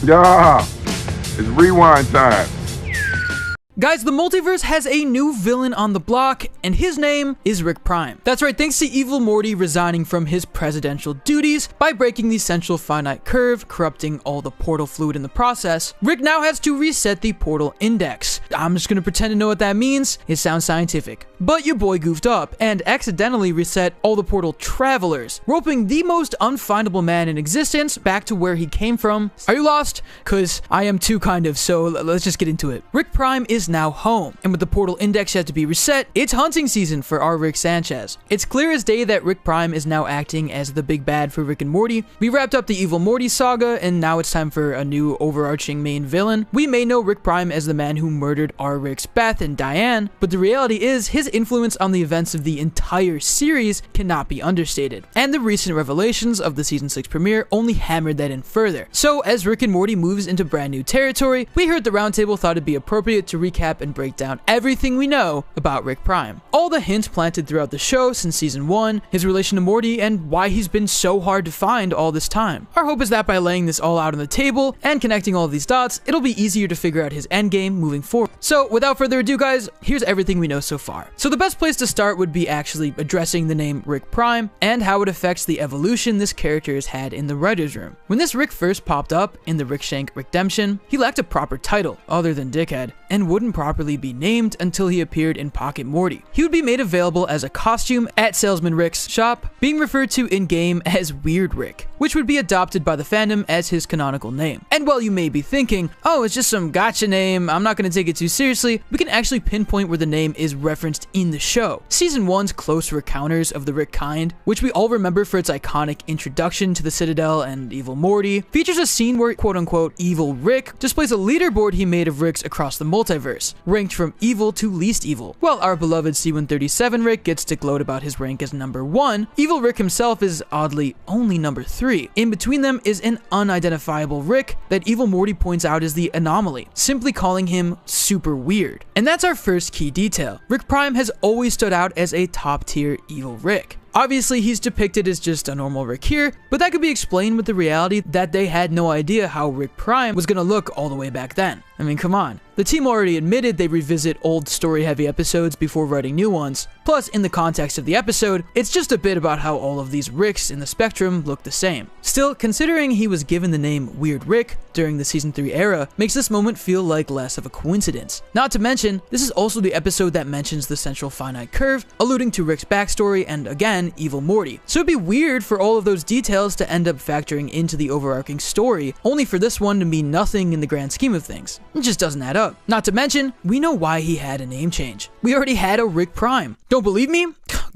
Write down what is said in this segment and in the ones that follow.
Yeah, it's rewind time. Guys, the multiverse has a new villain on the block, and his name is Rick Prime. That's right, thanks to evil Morty resigning from his presidential duties by breaking the central finite curve, corrupting all the portal fluid in the process, Rick now has to reset the portal index. I'm just gonna pretend to know what that means. It sounds scientific. But your boy goofed up and accidentally reset all the portal travelers, roping the most unfindable man in existence back to where he came from. Are you lost? Cause I am too, kind of, so let's just get into it. Rick Prime is now home, and with the portal index yet to be reset, it's hunting season for our Rick Sanchez. It's clear as day that Rick Prime is now acting as the big bad for Rick and Morty. We wrapped up the evil Morty saga, and now it's time for a new overarching main villain. We may know Rick Prime as the man who murdered our Ricks Beth and Diane, but the reality is his influence on the events of the entire series cannot be understated, and the recent revelations of the season 6 premiere only hammered that in further. So as Rick and Morty moves into brand new territory, we here at the roundtable thought it'd be appropriate to recap and break down everything we know about Rick Prime. All the hints planted throughout the show since season 1, his relation to Morty, and why he's been so hard to find all this time. Our hope is that by laying this all out on the table and connecting all of these dots, it'll be easier to figure out his endgame moving forward. So without further ado guys, here's everything we know so far. So the best place to start would be actually addressing the name Rick Prime and how it affects the evolution this character has had in the writer's room. When this Rick first popped up in the Rickshank Redemption, he lacked a proper title other than Dickhead, and wouldn't properly be named until he appeared in Pocket Morty. He would be made available as a costume at Salesman Rick's shop, being referred to in-game as Weird Rick, which would be adopted by the fandom as his canonical name. And while you may be thinking, oh, it's just some gotcha name, I'm not going to take it too seriously, we can actually pinpoint where the name is referenced in the show. Season 1's close recouners of the Rick kind, which we all remember for its iconic introduction to the Citadel and evil Morty, features a scene where quote-unquote evil Rick displays a leaderboard he made of Ricks across the multiverse, ranked from evil to least evil. While our beloved C-137 Rick gets to gloat about his rank as number 1, evil Rick himself is oddly only number 3. In between them is an unidentifiable Rick that evil Morty points out as the anomaly, simply calling him super weird. And that's our first key detail. Rick Prime has always stood out as a top-tier evil Rick. Obviously, he's depicted as just a normal Rick here, but that could be explained with the reality that they had no idea how Rick Prime was gonna look all the way back then. I mean, come on. The team already admitted they revisit old story-heavy episodes before writing new ones. Plus, in the context of the episode, it's just a bit about how all of these Ricks in the spectrum look the same. Still, considering he was given the name Weird Rick during the Season 3 era, makes this moment feel like less of a coincidence. Not to mention, this is also the episode that mentions the central finite curve, alluding to Rick's backstory and, again, evil Morty. So it'd be weird for all of those details to end up factoring into the overarching story, only for this one to mean nothing in the grand scheme of things. It just doesn't add up. Not to mention, we know why he had a name change. We already had a Rick Prime. Don't believe me?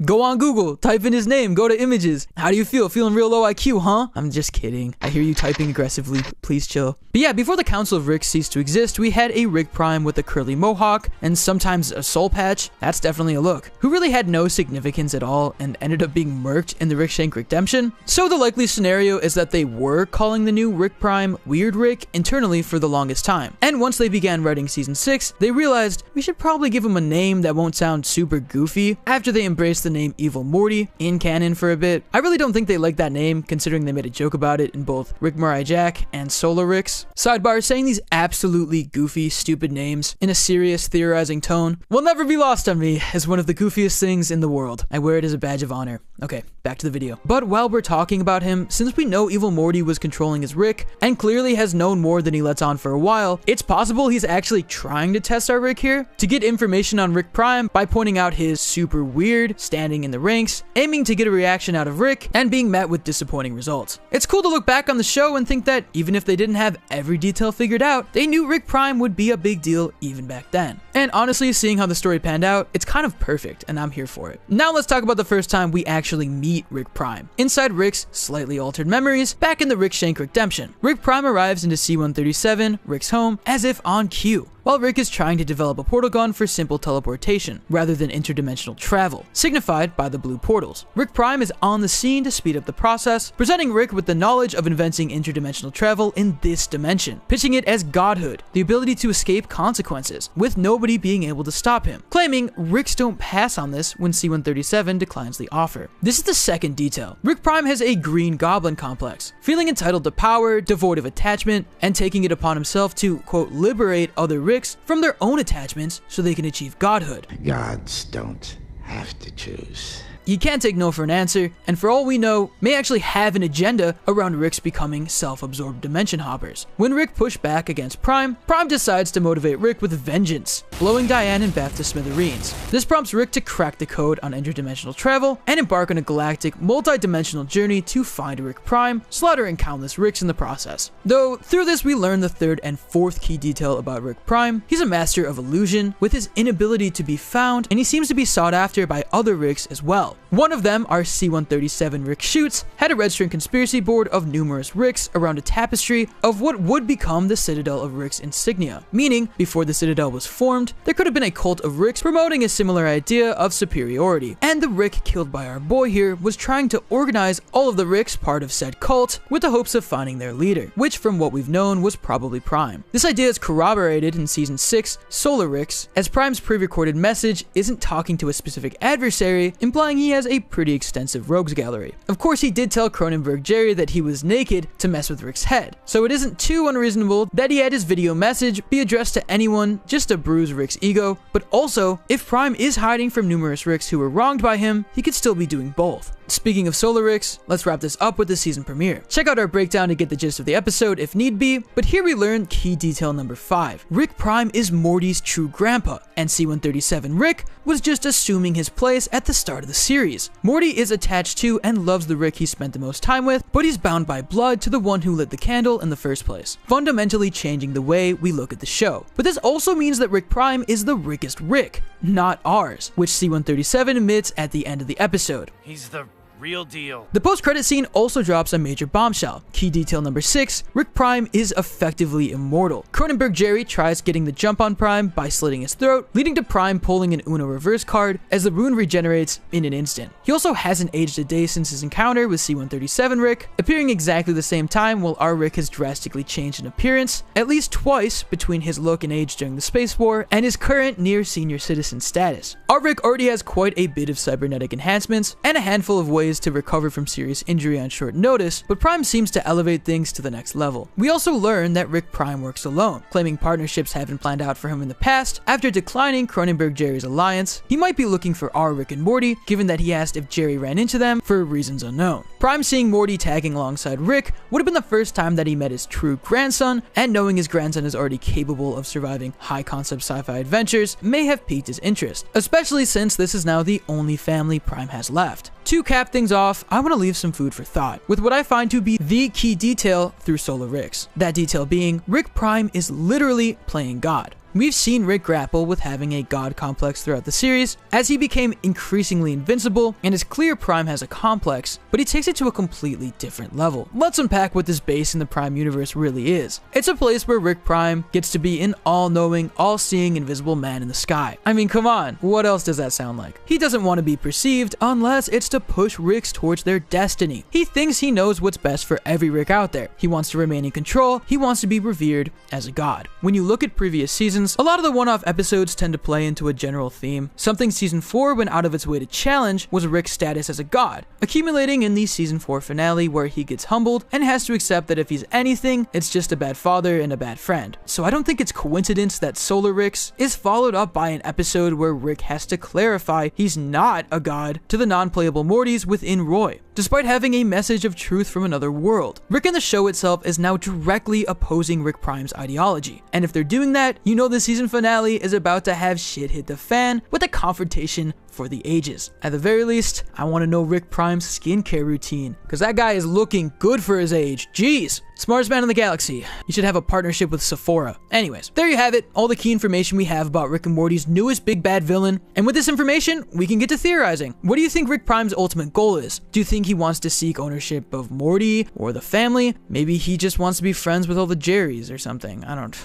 Go on Google, type in his name, go to images. How do you feel? Feeling real low IQ, huh? I'm just kidding. I hear you typing aggressively. Please chill. But yeah, before the Council of Ricks ceased to exist, we had a Rick Prime with a curly mohawk and sometimes a soul patch. That's definitely a look. Who really had no significance at all and ended up being murked in the Rickshank Redemption. So the likely scenario is that they were calling the new Rick Prime Weird Rick internally for the longest time. And once they began writing Season 6, they realized we should probably give him a name that won't sound super goofy after they embraced the name Evil Morty in canon for a bit. I really don't think they like that name, considering they made a joke about it in both Rick Murray Jack and Solar Ricks. Sidebar, saying these absolutely goofy, stupid names in a serious, theorizing tone will never be lost on me as one of the goofiest things in the world. I wear it as a badge of honor. Okay, back to the video. But while we're talking about him, since we know evil Morty was controlling his Rick, and clearly has known more than he lets on for a while, it's possible he's actually trying to test our Rick here to get information on Rick Prime by pointing out his super weird standing in the ranks, aiming to get a reaction out of Rick, and being met with disappointing results. It's cool to look back on the show and think that even if they didn't have every detail figured out, they knew Rick Prime would be a big deal even back then. And honestly, seeing how the story panned out, it's kind of perfect, and I'm here for it. Now let's talk about the first time we actually meet Rick Prime. Inside Rick's slightly altered memories, back in the Rickshank Redemption, Rick Prime arrives into C-137, Rick's home, as if on cue. while Rick is trying to develop a portal gun for simple teleportation, rather than interdimensional travel, signified by the blue portals. Rick Prime is on the scene to speed up the process, presenting Rick with the knowledge of inventing interdimensional travel in this dimension, pitching it as godhood, the ability to escape consequences, with nobody being able to stop him, claiming Ricks don't pass on this when C-137 declines the offer. This is the second detail. Rick Prime has a green goblin complex, feeling entitled to power, devoid of attachment, and taking it upon himself to, quote, liberate other Ricks from their own attachments so they can achieve godhood. Gods don't have to choose. You can't take no for an answer, and for all we know, may actually have an agenda around Ricks becoming self-absorbed dimension hoppers. When Rick pushed back against Prime, Prime decides to motivate Rick with vengeance, blowing Diane and Beth to smithereens. This prompts Rick to crack the code on interdimensional travel and embark on a galactic, multi-dimensional journey to find Rick Prime, slaughtering countless Ricks in the process. Though, through this we learn the third and fourth key detail about Rick Prime. He's a master of illusion, with his inability to be found, and he seems to be sought after by other Ricks as well. One of them, our C-137 Rick Shoots, had a red string conspiracy board of numerous Ricks around a tapestry of what would become the Citadel of Rick's insignia, meaning, before the Citadel was formed, there could have been a cult of Ricks promoting a similar idea of superiority, and the Rick killed by our boy here was trying to organize all of the Ricks part of said cult with the hopes of finding their leader, which from what we've known was probably Prime. This idea is corroborated in Season 6, Solar Ricks, as Prime's pre-recorded message isn't talking to a specific adversary, implying he has a pretty extensive rogues gallery. Of course, he did tell Cronenberg Jerry that he was naked to mess with Rick's head, so it isn't too unreasonable that he had his video message be addressed to anyone just to bruise Rick's ego, but also, if Prime is hiding from numerous Ricks who were wronged by him, he could still be doing both. Speaking of Solar Ricks, let's wrap this up with the season premiere. Check out our breakdown to get the gist of the episode if need be, but here we learn key detail number 5. Rick Prime is Morty's true grandpa, and C-137 Rick was just assuming his place at the start of the series. Morty is attached to and loves the Rick he spent the most time with, but he's bound by blood to the one who lit the candle in the first place, fundamentally changing the way we look at the show. But this also means that Rick Prime is the Rickest Rick, not ours, which C-137 admits at the end of the episode. He's the real deal. The post-credit scene also drops a major bombshell. Key detail number 6, Rick Prime is effectively immortal. Cronenberg Jerry tries getting the jump on Prime by slitting his throat, leading to Prime pulling an Uno reverse card as the rune regenerates in an instant. He also hasn't aged a day since his encounter with C-137 Rick, appearing exactly the same time while our Rick has drastically changed in appearance, at least twice between his look and age during the Space War and his current near senior citizen status. Our Rick already has quite a bit of cybernetic enhancements and a handful of ways to recover from serious injury on short notice, but Prime seems to elevate things to the next level. We also learn that Rick Prime works alone, claiming partnerships have been planned out for him in the past. After declining Cronenberg Jerry's alliance, he might be looking for our Rick and Morty, given that he asked if Jerry ran into them for reasons unknown. Prime seeing Morty tagging alongside Rick would have been the first time that he met his true grandson, and knowing his grandson is already capable of surviving high-concept sci-fi adventures may have piqued his interest, especially since this is now the only family Prime has left. To cap things off, I want to leave some food for thought with what I find to be the key detail through Solar Ricks. That detail being, Rick Prime is literally playing God. We've seen Rick grapple with having a god complex throughout the series, as he became increasingly invincible, and it's clear Prime has a complex, but he takes it to a completely different level. Let's unpack what this base in the Prime universe really is. It's a place where Rick Prime gets to be an all-knowing, all-seeing, invisible man in the sky. I mean, come on, what else does that sound like? He doesn't want to be perceived unless it's to push Ricks towards their destiny. He thinks he knows what's best for every Rick out there. He wants to remain in control, he wants to be revered as a god. When you look at previous seasons, a lot of the one-off episodes tend to play into a general theme. Something Season 4 went out of its way to challenge was Rick's status as a god, accumulating in the Season 4 finale where he gets humbled and has to accept that if he's anything, it's just a bad father and a bad friend. So I don't think it's coincidence that Solar Ricks is followed up by an episode where Rick has to clarify he's not a god to the non-playable Mortys within Roy, despite having a message of truth from another world. Rick in the show itself is now directly opposing Rick Prime's ideology, and if they're doing that, you know the season finale is about to have shit hit the fan with a confrontation for the ages. At the very least, I want to know Rick Prime's skincare routine, because that guy is looking good for his age. Jeez. Smartest man in the galaxy. You should have a partnership with Sephora. Anyways, there you have it, all the key information we have about Rick and Morty's newest big bad villain, and with this information, we can get to theorizing. What do you think Rick Prime's ultimate goal is? Do you think he wants to seek ownership of Morty or the family? Maybe he just wants to be friends with all the Jerrys or something. I don't...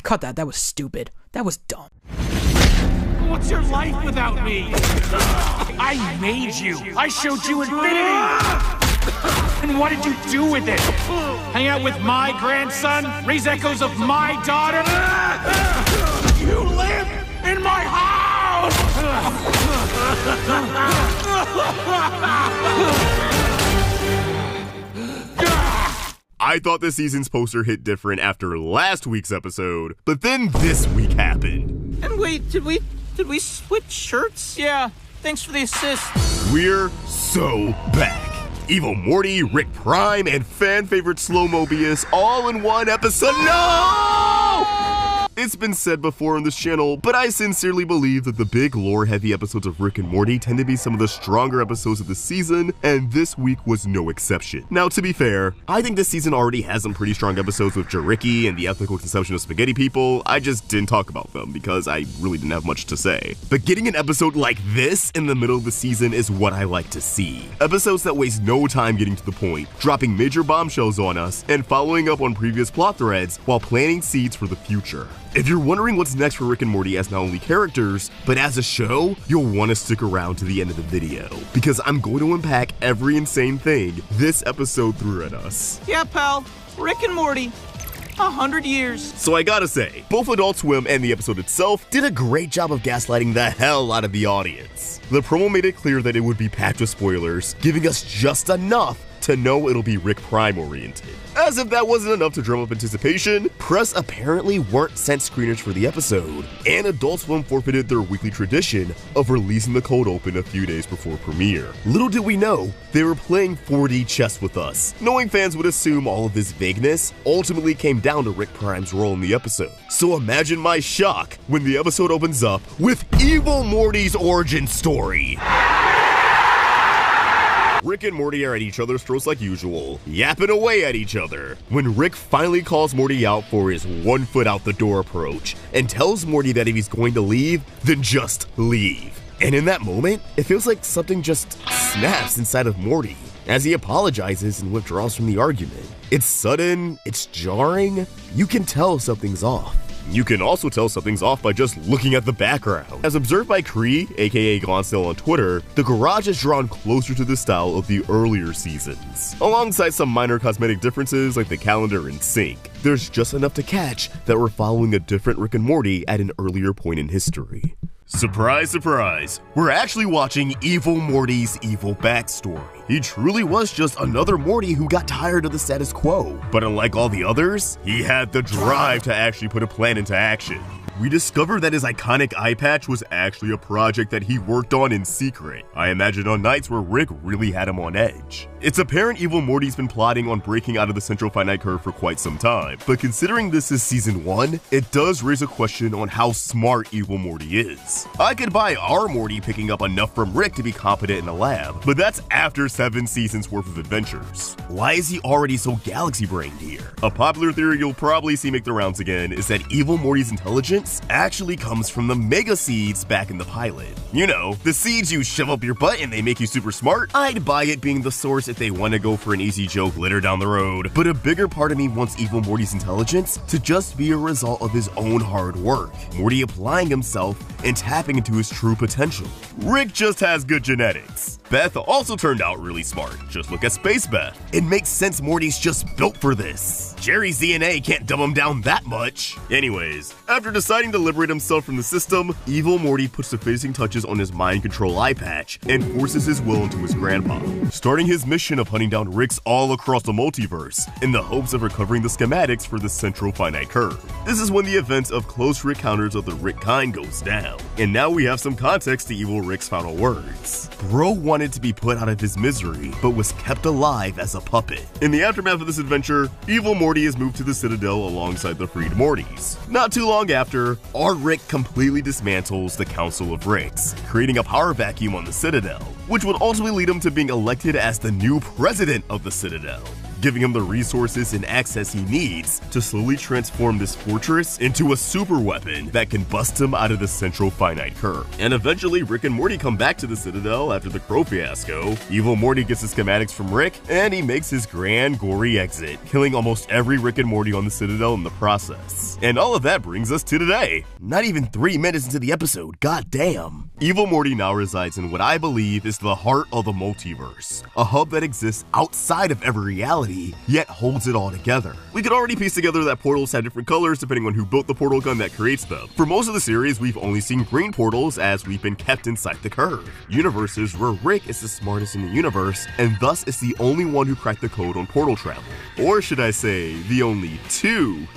Cut that. That was stupid. That was dumb. What's your life without me? I made you. I showed you infinity. And what did you do with it? Hang out with my grandson? Raise echoes of my daughter? You live in my house! I thought this season's poster hit different after last week's episode, but then this week happened. And wait, did we switch shirts? Yeah, thanks for the assist. We're so back. Evil Morty, Rick Prime, and fan favorite Slow Mobius all in one episode. No! It's been said before on this channel, but I sincerely believe that the big lore-heavy episodes of Rick and Morty tend to be some of the stronger episodes of the season, and this week was no exception. Now, to be fair, I think this season already has some pretty strong episodes with Jericky and the ethical consumption of spaghetti people. I just didn't talk about them because I really didn't have much to say. But getting an episode like this in the middle of the season is what I like to see. Episodes that waste no time getting to the point, dropping major bombshells on us, and following up on previous plot threads while planting seeds for the future. If you're wondering what's next for Rick and Morty as not only characters, but as a show, you'll want to stick around to the end of the video, because I'm going to unpack every insane thing this episode threw at us. Yeah, pal. Rick and Morty. 100 years. So I gotta say, both Adult Swim and the episode itself did a great job of gaslighting the hell out of the audience. The promo made it clear that it would be packed with spoilers, giving us just enough to know it'll be Rick Prime oriented. As if that wasn't enough to drum up anticipation, press apparently weren't sent screeners for the episode, and Adult Swim forfeited their weekly tradition of releasing the cold open a few days before premiere. Little did we know, they were playing 4D chess with us, knowing fans would assume all of this vagueness ultimately came down to Rick Prime's role in the episode. So imagine my shock when the episode opens up with Evil Morty's origin story. Rick and Morty are at each other's throats like usual, yapping away at each other, when Rick finally calls Morty out for his 1 foot out the door approach, and tells Morty that if he's going to leave, then just leave. And in that moment, it feels like something just snaps inside of Morty, as he apologizes and withdraws from the argument. It's sudden, it's jarring, you can tell something's off. You can also tell something's off by just looking at the background. As observed by Cree, aka Glonsdale on Twitter, the garage is drawn closer to the style of the earlier seasons. Alongside some minor cosmetic differences like the calendar and sink, there's just enough to catch that we're following a different Rick and Morty at an earlier point in history. Surprise, surprise, we're actually watching Evil Morty's evil backstory. He truly was just another Morty who got tired of the status quo. But unlike all the others, he had the drive to actually put a plan into action. We discovered that his iconic eye patch was actually a project that he worked on in secret. I imagine on nights where Rick really had him on edge. It's apparent Evil Morty's been plotting on breaking out of the central finite curve for quite some time, but considering this is season 1, it does raise a question on how smart Evil Morty is. I could buy our Morty picking up enough from Rick to be competent in a lab, but that's after 7 seasons worth of adventures. Why is he already so galaxy-brained here? A popular theory you'll probably see make the rounds again is that Evil Morty's intelligence actually comes from the mega seeds back in the pilot. You know, the seeds you shove up your butt and they make you super smart. I'd buy it being the source if they want to go for an easy joke later down the road, but a bigger part of me wants Evil Morty's intelligence to just be a result of his own hard work, Morty applying himself and tapping into his true potential. Rick just has good genetics. Beth also turned out really smart. Just look at Space Beth. It makes sense Morty's just built for this. Jerry's DNA can't dumb him down that much. Anyways, after deciding to liberate himself from the system, Evil Morty puts the finishing touches on his mind control eye patch and forces his will into his grandpa, starting his mission of hunting down Ricks all across the multiverse in the hopes of recovering the schematics for the central finite curve. This is when the event of close encounters of the Rick kind goes down, and now we have some context to Evil Rick's final words. Bro wanted to be put out of his misery, but was kept alive as a puppet. In the aftermath of this adventure, Evil Morty is moved to the Citadel alongside the freed Mortys. Not too long after, our Rick completely dismantles the Council of Ricks, creating a power vacuum on the Citadel, which would ultimately lead him to being elected as the new president of the Citadel. giving him the resources and access he needs to slowly transform this fortress into a super weapon that can bust him out of the central finite curve. And eventually, Rick and Morty come back to the Citadel after the Crow fiasco. Evil Morty gets his schematics from Rick, and he makes his grand, gory exit, killing almost every Rick and Morty on the Citadel in the process. And all of that brings us to today. Not even 3 minutes into the episode, goddamn. Evil Morty now resides in what I believe is the heart of the multiverse, a hub that exists outside of every reality, yet holds it all together. We could already piece together that portals have different colors depending on who built the portal gun that creates them. For most of the series, we've only seen green portals as we've been kept inside the curve. Universes where Rick is the smartest in the universe, and thus is the only one who cracked the code on portal travel. Or should I say, the only two.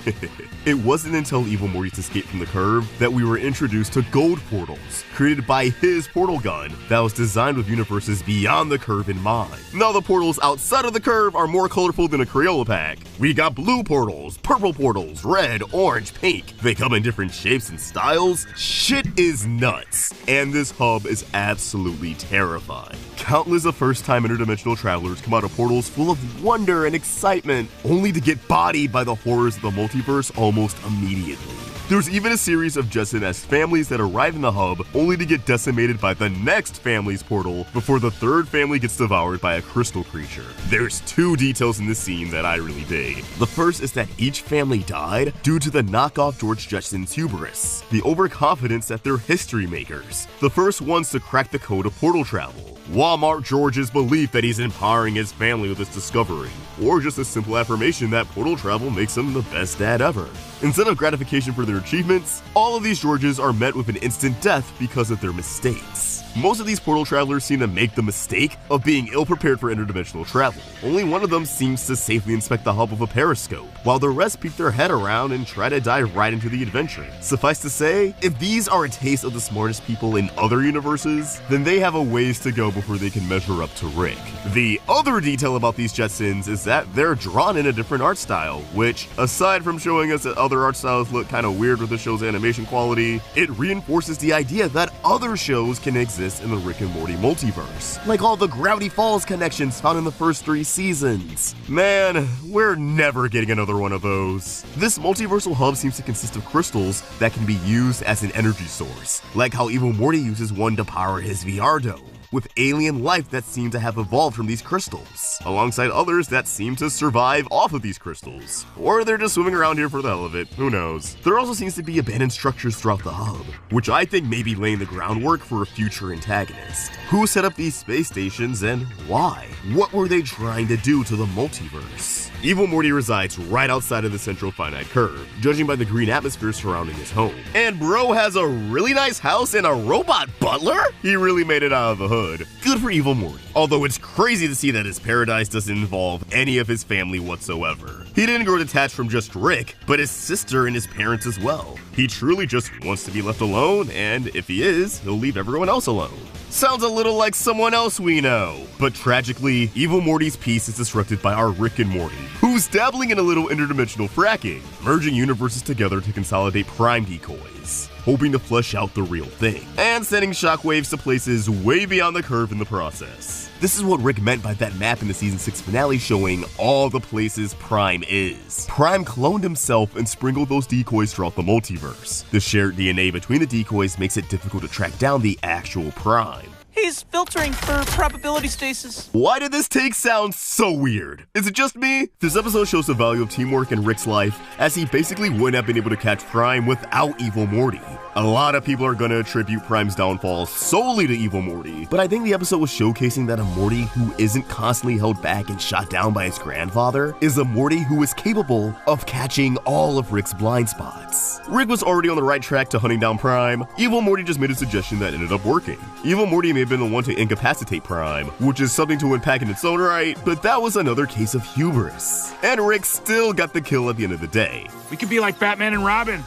It wasn't until Evil Morty's escape from the curve that we were introduced to gold portals, created by his portal gun that was designed with universes beyond the curve in mind. Now the portals outside of the curve are more colorful than a Crayola pack. We got blue portals, purple portals, red, orange, pink. They come in different shapes and styles. Shit is nuts. And this hub is absolutely terrifying. Countless of first-time interdimensional travelers come out of portals full of wonder and excitement, only to get bodied by the horrors of the multiverse almost immediately. There's even a series of Jetson-esque families that arrive in the hub only to get decimated by the next family's portal before the third family gets devoured by a crystal creature. There's two details in this scene that I really dig. The first is that each family died due to the knockoff George Jetson's hubris, the overconfidence that they're history makers, the first ones to crack the code of portal travel. Walmart George's belief that he's empowering his family with this discovery, or just a simple affirmation that portal travel makes him the best dad ever. Instead of gratification for their achievements, all of these Georges are met with an instant death because of their mistakes. Most of these portal travelers seem to make the mistake of being ill-prepared for interdimensional travel. Only one of them seems to safely inspect the hub with a periscope, while the rest peek their head around and try to dive right into the adventure. Suffice to say, if these are a taste of the smartest people in other universes, then they have a ways to go before they can measure up to Rick. The other detail about these Jetsons is that they're drawn in a different art style, which, aside from showing us that other art styles look kinda weird with the show's animation quality, it reinforces the idea that other shows can exist in the Rick and Morty multiverse, like all the Gravity Falls connections found in the first 3 seasons. Man, we're never getting another one of those. This multiversal hub seems to consist of crystals that can be used as an energy source, like how Evil Morty uses one to power his VR dome, with alien life that seem to have evolved from these crystals, alongside others that seem to survive off of these crystals. Or they're just swimming around here for the hell of it, who knows. There also seems to be abandoned structures throughout the hub, which I think may be laying the groundwork for a future antagonist. Who set up these space stations and why? What were they trying to do to the multiverse? Evil Morty resides right outside of the central finite curve, judging by the green atmosphere surrounding his home. And bro has a really nice house and a robot butler? He really made it out of the hood. Good for Evil Morty. Although it's crazy to see that his paradise doesn't involve any of his family whatsoever. He didn't grow detached from just Rick, but his sister and his parents as well. He truly just wants to be left alone, and if he is, he'll leave everyone else alone. Sounds a little like someone else we know. But tragically, Evil Morty's peace is disrupted by our Rick and Morty, who's dabbling in a little interdimensional fracking, merging universes together to consolidate prime decoys, hoping to flesh out the real thing, and sending shockwaves to places way beyond the curve in the process. This is what Rick meant by that map in the season 6 finale showing all the places Prime is. Prime cloned himself and sprinkled those decoys throughout the multiverse. The shared DNA between the decoys makes it difficult to track down the actual Prime. He's filtering for probability stasis. Why did this take sound so weird? Is it just me? This episode shows the value of teamwork in Rick's life, as he basically wouldn't have been able to catch Prime without Evil Morty. A lot of people are gonna attribute Prime's downfall solely to Evil Morty, but I think the episode was showcasing that a Morty who isn't constantly held back and shot down by his grandfather is a Morty who is capable of catching all of Rick's blind spots. Rick was already on the right track to hunting down Prime. Evil Morty just made a suggestion that ended up working. Evil Morty may have been the one to incapacitate Prime, which is something to unpack in its own right, but that was another case of hubris. And Rick still got the kill at the end of the day. We could be like Batman and Robin.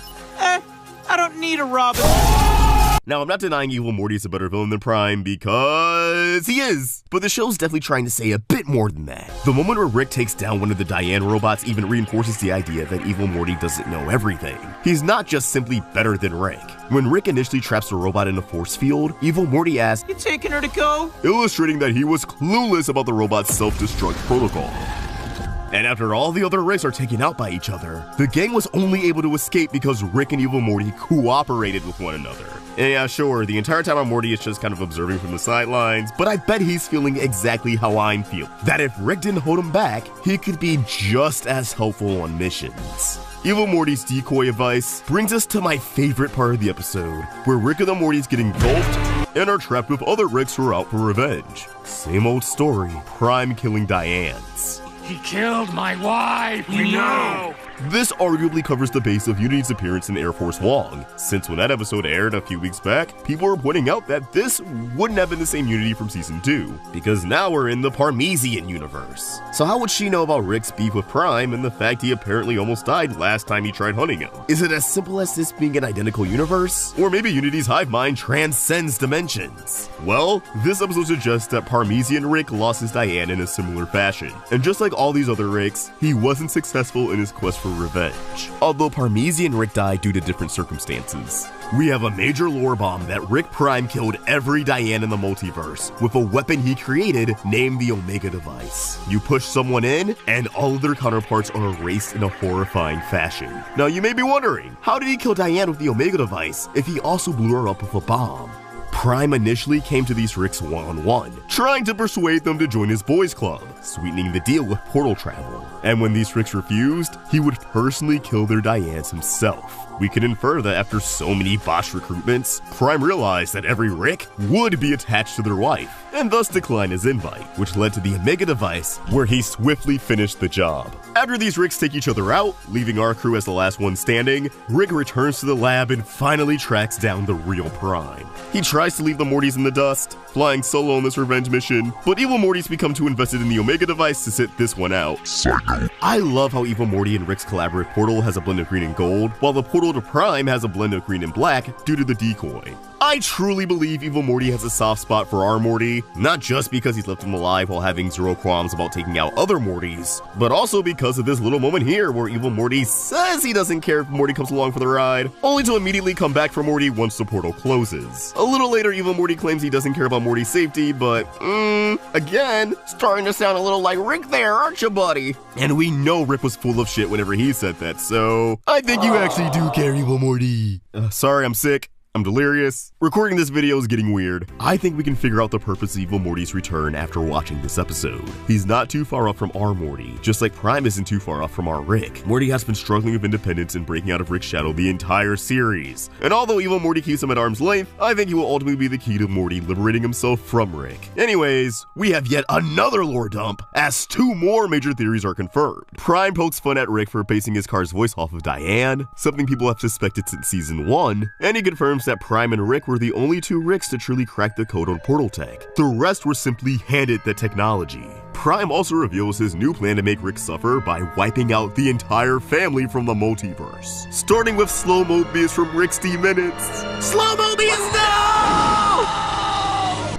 I don't need a Robin. Now, I'm not denying Evil Morty is a better villain than Prime, because he is, but the show's definitely trying to say a bit more than that. The moment where Rick takes down one of the Diane robots even reinforces the idea that Evil Morty doesn't know everything. He's not just simply better than Rick. When Rick initially traps the robot in a force field, Evil Morty asks, "You taking her to go?" illustrating that he was clueless about the robot's self-destruct protocol. And after all the other Ricks are taken out by each other, the gang was only able to escape because Rick and Evil Morty cooperated with one another. And yeah, sure, the entire time Morty is just kind of observing from the sidelines, but I bet he's feeling exactly how I'm feeling. That if Rick didn't hold him back, he could be just as helpful on missions. Evil Morty's decoy advice brings us to my favorite part of the episode, where Rick and the Mortys get engulfed and are trapped with other Ricks who are out for revenge. Same old story, Prime killing Diane's. He killed my wife! We know! This arguably covers the base of Unity's appearance in Air Force One, since when that episode aired a few weeks back, people were pointing out that this wouldn't have been the same Unity from Season 2, because now we're in the Parmesan universe. So how would she know about Rick's beef with Prime and the fact he apparently almost died last time he tried hunting him? Is it as simple as this being an identical universe? Or maybe Unity's hive mind transcends dimensions? Well, this episode suggests that Parmesan Rick lost his Diane in a similar fashion, and just like all these other Ricks, he wasn't successful in his quest for revenge. Although Parmesan Rick died due to different circumstances. We have a major lore bomb that Rick Prime killed every Diane in the multiverse with a weapon he created named the Omega Device. You push someone in, and all of their counterparts are erased in a horrifying fashion. Now you may be wondering, how did he kill Diane with the Omega Device if he also blew her up with a bomb? Prime initially came to these Ricks one-on-one, trying to persuade them to join his boys club, sweetening the deal with portal travel. And when these Ricks refused, he would personally kill their Dianes himself. We can infer that after so many botched recruitments, Prime realized that every Rick would be attached to their wife, and thus declined his invite, which led to the Omega Device, where he swiftly finished the job. After these Ricks take each other out, leaving our crew as the last one standing, Rick returns to the lab and finally tracks down the real Prime. He tries to leave the Mortys in the dust, flying solo on this revenge mission, but Evil Mortys become too invested in the Omega Device to sit this one out. Psycho. I love how Evil Morty and Rick's collaborative portal has a blend of green and gold, while the portal to Prime has a blend of green and black due to the decoy. I truly believe Evil Morty has a soft spot for our Morty, not just because he's left him alive while having zero qualms about taking out other Mortys, but also because of this little moment here where Evil Morty says he doesn't care if Morty comes along for the ride, only to immediately come back for Morty once the portal closes. A little later, Evil Morty claims he doesn't care about Morty's safety, but, again, starting to sound a little like Rick there, aren't you, buddy? And we know Rick was full of shit whenever he said that, so I think you actually do care, Evil Morty. Sorry, I'm sick. I'm delirious. Recording this video is getting weird. I think we can figure out the purpose of Evil Morty's return after watching this episode. He's not too far off from our Morty, just like Prime isn't too far off from our Rick. Morty has been struggling with independence and breaking out of Rick's shadow the entire series. And although Evil Morty keeps him at arm's length, I think he will ultimately be the key to Morty liberating himself from Rick. Anyways, we have yet another lore dump, as 2 more major theories are confirmed. Prime pokes fun at Rick for basing his car's voice off of Diane, something people have suspected since Season 1, and he confirms that Prime and Rick were the only 2 Ricks to truly crack the code on portal tech. The rest were simply handed the technology. Prime also reveals his new plan to make Rick suffer by wiping out the entire family from the multiverse. Starting with Slow Mobius from Rick's D-Minutes. Slow Mobius, no!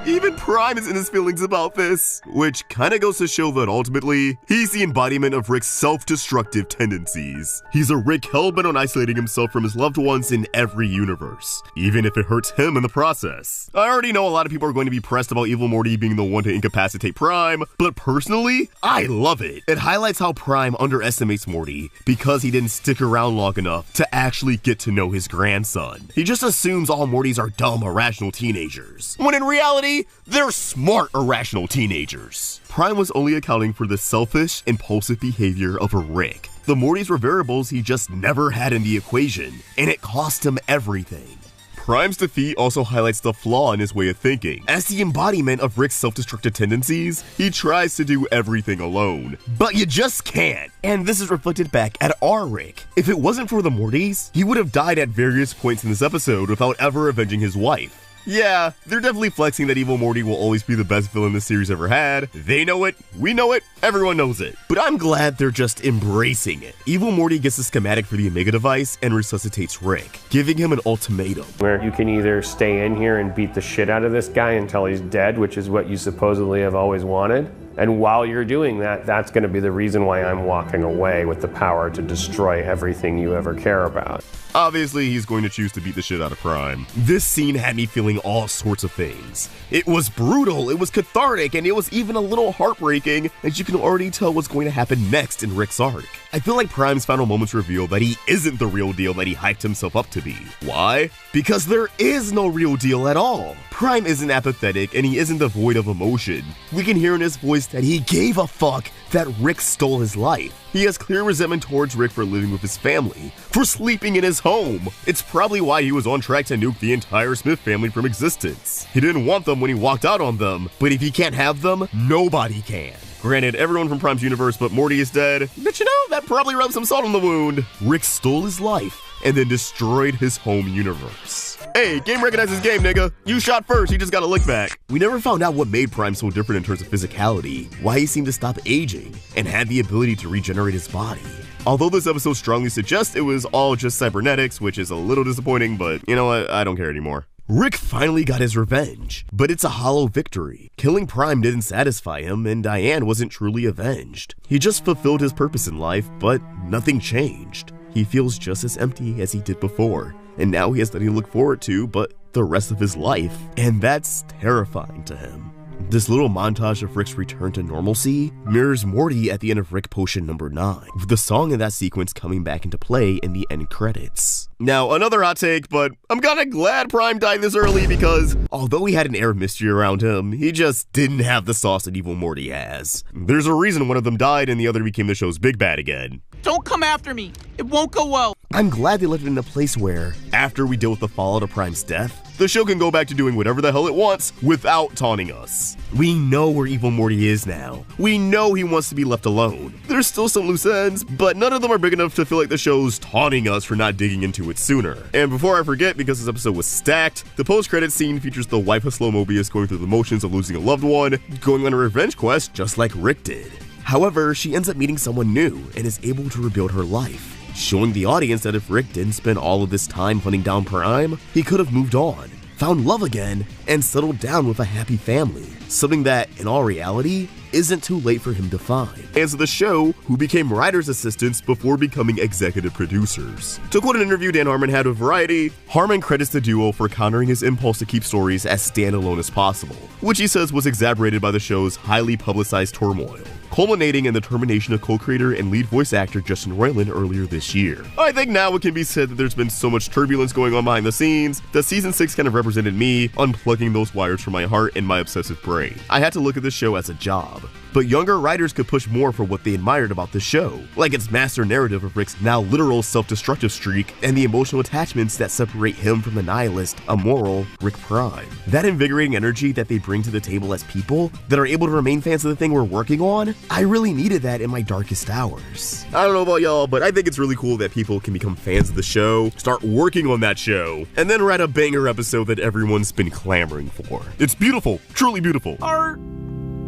Even Prime is in his feelings about this, which kinda goes to show that ultimately, he's the embodiment of Rick's self-destructive tendencies. He's a Rick hellbent on isolating himself from his loved ones in every universe, even if it hurts him in the process. I already know a lot of people are going to be pressed about Evil Morty being the one to incapacitate Prime, but personally, I love it. It highlights how Prime underestimates Morty because he didn't stick around long enough to actually get to know his grandson. He just assumes all Mortys are dumb, irrational teenagers, when in reality, they're smart, irrational teenagers. Prime was only accounting for the selfish, impulsive behavior of a Rick. The Mortys were variables he just never had in the equation, and it cost him everything. Prime's defeat also highlights the flaw in his way of thinking. As the embodiment of Rick's self-destructive tendencies, he tries to do everything alone. But you just can't, and this is reflected back at our Rick. If it wasn't for the Mortys, he would have died at various points in this episode without ever avenging his wife. Yeah, they're definitely flexing that Evil Morty will always be the best villain this series ever had. They know it, we know it, everyone knows it. But I'm glad they're just embracing it. Evil Morty gets the schematic for the Omega Device and resuscitates Rick, giving him an ultimatum. Where you can either stay in here and beat the shit out of this guy until he's dead, which is what you supposedly have always wanted, And while you're doing that, that's going to be the reason why I'm walking away with the power to destroy everything you ever care about. Obviously, he's going to choose to beat the shit out of Prime. This scene had me feeling all sorts of things. It was brutal, it was cathartic, and it was even a little heartbreaking, as you can already tell what's going to happen next in Rick's arc. I feel like Prime's final moments reveal that he isn't the real deal that he hyped himself up to be. Why? Because there is no real deal at all. Prime isn't apathetic, and he isn't devoid of emotion. We can hear in his voice that he gave a fuck that Rick stole his life. He has clear resentment towards Rick for living with his family, for sleeping in his home. It's probably why he was on track to nuke the entire Smith family from existence. He didn't want them when he walked out on them, but if he can't have them, nobody can. Granted, everyone from Prime's universe but Morty is dead, but you know, that probably rubbed some salt on the wound. Rick stole his life and then destroyed his home universe. Hey, game recognizes game, nigga. You shot first, you just got a lick back. We never found out what made Prime so different in terms of physicality, why he seemed to stop aging, and had the ability to regenerate his body. Although this episode strongly suggests it was all just cybernetics, which is a little disappointing, but you know what, I don't care anymore. Rick finally got his revenge, but it's a hollow victory. Killing Prime didn't satisfy him, and Diane wasn't truly avenged. He just fulfilled his purpose in life, but nothing changed. He feels just as empty as he did before, and now he has nothing to look forward to but the rest of his life, and that's terrifying to him. This little montage of Rick's return to normalcy mirrors Morty at the end of Rick Potion number 9, with the song in that sequence coming back into play in the end credits. Now, another hot take, but I'm kinda glad Prime died this early because, although he had an air of mystery around him, he just didn't have the sauce that evil Morty has. There's a reason one of them died and the other became the show's big bad again. Don't come after me. It won't go well. I'm glad they left it in a place where, after we deal with the fallout of Prime's death, the show can go back to doing whatever the hell it wants without taunting us. We know where evil Morty is now. We know he wants to be left alone. There's still some loose ends, but none of them are big enough to feel like the show's taunting us for not digging into it sooner. And before I forget, because this episode was stacked, the post-credits scene features the wife of Slow Mobius going through the motions of losing a loved one, going on a revenge quest just like Rick did. However, she ends up meeting someone new and is able to rebuild her life, showing the audience that if Rick didn't spend all of this time hunting down Prime, he could have moved on, found love again, and settled down with a happy family. Something that, in all reality, isn't too late for him to find. Fans of the show, who became writer's assistants before becoming executive producers. To quote an interview Dan Harmon had with Variety, Harmon credits the duo for countering his impulse to keep stories as standalone as possible, which he says was exacerbated by the show's highly publicized turmoil, culminating in the termination of co-creator and lead voice actor Justin Roiland earlier this year. I think now it can be said that there's been so much turbulence going on behind the scenes that season 6 kind of represented me unplugging those wires from my heart and my obsessive brain. I had to look at this show as a job. But younger writers could push more for what they admired about the show, like its master narrative of Rick's now literal self-destructive streak and the emotional attachments that separate him from the nihilist, immoral Rick Prime. That invigorating energy that they bring to the table as people that are able to remain fans of the thing we're working on, I really needed that in my darkest hours. I don't know about y'all, but I think it's really cool that people can become fans of the show, start working on that show, and then write a banger episode that everyone's been clamoring for. It's beautiful, truly beautiful. Are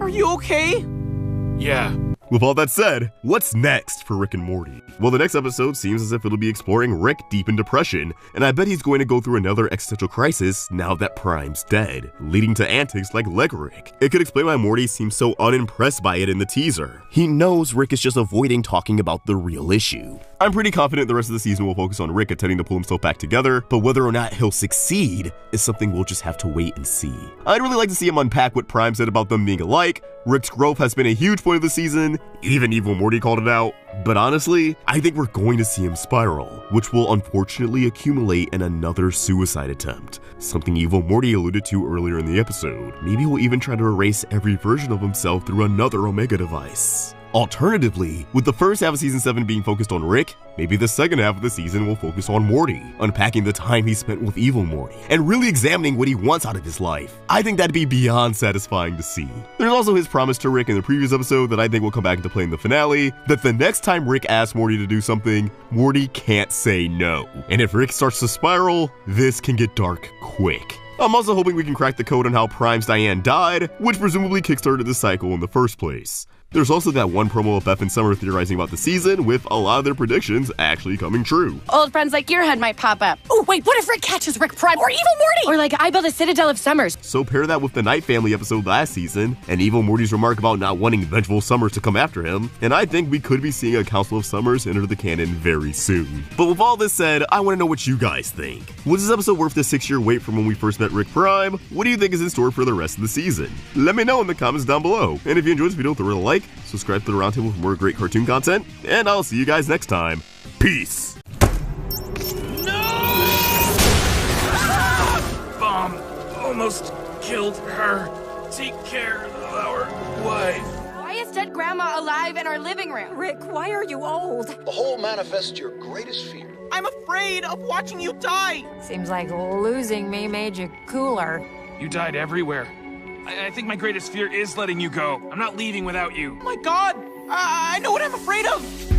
you okay? Yeah. With all that said, what's next for Rick and Morty? Well, the next episode seems as if it'll be exploring Rick deep in depression, and I bet he's going to go through another existential crisis now that Prime's dead, leading to antics like Leg Rick. It could explain why Morty seems so unimpressed by it in the teaser. He knows Rick is just avoiding talking about the real issue. I'm pretty confident the rest of the season will focus on Rick attempting to pull himself back together, but whether or not he'll succeed is something we'll just have to wait and see. I'd really like to see him unpack what Prime said about them being alike. Rick's growth has been a huge point of the season, even Evil Morty called it out. But honestly, I think we're going to see him spiral, which will unfortunately accumulate in another suicide attempt, something Evil Morty alluded to earlier in the episode. Maybe he'll even try to erase every version of himself through another Omega device. Alternatively, with the first half of season 7 being focused on Rick, maybe the second half of the season will focus on Morty, unpacking the time he spent with Evil Morty, and really examining what he wants out of his life. I think that'd be beyond satisfying to see. There's also his promise to Rick in the previous episode that I think will come back into play in the finale, that the next time Rick asks Morty to do something, Morty can't say no. And if Rick starts to spiral, this can get dark quick. I'm also hoping we can crack the code on how Prime's Diane died, which presumably kickstarted the cycle in the first place. There's also that one promo of Beth and Summer theorizing about the season, with a lot of their predictions actually coming true. Old friends like Gearhead might pop up. Oh, wait, what if Rick catches Rick Prime or Evil Morty? Or like, I build a Citadel of Summers. So pair that with the Night Family episode last season, and Evil Morty's remark about not wanting vengeful Summers to come after him, and I think we could be seeing a Council of Summers enter the canon very soon. But with all this said, I want to know what you guys think. Was this episode worth the 6-year wait from when we first met Rick Prime? What do you think is in store for the rest of the season? Let me know in the comments down below. And if you enjoyed this video, throw it a like, subscribe to the Roundtable for more great cartoon content, and I'll see you guys next time. Peace! Bomb almost killed her. Take care of our wife. Why is dead Grandma alive in our living room? Rick, why are you old? The whole manifests your greatest fear. I'm afraid of watching you die. Seems like losing me made you cooler. You died everywhere. I think my greatest fear is letting you go. I'm not leaving without you. Oh my God, I know what I'm afraid of.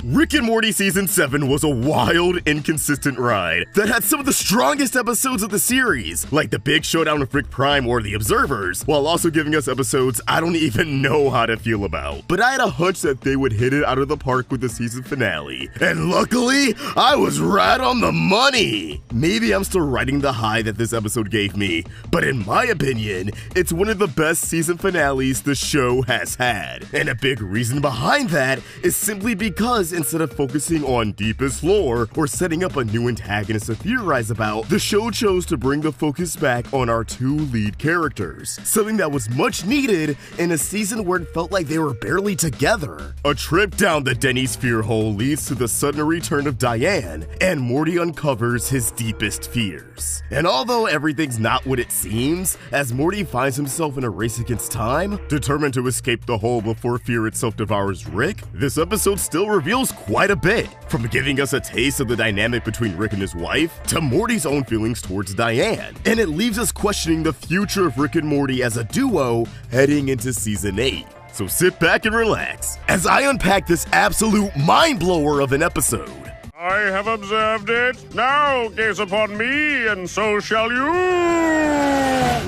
Rick and Morty Season 7 was a wild, inconsistent ride that had some of the strongest episodes of the series, like the big showdown with Rick Prime or The Observers, while also giving us episodes I don't even know how to feel about. But I had a hunch that they would hit it out of the park with the season finale, and luckily, I was right on the money! Maybe I'm still riding the high that this episode gave me, but in my opinion, it's one of the best season finales the show has had. And a big reason behind that is simply because instead of focusing on deepest lore or setting up a new antagonist to theorize about, the show chose to bring the focus back on our two lead characters, something that was much needed in a season where it felt like they were barely together. A trip down the Denny's fear hole leads to the sudden return of Diane, and Morty uncovers his deepest fears. And although everything's not what it seems, as Morty finds himself in a race against time, determined to escape the hole before fear itself devours Rick, this episode still reveals quite a bit, from giving us a taste of the dynamic between Rick and his wife, to Morty's own feelings towards Diane. And it leaves us questioning the future of Rick and Morty as a duo heading into Season 8. So sit back and relax, as I unpack this absolute mind-blower of an episode. I have observed it. Now gaze upon me, and so shall you.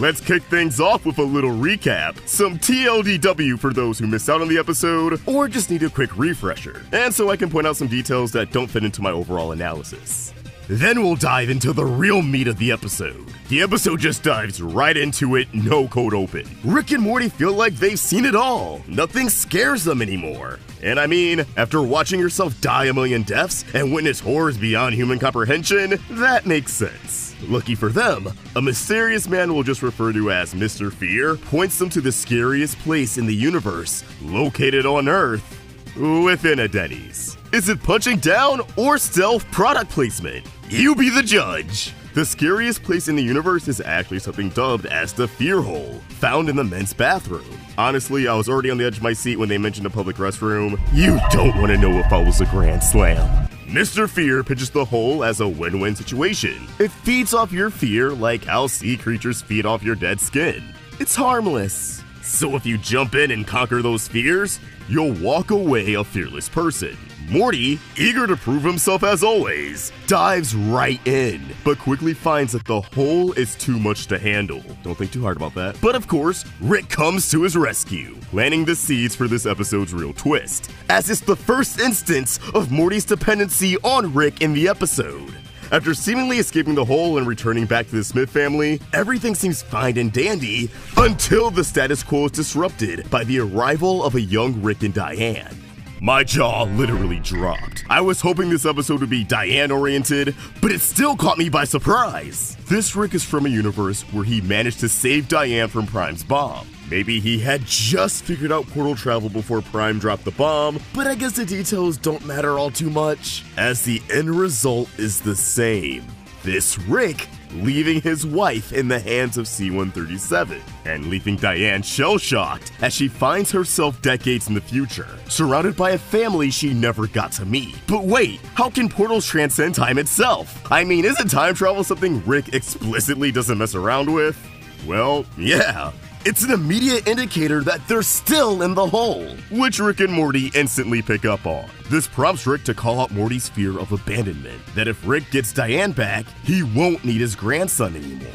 Let's kick things off with a little recap, some TLDW for those who missed out on the episode, or just need a quick refresher, and so I can point out some details that don't fit into my overall analysis. Then we'll dive into the real meat of the episode. The episode just dives right into it, no cold open. Rick and Morty feel like they've seen it all. Nothing scares them anymore. And I mean, after watching yourself die a million deaths and witness horrors beyond human comprehension, that makes sense. Lucky for them, a mysterious man we'll just refer to as Mr. Fear points them to the scariest place in the universe, located on Earth, within a Denny's. Is it punching down or stealth product placement? You be the judge. The scariest place in the universe is actually something dubbed as the Fear Hole, found in the men's bathroom. Honestly, I was already on the edge of my seat when they mentioned a public restroom. You don't want to know if I was a grand slam. Mr. Fear pitches the hole as a win-win situation. It feeds off your fear like how sea creatures feed off your dead skin. It's harmless. So if you jump in and conquer those fears, you'll walk away a fearless person. Morty, eager to prove himself as always, dives right in, but quickly finds that the hole is too much to handle. Don't think too hard about that. But of course, Rick comes to his rescue, planting the seeds for this episode's real twist, as it's the first instance of Morty's dependency on Rick in the episode. After seemingly escaping the hole and returning back to the Smith family, everything seems fine and dandy until the status quo is disrupted by the arrival of a young Rick and Diane. My jaw literally dropped. I was hoping this episode would be Diane-oriented, but it still caught me by surprise. This Rick is from a universe where he managed to save Diane from Prime's bomb. Maybe he had just figured out portal travel before Prime dropped the bomb, but I guess the details don't matter all too much, as the end result is the same. This Rick leaving his wife in the hands of C-137, and leaving Diane shell-shocked as she finds herself decades in the future, surrounded by a family she never got to meet. But wait, how can portals transcend time itself? I mean, isn't time travel something Rick explicitly doesn't mess around with? Well, yeah. It's an immediate indicator that they're still in the hole, which Rick and Morty instantly pick up on. This prompts Rick to call out Morty's fear of abandonment, that if Rick gets Diane back, he won't need his grandson anymore.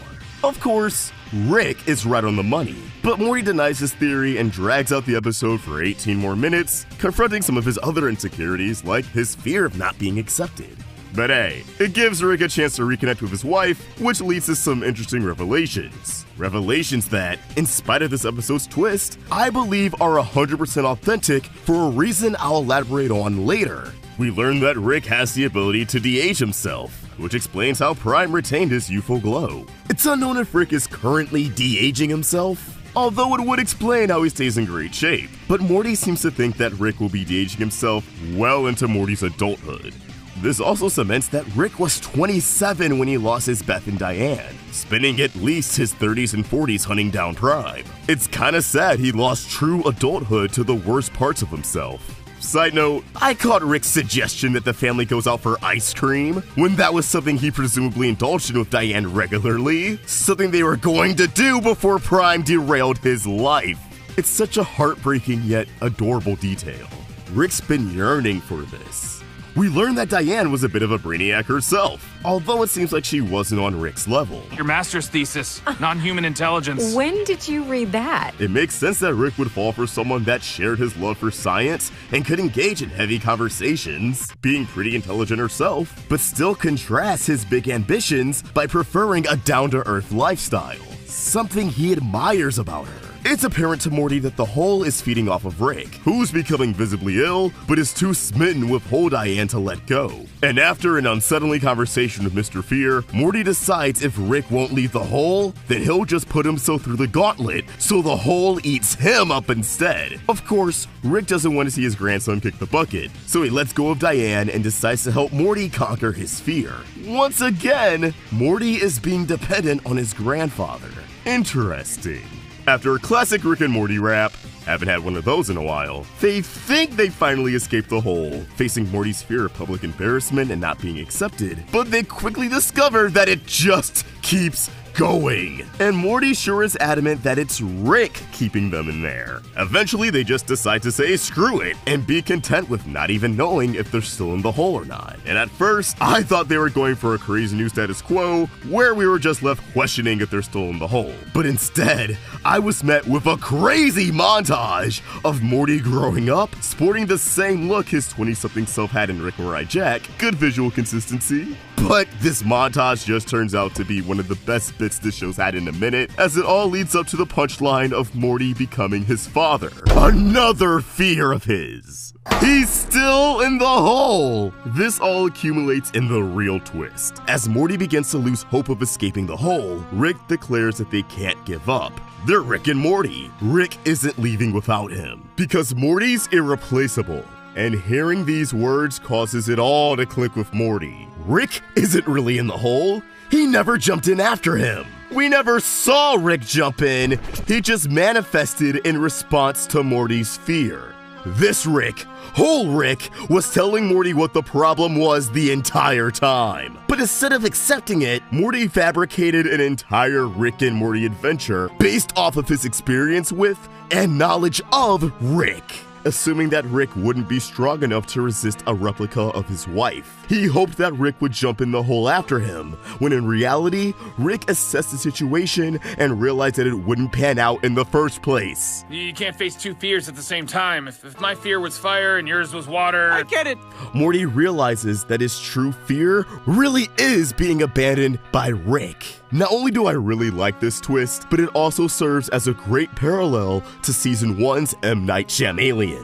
Of course, Rick is right on the money, but Morty denies his theory and drags out the episode for 18 more minutes, confronting some of his other insecurities like his fear of not being accepted. But hey, it gives Rick a chance to reconnect with his wife, which leads to some interesting revelations. Revelations that, in spite of this episode's twist, I believe are 100% authentic for a reason I'll elaborate on later. We learn that Rick has the ability to de-age himself, which explains how Prime retained his youthful glow. It's unknown if Rick is currently de-aging himself, although it would explain how he stays in great shape. But Morty seems to think that Rick will be de-aging himself well into Morty's adulthood. This also cements that Rick was 27 when he lost his Beth and Diane, spending at least his 30s and 40s hunting down Prime. It's kinda sad he lost true adulthood to the worst parts of himself. Side note, I caught Rick's suggestion that the family goes out for ice cream when that was something he presumably indulged in with Diane regularly, something they were going to do before Prime derailed his life. It's such a heartbreaking yet adorable detail. Rick's been yearning for this. We learned that Diane was a bit of a brainiac herself, although it seems like she wasn't on Rick's level. Your master's thesis, non-human intelligence. When did you read that? It makes sense that Rick would fall for someone that shared his love for science and could engage in heavy conversations, being pretty intelligent herself, but still contrasts his big ambitions by preferring a down-to-earth lifestyle, something he admires about her. It's apparent to Morty that the Whole is feeding off of Rick, who's becoming visibly ill, but is too smitten with Whole Diane to let go. And after an unsettling conversation with Mr. Fear, Morty decides if Rick won't leave the Whole, then he'll just put himself through the gauntlet, so the Whole eats him up instead. Of course, Rick doesn't want to see his grandson kick the bucket, so he lets go of Diane and decides to help Morty conquer his fear. Once again, Morty is being dependent on his grandfather. Interesting. After a classic Rick and Morty rap, haven't had one of those in a while, they think they finally escaped the Hole, facing Morty's fear of public embarrassment and not being accepted, but they quickly discover that it just keeps going. And Morty sure is adamant that it's Rick keeping them in there. Eventually, they just decide to say screw it and be content with not even knowing if they're still in the hole or not. And at first, I thought they were going for a crazy new status quo where we were just left questioning if they're still in the hole. But instead, I was met with a crazy montage of Morty growing up, sporting the same look his 20-something self had in Rick and Morty Jack. Good visual consistency. But this montage just turns out to be one of the best bits this show's had in a minute, as it all leads up to the punchline of Morty becoming his father. Another fear of his. He's still in the hole! This all accumulates in the real twist. As Morty begins to lose hope of escaping the hole, Rick declares that they can't give up. They're Rick and Morty. Rick isn't leaving without him, because Morty's irreplaceable. And hearing these words causes it all to click with Morty. Rick isn't really in the hole. He never jumped in after him. We never saw Rick jump in. He just manifested in response to Morty's fear. This Rick, Whole Rick, was telling Morty what the problem was the entire time. But instead of accepting it, Morty fabricated an entire Rick and Morty adventure based off of his experience with and knowledge of Rick. Assuming that Rick wouldn't be strong enough to resist a replica of his wife. He hoped that Rick would jump in the hole after him, when in reality, Rick assessed the situation and realized that it wouldn't pan out in the first place. You can't face two fears at the same time. If my fear was fire and yours was water... I get it! Morty realizes that his true fear really is being abandoned by Rick. Not only do I really like this twist, but it also serves as a great parallel to Season 1's M. Night Shyamalan's.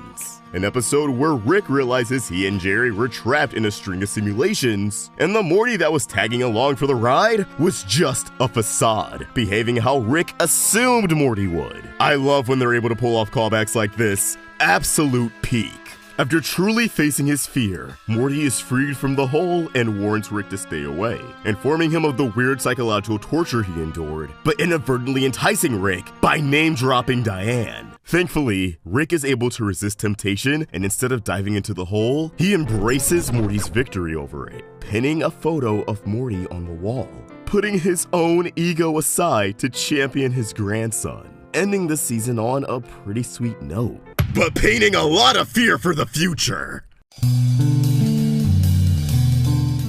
An episode where Rick realizes he and Jerry were trapped in a string of simulations, and the Morty that was tagging along for the ride was just a facade, behaving how Rick assumed Morty would. I love when they're able to pull off callbacks like this. Absolute peak. After truly facing his fear, Morty is freed from the hole and warns Rick to stay away, informing him of the weird psychological torture he endured, but inadvertently enticing Rick by name-dropping Diane. Thankfully, Rick is able to resist temptation, and instead of diving into the hole, he embraces Morty's victory over it, pinning a photo of Morty on the wall, putting his own ego aside to champion his grandson, ending the season on a pretty sweet note, but painting a lot of fear for the future.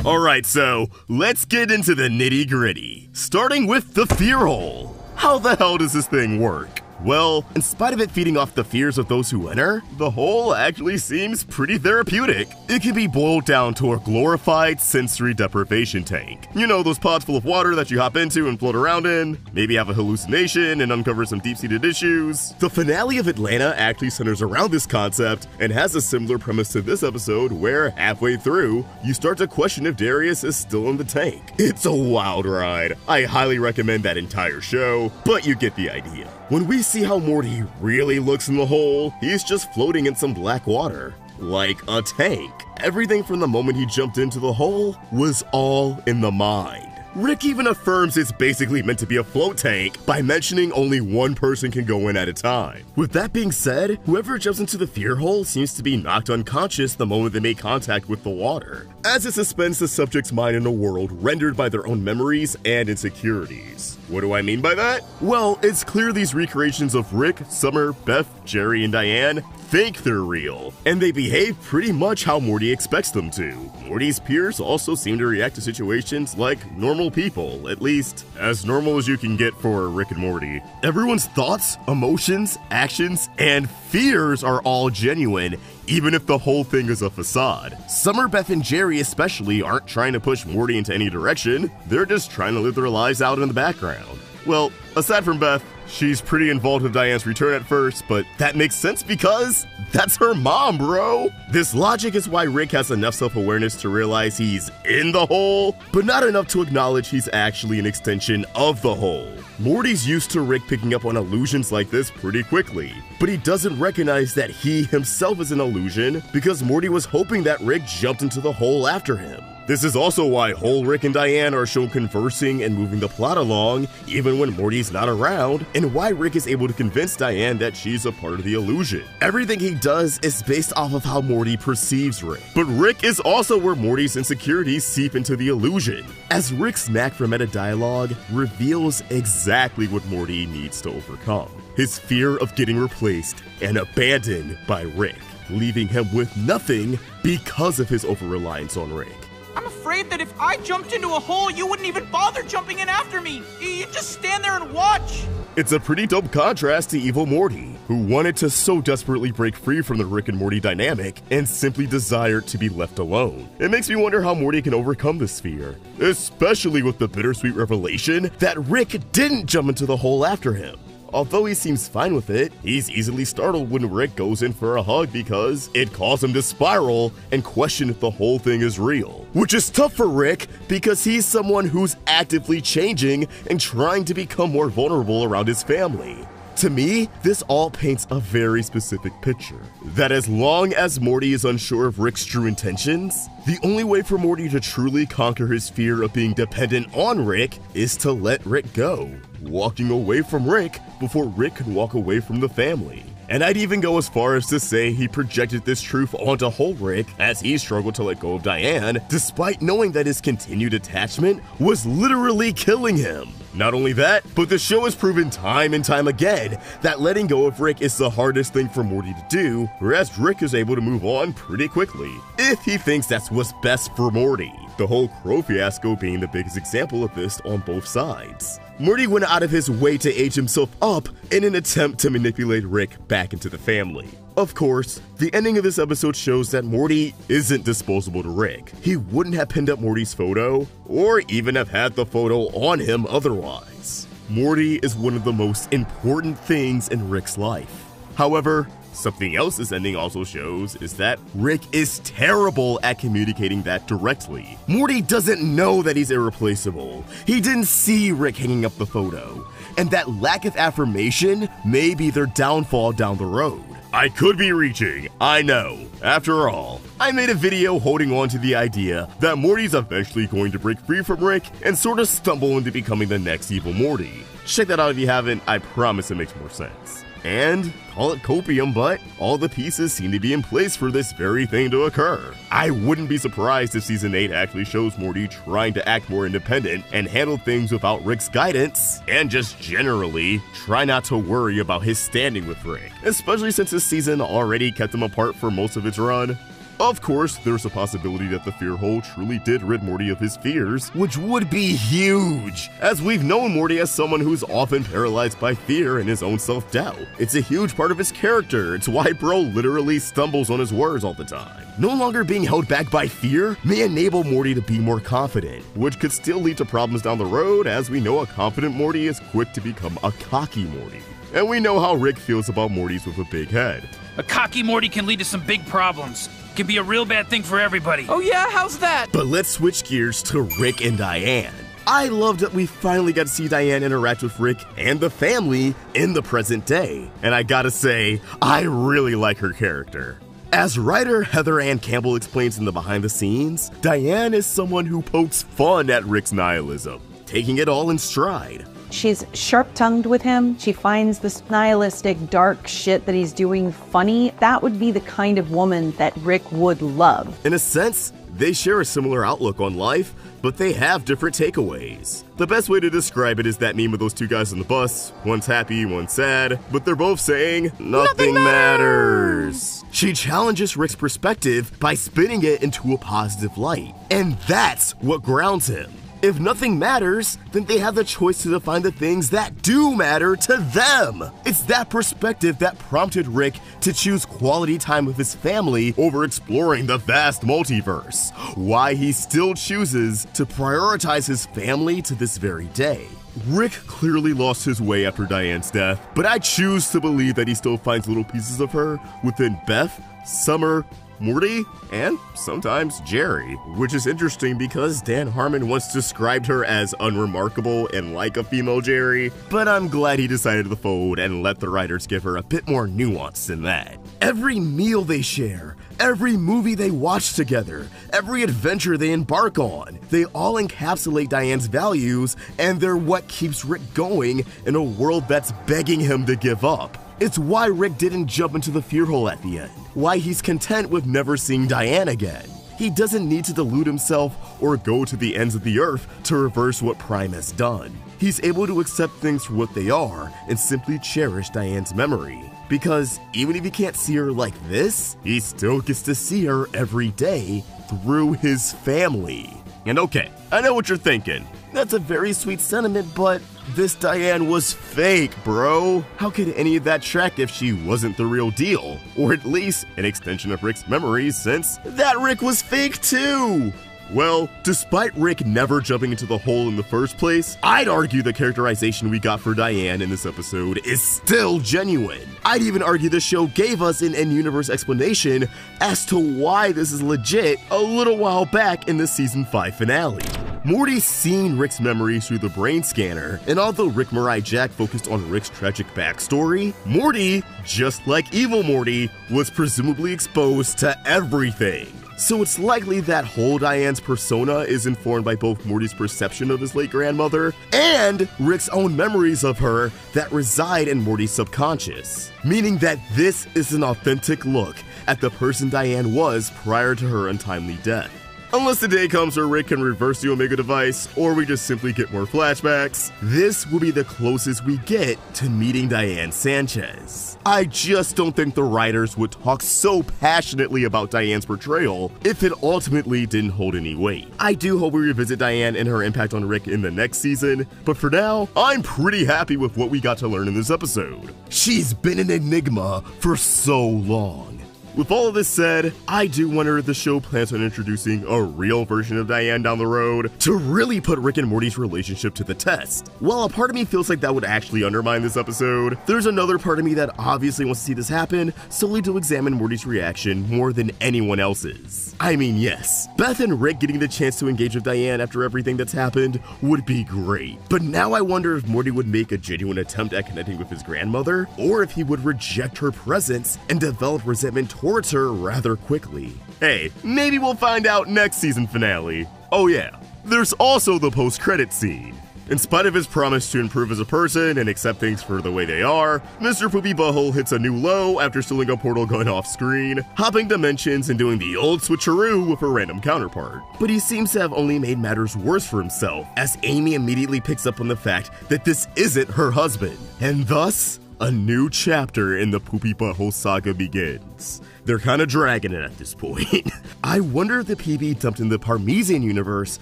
Alright, so let's get into the nitty gritty. Starting with the fear hole. How the hell does this thing work? Well, in spite of it feeding off the fears of those who enter, the hole actually seems pretty therapeutic. It can be boiled down to a glorified sensory deprivation tank. You know, those pods full of water that you hop into and float around in, maybe have a hallucination and uncover some deep-seated issues. The finale of Atlanta actually centers around this concept and has a similar premise to this episode where, halfway through, you start to question if Darius is still in the tank. It's a wild ride. I highly recommend that entire show, but you get the idea. When we see how Morty really looks in the hole, he's just floating in some black water. Like a tank. Everything from the moment he jumped into the hole was all in the mind. Rick even affirms it's basically meant to be a float tank by mentioning only one person can go in at a time. With that being said, whoever jumps into the fear hole seems to be knocked unconscious the moment they make contact with the water, as it suspends the subject's mind in a world rendered by their own memories and insecurities. What do I mean by that? Well, it's clear these recreations of Rick, Summer, Beth, Jerry, and Diane think they're real, and they behave pretty much how Morty expects them to. Morty's peers also seem to react to situations like normal people, at least as normal as you can get for Rick and Morty. Everyone's thoughts, emotions, actions, and fears are all genuine, even if the whole thing is a facade. Summer, Beth, and Jerry especially aren't trying to push Morty into any direction, they're just trying to live their lives out in the background. Well, aside from Beth, she's pretty involved with Diane's return at first, but that makes sense because that's her mom, bro. This logic is why Rick has enough self-awareness to realize he's in the hole, but not enough to acknowledge he's actually an extension of the hole. Morty's used to Rick picking up on illusions like this pretty quickly, but he doesn't recognize that he himself is an illusion because Morty was hoping that Rick jumped into the hole after him. This is also why whole Rick and Diane are shown conversing and moving the plot along even when Morty's not around, and why Rick is able to convince Diane that she's a part of the illusion. Everything he does is based off of how Morty perceives Rick. But Rick is also where Morty's insecurities seep into the illusion, as Rick's knack for meta-dialogue reveals exactly what Morty needs to overcome. His fear of getting replaced and abandoned by Rick, leaving him with nothing because of his over-reliance on Rick. I'm afraid that if I jumped into a hole, you wouldn't even bother jumping in after me. You'd just stand there and watch. It's a pretty dope contrast to evil Morty, who wanted to so desperately break free from the Rick and Morty dynamic and simply desired to be left alone. It makes me wonder how Morty can overcome this fear, especially with the bittersweet revelation that Rick didn't jump into the hole after him. Although he seems fine with it, he's easily startled when Rick goes in for a hug because it caused him to spiral and question if the whole thing is real. Which is tough for Rick because he's someone who's actively changing and trying to become more vulnerable around his family. To me, this all paints a very specific picture. That as long as Morty is unsure of Rick's true intentions, the only way for Morty to truly conquer his fear of being dependent on Rick is to let Rick go, walking away from Rick before Rick can walk away from the family. And I'd even go as far as to say he projected this truth onto whole Rick as he struggled to let go of Diane, despite knowing that his continued attachment was literally killing him. Not only that, but the show has proven time and time again that letting go of Rick is the hardest thing for Morty to do, whereas Rick is able to move on pretty quickly, if he thinks that's what's best for Morty. The whole Crow fiasco being the biggest example of this on both sides. Morty went out of his way to age himself up in an attempt to manipulate Rick back into the family. Of course, the ending of this episode shows that Morty isn't disposable to Rick. He wouldn't have pinned up Morty's photo, or even have had the photo on him otherwise. Morty is one of the most important things in Rick's life. However, something else this ending also shows is that Rick is terrible at communicating that directly. Morty doesn't know that he's irreplaceable. He didn't see Rick hanging up the photo, and that lack of affirmation may be their downfall down the road. I could be reaching, I know. After all, I made a video holding on to the idea that Morty's eventually going to break free from Rick and sort of stumble into becoming the next evil Morty. Check that out if you haven't, I promise it makes more sense. And call it copium, but all the pieces seem to be in place for this very thing to occur. I wouldn't be surprised if Season 8 actually shows Morty trying to act more independent and handle things without Rick's guidance, and just generally try not to worry about his standing with Rick, especially since this season already kept them apart for most of its run. Of course, there's a possibility that the fear hole truly did rid Morty of his fears, which would be huge, as we've known Morty as someone who's often paralyzed by fear and his own self-doubt. It's a huge part of his character. It's why bro literally stumbles on his words all the time. No longer being held back by fear may enable Morty to be more confident, which could still lead to problems down the road, as we know a confident Morty is quick to become a cocky Morty. And we know how Rick feels about Mortys with a big head. A cocky Morty can lead to some big problems. Can be a real bad thing for everybody. Oh yeah, how's that? But let's switch gears to Rick and Diane. I love that we finally got to see Diane interact with Rick and the family in the present day. And I gotta say, I really like her character. As writer Heather Ann Campbell explains in the behind the scenes, Diane is someone who pokes fun at Rick's nihilism, taking it all in stride. She's sharp-tongued with him. She finds this nihilistic, dark shit that he's doing funny. That would be the kind of woman that Rick would love. In a sense, they share a similar outlook on life, but they have different takeaways. The best way to describe it is that meme of those two guys on the bus. One's happy, one's sad, but they're both saying, nothing matters. She challenges Rick's perspective by spinning it into a positive light. And that's what grounds him. If nothing matters, then they have the choice to define the things that do matter to them. It's that perspective that prompted Rick to choose quality time with his family over exploring the vast multiverse. Why he still chooses to prioritize his family to this very day. Rick clearly lost his way after Diane's death, but I choose to believe that he still finds little pieces of her within Beth, Summer, Morty, and sometimes Jerry, which is interesting because Dan Harmon once described her as unremarkable and like a female Jerry, but I'm glad he decided to fold and let the writers give her a bit more nuance than that. Every meal they share, every movie they watch together, every adventure they embark on, they all encapsulate Diane's values, and they're what keeps Rick going in a world that's begging him to give up. It's why Rick didn't jump into the fear hole at the end, why he's content with never seeing Diane again. He doesn't need to delude himself or go to the ends of the earth to reverse what Prime has done. He's able to accept things for what they are and simply cherish Diane's memory. Because even if he can't see her like this, he still gets to see her every day through his family. And okay, I know what you're thinking. That's a very sweet sentiment, but this Diane was fake, bro. How could any of that track if she wasn't the real deal? Or at least an extension of Rick's memories, since that Rick was fake too. Well, despite Rick never jumping into the hole in the first place, I'd argue the characterization we got for Diane in this episode is still genuine. I'd even argue the show gave us an in-universe explanation as to why this is legit a little while back in the season 5 finale. Morty's seen Rick's memories through the brain scanner, and although Rick Mirai Jack focused on Rick's tragic backstory, Morty, just like evil Morty, was presumably exposed to everything. So it's likely that whole Diane's persona is informed by both Morty's perception of his late grandmother and Rick's own memories of her that reside in Morty's subconscious. Meaning that this is an authentic look at the person Diane was prior to her untimely death. Unless the day comes where Rick can reverse the Omega device, or we just simply get more flashbacks, this will be the closest we get to meeting Diane Sanchez. I just don't think the writers would talk so passionately about Diane's portrayal if it ultimately didn't hold any weight. I do hope we revisit Diane and her impact on Rick in the next season, but for now, I'm pretty happy with what we got to learn in this episode. She's been an enigma for so long. With all of this said, I do wonder if the show plans on introducing a real version of Diane down the road to really put Rick and Morty's relationship to the test. While a part of me feels like that would actually undermine this episode, there's another part of me that obviously wants to see this happen solely to examine Morty's reaction more than anyone else's. I mean, yes, Beth and Rick getting the chance to engage with Diane after everything that's happened would be great. But now I wonder if Morty would make a genuine attempt at connecting with his grandmother, or if he would reject her presence and develop resentment towards her rather quickly. Hey, maybe we'll find out next season finale. Oh yeah, there's also the post-credits scene. In spite of his promise to improve as a person and accept things for the way they are, Mr. Poopy Butthole hits a new low after stealing a portal gun off screen, hopping dimensions and doing the old switcheroo with a random counterpart. But he seems to have only made matters worse for himself, as Amy immediately picks up on the fact that this isn't her husband, and thus, a new chapter in the Poopy Butthole saga begins. They're kinda dragging it at this point. I wonder if the PB dumped in the Parmesan universe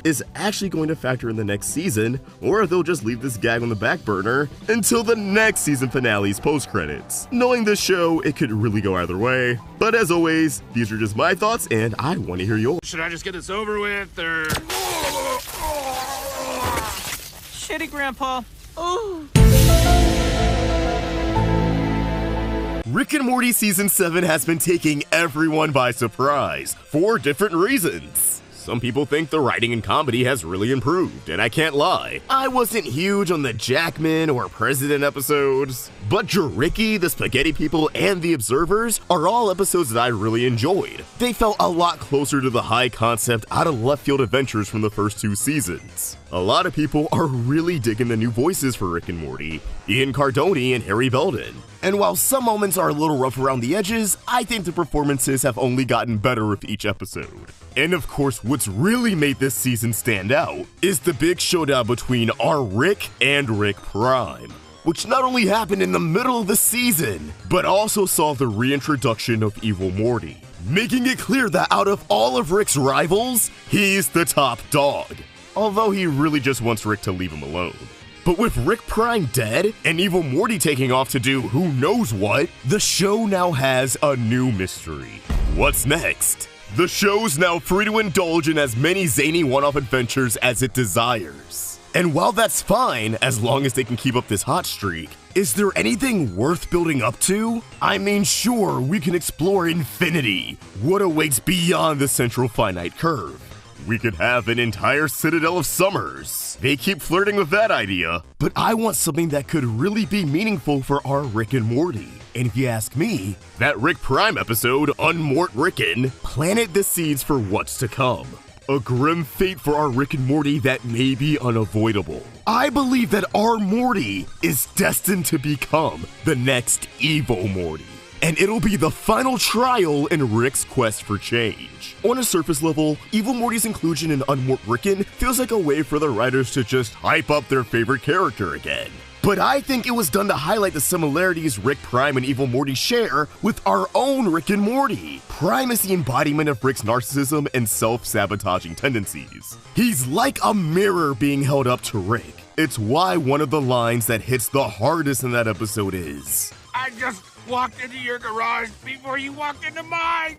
is actually going to factor in the next season, or if they'll just leave this gag on the back burner until the next season finale's post-credits. Knowing this show, it could really go either way. But as always, these are just my thoughts, and I want to hear yours. Should I just get this over with, or... Shitty, Grandpa. Oh. Rick and Morty Season 7 has been taking everyone by surprise, for different reasons. Some people think the writing and comedy has really improved, and I can't lie, I wasn't huge on the Jackman or President episodes, but Jericky, the Spaghetti People, and The Observers are all episodes that I really enjoyed. They felt a lot closer to the high concept out of left field adventures from the first 2 seasons. A lot of people are really digging the new voices for Rick and Morty, Ian Cardone and Harry Belden. And while some moments are a little rough around the edges, I think the performances have only gotten better with each episode. And of course, what's really made this season stand out is the big showdown between our Rick and Rick Prime, which not only happened in the middle of the season, but also saw the reintroduction of Evil Morty, making it clear that out of all of Rick's rivals, he's the top dog. Although he really just wants Rick to leave him alone. But with Rick Prime dead and Evil Morty taking off to do who knows what, the show now has a new mystery. What's next? The show's now free to indulge in as many zany one-off adventures as it desires. And while that's fine, as long as they can keep up this hot streak, is there anything worth building up to? I mean, sure, we can explore infinity, what awaits beyond the central finite curve. We could have an entire Citadel of Summers. They keep flirting with that idea, but I want something that could really be meaningful for our Rick and Morty. And if you ask me, that Rick Prime episode, Unmort Rickin', planted the seeds for what's to come. A grim fate for our Rick and Morty that may be unavoidable. I believe that our Morty is destined to become the next evil Morty. And it'll be the final trial in Rick's quest for change. On a surface level, Evil Morty's inclusion in Unmort Rickin' feels like a way for the writers to just hype up their favorite character again. But I think it was done to highlight the similarities Rick Prime and Evil Morty share with our own Rick and Morty. Prime is the embodiment of Rick's narcissism and self-sabotaging tendencies. He's like a mirror being held up to Rick. It's why one of the lines that hits the hardest in that episode is, I just walked into your garage before you walked into mine!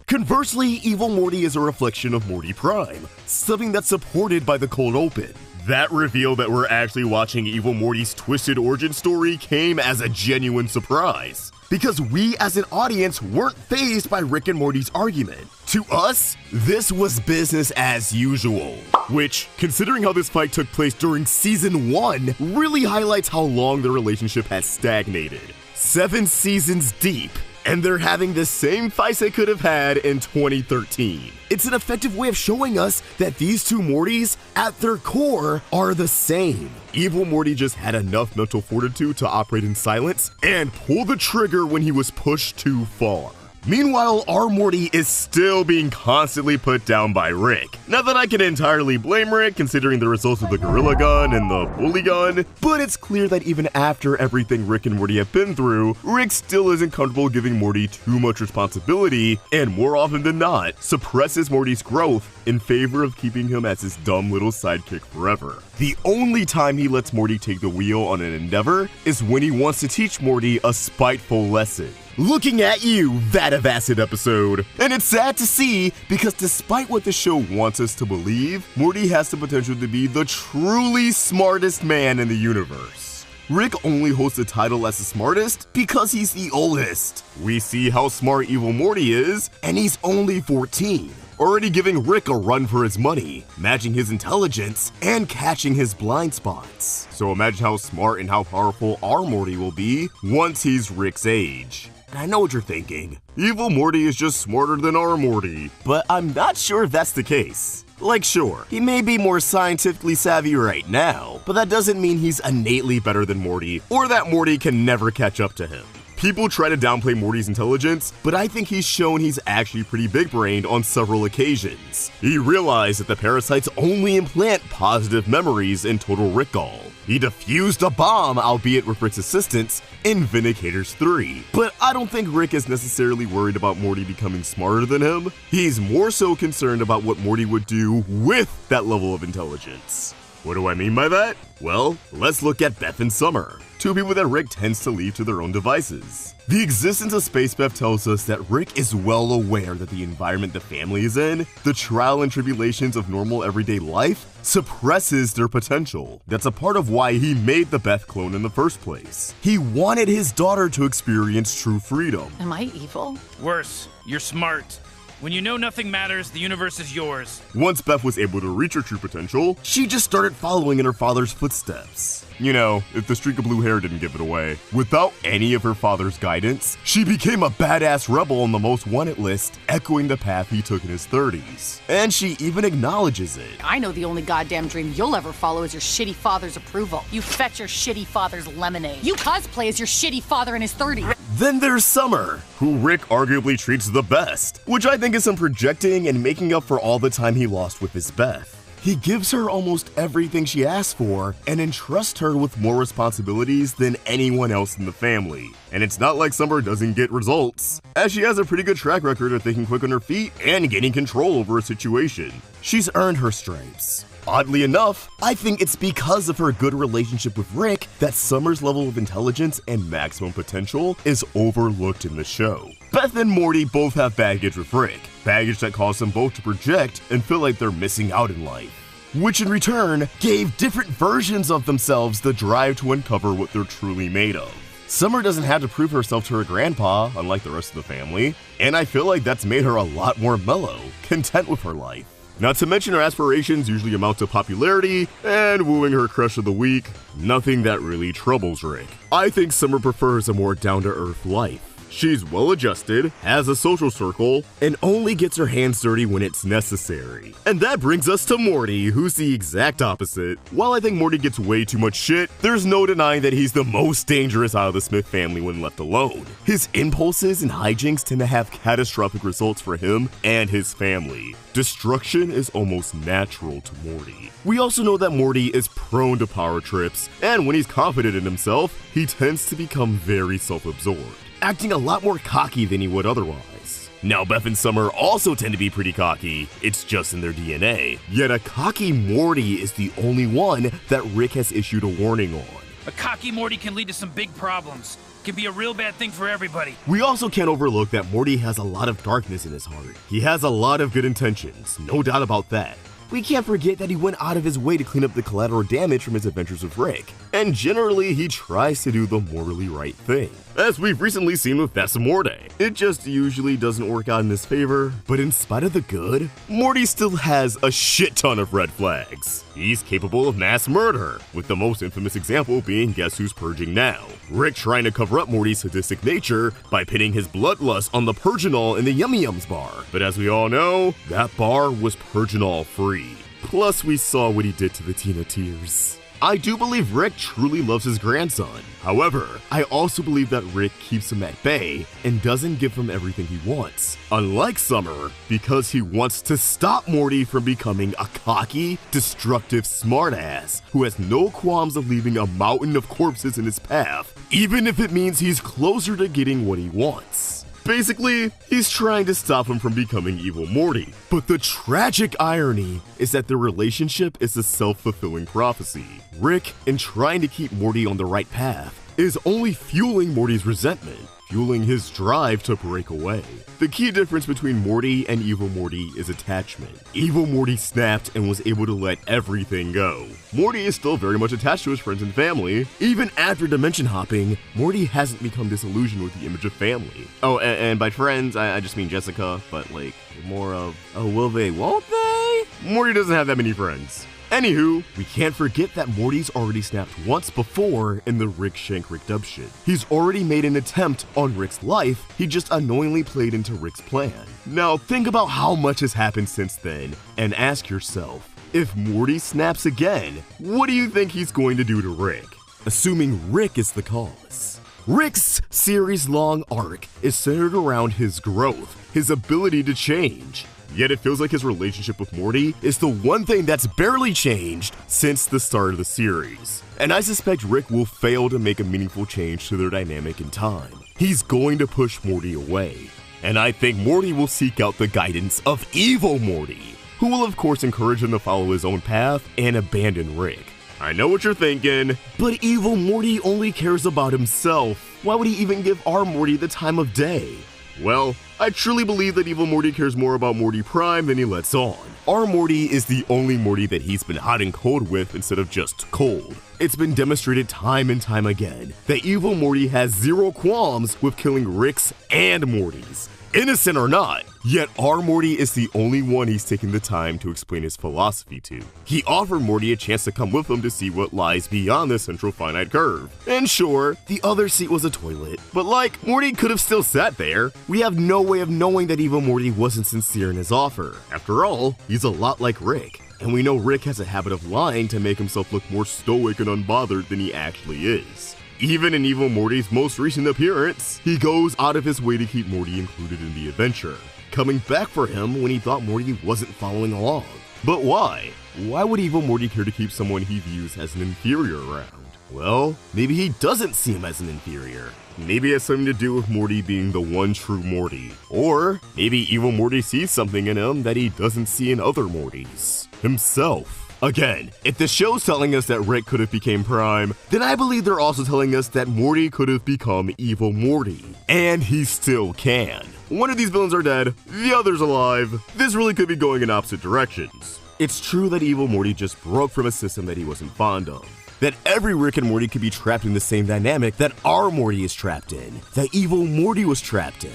Conversely, Evil Morty is a reflection of Morty Prime, something that's supported by the cold open. That reveal that we're actually watching Evil Morty's twisted origin story came as a genuine surprise, because we as an audience weren't fazed by Rick and Morty's argument. To us, this was business as usual, which, considering how this fight took place during Season 1, really highlights how long the relationship has stagnated. 7 seasons deep, and they're having the same fights they could have had in 2013. It's an effective way of showing us that these two Mortys, at their core, are the same. Evil Morty just had enough mental fortitude to operate in silence and pull the trigger when he was pushed too far. Meanwhile, our Morty is still being constantly put down by Rick. Not that I can entirely blame Rick, considering the results of the Gorilla Gun and the Bully Gun, but it's clear that even after everything Rick and Morty have been through, Rick still isn't comfortable giving Morty too much responsibility, and more often than not, suppresses Morty's growth in favor of keeping him as his dumb little sidekick forever. The only time he lets Morty take the wheel on an endeavor is when he wants to teach Morty a spiteful lesson. Looking at you, Vat of Acid episode. And it's sad to see, because despite what the show wants us to believe, Morty has the potential to be the truly smartest man in the universe. Rick only holds the title as the smartest because he's the oldest. We see how smart Evil Morty is, and he's only 14. Already giving Rick a run for his money, matching his intelligence, and catching his blind spots. So imagine how smart and how powerful our Morty will be once he's Rick's age. And I know what you're thinking. Evil Morty is just smarter than our Morty. But I'm not sure if that's the case. Like, sure, he may be more scientifically savvy right now, but that doesn't mean he's innately better than Morty, or that Morty can never catch up to him. People try to downplay Morty's intelligence, but I think he's shown he's actually pretty big-brained on several occasions. He realized that the parasites only implant positive memories in Total Recall. He defused a bomb, albeit with Rick's assistance, in Vindicators 3. But I don't think Rick is necessarily worried about Morty becoming smarter than him. He's more so concerned about what Morty would do with that level of intelligence. What do I mean by that? Well, let's look at Beth and Summer, two people that Rick tends to leave to their own devices. The existence of Space Beth tells us that Rick is well aware that the environment the family is in, the trial and tribulations of normal everyday life, suppresses their potential. That's a part of why he made the Beth clone in the first place. He wanted his daughter to experience true freedom. Am I evil? Worse, you're smart. When you know nothing matters, the universe is yours. Once Beth was able to reach her true potential, she just started following in her father's footsteps. You know, if the streak of blue hair didn't give it away. Without any of her father's guidance, she became a badass rebel on the most wanted list, echoing the path he took in his 30s. And she even acknowledges it. I know the only goddamn dream you'll ever follow is your shitty father's approval. You fetch your shitty father's lemonade. You cosplay as your shitty father in his 30s. Then there's Summer, who Rick arguably treats the best, which I think is some projecting and making up for all the time he lost with his Beth. He gives her almost everything she asks for and entrusts her with more responsibilities than anyone else in the family. And it's not like Summer doesn't get results, as she has a pretty good track record of thinking quick on her feet and gaining control over a situation. She's earned her stripes. Oddly enough, I think it's because of her good relationship with Rick that Summer's level of intelligence and maximum potential is overlooked in the show. Beth and Morty both have baggage with Rick, baggage that caused them both to project and feel like they're missing out in life, which in return gave different versions of themselves the drive to uncover what they're truly made of. Summer doesn't have to prove herself to her grandpa, unlike the rest of the family, and I feel like that's made her a lot more mellow, content with her life. Not to mention her aspirations usually amount to popularity and wooing her crush of the week, nothing that really troubles Rick. I think Summer prefers a more down-to-earth life. She's well-adjusted, has a social circle, and only gets her hands dirty when it's necessary. And that brings us to Morty, who's the exact opposite. While I think Morty gets way too much shit, there's no denying that he's the most dangerous out of the Smith family when left alone. His impulses and hijinks tend to have catastrophic results for him and his family. Destruction is almost natural to Morty. We also know that Morty is prone to power trips, and when he's confident in himself, he tends to become very self-absorbed, acting a lot more cocky than he would otherwise. Now, Beth and Summer also tend to be pretty cocky, it's just in their DNA. Yet a cocky Morty is the only one that Rick has issued a warning on. A cocky Morty can lead to some big problems. Can be a real bad thing for everybody. We also can't overlook that Morty has a lot of darkness in his heart. He has a lot of good intentions, no doubt about that. We can't forget that he went out of his way to clean up the collateral damage from his adventures with Rick, and generally he tries to do the morally right thing, as we've recently seen with Beth and Morty. It just usually doesn't work out in his favor, but in spite of the good, Morty still has a shit ton of red flags. He's capable of mass murder, with the most infamous example being Guess Who's Purging Now? Rick trying to cover up Morty's sadistic nature by pitting his bloodlust on the Purginol in the Yummy Yums bar. But as we all know, that bar was Purginol free. Plus, we saw what he did to the Tina Tears. I do believe Rick truly loves his grandson. However, I also believe that Rick keeps him at bay and doesn't give him everything he wants. Unlike Summer, because he wants to stop Morty from becoming a cocky, destructive smartass who has no qualms of leaving a mountain of corpses in his path, even if it means he's closer to getting what he wants. Basically, he's trying to stop him from becoming evil Morty. But the tragic irony is that their relationship is a self-fulfilling prophecy. Rick, in trying to keep Morty on the right path, is only fueling Morty's resentment, fueling his drive to break away. The key difference between Morty and evil Morty is attachment. Evil Morty snapped and was able to let everything go. Morty is still very much attached to his friends and family. Even after dimension hopping, Morty hasn't become disillusioned with the image of family. Oh, and by friends, I just mean Jessica, but like, more of, oh, will they, won't they? Morty doesn't have that many friends. Anywho, we can't forget that Morty's already snapped once before in the Rick Shank Rick Dub shit. He's already made an attempt on Rick's life, he just unknowingly played into Rick's plan. Now think about how much has happened since then, and ask yourself, if Morty snaps again, what do you think he's going to do to Rick? Assuming Rick is the cause. Rick's series-long arc is centered around his growth, his ability to change. Yet it feels like his relationship with Morty is the one thing that's barely changed since the start of the series. And I suspect Rick will fail to make a meaningful change to their dynamic in time. He's going to push Morty away. And I think Morty will seek out the guidance of evil Morty, who will of course encourage him to follow his own path and abandon Rick. I know what you're thinking, but evil Morty only cares about himself. Why would he even give our Morty the time of day? Well, I truly believe that evil Morty cares more about Morty Prime than he lets on. Our Morty is the only Morty that he's been hot and cold with instead of just cold. It's been demonstrated time and time again that evil Morty has zero qualms with killing Rick's and Morty's, innocent or not. Yet our Morty is the only one he's taken the time to explain his philosophy to. He offered Morty a chance to come with him to see what lies beyond the central finite curve. And sure, the other seat was a toilet, but like, Morty could have still sat there. We have no way of knowing that evil Morty wasn't sincere in his offer. After all, he's a lot like Rick. And we know Rick has a habit of lying to make himself look more stoic and unbothered than he actually is. Even in evil Morty's most recent appearance, he goes out of his way to keep Morty included in the adventure, coming back for him when he thought Morty wasn't following along. But why? Why would evil Morty care to keep someone he views as an inferior around? Well, maybe he doesn't see him as an inferior. Maybe it has something to do with Morty being the one true Morty. Or maybe evil Morty sees something in him that he doesn't see in other Mortys. Himself. Again, if the show's telling us that Rick could have became Prime, then I believe they're also telling us that Morty could have become evil Morty. And he still can. One of these villains are dead, the other's alive. This really could be going in opposite directions. It's true that evil Morty just broke from a system that he wasn't fond of. That every Rick and Morty could be trapped in the same dynamic that our Morty is trapped in, that evil Morty was trapped in.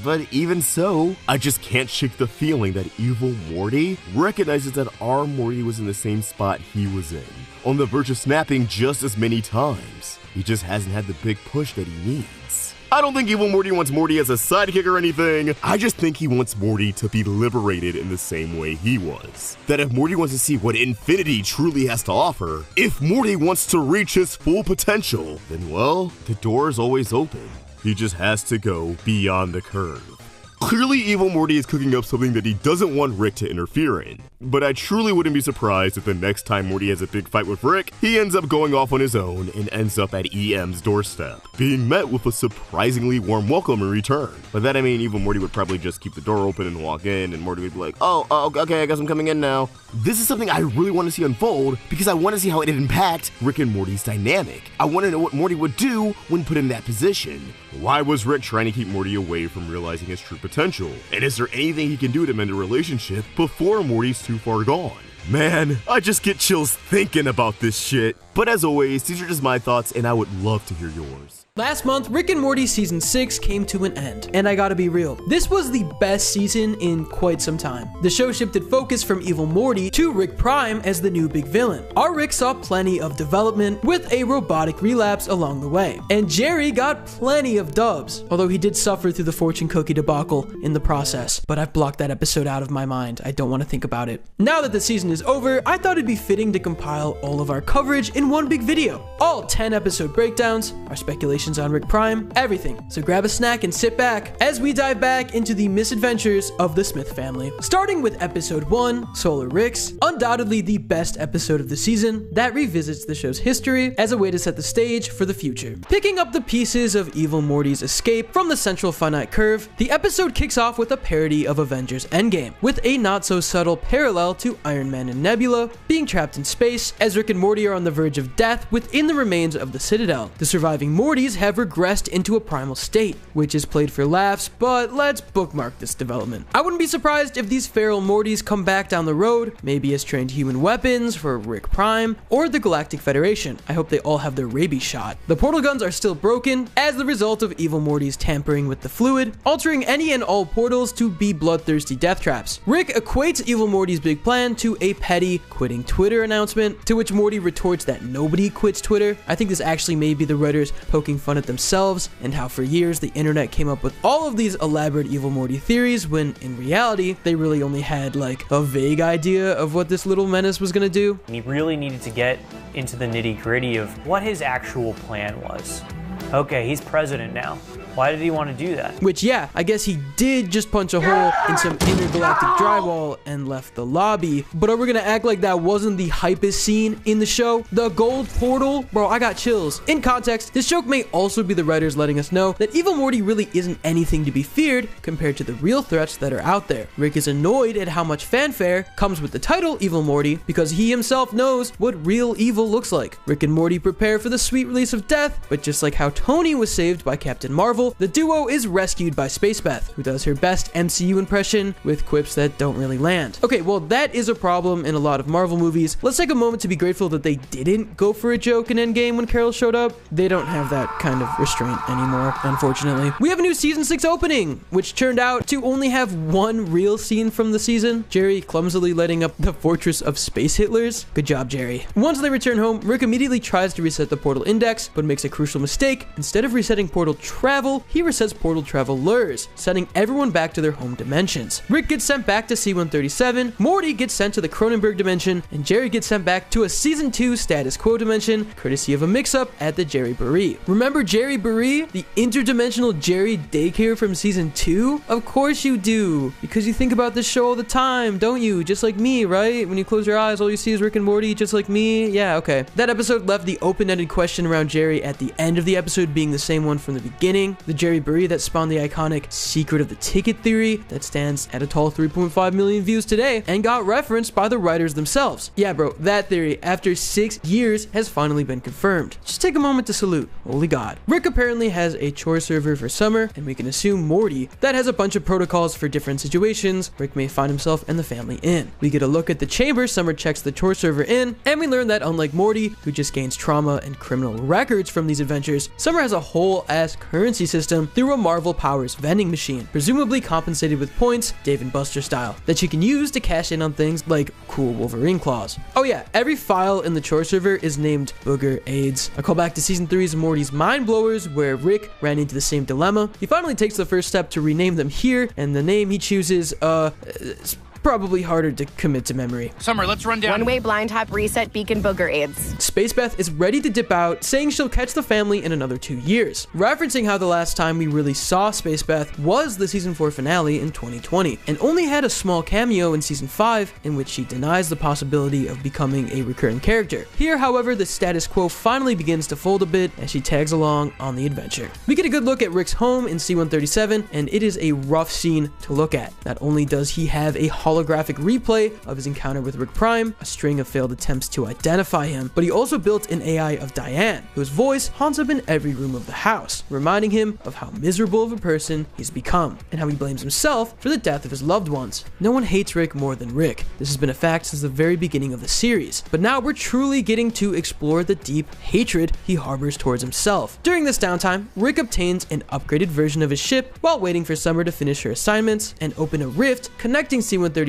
But even so, I just can't shake the feeling that evil Morty recognizes that our Morty was in the same spot he was in, on the verge of snapping just as many times. He just hasn't had the big push that he needs. I don't think evil Morty wants Morty as a sidekick or anything. I just think he wants Morty to be liberated in the same way he was. That if Morty wants to see what infinity truly has to offer, if Morty wants to reach his full potential, then well, the door is always open. He just has to go beyond the curve. Clearly, evil Morty is cooking up something that he doesn't want Rick to interfere in. But I truly wouldn't be surprised if the next time Morty has a big fight with Rick, he ends up going off on his own and ends up at EM's doorstep, being met with a surprisingly warm welcome in return. By that I mean evil Morty would probably just keep the door open and walk in, and Morty would be like, oh, okay, I guess I'm coming in now. This is something I really want to see unfold because I want to see how it'd impact Rick and Morty's dynamic. I want to know what Morty would do when put in that position. Why was Rick trying to keep Morty away from realizing his true potential? And is there anything he can do to mend a relationship before Morty's too far gone? Man, I just get chills thinking about this shit. But as always, these are just my thoughts and I would love to hear yours. Last month, Rick and Morty Season 6 came to an end, and I gotta be real, this was the best season in quite some time. The show shifted focus from evil Morty to Rick Prime as the new big villain. Our Rick saw plenty of development with a robotic relapse along the way, and Jerry got plenty of dubs, although he did suffer through the fortune cookie debacle in the process, but I've blocked that episode out of my mind. I don't want to think about it. Now that the season is over, I thought it'd be fitting to compile all of our coverage in one big video. All 10 episode breakdowns, our speculations on Rick Prime, everything. So grab a snack and sit back as we dive back into the misadventures of the Smith family. Starting with episode 1, Solar Ricks, undoubtedly the best episode of the season that revisits the show's history as a way to set the stage for the future. Picking up the pieces of evil Morty's escape from the central finite curve, the episode kicks off with a parody of Avengers Endgame, with a not so subtle parallel to Iron Man and Nebula being trapped in space as Rick and Morty are on the verge of death within the remains of the Citadel. The surviving Mortys have regressed into a primal state, which is played for laughs, but let's bookmark this development. I wouldn't be surprised if these feral Mortys come back down the road, maybe as trained human weapons for Rick Prime or the Galactic Federation. I hope they all have their rabies shot. The portal guns are still broken as the result of evil Morty's tampering with the fluid, altering any and all portals to be bloodthirsty death traps. Rick equates evil Morty's big plan to a petty quitting Twitter announcement, to which Morty retorts that nobody quits Twitter. I think this actually may be the writers poking fun at themselves and how for years the internet came up with all of these elaborate evil Morty theories when in reality they really only had like a vague idea of what this little menace was gonna do. He really needed to get into the nitty-gritty of what his actual plan was. Okay, he's president now. Why did he want to do that? Which, yeah, I guess he did just punch a hole in some intergalactic drywall and left the lobby. But are we gonna act like that wasn't the hypest scene in the show? The gold portal? Bro, I got chills. In context, this joke may also be the writers letting us know that Evil Morty really isn't anything to be feared compared to the real threats that are out there. Rick is annoyed at how much fanfare comes with the title Evil Morty because he himself knows what real evil looks like. Rick and Morty prepare for the sweet release of death, but just like how Tony was saved by Captain Marvel, the duo is rescued by Spacebeth, who does her best MCU impression with quips that don't really land. Okay, well, that is a problem in a lot of Marvel movies. Let's take a moment to be grateful that they didn't go for a joke in Endgame when Carol showed up. They don't have that kind of restraint anymore, unfortunately. We have a new season 6 opening, which turned out to only have one real scene from the season. Jerry clumsily lighting up the fortress of space Hitlers. Good job, Jerry. Once they return home, Rick immediately tries to reset the portal index, but makes a crucial mistake. Instead of resetting portal travel, he resets portal travelers, sending everyone back to their home dimensions. Rick gets sent back to C-137, Morty gets sent to the Cronenberg dimension, and Jerry gets sent back to a season 2 status quo dimension, courtesy of a mix-up at the Jerry Burrie. Remember Jerry Burrie, the interdimensional Jerry daycare from season 2? Of course you do, because you think about this show all the time, don't you? Just like me, right? When you close your eyes, all you see is Rick and Morty, just like me? Yeah, okay. That episode left the open-ended question around Jerry at the end of the episode being the same one from the beginning. The Jerry Burrie that spawned the iconic Secret of the Ticket theory that stands at a tall 3.5 million views today and got referenced by the writers themselves. Yeah, bro, that theory, after 6 years, has finally been confirmed. Just take a moment to salute. Holy God. Rick apparently has a chore server for Summer, and we can assume Morty that has a bunch of protocols for different situations Rick may find himself and the family in. We get a look at the chamber Summer checks the chore server in, and we learn that unlike Morty, who just gains trauma and criminal records from these adventures, Summer has a whole ass currency system through a Marvel Powers vending machine, presumably compensated with points, Dave and Buster style, that she can use to cash in on things like cool Wolverine claws. Oh yeah, every file in the chore server is named Booger AIDS. A callback to season 3's Morty's Mind Blowers, where Rick ran into the same dilemma. He finally takes the first step to rename them here, and the name he chooses, probably harder to commit to memory. Summer, let's run down. One-way blind hop reset beacon booger aids. Spacebeth is ready to dip out, saying she'll catch the family in another 2 years, referencing how the last time we really saw Spacebeth was the season 4 finale in 2020, and only had a small cameo in season 5 in which she denies the possibility of becoming a recurring character. Here, however, the status quo finally begins to fold a bit as she tags along on the adventure. We get a good look at Rick's home in C-137, and it is a rough scene to look at. Not only does he have a holographic replay of his encounter with Rick Prime, a string of failed attempts to identify him, but he also built an AI of Diane, whose voice haunts him in every room of the house, reminding him of how miserable of a person he's become, and how he blames himself for the death of his loved ones. No one hates Rick more than Rick. This has been a fact since the very beginning of the series, but now we're truly getting to explore the deep hatred he harbors towards himself. During this downtime, Rick obtains an upgraded version of his ship while waiting for Summer to finish her assignments and open a rift connecting C-137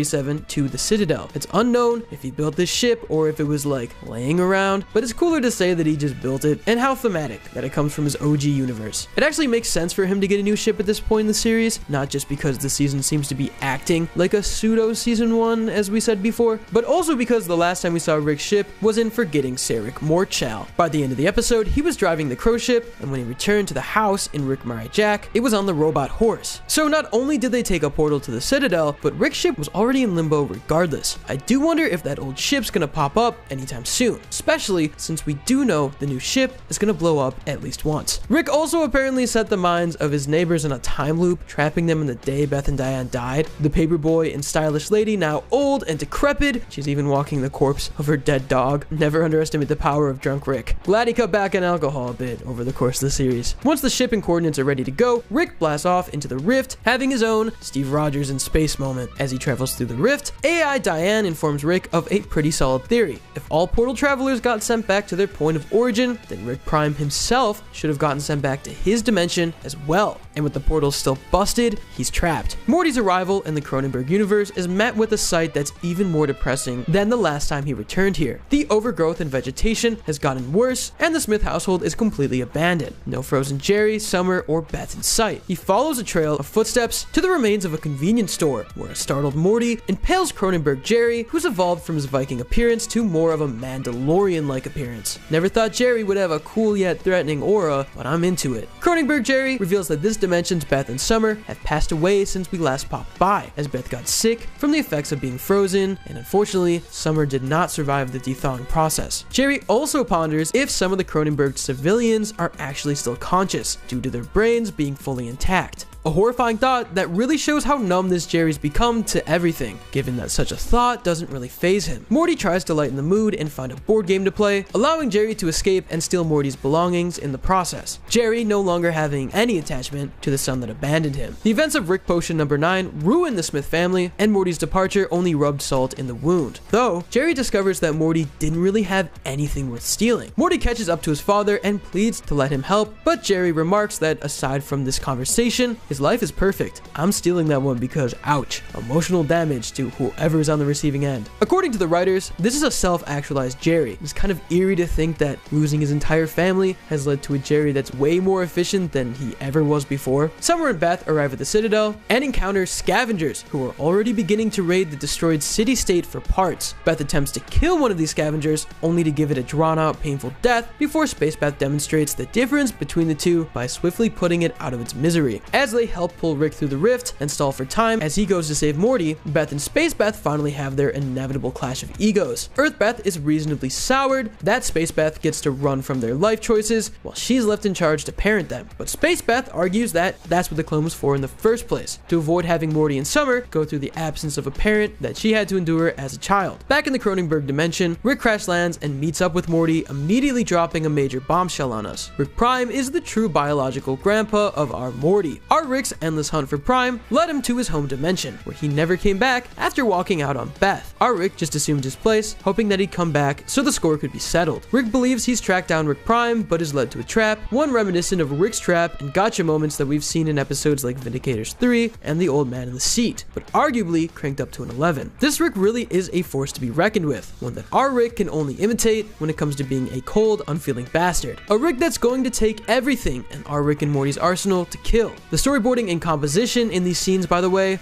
to the Citadel. It's unknown if he built this ship or if it was like laying around, but it's cooler to say that he just built it, and how thematic that it comes from his OG universe. It actually makes sense for him to get a new ship at this point in the series, not just because the season seems to be acting like a pseudo season 1 as we said before, but also because the last time we saw Rick's ship was in Forgetting Sarek Mortchow. By the end of the episode, he was driving the crow ship, and when he returned to the house in Rick Murray Jack, it was on the robot horse. So not only did they take a portal to the Citadel, but Rick's ship was already in limbo regardless. I do wonder if that old ship's gonna pop up anytime soon, especially since we do know the new ship is gonna blow up at least once. Rick also apparently set the minds of his neighbors in a time loop, trapping them in the day Beth and Diane died. The paperboy and stylish lady, now old and decrepit, she's even walking the corpse of her dead dog. Never underestimate the power of drunk Rick. Glad he cut back on alcohol a bit over the course of the series. Once the ship and coordinates are ready to go, Rick blasts off into the rift, having his own Steve Rogers in space moment. As he travels through the rift, AI Diane informs Rick of a pretty solid theory. If all portal travelers got sent back to their point of origin, then Rick Prime himself should have gotten sent back to his dimension as well. and with the portal still busted, he's trapped. Morty's arrival in the Cronenberg universe is met with a sight that's even more depressing than the last time he returned here. The overgrowth and vegetation has gotten worse, and the Smith household is completely abandoned. No frozen Jerry, Summer, or Beth in sight. He follows a trail of footsteps to the remains of a convenience store, where a startled Morty impales Cronenberg Jerry, who's evolved from his Viking appearance to more of a Mandalorian-like appearance. Never thought Jerry would have a cool yet threatening aura, but I'm into it. Cronenberg Jerry reveals that this dimension's Beth and Summer have passed away since we last popped by, as Beth got sick from the effects of being frozen, and unfortunately, Summer did not survive the thawing process. Jerry also ponders if some of the Cronenberg civilians are actually still conscious, due to their brains being fully intact. A horrifying thought that really shows how numb this Jerry's become to everything, given that such a thought doesn't really faze him. Morty tries to lighten the mood and find a board game to play, allowing Jerry to escape and steal Morty's belongings in the process. Jerry no longer having any attachment to the son that abandoned him. The events of Rick Potion number 9 ruin the Smith family, and Morty's departure only rubbed salt in the wound. Though, Jerry discovers that Morty didn't really have anything worth stealing. Morty catches up to his father and pleads to let him help, but Jerry remarks that aside from this conversation, his life is perfect. I'm stealing that one because, ouch, emotional damage to whoever is on the receiving end. According to the writers, this is a self-actualized Jerry. It's kind of eerie to think that losing his entire family has led to a Jerry that's way more efficient than he ever was before. Summer and Beth arrive at the Citadel and encounter scavengers who are already beginning to raid the destroyed city-state for parts. Beth attempts to kill one of these scavengers, only to give it a drawn-out, painful death before Space Beth demonstrates the difference between the two by swiftly putting it out of its misery. As they help pull Rick through the rift and stall for time as he goes to save Morty, Beth and Space Beth finally have their inevitable clash of egos. Earth Beth is reasonably soured that Space Beth gets to run from their life choices while she's left in charge to parent them. But Space Beth argues that that's what the clone was for in the first place, to avoid having Morty and Summer go through the absence of a parent that she had to endure as a child. Back in the Cronenberg dimension, Rick crash lands and meets up with Morty, immediately dropping a major bombshell on us. Rick Prime is the true biological grandpa of our Morty. Our Rick's endless hunt for Prime led him to his home dimension, where he never came back after walking out on Beth. Our Rick just assumed his place, hoping that he'd come back so the score could be settled. Rick believes he's tracked down Rick Prime, but is led to a trap, one reminiscent of Rick's trap and gotcha moments that we've seen in episodes like Vindicators 3 and The Old Man in the Seat, but arguably cranked up to an 11. This Rick really is a force to be reckoned with, one that our Rick can only imitate when it comes to being a cold, unfeeling bastard. A Rick that's going to take everything in our Rick and Morty's arsenal to kill. The storyboarding and composition in these scenes, by the way,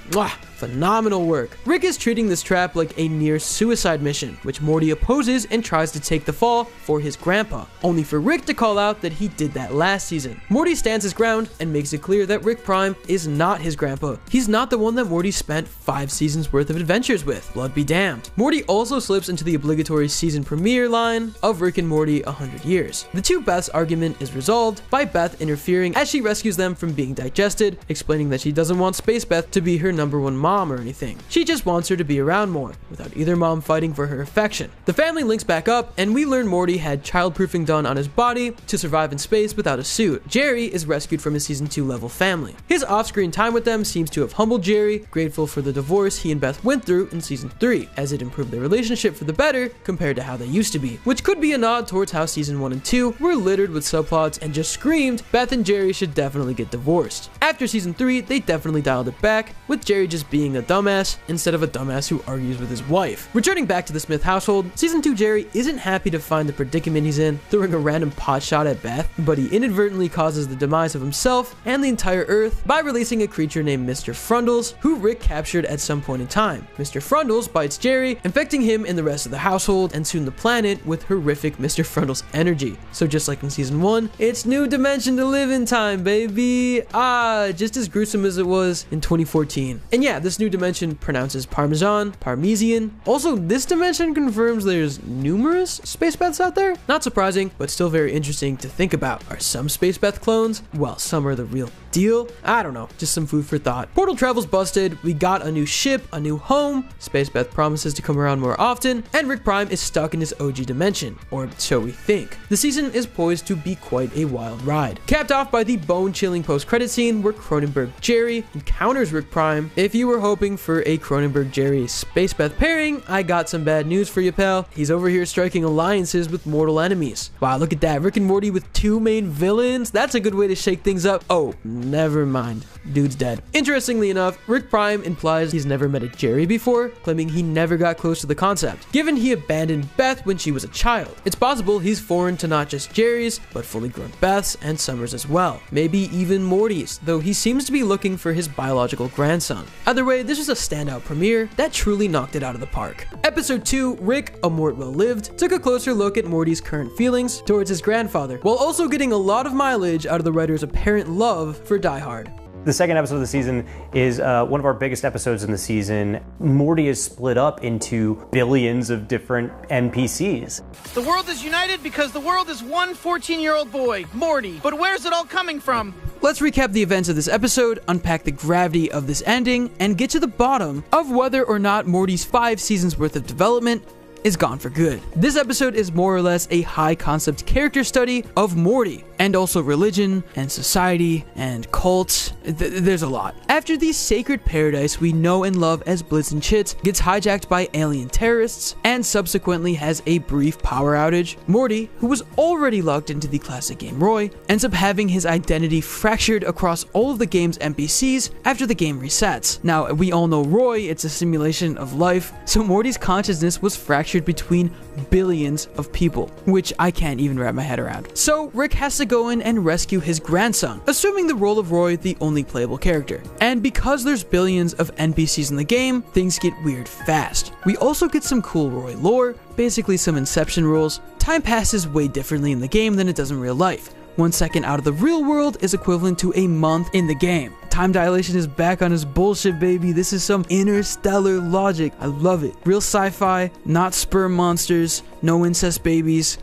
phenomenal work. Rick is treating this trap like a near suicide mission, which Morty opposes and tries to take the fall for his grandpa, only for Rick to call out that he did that last season. Morty stands his ground and makes it clear that Rick Prime is not his grandpa. He's not the one that Morty spent 5 seasons worth of adventures with. Blood be damned. Morty also slips into the obligatory season premiere line of Rick and Morty 100 years. The two Beth's argument is resolved by Beth interfering as she rescues them from being digested, explaining that she doesn't want Space Beth to be her #1 mom or anything. She just wants her to be around more, without either mom fighting for her affection. The family links back up, and we learn Morty had childproofing done on his body to survive in space without a suit. Jerry is rescued from his season 2 level family. His off-screen time with them seems to have humbled Jerry, grateful for the divorce he and Beth went through in season 3, as it improved their relationship for the better compared to how they used to be, which could be a nod towards how season 1 and 2 were littered with subplots and just screamed Beth and Jerry should definitely get divorced. After season 3, they definitely dialed it back, with Jerry just being a dumbass instead of a dumbass who argues with his wife. Returning back to the Smith household, season 2 Jerry isn't happy to find the predicament he's in, throwing a random pot shot at Beth, but he inadvertently causes the demise of himself and the entire Earth by releasing a creature named Mr. Frundles, who Rick captured at some point in time. Mr. Frundles bites Jerry, infecting him and the rest of the household, and soon the planet with horrific Mr. Frundles energy. So just like in season 1, it's new dimension to live in time, baby. Just as gruesome as it was in 2014. And yeah, this new dimension pronounces Parmesan. Also, this dimension confirms there's numerous Space Beths out there. Not surprising, but still very interesting to think about. Are some Space Beth clones, while some are the real deal? I don't know, just some food for thought. Portal travel's busted, we got a new ship, a new home, Space Beth promises to come around more often, and Rick Prime is stuck in his OG dimension, or so we think. The season is poised to be quite a wild ride. Capped off by the bone-chilling post-credit scene where Cronenberg Jerry encounters Rick Prime. If you were were hoping for a Cronenberg-Jerry Space Beth pairing, I got some bad news for you, pal. He's over here striking alliances with mortal enemies. Wow, look at that. Rick and Morty with 2 main villains? That's a good way to shake things up. Oh, never mind. Dude's dead. Interestingly enough, Rick Prime implies he's never met a Jerry before, claiming he never got close to the concept, given he abandoned Beth when she was a child. It's possible he's foreign to not just Jerry's, but fully grown Beth's and Summer's as well. Maybe even Morty's, though he seems to be looking for his biological grandson. Either way, this was a standout premiere that truly knocked it out of the park. Episode 2, Rick, A Mort Well Lived, took a closer look at Morty's current feelings towards his grandfather, while also getting a lot of mileage out of the writer's apparent love for Die Hard. The second episode of the season is one of our biggest episodes in the season. Morty is split up into billions of different NPCs. The world is united because the world is one 14-year-old boy, Morty. But where's it all coming from? Let's recap the events of this episode, unpack the gravity of this ending, and get to the bottom of whether or not Morty's 5 seasons worth of development is gone for good. This episode is more or less a high concept character study of Morty, and also religion, and society, and cults. There's a lot. After the sacred paradise we know and love as Blitz and Chits gets hijacked by alien terrorists, and subsequently has a brief power outage, Morty, who was already logged into the classic game Roy, ends up having his identity fractured across all of the game's NPCs after the game resets. Now, we all know Roy, it's a simulation of life, so Morty's consciousness was fractured between billions of people, which I can't even wrap my head around. So Rick has to go in and rescue his grandson, assuming the role of Roy the only playable character. And because there's billions of NPCs in the game, things get weird fast. We also get some cool Roy lore, basically some Inception rules. Time passes way differently in the game than it does in real life. 1 second out of the real world is equivalent to a month in the game. Time dilation is back on his bullshit, baby. This is some interstellar logic. I love it. Real sci-fi, not sperm monsters, no incest babies.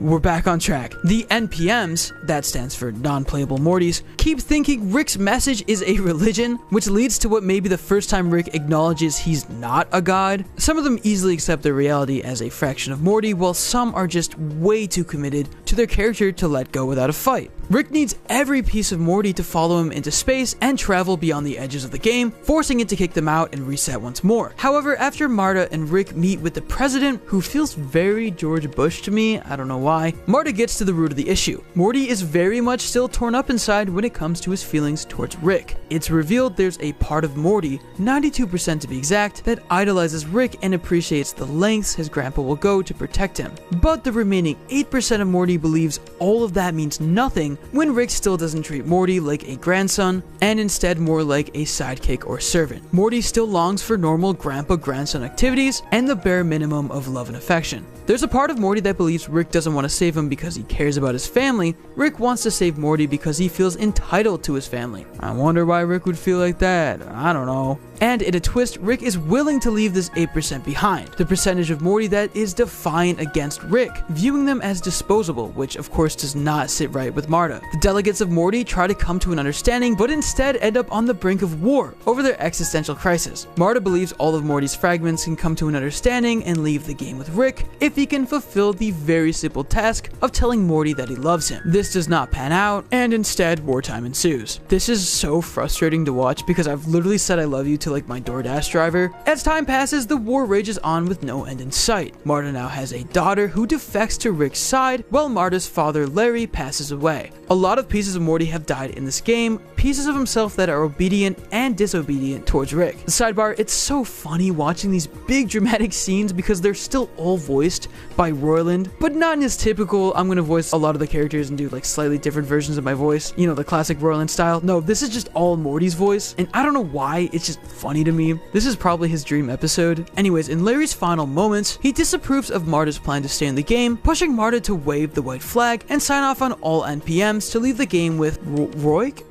We're back on track. The NPMs, that stands for non-playable Mortys, keep thinking Rick's message is a religion, which leads to what may be the first time Rick acknowledges he's not a god. Some of them easily accept their reality as a fraction of Morty, while some are just way too committed to their character to let go without a fight. Rick needs every piece of Morty to follow him into space and travel beyond the edges of the game, forcing it to kick them out and reset once more. However, after Marta and Rick meet with the president, who feels very George Bush to me, I don't know why, Marta gets to the root of the issue. Morty is very much still torn up inside when it comes to his feelings towards Rick. It's revealed there's a part of Morty, 92% to be exact, that idolizes Rick and appreciates the lengths his grandpa will go to protect him. But the remaining 8% of Morty believes all of that means nothing when Rick still doesn't treat Morty like a grandson, and instead more like a sidekick or servant. Morty still longs for normal grandpa-grandson activities and the bare minimum of love and affection. There's a part of Morty that believes Rick doesn't want to save him because he cares about his family. Rick wants to save Morty because he feels entitled to his family. I wonder why Rick would feel like that. I don't know. And in a twist, Rick is willing to leave this 8% behind, the percentage of Morty that is defiant against Rick, viewing them as disposable, which of course does not sit right with Marta. The delegates of Morty try to come to an understanding, but instead end up on the brink of war over their existential crisis. Marta believes all of Morty's fragments can come to an understanding and leave the game with Rick if he can fulfill the very simple task of telling Morty that he loves him. This does not pan out, and instead wartime ensues. This is so frustrating to watch because I've literally said I love you to like my DoorDash driver. As time passes, the war rages on with no end in sight. Marta now has a daughter who defects to Rick's side, while Marta's father Larry passes away. A lot of pieces of Morty have died in this game, pieces of himself that are obedient and disobedient towards Rick. Sidebar, it's so funny watching these big dramatic scenes because they're still all voiced by Roiland, but not in his typical, I'm gonna voice a lot of the characters and do like slightly different versions of my voice, you know, the classic Roiland style. No, this is just all Morty's voice, and I don't know why, it's just funny to me. This is probably his dream episode. Anyways, in Larry's final moments, he disapproves of Marta's plan to stay in the game, pushing Marta to wave the white flag and sign off on all NPMs to leave the game with Roik.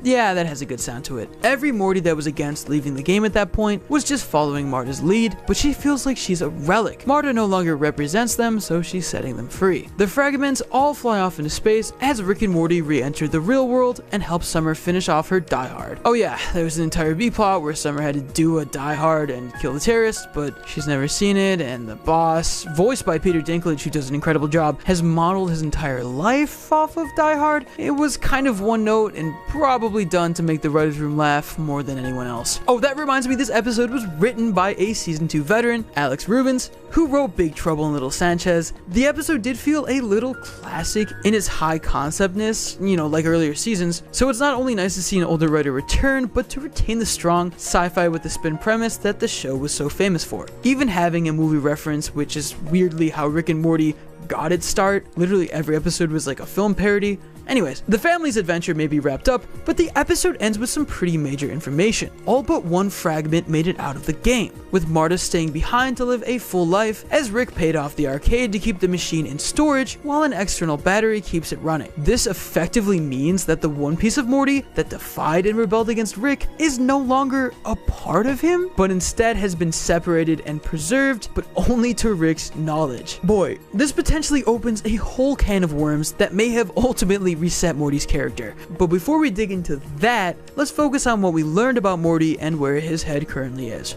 Yeah, that has a good sound to it. Every Morty that was against leaving the game at that point was just following Marta's lead, but she feels like she's a relic. Marta no longer represents them, so she's setting them free. The fragments all fly off into space as Rick and Morty re-enter the real world and help Summer finish off her Die Hard. Oh yeah, there was an entire B-plot where Summer had to do a Die Hard and kill the terrorist, but she's never seen it, and the boss, voiced by Peter Dinklage, who does an incredible job, has modeled his entire life off of Die Hard. It was kind of one note and probably done to make the writers' room laugh more than anyone else. Oh, that reminds me, this episode was written by a Season 2 veteran, Alex Rubens, who wrote Big Trouble in Little Sanchez. The episode did feel a little classic in its high conceptness, like earlier seasons, so it's not only nice to see an older writer return, but to retain the strong sci-fi with the spin premise that the show was so famous for. Even having a movie reference, which is weirdly how Rick and Morty got its start. Literally every episode was like a film parody. Anyways, the family's adventure may be wrapped up, but the episode ends with some pretty major information. All but one fragment made it out of the game, with Marta staying behind to live a full life as Rick paid off the arcade to keep the machine in storage while an external battery keeps it running. This effectively means that the one piece of Morty that defied and rebelled against Rick is no longer a part of him, but instead has been separated and preserved, but only to Rick's knowledge. Boy, this potentially opens a whole can of worms that may have ultimately reset Morty's character. But before we dig into that, let's focus on what we learned about Morty and where his head currently is.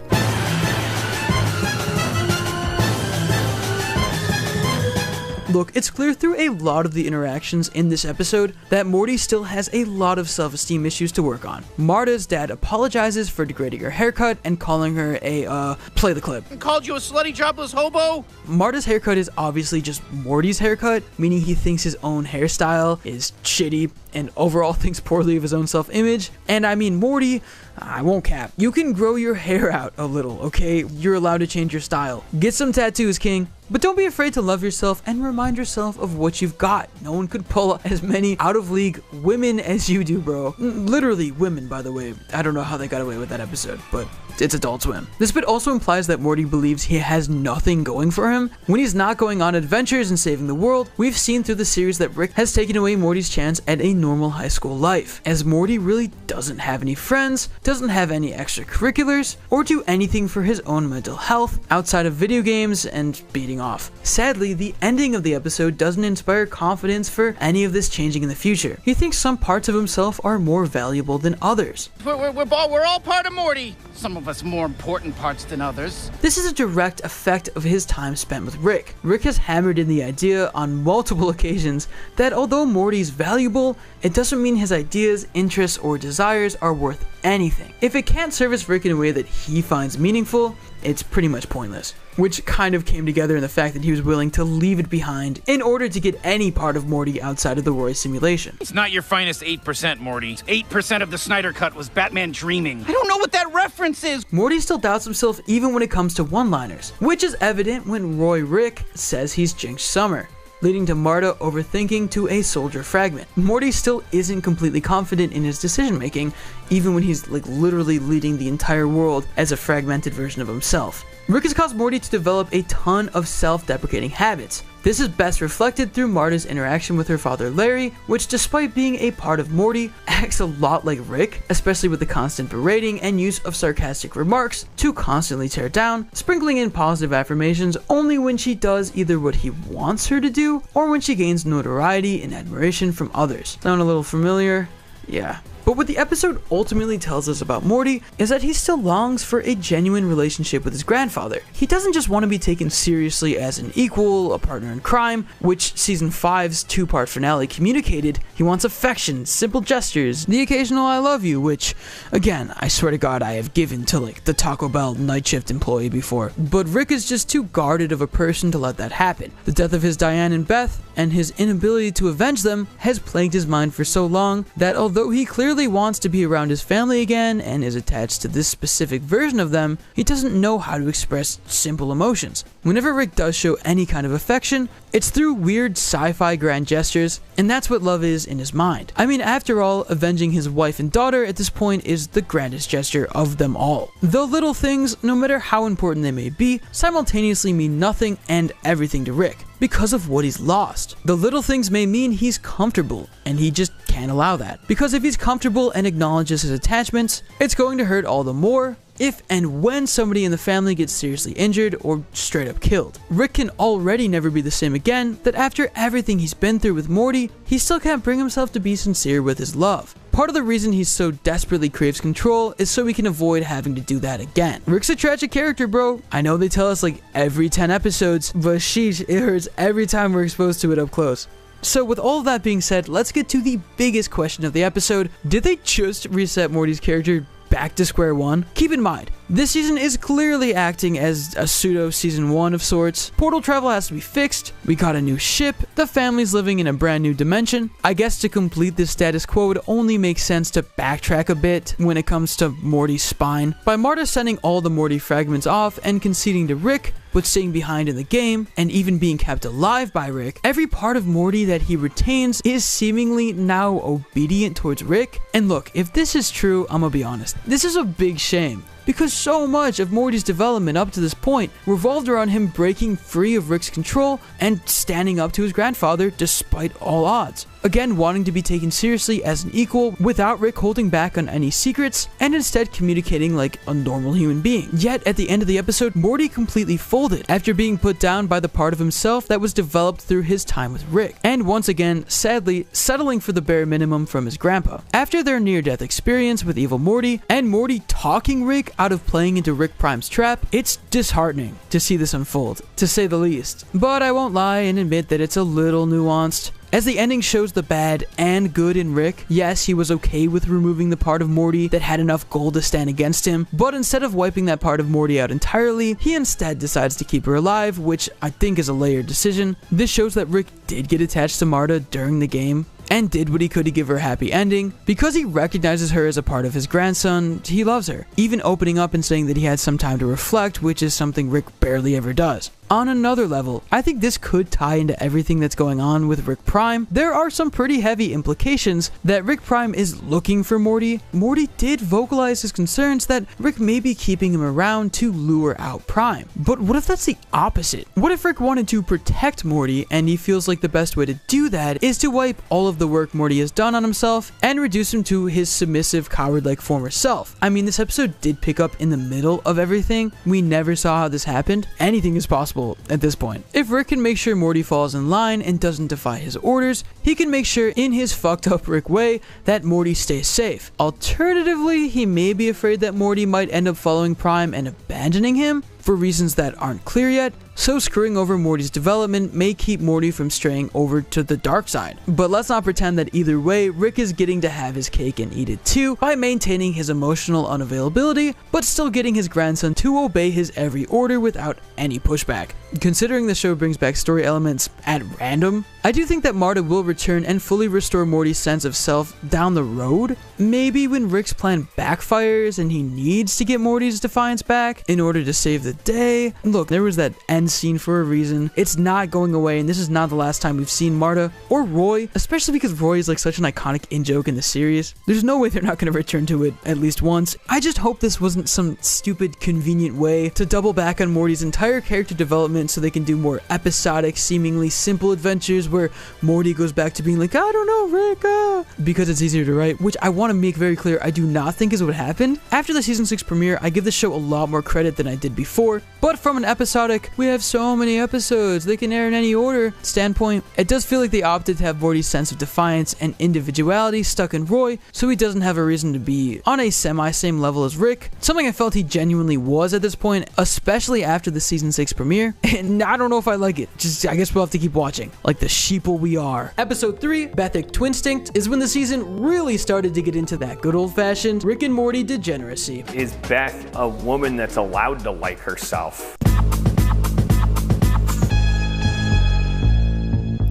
Look, it's clear through a lot of the interactions in this episode that Morty still has a lot of self-esteem issues to work on. Marta's dad apologizes for degrading her haircut and calling her a, play the clip. And called you a slutty jobless hobo? Marta's haircut is obviously just Morty's haircut, meaning he thinks his own hairstyle is shitty and overall thinks poorly of his own self-image. And I mean, Morty, I won't cap, you can grow your hair out a little, okay? You're allowed to change your style. Get some tattoos, king. But don't be afraid to love yourself and remind yourself of what you've got. No one could pull as many out-of-league women as you do, bro. Literally women, by the way. I don't know how they got away with that episode, but it's Adult Swim. This bit also implies that Morty believes he has nothing going for him. When he's not going on adventures and saving the world, we've seen through the series that Rick has taken away Morty's chance at a normal high school life, as Morty really doesn't have any friends, doesn't have any extracurriculars, or do anything for his own mental health outside of video games and beating off. Sadly, the ending of the episode doesn't inspire confidence for any of this changing in the future. He thinks some parts of himself are more valuable than others. We're all part of Morty. Some of us more important parts than others. This is a direct effect of his time spent with Rick. Rick has hammered in the idea on multiple occasions that although Morty's valuable, it doesn't mean his ideas, interests, or desires are worth anything. If it can't service Rick in a way that he finds meaningful, it's pretty much pointless. Which kind of came together in the fact that he was willing to leave it behind in order to get any part of Morty outside of the Roy simulation. It's not your finest 8%, Morty. 8% of the Snyder Cut was Batman dreaming. I don't know what that reference is. Morty still doubts himself even when it comes to one-liners, which is evident when Roy Rick says he's Jinx Summer, leading to Marta overthinking to a soldier fragment. Morty still isn't completely confident in his decision-making, even when he's literally leading the entire world as a fragmented version of himself. Rick has caused Morty to develop a ton of self-deprecating habits. This is best reflected through Marta's interaction with her father Larry, which despite being a part of Morty, acts a lot like Rick, especially with the constant berating and use of sarcastic remarks to constantly tear down, sprinkling in positive affirmations only when she does either what he wants her to do, or when she gains notoriety and admiration from others. Sound a little familiar? Yeah. But what the episode ultimately tells us about Morty is that he still longs for a genuine relationship with his grandfather. He doesn't just want to be taken seriously as an equal, a partner in crime, which Season 5's two-part finale communicated. He wants affection, simple gestures, the occasional I love you, which, again, I swear to God I have given to the Taco Bell night shift employee before. But Rick is just too guarded of a person to let that happen. The death of his Diane and Beth, and his inability to avenge them, has plagued his mind for so long that although he clearly wants to be around his family again and is attached to this specific version of them, he doesn't know how to express simple emotions. Whenever Rick does show any kind of affection, it's through weird sci-fi grand gestures, and that's what love is in his mind. I mean, after all, avenging his wife and daughter at this point is the grandest gesture of them all. Though little things, no matter how important they may be, simultaneously mean nothing and everything to Rick, because of what he's lost. The little things may mean he's comfortable, and he just can't allow that. Because if he's comfortable and acknowledges his attachments, it's going to hurt all the more if and when somebody in the family gets seriously injured or straight up killed. Rick can already never be the same again, that after everything he's been through with Morty, he still can't bring himself to be sincere with his love. Part of the reason he so desperately craves control is so he can avoid having to do that again. Rick's a tragic character, bro. I know they tell us every 10 episodes, but sheesh, it hurts every time we're exposed to it up close. So with all of that being said, let's get to the biggest question of the episode. Did they just reset Morty's character back to square one? Keep in mind, this season is clearly acting as a pseudo season 1 of sorts. Portal travel has to be fixed, we got a new ship, the family's living in a brand new dimension. I guess to complete this status quo, it only makes sense to backtrack a bit when it comes to Morty's spine. By Marta sending all the Morty fragments off and conceding to Rick, but staying behind in the game, and even being kept alive by Rick, every part of Morty that he retains is seemingly now obedient towards Rick. And look, if this is true, I'm gonna be honest, this is a big shame, because so much of Morty's development up to this point revolved around him breaking free of Rick's control and standing up to his grandfather despite all odds. Again, wanting to be taken seriously as an equal without Rick holding back on any secrets and instead communicating like a normal human being. Yet at the end of the episode, Morty completely folded after being put down by the part of himself that was developed through his time with Rick, and once again, sadly, settling for the bare minimum from his grandpa. After their near-death experience with evil Morty, and Morty talking Rick out of playing into Rick Prime's trap, it's disheartening to see this unfold, to say the least. But I won't lie and admit that it's a little nuanced. As the ending shows the bad and good in Rick, yes, he was okay with removing the part of Morty that had enough gold to stand against him, but instead of wiping that part of Morty out entirely, he instead decides to keep her alive, which I think is a layered decision. This shows that Rick did get attached to Marta during the game, and did what he could to give her a happy ending. Because he recognizes her as a part of his grandson, he loves her, even opening up and saying that he had some time to reflect, which is something Rick barely ever does. On another level, I think this could tie into everything that's going on with Rick Prime. There are some pretty heavy implications that Rick Prime is looking for Morty. Morty did vocalize his concerns that Rick may be keeping him around to lure out Prime. But what if that's the opposite? What if Rick wanted to protect Morty and he feels like the best way to do that is to wipe all of the work Morty has done on himself and reduce him to his submissive, coward-like former self? I mean, this episode did pick up in the middle of everything. We never saw how this happened. Anything is possible at this point. If Rick can make sure Morty falls in line and doesn't defy his orders, he can make sure in his fucked up Rick way that Morty stays safe. Alternatively, he may be afraid that Morty might end up following Prime and abandoning him for reasons that aren't clear yet, so screwing over Morty's development may keep Morty from straying over to the dark side. But let's not pretend that either way, Rick is getting to have his cake and eat it too by maintaining his emotional unavailability, but still getting his grandson to obey his every order without any pushback. Considering the show brings back story elements at random, I do think that Marta will return and fully restore Morty's sense of self down the road. Maybe when Rick's plan backfires and he needs to get Morty's defiance back in order to save the day. Look, there was that end scene for a reason. It's not going away, and this is not the last time we've seen Marta or Roy, especially because Roy is like such an iconic in-joke in the series. There's no way they're not going to return to it at least once. I just hope this wasn't some stupid, convenient way to double back on Morty's entire character development so they can do more episodic, seemingly simple adventures where Morty goes back to being like, I don't know, Rick, because it's easier to write, which I want to make very clear I do not think is what happened. After the season 6 premiere, I give the show a lot more credit than I did before, but from an episodic, we have so many episodes, they can air in any order standpoint, it does feel like they opted to have Morty's sense of defiance and individuality stuck in Roy, so he doesn't have a reason to be on a semi-same level as Rick, something I felt he genuinely was at this point, especially after the season 6 premiere, and I don't know if I like it, I guess we'll have to keep watching, like the sheeple we are. Episode 3, Bethic Twinstinct, is when the season really started to get into that good old-fashioned Rick and Morty degeneracy. Is Beth a woman that's allowed to like herself?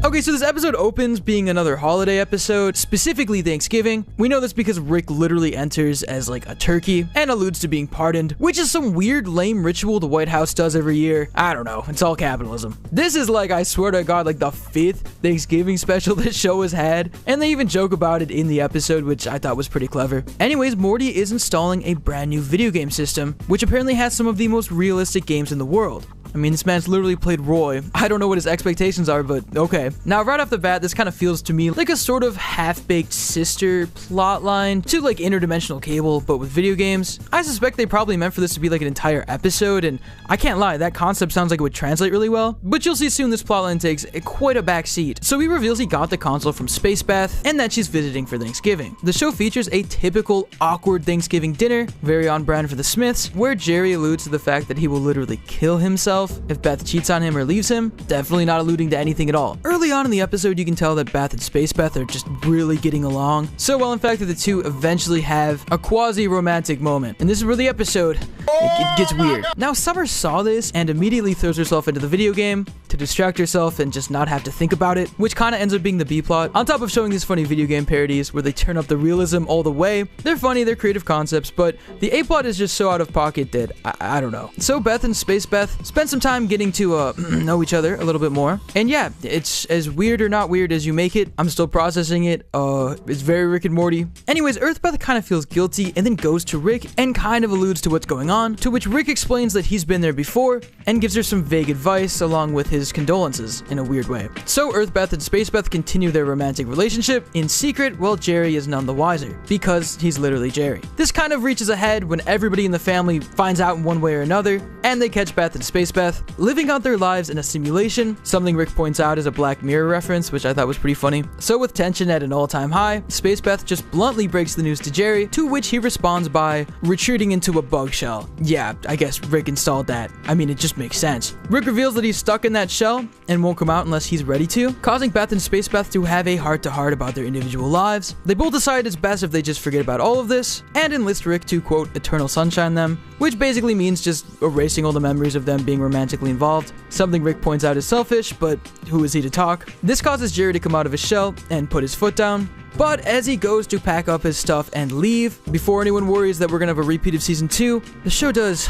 Okay, so this episode opens being another holiday episode, specifically Thanksgiving. We know this because Rick literally enters as like a turkey and alludes to being pardoned, which is some weird lame ritual the White House does every year. I don't know, it's all capitalism. This is like, I swear to God, like the 5th Thanksgiving special this show has had, and they even joke about it in the episode, which I thought was pretty clever. Anyways, Morty is installing a brand new video game system, which apparently has some of the most realistic games in the world. I mean, this man's literally played Roy. I don't know what his expectations are, but okay. Now, right off the bat, this kind of feels to me like a sort of half-baked sister plotline to like Interdimensional Cable, but with video games. I suspect they probably meant for this to be like an entire episode, and I can't lie, that concept sounds like it would translate really well, but you'll see soon this plotline takes quite a backseat. So he reveals he got the console from Space Beth, and that she's visiting for Thanksgiving. The show features a typical awkward Thanksgiving dinner, very on brand for the Smiths, where Jerry alludes to the fact that he will literally kill himself himself if Beth cheats on him or leaves him, definitely not alluding to anything at all. Early on in the episode, you can tell that Beth and Space Beth are just really getting along. So well, in fact, that the two eventually have a quasi-romantic moment. And this is where the episode, it gets weird. Now, Summer saw this and immediately throws herself into the video game to distract herself and just not have to think about it, which kind of ends up being the B-plot. On top of showing these funny video game parodies where they turn up the realism all the way, they're funny, they're creative concepts, but the A-plot is just so out of pocket that I don't know. So Beth and Space Beth spend some time getting to know each other a little bit more. And yeah, it's as weird or not weird as you make it. I'm still processing it. It's very Rick and Morty. Anyways, Earthbeth kind of feels guilty and then goes to Rick and kind of alludes to what's going on, to which Rick explains that he's been there before and gives her some vague advice along with his condolences in a weird way. So Earthbeth and Spacebeth continue their romantic relationship in secret while Jerry is none the wiser, because he's literally Jerry. This kind of reaches a head when everybody in the family finds out in one way or another, and they catch Beth and Spacebeth living out their lives in a simulation, something Rick points out is a Black Mirror reference, which I thought was pretty funny. So with tension at an all-time high, Spacebeth just bluntly breaks the news to Jerry, to which he responds by retreating into a bug shell. Yeah, I guess Rick installed that. I mean, it just makes sense. Rick reveals that he's stuck in that shell and won't come out unless he's ready to, causing Beth and Spacebeth to have a heart-to-heart about their individual lives. They both decide it's best if they just forget about all of this, and enlist Rick to, quote, eternal sunshine them, which basically means just erasing all the memories of them being romantically involved, something Rick points out is selfish, but who is he to talk? This causes Jerry to come out of his shell and put his foot down, but as he goes to pack up his stuff and leave, before anyone worries that we're gonna have a repeat of season 2, the show does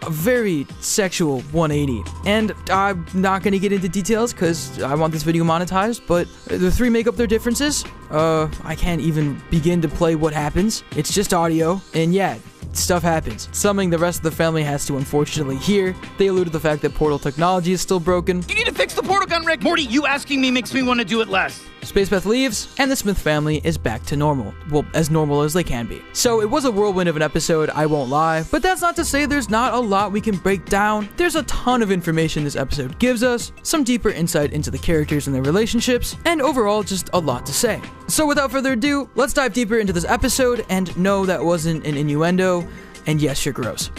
a very sexual 180. And I'm not gonna get into details because I want this video monetized, but the three make up their differences. I can't even begin to play what happens. It's just audio, and yeah, stuff happens. Something the rest of the family has to unfortunately hear. They allude to the fact that portal technology is still broken. You need to fix the portal gun, Rick! Morty, you asking me makes me want to do it less. Spacebeth leaves, and the Smith family is back to normal. Well, as normal as they can be. So it was a whirlwind of an episode, I won't lie, but that's not to say there's not a lot we can break down. There's a ton of information this episode gives us, some deeper insight into the characters and their relationships, and overall just a lot to say. So without further ado, let's dive deeper into this episode, and no, that wasn't an innuendo, and yes, you're gross.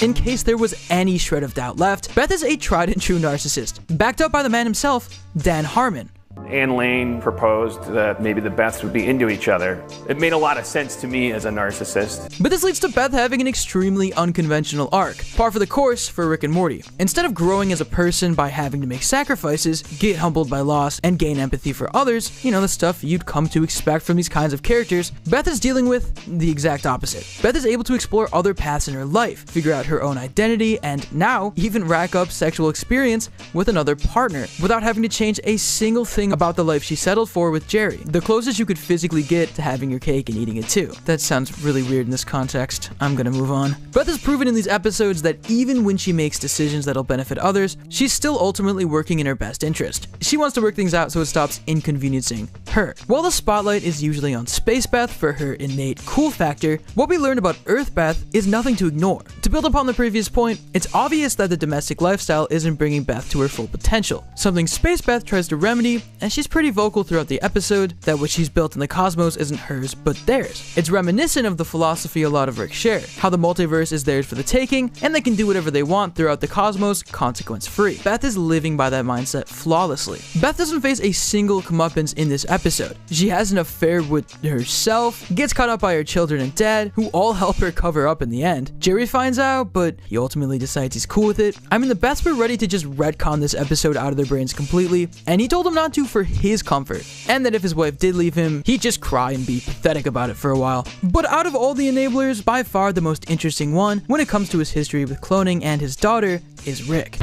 In case there was any shred of doubt left, Beth is a tried and true narcissist, backed up by the man himself, Dan Harmon. Anne Lane proposed that maybe the Beths would be into each other. It made a lot of sense to me as a narcissist. But this leads to Beth having an extremely unconventional arc, par for the course for Rick and Morty. Instead of growing as a person by having to make sacrifices, get humbled by loss, and gain empathy for others, you know, the stuff you'd come to expect from these kinds of characters, Beth is dealing with the exact opposite. Beth is able to explore other paths in her life, figure out her own identity, and now even rack up sexual experience with another partner, without having to change a single thing about the life she settled for with Jerry, the closest you could physically get to having your cake and eating it too. That sounds really weird in this context. I'm gonna move on. Beth has proven in these episodes that even when she makes decisions that'll benefit others, she's still ultimately working in her best interest. She wants to work things out so it stops inconveniencing her. While the spotlight is usually on Spacebeth for her innate cool factor, what we learn about Earthbeth is nothing to ignore. To build upon the previous point, it's obvious that the domestic lifestyle isn't bringing Beth to her full potential, something Spacebeth tries to remedy, and she's pretty vocal throughout the episode that what she's built in the cosmos isn't hers, but theirs. It's reminiscent of the philosophy a lot of Rick share, how the multiverse is theirs for the taking, and they can do whatever they want throughout the cosmos, consequence-free. Beth is living by that mindset flawlessly. Beth doesn't face a single comeuppance in this episode. She has an affair with herself, gets caught up by her children and dad, who all help her cover up in the end. Jerry finds out, but he ultimately decides he's cool with it. I mean, the Beths were ready to just retcon this episode out of their brains completely, and he told them not to for his comfort, and that if his wife did leave him, he'd just cry and be pathetic about it for a while. But out of all the enablers, by far the most interesting one when it comes to his history with cloning and his daughter is Rick.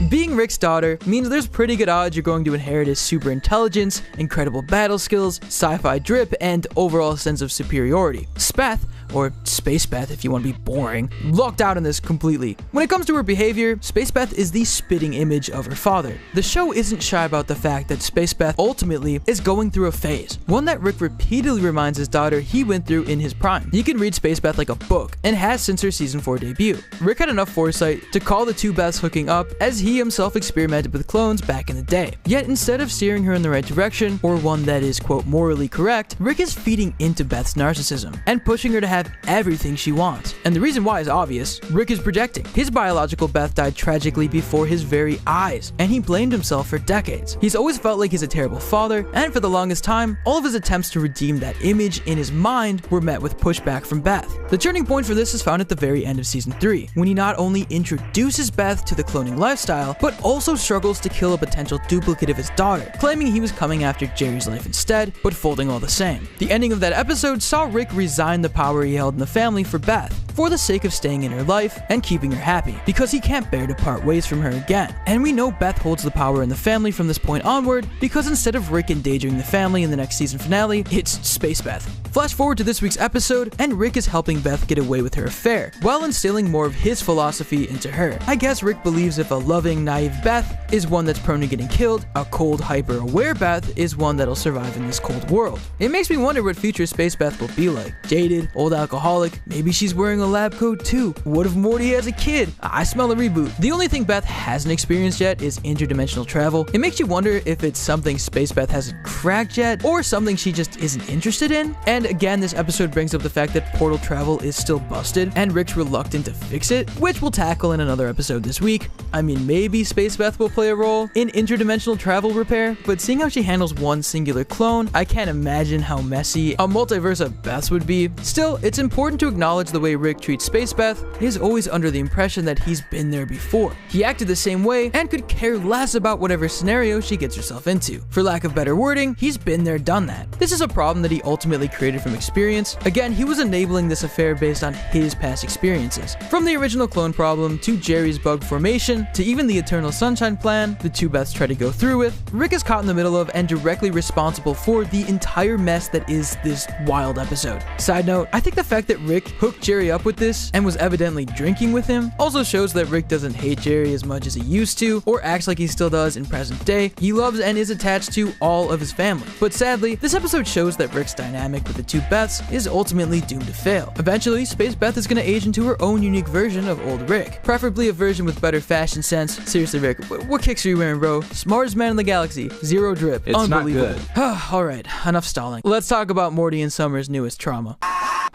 Being Rick's daughter means there's pretty good odds you're going to inherit his super intelligence, incredible battle skills, sci-fi drip, and overall sense of superiority. Speth, or Spacebeth if you want to be boring, locked out on this completely. When it comes to her behavior, Spacebeth is the spitting image of her father. The show isn't shy about the fact that Spacebeth ultimately is going through a phase, one that Rick repeatedly reminds his daughter he went through in his prime. You can read Spacebeth like a book, and has since her season 4 debut. Rick had enough foresight to call the two Beths hooking up, as he he himself experimented with clones back in the day. Yet instead of steering her in the right direction, or one that is quote morally correct, Rick is feeding into Beth's narcissism and pushing her to have everything she wants. And the reason why is obvious. Rick is projecting. His biological Beth died tragically before his very eyes, and he blamed himself for decades. He's always felt like he's a terrible father, and for the longest time, all of his attempts to redeem that image in his mind were met with pushback from Beth. The turning point for this is found at the very end of season 3, when he not only introduces Beth to the cloning lifestyle, but also struggles to kill a potential duplicate of his daughter, claiming he was coming after Jerry's life instead, but folding all the same. The ending of that episode saw Rick resign the power he held in the family for Beth, for the sake of staying in her life and keeping her happy, because he can't bear to part ways from her again. And we know Beth holds the power in the family from this point onward, because instead of Rick endangering the family in the next season finale, it's Space Beth. Flash forward to this week's episode, and Rick is helping Beth get away with her affair, while instilling more of his philosophy into her. I guess Rick believes if a loving, naive Beth is one that's prone to getting killed, a cold, hyper-aware Beth is one that'll survive in this cold world. It makes me wonder what future Space Beth will be like. Jaded, old alcoholic, maybe she's wearing a lab coat too. What if Morty has a kid? I smell a reboot. The only thing Beth hasn't experienced yet is interdimensional travel. It makes you wonder if it's something Space Beth hasn't cracked yet, or something she just isn't interested in. And again, this episode brings up the fact that portal travel is still busted, and Rick's reluctant to fix it, which we'll tackle in another episode this week. I mean, maybe Space Beth will play a role in interdimensional travel repair, but seeing how she handles one singular clone, I can't imagine how messy a multiverse of Beths would be. Still, it's important to acknowledge the way Rick treats Space Beth is always under the impression that he's been there before. He acted the same way and could care less about whatever scenario she gets herself into. For lack of better wording, he's been there, done that. This is a problem that he ultimately created from experience. Again, he was enabling this affair based on his past experiences. From the original clone problem, to Jerry's bug formation, to even the Eternal Sunshine Plan the two Beths try to go through with, Rick is caught in the middle of and directly responsible for the entire mess that is this wild episode. Side note, I think the fact that Rick hooked Jerry up with this and was evidently drinking with him also shows that Rick doesn't hate Jerry as much as he used to, or acts like he still does in present day. He loves and is attached to all of his family. But sadly, this episode shows that Rick's dynamic with the two Beths is ultimately doomed to fail. Eventually, Space Beth is going to age into her own unique version of old Rick, preferably a version with better fashion sense. Seriously, Rick, what kicks are you wearing, bro? Smartest man in the galaxy, zero drip, it's unbelievable. Not good. Alright, enough stalling. Let's talk about Morty and Summer's newest trauma.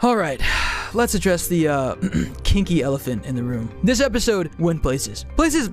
Alright, let's address the kinky elephant in the room. This episode went places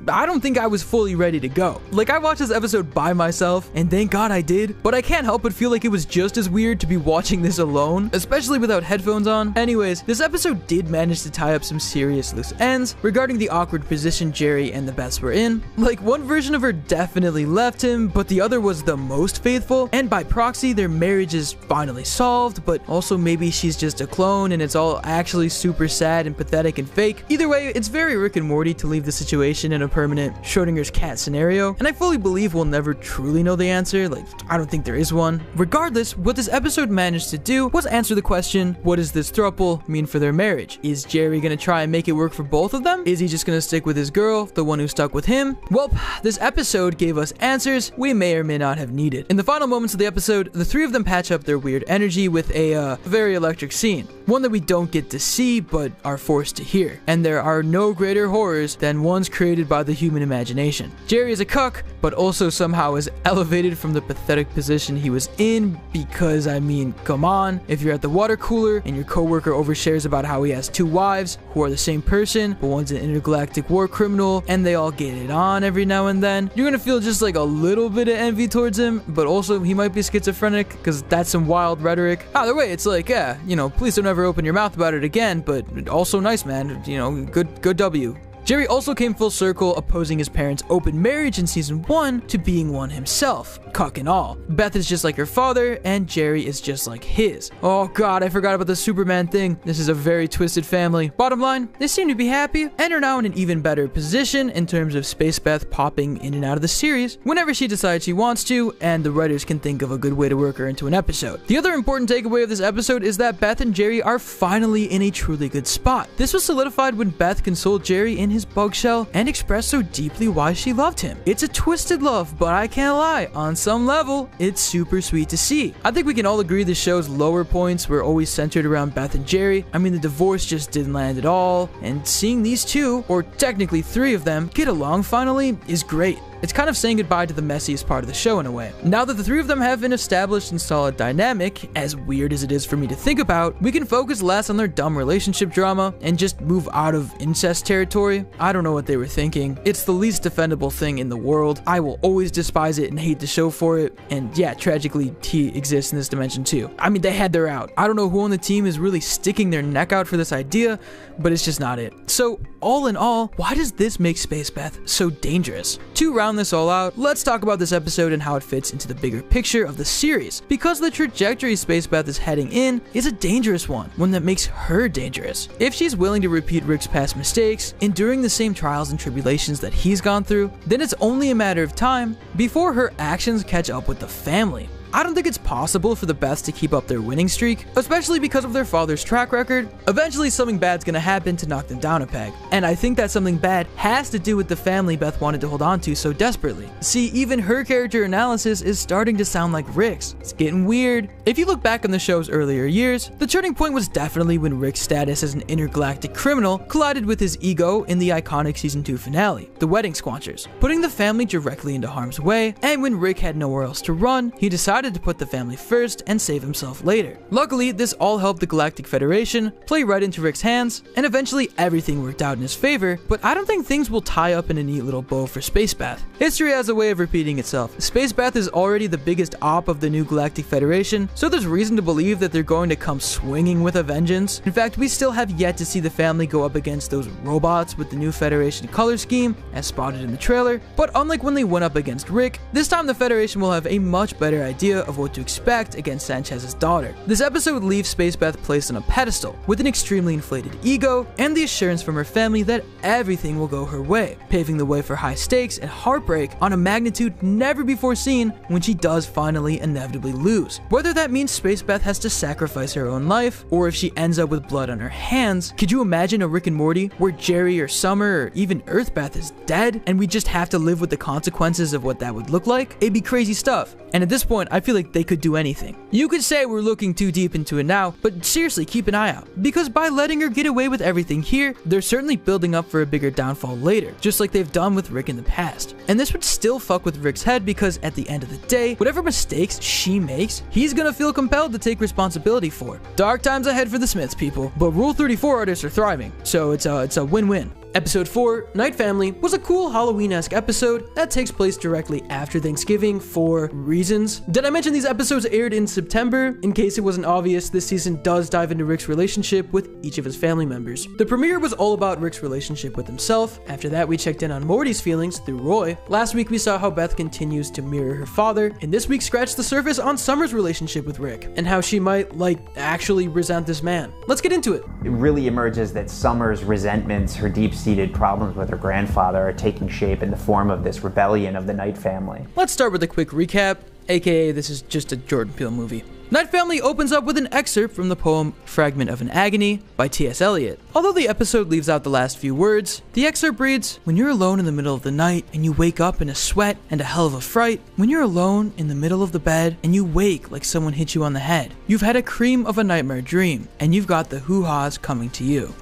I don't think I was fully ready to go. Like, I watched this episode by myself, and thank God I did, but I can't help but feel like it was just as weird to be watching this alone, especially without headphones on. Anyways, this episode did manage to tie up some serious loose ends regarding the awkward position Jerry and the Beths were in. Like, one version of her definitely left him, but the other was the most faithful, and by proxy, their marriage is finally solved, but also maybe she's just a clone and it's all actually super sad and pathetic and fake. Either way, it's very Rick and Morty to leave the situation in a permanent Schrodinger's cat scenario, and I fully believe we'll never truly know the answer. Like, I don't think there is one. Regardless, what this episode managed to do was answer the question, what does this throuple mean for their marriage? Is Jerry gonna try and make it work for both of them? Is he just gonna stick with his girl, the one who stuck with him? Well, this episode gave us answers we may or may not have needed. In the final moments of the episode, the three of them patch up their weird energy with a very electric scene. One that we don't get to see, but are forced to hear. And there are no greater horrors than ones created by the human imagination. Jerry is a cuck, but also somehow is elevated from the pathetic position he was in, because, I mean, come on, if you're at the water cooler and your coworker overshares about how he has two wives who are the same person, but one's an intergalactic war criminal, and they all get it on every now and then, you're gonna feel just like a little bit of envy towards him, but also he might be schizophrenic, because that's some wild rhetoric. Either way, it's like, yeah, you know, please don't ever open your mouth about it again, but also nice, man, you know, good W. Jerry also came full circle, opposing his parents' open marriage in season 1 to being one himself, cuck and all. Beth is just like her father, and Jerry is just like his. Oh god, I forgot about the Superman thing. This is a very twisted family. Bottom line, they seem to be happy, and are now in an even better position in terms of Space Beth popping in and out of the series whenever she decides she wants to, and the writers can think of a good way to work her into an episode. The other important takeaway of this episode is that Beth and Jerry are finally in a truly good spot. This was solidified when Beth consoled Jerry in his bug shell and express so deeply why she loved him. It's a twisted love, but I can't lie, on some level, it's super sweet to see. I think we can all agree the show's lower points were always centered around Beth and Jerry. I mean, the divorce just didn't land at all, and seeing these two, or technically three of them, get along finally is great. It's kind of saying goodbye to the messiest part of the show in a way. Now that the three of them have an established and solid dynamic, as weird as it is for me to think about, we can focus less on their dumb relationship drama and just move out of incest territory. I don't know what they were thinking. It's the least defendable thing in the world. I will always despise it and hate the show for it. And yeah, tragically, he exists in this dimension too. I mean, they had their out. I don't know who on the team is really sticking their neck out for this idea, but it's just not it. So all in all, why does this make Space Beth so dangerous? To round this all out, let's talk about this episode and how it fits into the bigger picture of the series, because the trajectory Space Beth is heading in is a dangerous one that makes her dangerous. If she's willing to repeat Rick's past mistakes, enduring the same trials and tribulations that he's gone through, then it's only a matter of time before her actions catch up with the family. I don't think it's possible for the Beths to keep up their winning streak, especially because of their father's track record. Eventually something bad's gonna happen to knock them down a peg, and I think that something bad has to do with the family Beth wanted to hold on to so desperately. See, even her character analysis is starting to sound like Rick's. It's getting weird. If you look back on the show's earlier years, the turning point was definitely when Rick's status as an intergalactic criminal collided with his ego in the iconic season 2 finale, the Wedding Squanchers, putting the family directly into harm's way, and when Rick had nowhere else to run, he decided to put the family first and save himself later. Luckily, this all helped the Galactic Federation play right into Rick's hands, and eventually everything worked out in his favor, but I don't think things will tie up in a neat little bow for Space Beth. History has a way of repeating itself. Space Beth is already the biggest op of the new Galactic Federation, so there's reason to believe that they're going to come swinging with a vengeance. In fact, we still have yet to see the family go up against those robots with the new Federation color scheme, as spotted in the trailer, but unlike when they went up against Rick, this time the Federation will have a much better idea of what to expect against Sanchez's daughter. This episode leaves Space Beth placed on a pedestal with an extremely inflated ego and the assurance from her family that everything will go her way, paving the way for high stakes and heartbreak on a magnitude never before seen when she does finally inevitably lose. Whether that means Space Beth has to sacrifice her own life, or if she ends up with blood on her hands, could you imagine a Rick and Morty where Jerry or Summer or even Earthbeth is dead and we just have to live with the consequences of what that would look like? It'd be crazy stuff. And at this point, I feel like they could do anything. You could say we're looking too deep into it now, but seriously, keep an eye out. Because by letting her get away with everything here, they're certainly building up for a bigger downfall later, just like they've done with Rick in the past. And this would still fuck with Rick's head because at the end of the day, whatever mistakes she makes, he's gonna feel compelled to take responsibility for. Dark times ahead for the Smiths, people, but Rule 34 artists are thriving, so it's a win-win. Episode 4, Night Family, was a cool Halloween-esque episode that takes place directly after Thanksgiving for reasons. Did I mention these episodes aired in September? In case it wasn't obvious, this season does dive into Rick's relationship with each of his family members. The premiere was all about Rick's relationship with himself. After that, we checked in on Morty's feelings through Roy. Last week, we saw how Beth continues to mirror her father, and this week scratched the surface on Summer's relationship with Rick, and how she might, actually resent this man. Let's get into it. It really emerges that Summer's resentments, her deep-seated problems with her grandfather are taking shape in the form of this rebellion of the Night Family. Let's start with a quick recap, aka this is just a Jordan Peele movie. Night Family opens up with an excerpt from the poem Fragment of an Agony by T.S. Eliot. Although the episode leaves out the last few words, the excerpt reads, "When you're alone in the middle of the night and you wake up in a sweat and a hell of a fright, when you're alone in the middle of the bed and you wake like someone hit you on the head, you've had a cream of a nightmare dream and you've got the hoo-ha's coming to you."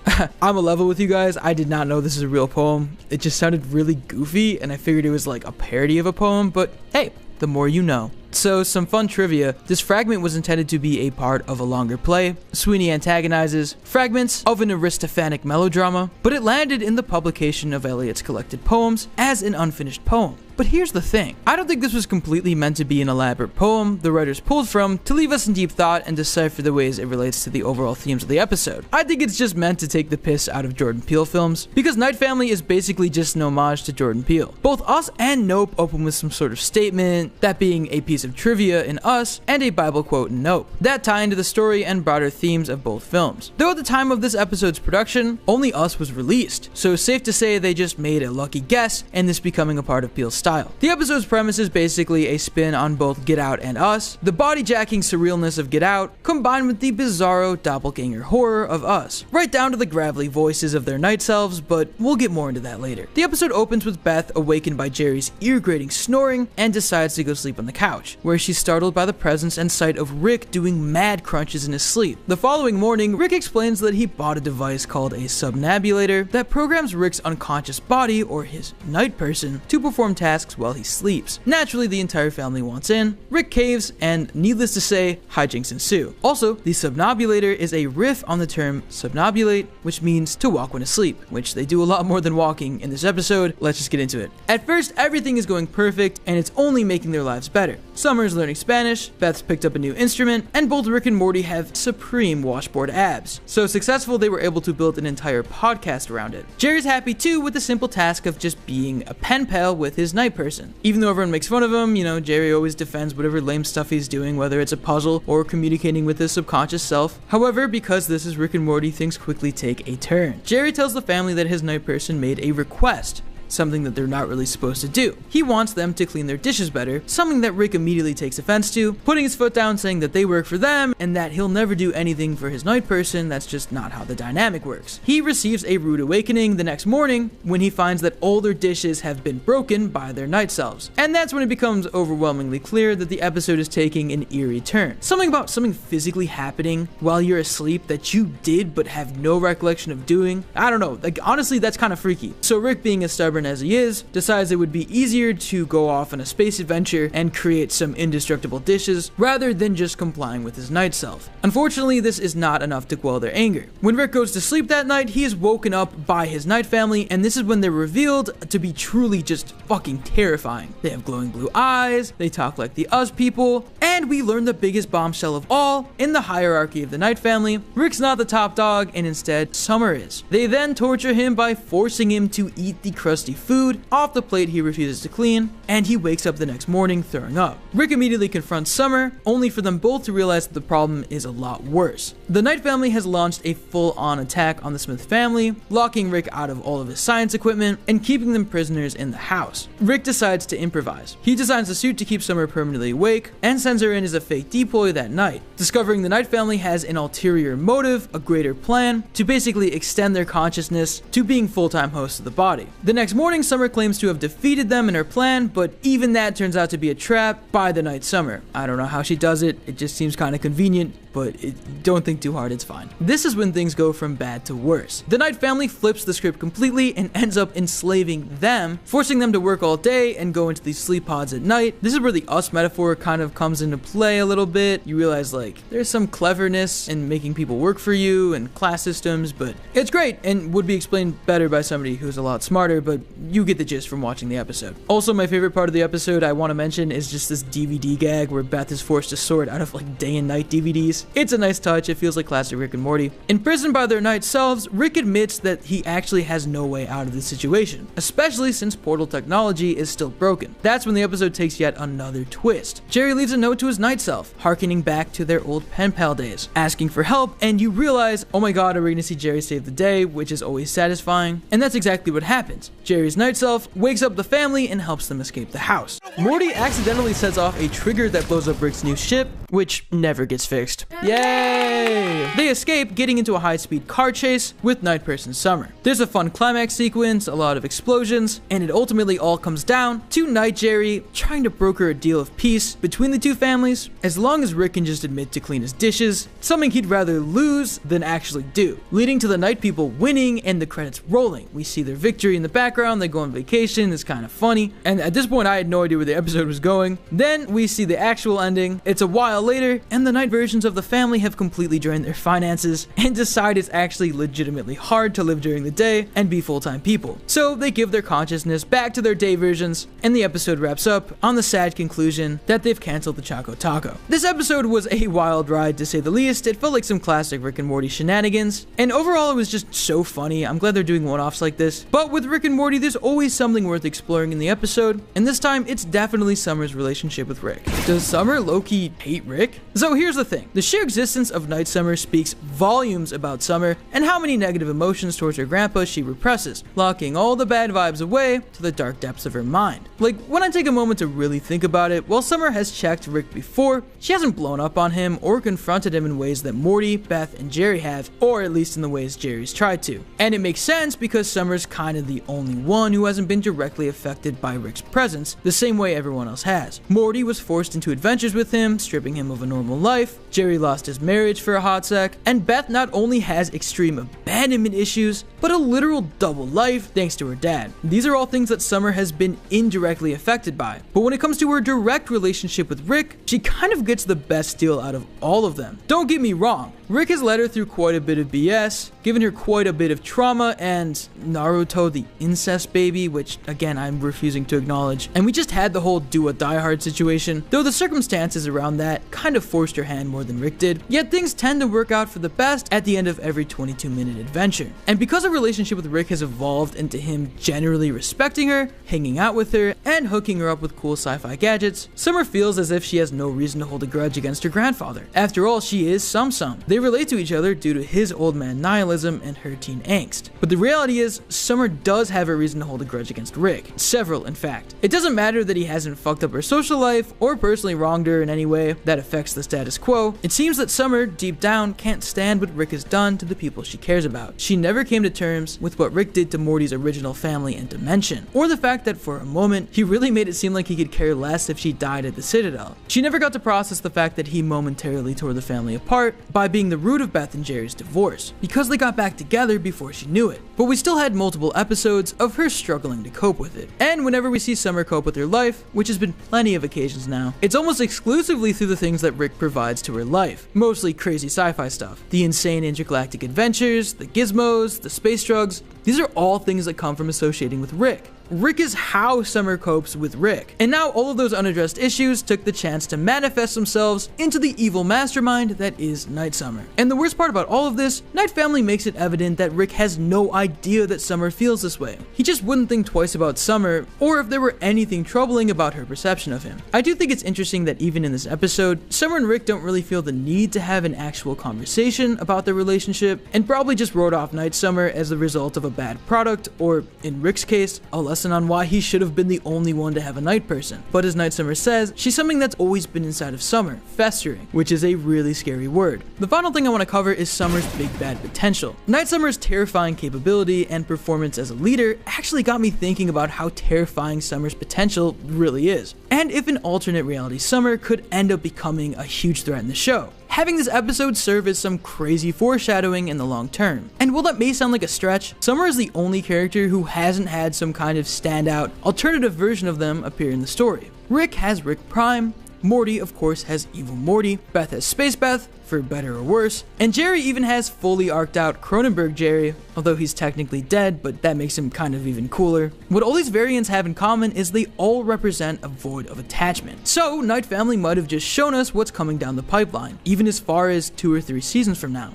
I'm a level with you guys, I did not know this is a real poem. It just sounded really goofy and I figured it was like a parody of a poem, but hey, the more you know. So, some fun trivia. This fragment was intended to be a part of a longer play. Sweeney antagonizes fragments of an Aristophanic melodrama, but it landed in the publication of Eliot's collected poems as an unfinished poem. But here's the thing, I don't think this was completely meant to be an elaborate poem the writers pulled from to leave us in deep thought and decipher the ways it relates to the overall themes of the episode. I think it's just meant to take the piss out of Jordan Peele films, because Night Family is basically just an homage to Jordan Peele. Both Us and Nope open with some sort of statement, that being a piece of trivia in Us, and a Bible quote in Nope, that tie into the story and broader themes of both films. Though at the time of this episode's production, only Us was released, so it's safe to say they just made a lucky guess and this becoming a part of Peele's style. style. The episode's premise is basically a spin on both Get Out and Us, the body-jacking surrealness of Get Out, combined with the bizarro doppelganger horror of Us, right down to the gravelly voices of their night selves, but we'll get more into that later. The episode opens with Beth awakened by Jerry's ear-grating snoring and decides to go sleep on the couch, where she's startled by the presence and sight of Rick doing mad crunches in his sleep. The following morning, Rick explains that he bought a device called a subnabulator that programs Rick's unconscious body, or his night person, to perform tasks while he sleeps. Naturally, the entire family wants in, Rick caves, and needless to say, hijinks ensue. Also, the subnabulator is a riff on the term subnabulate, which means to walk when asleep, which they do a lot more than walking in this episode. Let's just get into it. At first, everything is going perfect, and it's only making their lives better. Summer's learning Spanish, Beth's picked up a new instrument, and both Rick and Morty have supreme washboard abs. So successful, they were able to build an entire podcast around it. Jerry's happy too with the simple task of just being a pen pal with his night person. Even though everyone makes fun of him, you know, Jerry always defends whatever lame stuff he's doing, whether it's a puzzle or communicating with his subconscious self. However, because this is Rick and Morty, things quickly take a turn. Jerry tells the family that his night person made a request, something that they're not really supposed to do. He wants them to clean their dishes better, something that Rick immediately takes offense to, putting his foot down saying that they work for them and that he'll never do anything for his night person. That's just not how the dynamic works. He receives a rude awakening the next morning when he finds that all their dishes have been broken by their night selves. And that's when it becomes overwhelmingly clear that the episode is taking an eerie turn. Something about something physically happening while you're asleep that you did but have no recollection of doing. I don't know, like honestly that's kind of freaky. So Rick, being as stubborn as he is, decides it would be easier to go off on a space adventure and create some indestructible dishes rather than just complying with his night self. Unfortunately, this is not enough to quell their anger. When Rick goes to sleep that night, he is woken up by his night family, and this is when they're revealed to be truly just fucking terrifying. They have glowing blue eyes, they talk like the Us people, and we learn the biggest bombshell of all. In the hierarchy of the night family, Rick's not the top dog, and instead Summer is. They then torture him by forcing him to eat the crusty food off the plate he refuses to clean, and he wakes up the next morning throwing up. Rick immediately confronts Summer, only for them both to realize that the problem is a lot worse. The Night family has launched a full-on attack on the Smith family, locking Rick out of all of his science equipment and keeping them prisoners in the house. Rick decides to improvise. He designs a suit to keep Summer permanently awake and sends her in as a fake deploy that night. Discovering the Night family has an ulterior motive, a greater plan, to basically extend their consciousness to being full-time hosts of the body. The next morning, Summer claims to have defeated them in her plan, but even that turns out to be a trap by the Night Summer. I don't know how she does it, it just seems kind of convenient, but don't think too hard, it's fine. This is when things go from bad to worse. The Night family flips the script completely and ends up enslaving them, forcing them to work all day and go into these sleep pods at night. This is where the Us metaphor kind of comes into play a little bit. You realize like there's some cleverness in making people work for you and class systems, but it's great and would be explained better by somebody who's a lot smarter, but you get the gist from watching the episode. Also, my favorite part of the episode I want to mention is just this DVD gag where Beth is forced to sort out of like day and night DVDs. It's a nice touch, it feels like classic Rick and Morty. Imprisoned by their night selves, Rick admits that he actually has no way out of this situation, especially since portal technology is still broken. That's when the episode takes yet another twist. Jerry leaves a note to his night self, harkening back to their old pen pal days, asking for help, and you realize, oh my god, are we gonna see Jerry save the day, which is always satisfying. And that's exactly what happens. Jerry's night self wakes up the family and helps them escape the house. Morty accidentally sets off a trigger that blows up Rick's new ship, which never gets fixed. Yay! They escape, getting into a high-speed car chase with night person Summer. There's a fun climax sequence, a lot of explosions, and it ultimately all comes down to Night Jerry trying to broker a deal of peace between the two families, as long as Rick can just admit to clean his dishes, something he'd rather lose than actually do, leading to the night people winning and the credits rolling. We see their victory in the background, they go on vacation, it's kind of funny, and at this point I had no idea where the episode was going. Then we see the actual ending. It's a while later, and the night versions of the family have completely drained their finances and decide it's actually legitimately hard to live during the day and be full-time people. So they give their consciousness back to their day versions, and the episode wraps up on the sad conclusion that they've canceled the Choco Taco. This episode was a wild ride to say the least. It felt like some classic Rick and Morty shenanigans, and overall it was just so funny. I'm glad they're doing one-offs like this. But with Rick and Morty, there's always something worth exploring in the episode, and this time it's definitely Summer's relationship with Rick. Does Summer low-key hate Rick? So here's the thing. The sheer existence of night Summer speaks volumes about Summer and how many negative emotions towards her grandpa she represses, locking all the bad vibes away to the dark depths of her mind. Like, when I take a moment to really think about it, while Summer has checked Rick before, she hasn't blown up on him or confronted him in ways that Morty, Beth, and Jerry have, or at least in the ways Jerry's tried to. And it makes sense because Summer's kind of the only one who hasn't been directly affected by Rick's presence, the same way everyone else has. Morty was forced into adventures with him, stripping him of a normal life, Jerry lost his marriage for a hot sec, and Beth not only has extreme abandonment issues, but a literal double life thanks to her dad. These are all things that Summer has been indirectly affected by. But when it comes to her direct relationship with Rick, she kind of gets the best deal out of all of them. Don't get me wrong, Rick has led her through quite a bit of BS, given her quite a bit of trauma, and Naruto the incest baby, which again I'm refusing to acknowledge, and we just had the whole do a Die Hard situation, though the circumstances around that kind of forced her hand more than Rick did, yet things tend to work out for the best at the end of every 22-minute adventure. And because her relationship with Rick has evolved into him generally respecting her, hanging out with her, and hooking her up with cool sci-fi gadgets, Summer feels as if she has no reason to hold a grudge against her grandfather. After all, she is Sum. They relate to each other due to his old man nihilism and her teen angst. But the reality is, Summer does have a reason to hold a grudge against Rick. Several, in fact. It doesn't matter that he hasn't fucked up her social life or personally wronged her in any way that affects the status quo. It seems that Summer, deep down, can't stand what Rick has done to the people she cares about. She never came to terms with what Rick did to Morty's original family and dimension, or the fact that for a moment, he really made it seem like he could care less if she died at the Citadel. She never got to process the fact that he momentarily tore the family apart by being the root of Beth and Jerry's divorce, because they got back together before she knew it. But we still had multiple episodes of her struggling to cope with it. And whenever we see Summer cope with her life, which has been plenty of occasions now, it's almost exclusively through the things that Rick provides to her life. Mostly crazy sci-fi stuff. The insane intergalactic adventures, the gizmos, the space drugs. These are all things that come from associating with Rick. Rick is how Summer copes with Rick. And now all of those unaddressed issues took the chance to manifest themselves into the evil mastermind that is Night Summer. And the worst part about all of this, Night Family makes it evident that Rick has no idea that Summer feels this way. He just wouldn't think twice about Summer, or if there were anything troubling about her perception of him. I do think it's interesting that even in this episode, Summer and Rick don't really feel the need to have an actual conversation about their relationship, and probably just wrote off Night Summer as the result of a bad product, or in Rick's case, a lesson on why he should have been the only one to have a night person. But as Night Summer says, she's something that's always been inside of Summer, festering, which is a really scary word. The final thing I want to cover is Summer's big bad potential. Night Summer's terrifying capability and performance as a leader actually got me thinking about how terrifying Summer's potential really is, and if an alternate reality Summer could end up becoming a huge threat in the show, having this episode serve as some crazy foreshadowing in the long term. And while that may sound like a stretch, Summer is the only character who hasn't had some kind of standout, alternative version of them appear in the story. Rick has Rick Prime, Morty of course has Evil Morty, Beth has Space Beth, for better or worse, and Jerry even has fully arced out Cronenberg Jerry, although he's technically dead, but that makes him kind of even cooler. What all these variants have in common is they all represent a void of attachment. So Night Family might have just shown us what's coming down the pipeline, even as far as 2 or 3 seasons from now.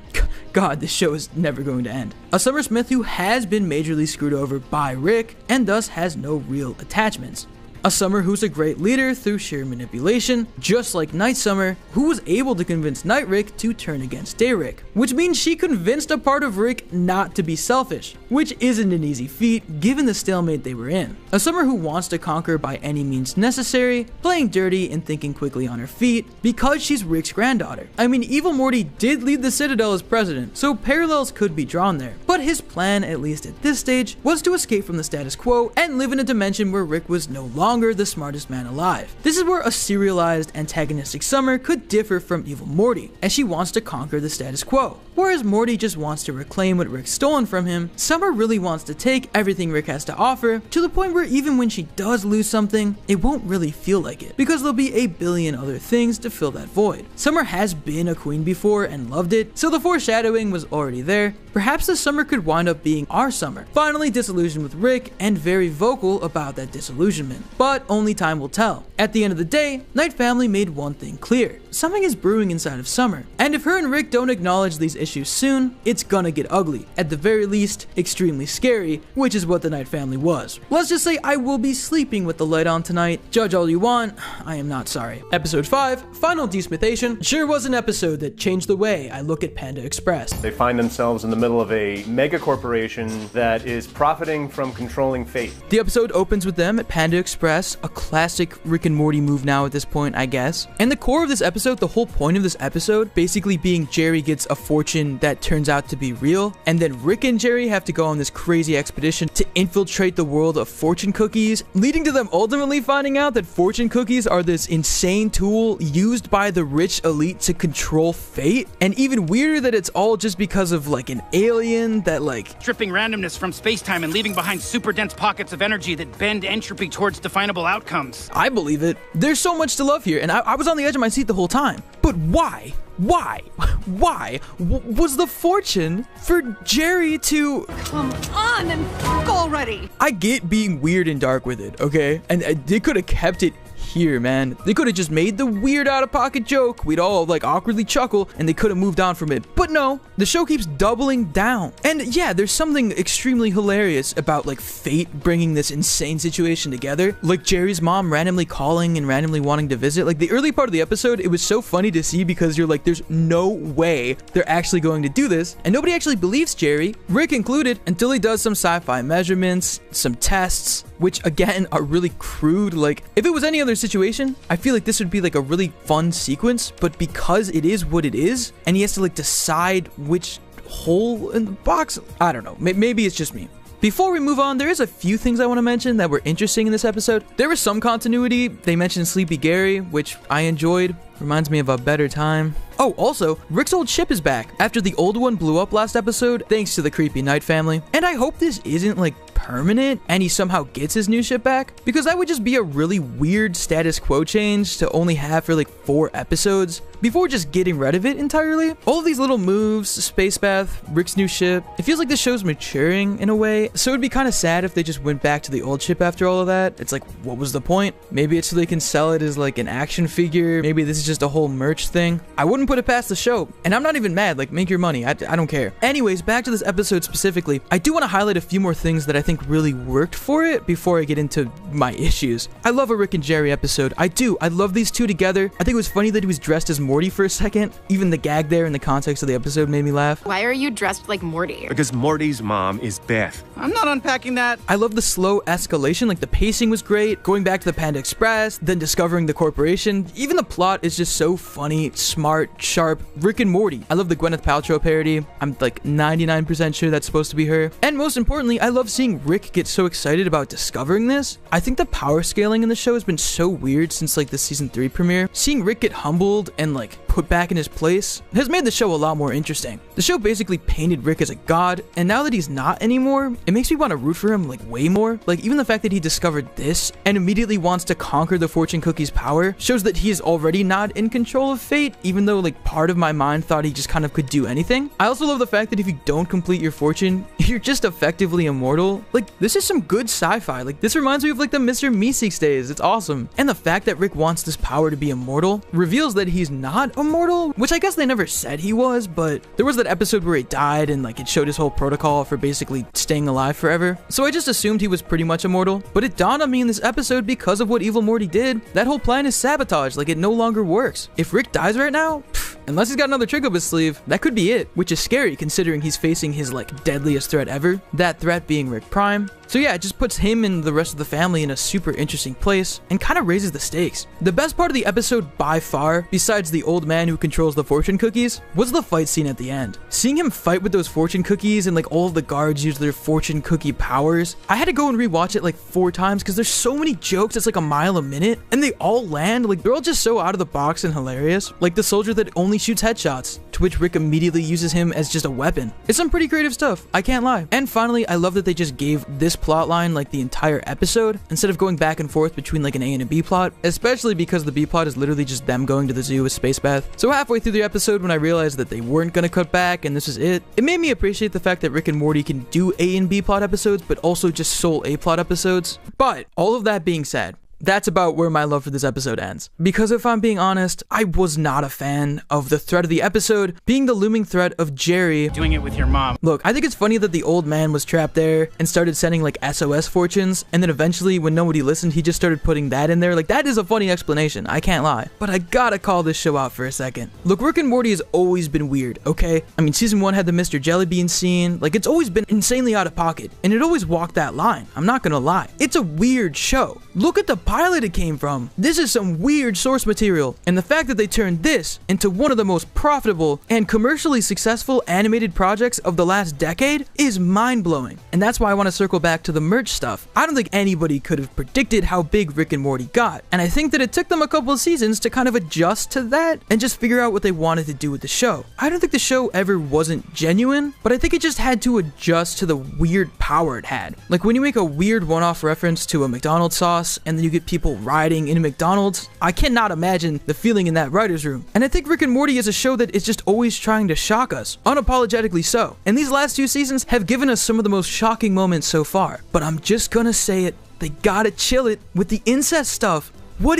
God, this show is never going to end. A Summer Smith who has been majorly screwed over by Rick, and thus has no real attachments. A Summer who's a great leader through sheer manipulation, just like Night Summer, who was able to convince Night Rick to turn against Day Rick, which means she convinced a part of Rick not to be selfish, which isn't an easy feat given the stalemate they were in. A Summer who wants to conquer by any means necessary, playing dirty and thinking quickly on her feet, because she's Rick's granddaughter. I mean, Evil Morty did lead the Citadel as president, so parallels could be drawn there, but his plan, at least at this stage, was to escape from the status quo and live in a dimension where Rick was no longer the smartest man alive. This is where a serialized antagonistic Summer could differ from Evil Morty, as she wants to conquer the status quo. Whereas Morty just wants to reclaim what Rick's stolen from him, Summer really wants to take everything Rick has to offer, to the point where even when she does lose something, it won't really feel like it, because there'll be a billion other things to fill that void. Summer has been a queen before and loved it, so the foreshadowing was already there. Perhaps this Summer could wind up being our Summer, finally disillusioned with Rick and very vocal about that disillusionment. But only time will tell. At the end of the day, Night Family made one thing clear. something is brewing inside of Summer. And if her and Rick don't acknowledge these issues soon, it's gonna get ugly. At the very least, extremely scary, which is what the Knight family was. Let's just say I will be sleeping with the light on tonight. Judge all you want, I am not sorry. Episode 5, Final Desmithation, sure was an episode that changed the way I look at Panda Express. They find themselves in the middle of a mega corporation that is profiting from controlling fate. The episode opens with them at Panda Express, a classic Rick and Morty move now at this point, I guess. And the core of this episode, the whole point of this episode, basically being Jerry gets a fortune that turns out to be real, and then Rick and Jerry have to go on this crazy expedition to infiltrate the world of fortune cookies, leading to them ultimately finding out that fortune cookies are this insane tool used by the rich elite to control fate. And even weirder that it's all just because of like an alien that like stripping randomness from space-time and leaving behind super dense pockets of energy that bend entropy towards definable outcomes. I believe it. There's so much to love here, and I was on the edge of my seat the whole time. But why? Why was the fortune for Jerry to... Come on and fuck already! I get being weird and dark with it, okay? And they could have kept it here, man. They could have just made the weird out-of-pocket joke. We'd all like awkwardly chuckle and they could have moved on from it. But no, the show keeps doubling down. And yeah, there's something extremely hilarious about like fate bringing this insane situation together. Like Jerry's mom randomly calling and randomly wanting to visit. Like the early part of the episode, it was so funny to see because you're like, there's no way they're actually going to do this. And nobody actually believes Jerry, Rick included, until he does some sci-fi measurements, some tests, which again are really crude. Like if it was any other situation, I feel like this would be like a really fun sequence, but because it is what it is, and he has to like decide which hole in the box, I don't know, maybe it's just me. Before we move on, there is a few things I want to mention that were interesting in this episode. There was some continuity. They mentioned Sleepy Gary, which I enjoyed. Reminds me of a better time. Oh, also, Rick's old ship is back after the old one blew up last episode, thanks to the creepy Knight family. And I hope this isn't like permanent and he somehow gets his new ship back, because that would just be a really weird status quo change to only have for like 4 episodes before just getting rid of it entirely. All of these little moves, space bath, Rick's new ship, it feels like the show's maturing in a way, so it'd be kind of sad if they just went back to the old ship after all of that. It's like, what was the point? Maybe it's so they can sell it as like an action figure. Maybe this is just a whole merch thing. I wouldn't put it past the show, and I'm not even mad. Like, make your money. I don't care. Anyways, back to this episode specifically, I do want to highlight a few more things that I think really worked for it before I get into my issues. I love a Rick and Jerry episode. I do. I love these two together. I think it was funny that he was dressed as Morty for a second. Even the gag there in the context of the episode made me laugh. Why are you dressed like Morty? Because Morty's mom is Beth. I'm not unpacking that. I love the slow escalation. Like, the pacing was great. Going back to the Panda Express, then discovering the corporation. Even the plot is just so funny, smart, sharp. Rick and Morty. I love the Gwyneth Paltrow parody. I'm like 99% sure that's supposed to be her. And most importantly, I love seeing Rick get so excited about discovering this. I think the power scaling in the show has been so weird since like the season 3 premiere. Seeing Rick get humbled and like put back in his place has made the show a lot more interesting. The show basically painted Rick as a god, and now that he's not anymore, it makes me want to root for him like way more. Like, even the fact that he discovered this and immediately wants to conquer the fortune cookie's power shows that he is already not in control of fate, even though like part of my mind thought he just kind of could do anything. I also love the fact that if you don't complete your fortune, you're just effectively immortal. Like, this is some good sci-fi. Like, this reminds me of like the Mr. Meeseeks days. It's awesome. And the fact that Rick wants this power to be immortal reveals that he's not immortal, which I guess they never said he was, but there was that episode where he died and like it showed his whole protocol for basically staying alive forever. So I just assumed he was pretty much immortal, but it dawned on me in this episode because of what Evil Morty did, that whole plan is sabotage. Like, it no longer works. If Rick dies right now, unless he's got another trick up his sleeve, that could be it, which is scary considering he's facing his like deadliest threat ever, that threat being Rick Prime. So yeah, it just puts him and the rest of the family in a super interesting place and kind of raises the stakes. The best part of the episode by far, besides the old man who controls the fortune cookies, was the fight scene at the end. Seeing him fight with those fortune cookies and like all of the guards use their fortune cookie powers, I had to go and rewatch it like 4 times because there's so many jokes, it's like a mile a minute, and they all land. Like, they're all just so out of the box and hilarious. Like the soldier that only shoots headshots, to which Rick immediately uses him as just a weapon. It's some pretty creative stuff, I can't lie. And finally, I love that they just gave this plot line like the entire episode instead of going back and forth between like an A and a B plot, especially because the B plot is literally just them going to the zoo with Space Bath. So halfway through the episode, when I realized that they weren't gonna cut back and this is it made me appreciate the fact that Rick and Morty can do A and B plot episodes, but also just sole A plot episodes. But all of that being said, that's about where my love for this episode ends. Because if I'm being honest, I was not a fan of the threat of the episode being the looming threat of Jerry doing it with your mom. Look, I think it's funny that the old man was trapped there and started sending like SOS fortunes, and then eventually when nobody listened, he just started putting that in there. Like, that is a funny explanation, I can't lie. But I gotta call this show out for a second. Look, Rick and Morty has always been weird, okay? I mean, season 1 had the Mr. Jellybean scene. Like, it's always been insanely out of pocket, and it always walked that line. I'm not gonna lie. It's a weird show. Look at the pilot it came from. This is some weird source material, and the fact that they turned this into one of the most profitable and commercially successful animated projects of the last decade is mind-blowing. And that's why I want to circle back to the merch stuff. I don't think anybody could have predicted how big Rick and Morty got, and I think that it took them a couple of seasons to kind of adjust to that and just figure out what they wanted to do with the show. I don't think the show ever wasn't genuine, but I think it just had to adjust to the weird power it had. Like, when you make a weird one-off reference to a McDonald's sauce and then you get people riding in a McDonald's, I cannot imagine the feeling in that writer's room. And I think Rick and Morty is a show that is just always trying to shock us, unapologetically so. And these last 2 seasons have given us some of the most shocking moments so far. But I'm just gonna say it, they gotta chill it with the incest stuff. What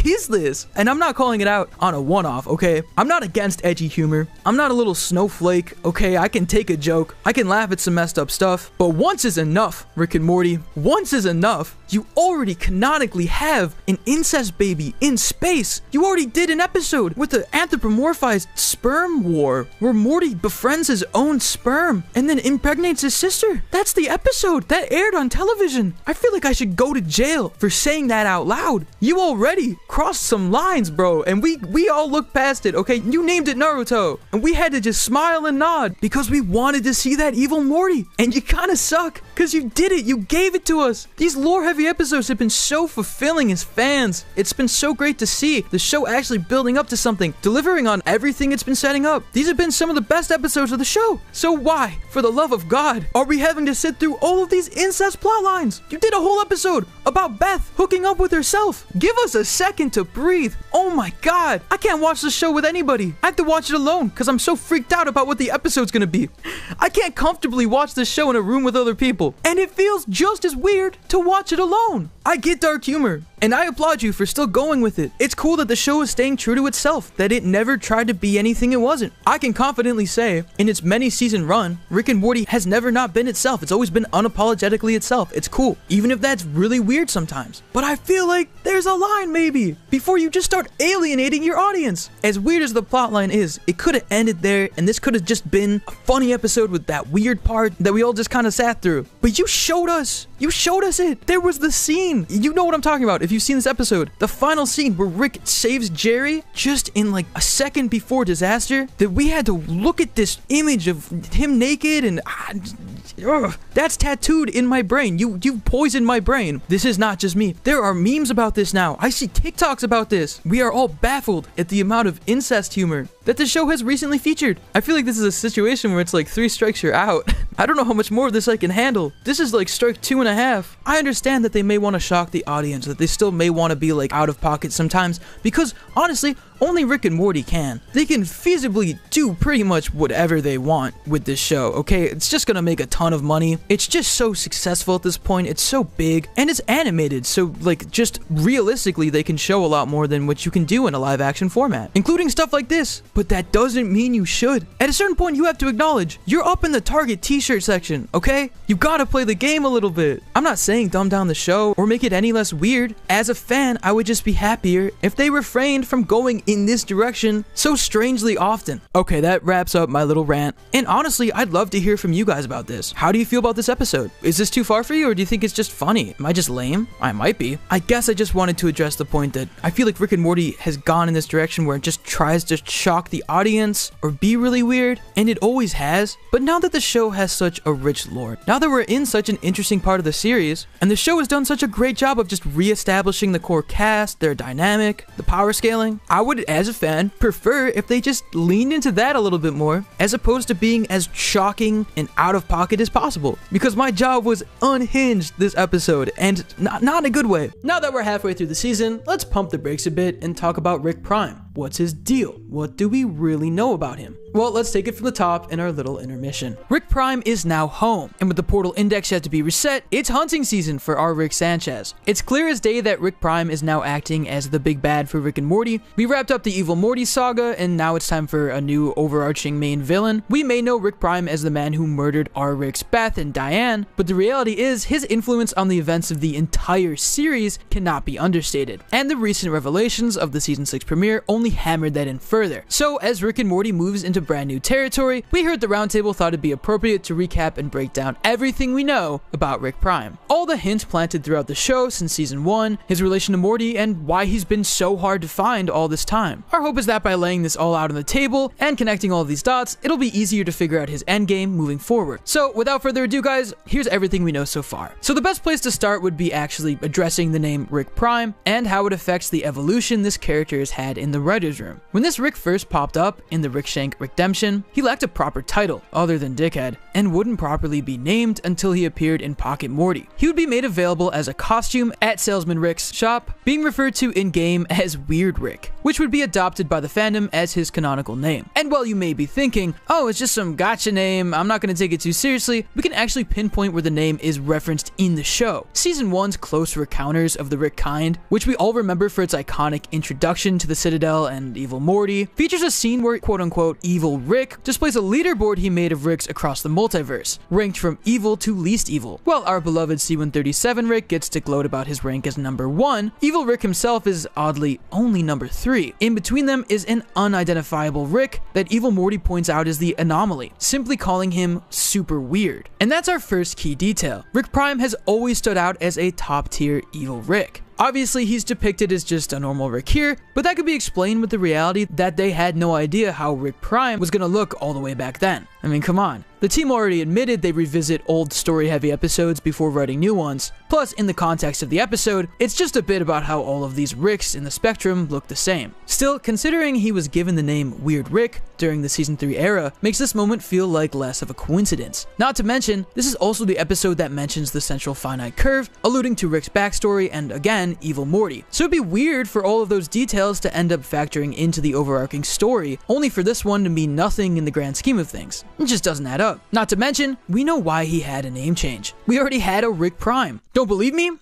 is this? And I'm not calling it out on a one-off, okay? I'm not against edgy humor. I'm not a little snowflake, okay? I can take a joke. I can laugh at some messed up stuff. But once is enough, Rick and Morty. Once is enough. You already canonically have an incest baby in space. You already did an episode with the anthropomorphized sperm war, where Morty befriends his own sperm and then impregnates his sister. That's the episode that aired on television. I feel like I should go to jail for saying that out loud. You already crossed some lines, bro, and we all looked past it, okay? You named it Naruto, and we had to just smile and nod because we wanted to see that evil Morty, and you kind of suck because you did it. You gave it to us. These lore-heavy episodes have been so fulfilling as fans. It's been so great to see the show actually building up to something, delivering on everything it's been setting up. These have been some of the best episodes of the show. So why, for the love of God, are we having to sit through all of these incest plot lines? You did a whole episode about Beth hooking up with herself. Give us a second to breathe. Oh my God. I can't watch the show with anybody. I have to watch it alone because I'm so freaked out about what the episode's gonna be. I can't comfortably watch this show in a room with other people, and it feels just as weird to watch it alone. I get dark humor, and I applaud you for still going with it. It's cool that the show is staying true to itself, that it never tried to be anything it wasn't. I can confidently say, in its many season run, Rick and Morty has never not been itself. It's always been unapologetically itself. It's cool, even if that's really weird sometimes. But I feel like there's a line maybe before you just start alienating your audience. As weird as the plotline is, it could have ended there, and this could have just been a funny episode with that weird part that we all just kind of sat through. But you showed us it. There was the scene. You know what I'm talking about if you've seen this episode. The final scene where Rick saves Jerry just in like a second before disaster, that we had to look at this image of him naked, and that's tattooed in my brain. You've poisoned my brain. This is not just me. There are memes about this now. I see TikToks about this. We are all baffled at the amount of incest humor that the show has recently featured. I feel like this is a situation where it's like 3 strikes you're out. I don't know how much more of this I can handle. This is like strike 2.5. I understand that they may want to shock the audience, that they still may want to be like out of pocket sometimes, because honestly, only Rick and Morty can. They can feasibly do pretty much whatever they want with this show, okay? It's just gonna make a ton of money. It's just so successful at this point. It's so big, and it's animated, so like just realistically they can show a lot more than what you can do in a live action format, including stuff like this. But that doesn't mean you should. At a certain point, you have to acknowledge you're up in the Target t-shirt section, okay? You gotta play the game a little bit. I'm not saying dumb down the show or make it any less weird. As a fan, I would just be happier if they refrained from going in this direction so strangely often. Okay, that wraps up my little rant. And honestly, I'd love to hear from you guys about this. How do you feel about this episode? Is this too far for you, or do you think it's just funny? Am I just lame? I might be. I guess I just wanted to address the point that I feel like Rick and Morty has gone in this direction where it just tries to shock the audience or be really weird, and it always has. But now that the show has such a rich lore, now that we're in such an interesting part of the series, and the show has done such a great job of just re-establishing the core cast, their dynamic, the power scaling, I would, as a fan, prefer if they just leaned into that a little bit more, as opposed to being as shocking and out of pocket as possible. Because my jaw was unhinged this episode, and not in a good way. Now that we're halfway through the season, let's pump the brakes a bit and talk about Rick Prime. What's his deal? What do we really know about him? Well, let's take it from the top in our little intermission. Rick Prime is now home, and with the portal index yet to be reset, it's hunting season for our Rick Sanchez. It's clear as day that Rick Prime is now acting as the big bad for Rick and Morty. We wrapped up the Evil Morty saga, and now it's time for a new overarching main villain. We may know Rick Prime as the man who murdered our Rick's Beth and Diane, but the reality is his influence on the events of the entire series cannot be understated, and the recent revelations of the season 6 premiere only hammered that in further. So as Rick and Morty moves into brand new territory, we heard the roundtable thought it'd be appropriate to recap and break down everything we know about Rick Prime. All the hints planted throughout the show since season 1, his relation to Morty, and why he's been so hard to find all this time. Our hope is that by laying this all out on the table and connecting all of these dots, it'll be easier to figure out his endgame moving forward. So without further ado guys, here's everything we know so far. So the best place to start would be actually addressing the name Rick Prime and how it affects the evolution this character has had in the writer's room. When this Rick first popped up in the Rick Shank Redemption, he lacked a proper title, other than Dickhead, and wouldn't properly be named until he appeared in Pocket Morty. He would be made available as a costume at Salesman Rick's shop, being referred to in-game as Weird Rick, which would be adopted by the fandom as his canonical name. And while you may be thinking, oh, it's just some gotcha name, I'm not going to take it too seriously, we can actually pinpoint where the name is referenced in the show. Season 1's close encounters of the Rick kind, which we all remember for its iconic introduction to the Citadel and Evil Morty, features a scene where quote-unquote Evil Rick displays a leaderboard he made of Ricks across the multiverse, ranked from evil to least evil. While our beloved C-137 Rick gets to gloat about his rank as number 1, Evil Rick himself is oddly only number 3. In between them is an unidentifiable Rick that Evil Morty points out as the anomaly, simply calling him super weird. And that's our first key detail. Rick Prime has always stood out as a top-tier Evil Rick. Obviously, he's depicted as just a normal Rick here, but that could be explained with the reality that they had no idea how Rick Prime was gonna look all the way back then. I mean, come on. The team already admitted they revisit old story-heavy episodes before writing new ones. Plus, in the context of the episode, it's just a bit about how all of these Ricks in the spectrum look the same. Still, considering he was given the name Weird Rick during the Season 3 era, makes this moment feel like less of a coincidence. Not to mention, this is also the episode that mentions the central finite curve, alluding to Rick's backstory and, again, Evil Morty. So it'd be weird for all of those details to end up factoring into the overarching story, only for this one to mean nothing in the grand scheme of things. It just doesn't add up. Not to mention, we know why he had a name change. We already had a Rick Prime. Don't believe me?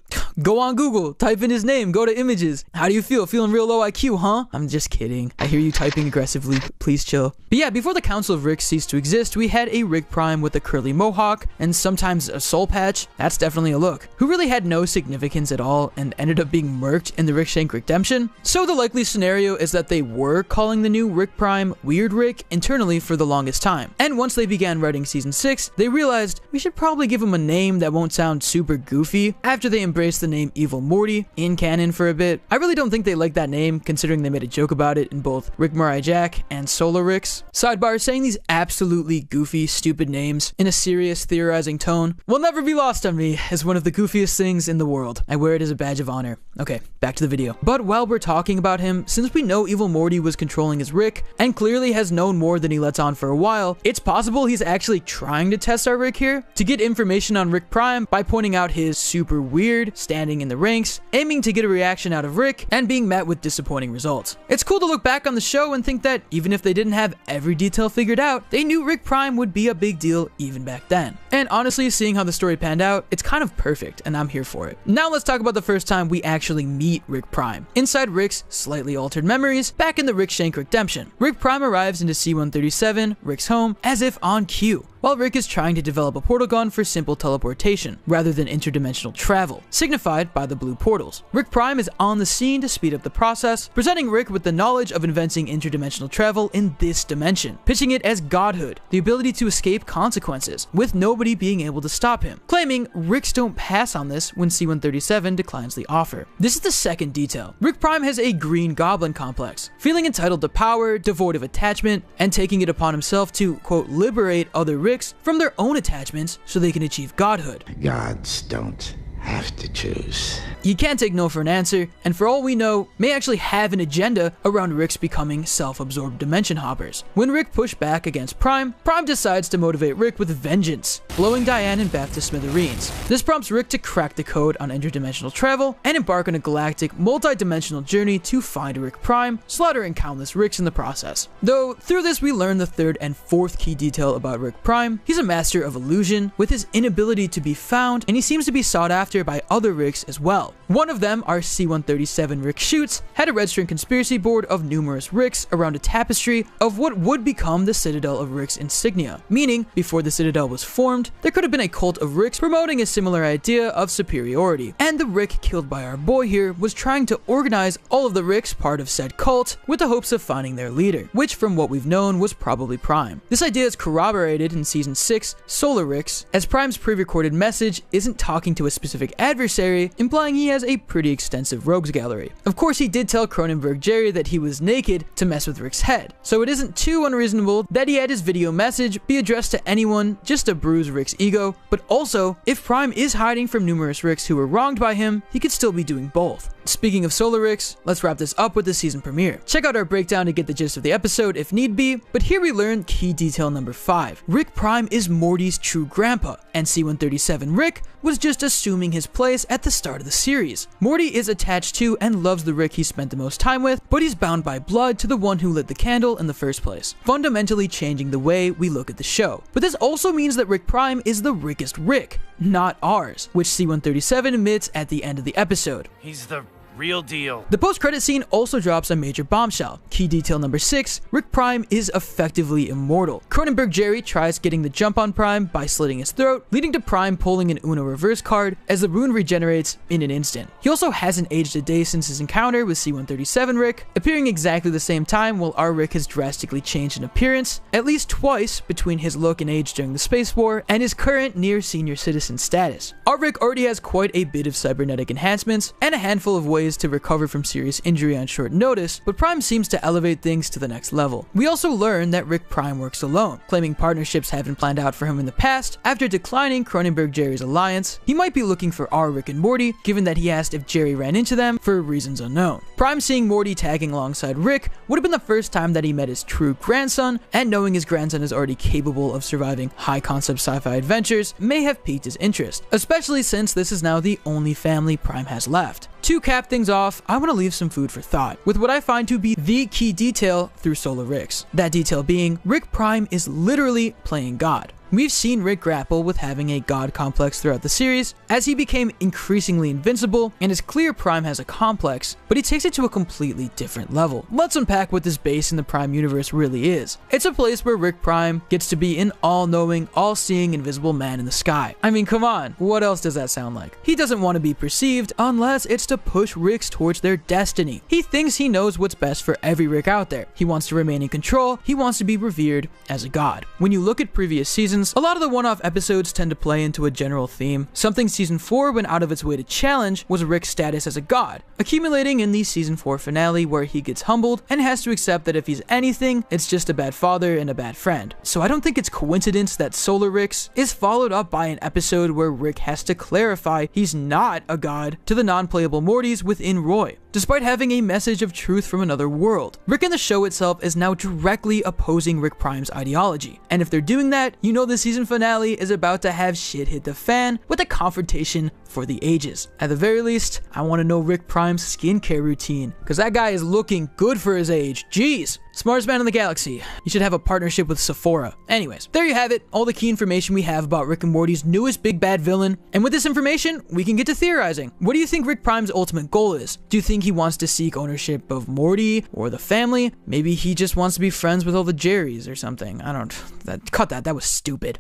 Go on Google, type in his name, go to images. How do you feel? Feeling real low IQ, huh? I'm just kidding. I hear you typing aggressively. Please chill. But yeah, before the Council of Ricks ceased to exist, we had a Rick Prime with a curly mohawk and sometimes a soul patch. That's definitely a look. Who really had no significance at all and ended up being murked in the Rick Shank Redemption. So the likely scenario is that they were calling the new Rick Prime Weird Rick internally for the longest time. And once they began writing Season 6, they realized we should probably give him a name that won't sound super goofy after they embraced the name Evil Morty in canon for a bit. I really don't think they like that name, considering they made a joke about it in both Rick Mariah Jack and Solar Ricks. Sidebar, saying these absolutely goofy, stupid names in a serious, theorizing tone will never be lost on me as one of the goofiest things in the world. I wear it as a badge of honor. Okay, back to the video. But while we're talking about him, since we know Evil Morty was controlling his Rick, and clearly has known more than he lets on for a while, it's possible he's actually trying to test our Rick here, to get information on Rick Prime by pointing out his super weird, standing in the ranks, aiming to get a reaction out of Rick, and being met with disappointing results. It's cool to look back on the show and think that even if they didn't have every detail figured out, they knew Rick Prime would be a big deal even back then. And honestly, seeing how the story panned out, it's kind of perfect, and I'm here for it. Now let's talk about the first time we actually meet Rick Prime. Inside Rick's slightly altered memories, back in the Rick Shank Redemption, Rick Prime arrives into C-137, Rick's home, as if on cue, while Rick is trying to develop a portal gun for simple teleportation, rather than interdimensional travel, signified by the blue portals. Rick Prime is on the scene to speed up the process, presenting Rick with the knowledge of inventing interdimensional travel in this dimension, pitching it as godhood, the ability to escape consequences, with nobody being able to stop him, claiming Ricks don't pass on this when C-137 declines the offer. This is the second detail. Rick Prime has a green goblin complex, feeling entitled to power, devoid of attachment, and taking it upon himself to, quote, liberate other Ricks from their own attachments so they can achieve godhood. Gods don't have to choose. You can't take no for an answer, and for all we know, may actually have an agenda around Rick's becoming self-absorbed dimension hoppers. When Rick pushed back against Prime, Prime decides to motivate Rick with vengeance, blowing Diane and Beth to smithereens. This prompts Rick to crack the code on interdimensional travel and embark on a galactic, multi-dimensional journey to find Rick Prime, slaughtering countless Ricks in the process. Though, through this we learn the third and fourth key detail about Rick Prime. He's a master of illusion, with his inability to be found, and he seems to be sought after by other Ricks as well. One of them, our C-137 Rick Shoots, had a red string conspiracy board of numerous Ricks around a tapestry of what would become the Citadel of Rick's insignia, meaning before the Citadel was formed, there could have been a cult of Ricks promoting a similar idea of superiority, and the Rick killed by our boy here was trying to organize all of the Ricks part of said cult with the hopes of finding their leader, which from what we've known was probably Prime. This idea is corroborated in Season 6, Solar Ricks, as Prime's pre-recorded message isn't talking to a specific adversary, implying he has a pretty extensive rogues gallery. Of course, he did tell Cronenberg Jerry that he was naked to mess with Rick's head, so it isn't too unreasonable that he had his video message be addressed to anyone just to bruise Rick's ego, but also, if Prime is hiding from numerous Ricks who were wronged by him, he could still be doing both. Speaking of Solar Ricks, let's wrap this up with the season premiere. Check out our breakdown to get the gist of the episode if need be, but here we learn key detail number 5. Rick Prime is Morty's true grandpa, and C-137 Rick was just assuming his place at the start of the series. Morty is attached to and loves the Rick he spent the most time with, but he's bound by blood to the one who lit the candle in the first place, fundamentally changing the way we look at the show. But this also means that Rick Prime is the Rickest Rick, not ours, which C-137 admits at the end of the episode. He's the real deal. The post-credit scene also drops a major bombshell. Key detail number 6, Rick Prime is effectively immortal. Cronenberg Jerry tries getting the jump on Prime by slitting his throat, leading to Prime pulling an Uno reverse card as the rune regenerates in an instant. He also hasn't aged a day since his encounter with C-137 Rick, appearing exactly the same time while our Rick has drastically changed in appearance, at least twice between his look and age during the Space War and his current near senior citizen status. Our Rick already has quite a bit of cybernetic enhancements and a handful of ways to recover from serious injury on short notice, but Prime seems to elevate things to the next level. We also learn that Rick Prime works alone, claiming partnerships have been planned out for him in the past. After declining Cronenberg Jerry's alliance, he might be looking for our Rick and Morty, given that he asked if Jerry ran into them for reasons unknown. Prime seeing Morty tagging alongside Rick would have been the first time that he met his true grandson, and knowing his grandson is already capable of surviving high-concept sci-fi adventures may have piqued his interest, especially since this is now the only family Prime has left. To cap things off, I want to leave some food for thought with what I find to be the key detail through Solar Ricks. That detail being, Rick Prime is literally playing God. We've seen Rick grapple with having a god complex throughout the series, as he became increasingly invincible, and it's clear Prime has a complex, but he takes it to a completely different level. Let's unpack what this base in the Prime universe really is. It's a place where Rick Prime gets to be an all-knowing, all-seeing, invisible man in the sky. I mean, come on, what else does that sound like? He doesn't want to be perceived unless it's to push Ricks towards their destiny. He thinks he knows what's best for every Rick out there. He wants to remain in control, he wants to be revered as a god. When you look at previous seasons, a lot of the one-off episodes tend to play into a general theme. Something Season 4 went out of its way to challenge was Rick's status as a god, accumulating in the Season 4 finale where he gets humbled and has to accept that if he's anything, it's just a bad father and a bad friend. So I don't think it's coincidence that Solar Ricks is followed up by an episode where Rick has to clarify he's not a god to the non-playable Mortys within Roy, despite having a message of truth from another world. Rick in the show itself is now directly opposing Rick Prime's ideology, and if they're doing that, you know the season finale is about to have shit hit the fan with a confrontation for the ages. At the very least, I want to know Rick Prime's skincare routine, because that guy is looking good for his age. Jeez. Smartest man in the galaxy. You should have a partnership with Sephora. Anyways, there you have it, all the key information we have about Rick and Morty's newest big bad villain, and with this information, we can get to theorizing. What do you think Rick Prime's ultimate goal is? Do you think he wants to seek ownership of Morty or the family? Maybe he just wants to be friends with all the Jerrys or something. I don't, cut that was stupid.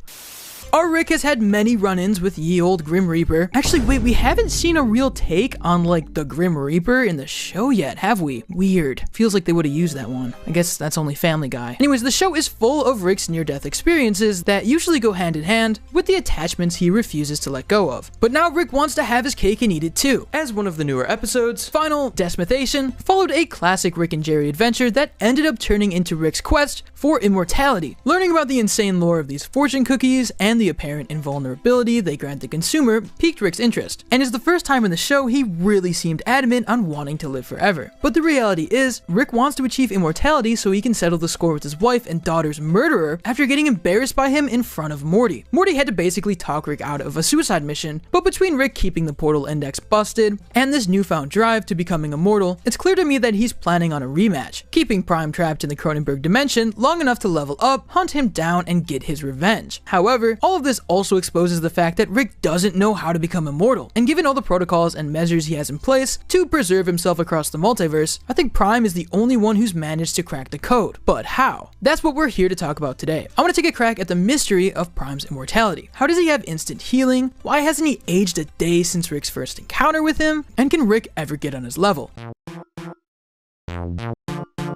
Our Rick has had many run-ins with ye old Grim Reaper. Actually, wait, we haven't seen a real take on, like, the Grim Reaper in the show yet, have we? Weird. Feels like they would have used that one. I guess that's only Family Guy. Anyways, the show is full of Rick's near-death experiences that usually go hand in hand with the attachments he refuses to let go of. But now Rick wants to have his cake and eat it too. As one of the newer episodes, Final Desmithation followed a classic Rick and Jerry adventure that ended up turning into Rick's quest for immortality. Learning about the insane lore of these fortune cookies and the apparent invulnerability they grant the consumer piqued Rick's interest, and is the first time in the show he really seemed adamant on wanting to live forever. But the reality is, Rick wants to achieve immortality so he can settle the score with his wife and daughter's murderer after getting embarrassed by him in front of Morty. Morty had to basically talk Rick out of a suicide mission, but between Rick keeping the portal index busted and this newfound drive to becoming immortal, it's clear to me that he's planning on a rematch, keeping Prime trapped in the Cronenberg dimension long enough to level up, hunt him down, and get his revenge. However, all of this also exposes the fact that Rick doesn't know how to become immortal, and given all the protocols and measures he has in place to preserve himself across the multiverse, I think Prime is the only one who's managed to crack the code. But how? That's what we're here to talk about today. I want to take a crack at the mystery of Prime's immortality. How does he have instant healing? Why hasn't he aged a day since Rick's first encounter with him? And can Rick ever get on his level?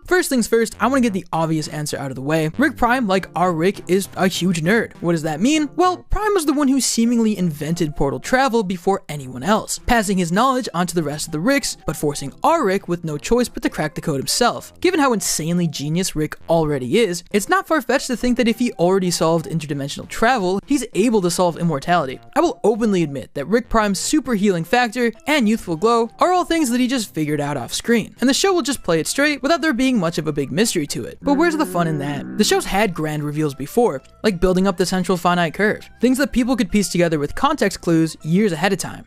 First things first, I want to get the obvious answer out of the way. Rick Prime, like our Rick, is a huge nerd. What does that mean? Well, Prime was the one who seemingly invented portal travel before anyone else, passing his knowledge onto the rest of the Ricks, but forcing our Rick with no choice but to crack the code himself. Given how insanely genius Rick already is, it's not far-fetched to think that if he already solved interdimensional travel, he's able to solve immortality. I will openly admit that Rick Prime's super healing factor and youthful glow are all things that he just figured out off screen, and the show will just play it straight without there being much of a big mystery to it. But where's the fun in that? The show's had grand reveals before, like building up the central finite curve, things that people could piece together with context clues years ahead of time.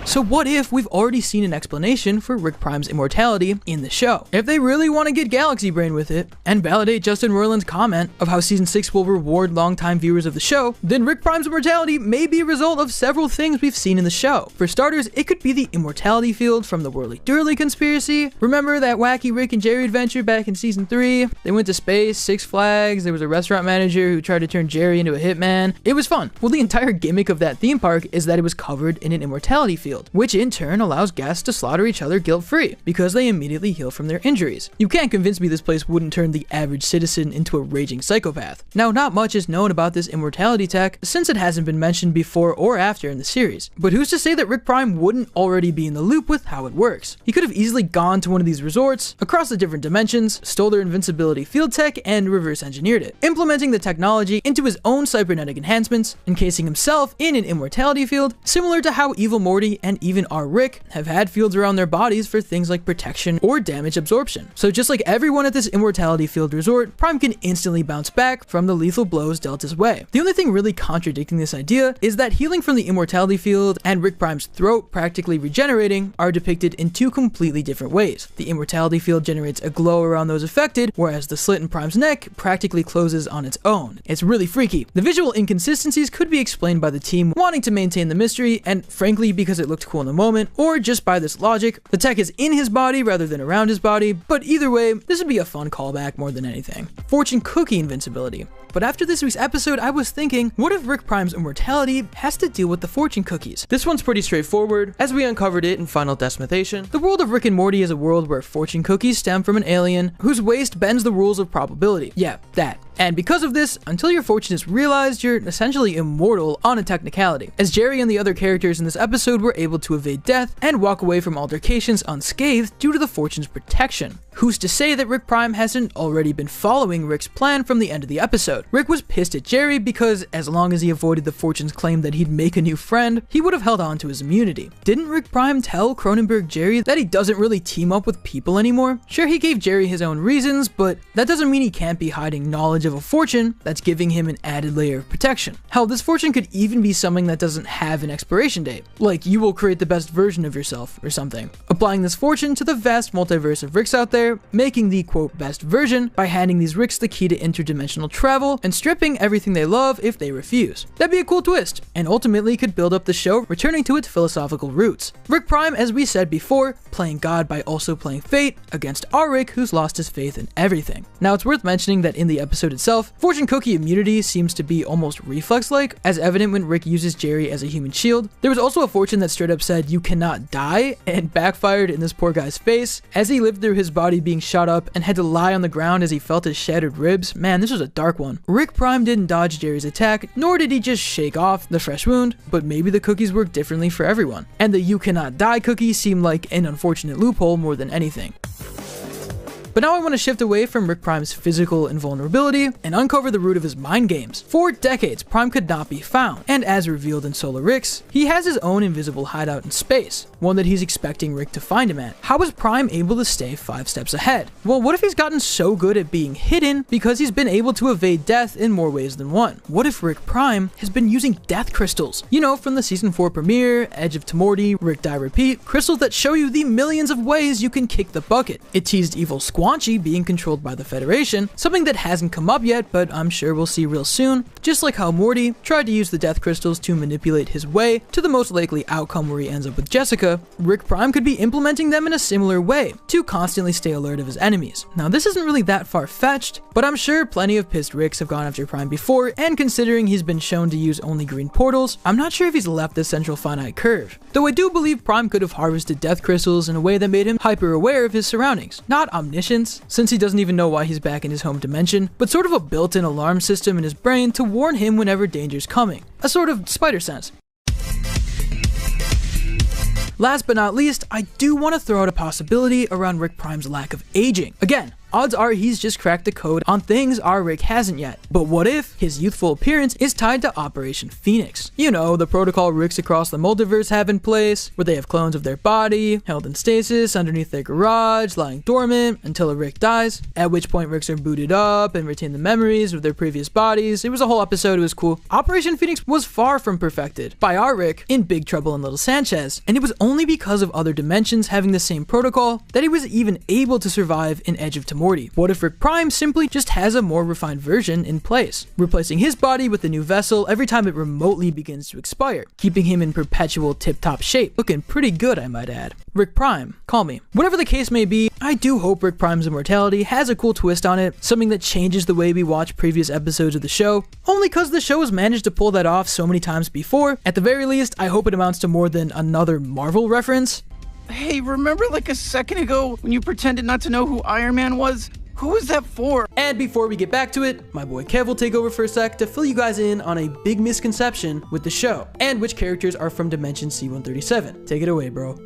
So what if we've already seen an explanation for Rick Prime's immortality in the show? If they really want to get Galaxy Brain with it, and validate Justin Roiland's comment of how Season 6 will reward longtime viewers of the show, then Rick Prime's immortality may be a result of several things we've seen in the show. For starters, it could be the immortality field from the Whirly-Durly conspiracy. Remember that wacky Rick and Jerry adventure back in Season 3? They went to space, Six Flags, there was a restaurant manager who tried to turn Jerry into a hitman. It was fun. Well, the entire gimmick of that theme park is that it was covered in an immortality field, which in turn allows guests to slaughter each other guilt-free because they immediately heal from their injuries. You can't convince me this place wouldn't turn the average citizen into a raging psychopath. Now, not much is known about this immortality tech since it hasn't been mentioned before or after in the series, but who's to say that Rick Prime wouldn't already be in the loop with how it works? He could have easily gone to one of these resorts across the different dimensions, stole their invincibility field tech, and reverse engineered it, implementing the technology into his own cybernetic enhancements, encasing himself in an immortality field, similar to how Evil Morty and even our Rick have had fields around their bodies for things like protection or damage absorption. So just like everyone at this immortality field resort, Prime can instantly bounce back from the lethal blows dealt his way. The only thing really contradicting this idea is that healing from the immortality field and Rick Prime's throat practically regenerating are depicted in two completely different ways. The immortality field generates a glow around those affected, whereas the slit in Prime's neck practically closes on its own. It's really freaky. The visual inconsistencies could be explained by the team wanting to maintain the mystery, and frankly because it looked cool in the moment, or just by this logic. The tech is in his body rather than around his body, but either way, this would be a fun callback more than anything. Fortune cookie invincibility. But after this week's episode, I was thinking, what if Rick Prime's immortality has to deal with the fortune cookies? This one's pretty straightforward, as we uncovered it in Final Decimation. The world of Rick and Morty is a world where fortune cookies stem from an alien whose waste bends the rules of probability. Yeah, that. And because of this, until your fortune is realized, you're essentially immortal on a technicality, as Jerry and the other characters in this episode were able to evade death and walk away from altercations unscathed due to the fortune's protection. Who's to say that Rick Prime hasn't already been following Rick's plan from the end of the episode? Rick was pissed at Jerry because as long as he avoided the fortune's claim that he'd make a new friend, he would have held on to his immunity. Didn't Rick Prime tell Cronenberg Jerry that he doesn't really team up with people anymore? Sure, he gave Jerry his own reasons, but that doesn't mean he can't be hiding knowledge of a fortune that's giving him an added layer of protection. Hell, this fortune could even be something that doesn't have an expiration date, like you will create the best version of yourself or something. Applying this fortune to the vast multiverse of Ricks out there, making the quote best version by handing these Ricks the key to interdimensional travel and stripping everything they love if they refuse. That'd be a cool twist, and ultimately could build up the show returning to its philosophical roots. Rick Prime, as we said before, playing God by also playing fate against our Rick who's lost his faith in everything. Now it's worth mentioning that in the episode itself, fortune cookie immunity seems to be almost reflex-like, as evident when Rick uses Jerry as a human shield. There was also a fortune that straight up said you cannot die, and backfired in this poor guy's face as he lived through his body being shot up and had to lie on the ground as he felt his shattered ribs. Man, this was a dark one. Rick Prime didn't dodge Jerry's attack, nor did he just shake off the fresh wound, but maybe the cookies work differently for everyone, and the you cannot die cookie seemed like an unfortunate loophole more than anything. But now I want to shift away from Rick Prime's physical invulnerability and uncover the root of his mind games. For decades, Prime could not be found, and as revealed in Solo Rick's, he has his own invisible hideout in space, one that he's expecting Rick to find him at. How is Prime able to stay 5 steps ahead? Well, what if he's gotten so good at being hidden because he's been able to evade death in more ways than one? What if Rick Prime has been using death crystals? You know, from the season 4 premiere, Edge of Morty, Rick Die Repeat, crystals that show you the millions of ways you can kick the bucket. It teased evil Squanchy being controlled by the Federation, something that hasn't come up yet, but I'm sure we'll see real soon, just like how Morty tried to use the death crystals to manipulate his way to the most likely outcome where he ends up with Jessica. Rick Prime could be implementing them in a similar way, to constantly stay alert of his enemies. Now this isn't really that far-fetched, but I'm sure plenty of pissed Ricks have gone after Prime before, and considering he's been shown to use only green portals, I'm not sure if he's left the central finite curve. Though I do believe Prime could have harvested death crystals in a way that made him hyper-aware of his surroundings. Not omniscience, since he doesn't even know why he's back in his home dimension, but sort of a built-in alarm system in his brain to warn him whenever danger's coming. A sort of spider sense. Last but not least, I do want to throw out a possibility around Rick Prime's lack of aging. Again, odds are he's just cracked the code on things our Rick hasn't yet. But what if his youthful appearance is tied to Operation Phoenix? You know, the protocol Ricks across the multiverse have in place, where they have clones of their body, held in stasis underneath their garage, lying dormant until a Rick dies, at which point Ricks are booted up and retain the memories of their previous bodies. It was a whole episode, it was cool. Operation Phoenix was far from perfected by our Rick in Big Trouble in Little Sanchez, and it was only because of other dimensions having the same protocol that he was even able to survive in Edge of Morty. What if Rick Prime simply just has a more refined version in place, replacing his body with a new vessel every time it remotely begins to expire, keeping him in perpetual tip-top shape, looking pretty good I might add. Rick Prime, call me. Whatever the case may be, I do hope Rick Prime's immortality has a cool twist on it, something that changes the way we watch previous episodes of the show, only cause the show has managed to pull that off so many times before. At the very least, I hope it amounts to more than another Marvel reference. Hey, remember like a second ago when you pretended not to know who Iron Man was? Who was that for? And before we get back to it, my boy Kev will take over for a sec to fill you guys in on a big misconception with the show, and which characters are from Dimension C-137. Take it away, bro.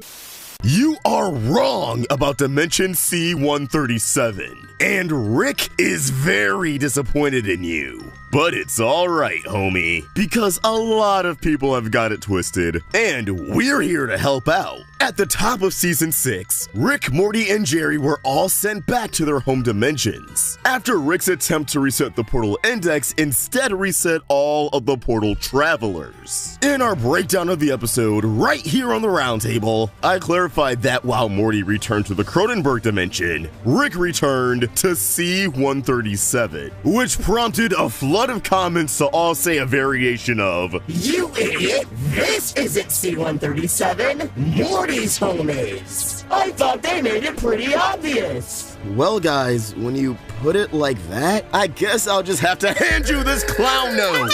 You are wrong about Dimension C-137, and Rick is very disappointed in you. But it's alright, homie, because a lot of people have got it twisted, and we're here to help out. At the top of Season 6, Rick, Morty, and Jerry were all sent back to their home dimensions, after Rick's attempt to reset the portal index instead reset all of the portal travelers. In our breakdown of the episode, right here on the roundtable, I clarified that while Morty returned to the Cronenberg dimension, Rick returned to C-137, which prompted a flood of comments to all say a variation of, "You idiot! This isn't C-137! Morty's home is! I thought they made it pretty obvious!" Well guys, when you put it like that, I guess I'll just have to hand you this clown nose!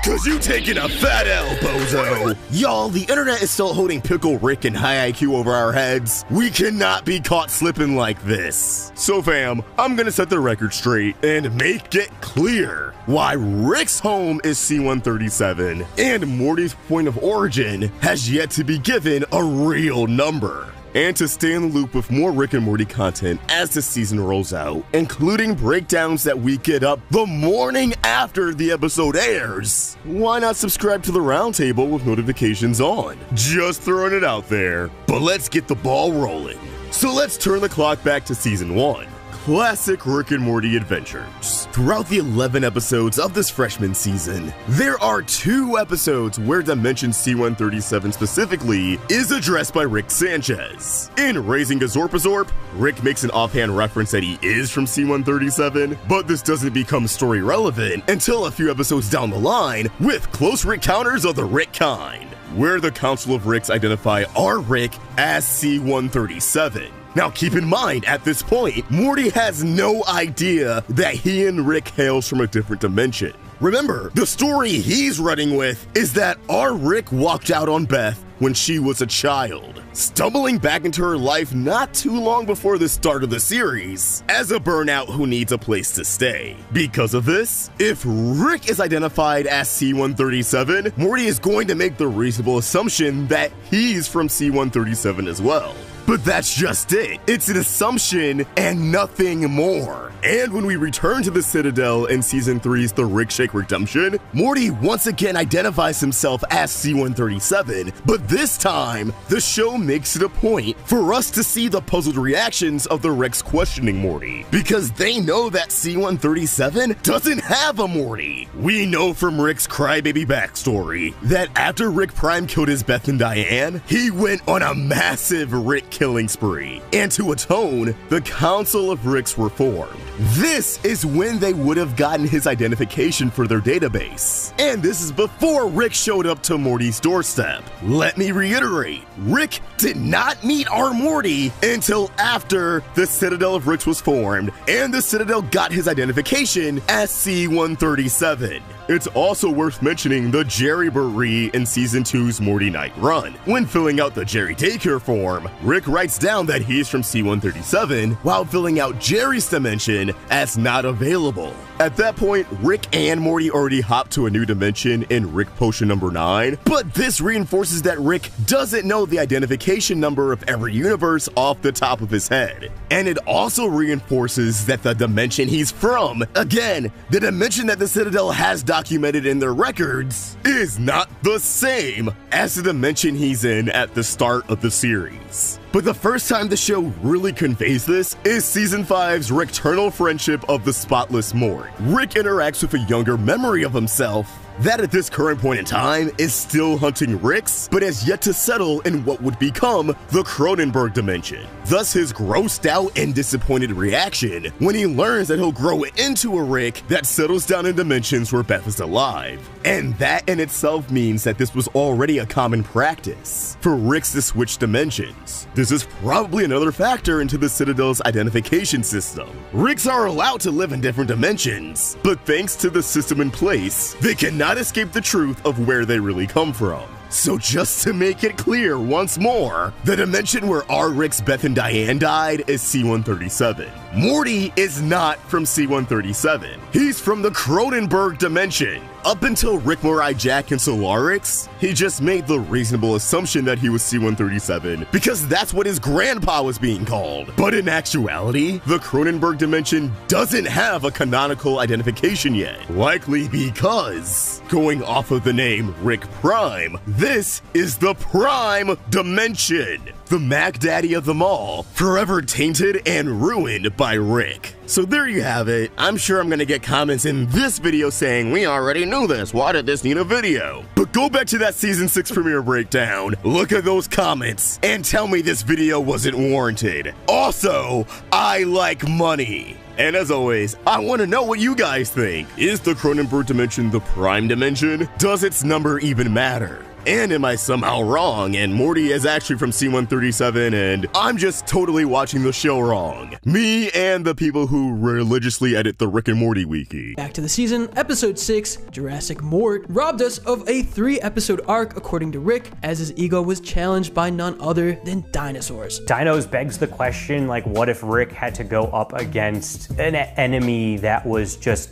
Cause you taking a fat L, bozo! Y'all, the internet is still holding Pickle Rick and High IQ over our heads. We cannot be caught slipping like this. So fam, I'm gonna set the record straight and make it clear why Rick's home is C-137 and Morty's point of origin has yet to be given a real number. And to stay in the loop with more Rick and Morty content as the season rolls out, including breakdowns that we get up the morning after the episode airs, why not subscribe to the roundtable with notifications on? Just throwing it out there. But let's get the ball rolling. So let's turn the clock back to Season 1. Classic Rick and Morty adventures. Throughout the 11 episodes of this freshman season, there are 2 episodes where Dimension C-137 specifically is addressed by Rick Sanchez. In Raising Gazorpazorp, Rick makes an offhand reference that he is from C-137, but this doesn't become story relevant until a few episodes down the line with Close Rick Counters of the Rick Kind, where the Council of Ricks identify our Rick as C-137. Now keep in mind, at this point, Morty has no idea that he and Rick hails from a different dimension. Remember, the story he's running with is that our Rick walked out on Beth when she was a child, stumbling back into her life not too long before the start of the series, as a burnout who needs a place to stay. Because of this, if Rick is identified as C-137, Morty is going to make the reasonable assumption that he's from C-137 as well. But that's just it. It's an assumption and nothing more. And when we return to the Citadel in Season 3's The Rick Shake Redemption, Morty once again identifies himself as C-137, but this time, the show makes it a point for us to see the puzzled reactions of the Ricks questioning Morty, because they know that C-137 doesn't have a Morty. We know from Rick's crybaby backstory that after Rick Prime killed his Beth and Diane, he went on a massive Rick killing spree, and to atone, the Council of Ricks were formed. This is when they would have gotten his identification for their database. And this is before Rick showed up to Morty's doorstep. Let me reiterate, Rick did not meet our Morty until after the Citadel of Ricks was formed, and the Citadel got his identification as C-137. It's also worth mentioning the Jerry Baree in Season 2's Morty Night Run. When filling out the Jerry Daycare form, Rick writes down that he's from C-137 while filling out Jerry's dimension as not available. At that point, Rick and Morty already hopped to a new dimension in Rick Potion number 9, but this reinforces that Rick doesn't know the identification number of every universe off the top of his head. And it also reinforces that the dimension he's from, again, the dimension that the Citadel has documented in their records, is not the same as the dimension he's in at the start of the series. But the first time the show really conveys this is Season 5's Rickternal Friendship of the Spotless Mort. Rick interacts with a younger memory of himself that at this current point in time is still hunting Ricks, but has yet to settle in what would become the Cronenberg dimension. Thus his grossed out and disappointed reaction when he learns that he'll grow into a Rick that settles down in dimensions where Beth is alive. And that in itself means that this was already a common practice for Ricks to switch dimensions. This is probably another factor into the Citadel's identification system. Ricks are allowed to live in different dimensions, but thanks to the system in place, they cannot escape the truth of where they really come from. So just to make it clear once more, the dimension where our Rick's Beth and Diane died is C-137. Morty is not from C-137. He's from the Cronenberg dimension. Up until Rick Morai Jack and Solarix, he just made the reasonable assumption that he was C-137 because that's what his grandpa was being called. But in actuality, the Cronenberg dimension doesn't have a canonical identification yet. Likely because, going off of the name Rick Prime, this is the Prime dimension. The Mac Daddy of them all, forever tainted and ruined by Rick. So there you have it. I'm sure I'm gonna get comments in this video saying, we already knew this, why did this need a video? But go back to that Season 6 premiere breakdown, look at those comments, and tell me this video wasn't warranted. Also, I like money. And as always, I want to know what you guys think. Is the Cronenberg dimension the Prime dimension? Does its number even matter? And am I somehow wrong and Morty is actually from C-137 and I'm just totally watching the show wrong? Me and the people who religiously edit the Rick and Morty wiki. Back to the season, episode 6, Jurassic Mort, robbed us of a 3-episode arc according to Rick, as his ego was challenged by none other than dinosaurs. Dinos begs the question, like, what if Rick had to go up against an enemy that was just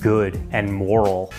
good and moral?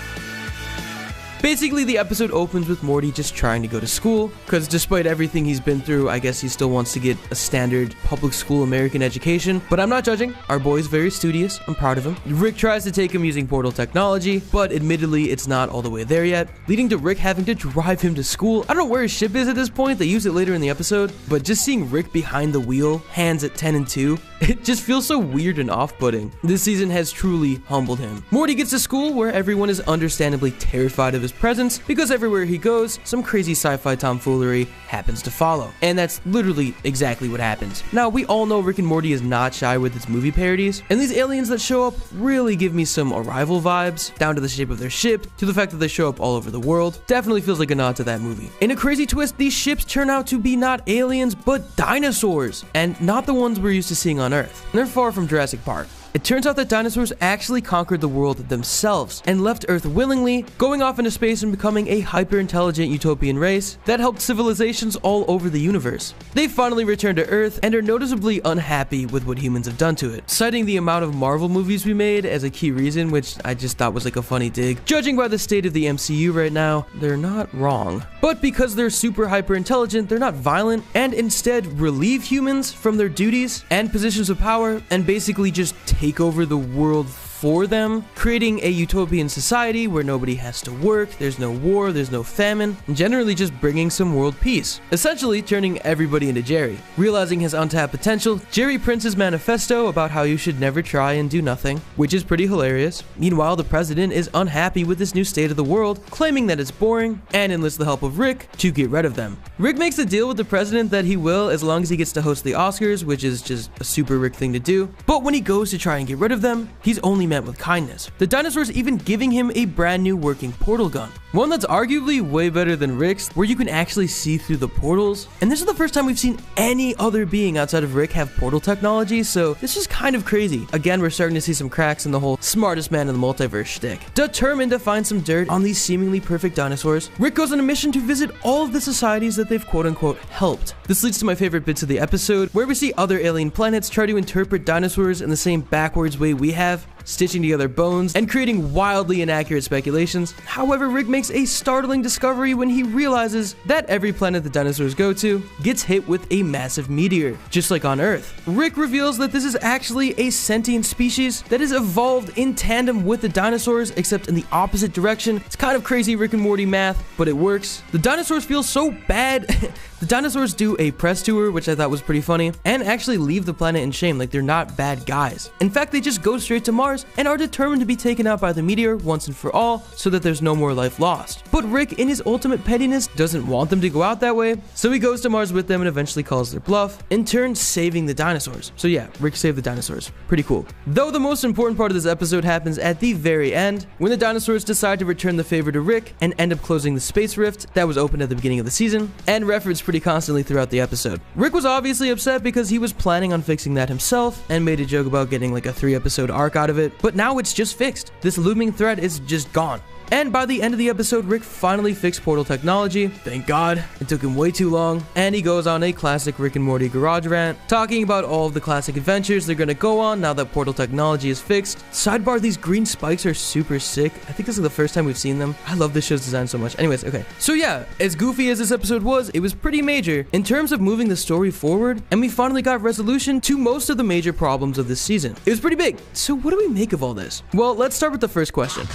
Basically, the episode opens with Morty just trying to go to school, because despite everything he's been through, I guess he still wants to get a standard public school American education. But I'm not judging. Our boy's very studious. I'm proud of him. Rick tries to take him using portal technology, but admittedly, it's not all the way there yet, leading to Rick having to drive him to school. I don't know where his ship is at this point. They use it later in the episode, but just seeing Rick behind the wheel, hands at 10 and 2, it just feels so weird and off-putting. This season has truly humbled him. Morty gets to school where everyone is understandably terrified of his presence because everywhere he goes, some crazy sci-fi tomfoolery happens to follow. And that's literally exactly what happens. Now, we all know Rick and Morty is not shy with its movie parodies, and these aliens that show up really give me some Arrival vibes, down to the shape of their ship, to the fact that they show up all over the world. Definitely feels like a nod to that movie. In a crazy twist, these ships turn out to be not aliens, but dinosaurs, and not the ones we're used to seeing on Earth. They're far from Jurassic Park. It turns out that dinosaurs actually conquered the world themselves and left Earth willingly, going off into space and becoming a hyper-intelligent utopian race that helped civilizations all over the universe. They finally returned to Earth and are noticeably unhappy with what humans have done to it, citing the amount of Marvel movies we made as a key reason, which I just thought was like a funny dig. Judging by the state of the MCU right now, they're not wrong. But because they're super hyper-intelligent, they're not violent, and instead relieve humans from their duties and positions of power and basically just take over the world for them, creating a utopian society where nobody has to work, there's no war, there's no famine, and generally just bringing some world peace. Essentially turning everybody into Jerry. Realizing his untapped potential, Jerry prints his manifesto about how you should never try and do nothing, which is pretty hilarious. Meanwhile, the president is unhappy with this new state of the world, claiming that it's boring, and enlists the help of Rick to get rid of them. Rick makes a deal with the president that he will as long as he gets to host the Oscars, which is just a super Rick thing to do, but when he goes to try and get rid of them, he's only met with kindness. The dinosaurs even giving him a brand new working portal gun. One that's arguably way better than Rick's, where you can actually see through the portals. And this is the first time we've seen any other being outside of Rick have portal technology, so this is kind of crazy. Again, we're starting to see some cracks in the whole smartest man in the multiverse shtick. Determined to find some dirt on these seemingly perfect dinosaurs, Rick goes on a mission to visit all of the societies that they've quote-unquote helped. This leads to my favorite bits of the episode, where we see other alien planets try to interpret dinosaurs in the same backwards way we have, stitching together bones and creating wildly inaccurate speculations. However, Rick makes a startling discovery when he realizes that every planet the dinosaurs go to gets hit with a massive meteor, just like on Earth. Rick reveals that this is actually a sentient species that has evolved in tandem with the dinosaurs, except in the opposite direction. It's kind of crazy Rick and Morty math, but it works. The dinosaurs feel so bad. The dinosaurs do a press tour, which I thought was pretty funny, and actually leave the planet in shame, like they're not bad guys. In fact, they just go straight to Mars and are determined to be taken out by the meteor once and for all so that there's no more life lost. But Rick, in his ultimate pettiness, doesn't want them to go out that way, so he goes to Mars with them and eventually calls their bluff, in turn saving the dinosaurs. So yeah, Rick saved the dinosaurs. Pretty cool. Though the most important part of this episode happens at the very end, when the dinosaurs decide to return the favor to Rick and end up closing the space rift that was opened at the beginning of the season, and referenced pretty constantly throughout the episode. Rick was obviously upset because he was planning on fixing that himself and made a joke about getting like a 3-episode arc out of it, but now it's just fixed. This looming threat is just gone. And by the end of the episode, Rick finally fixed portal technology. Thank God. It took him way too long. And he goes on a classic Rick and Morty garage rant, talking about all of the classic adventures they're gonna go on now that portal technology is fixed. Sidebar, these green spikes are super sick. I think this is the first time we've seen them. I love this show's design so much. Anyways, okay. So yeah, as goofy as this episode was, it was pretty major in terms of moving the story forward, and we finally got resolution to most of the major problems of this season. It was pretty big. So what do we make of all this? Well, let's start with the first question.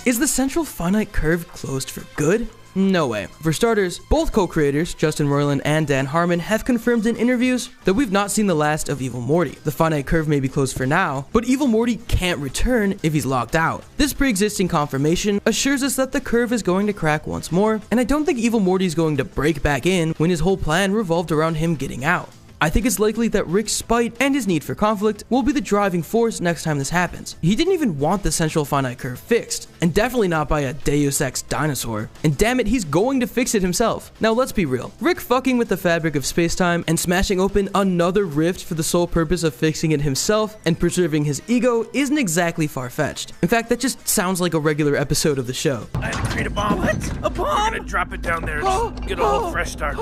Is the central finite curve closed for good? No way. For starters, both co-creators, Justin Roiland and Dan Harmon, have confirmed in interviews that we've not seen the last of Evil Morty. The finite curve may be closed for now, but Evil Morty can't return if he's locked out. This pre-existing confirmation assures us that the curve is going to crack once more, and I don't think Evil Morty is going to break back in when his whole plan revolved around him getting out. I think it's likely that Rick's spite and his need for conflict will be the driving force next time this happens. He didn't even want the central finite curve fixed, and definitely not by a Deus Ex dinosaur. And damn it, he's going to fix it himself. Now let's be real. Rick fucking with the fabric of space-time and smashing open another rift for the sole purpose of fixing it himself and preserving his ego isn't exactly far-fetched. In fact, that just sounds like a regular episode of the show. I had to create a bomb. What? A bomb? I'm gonna drop it down there. Get a whole fresh start.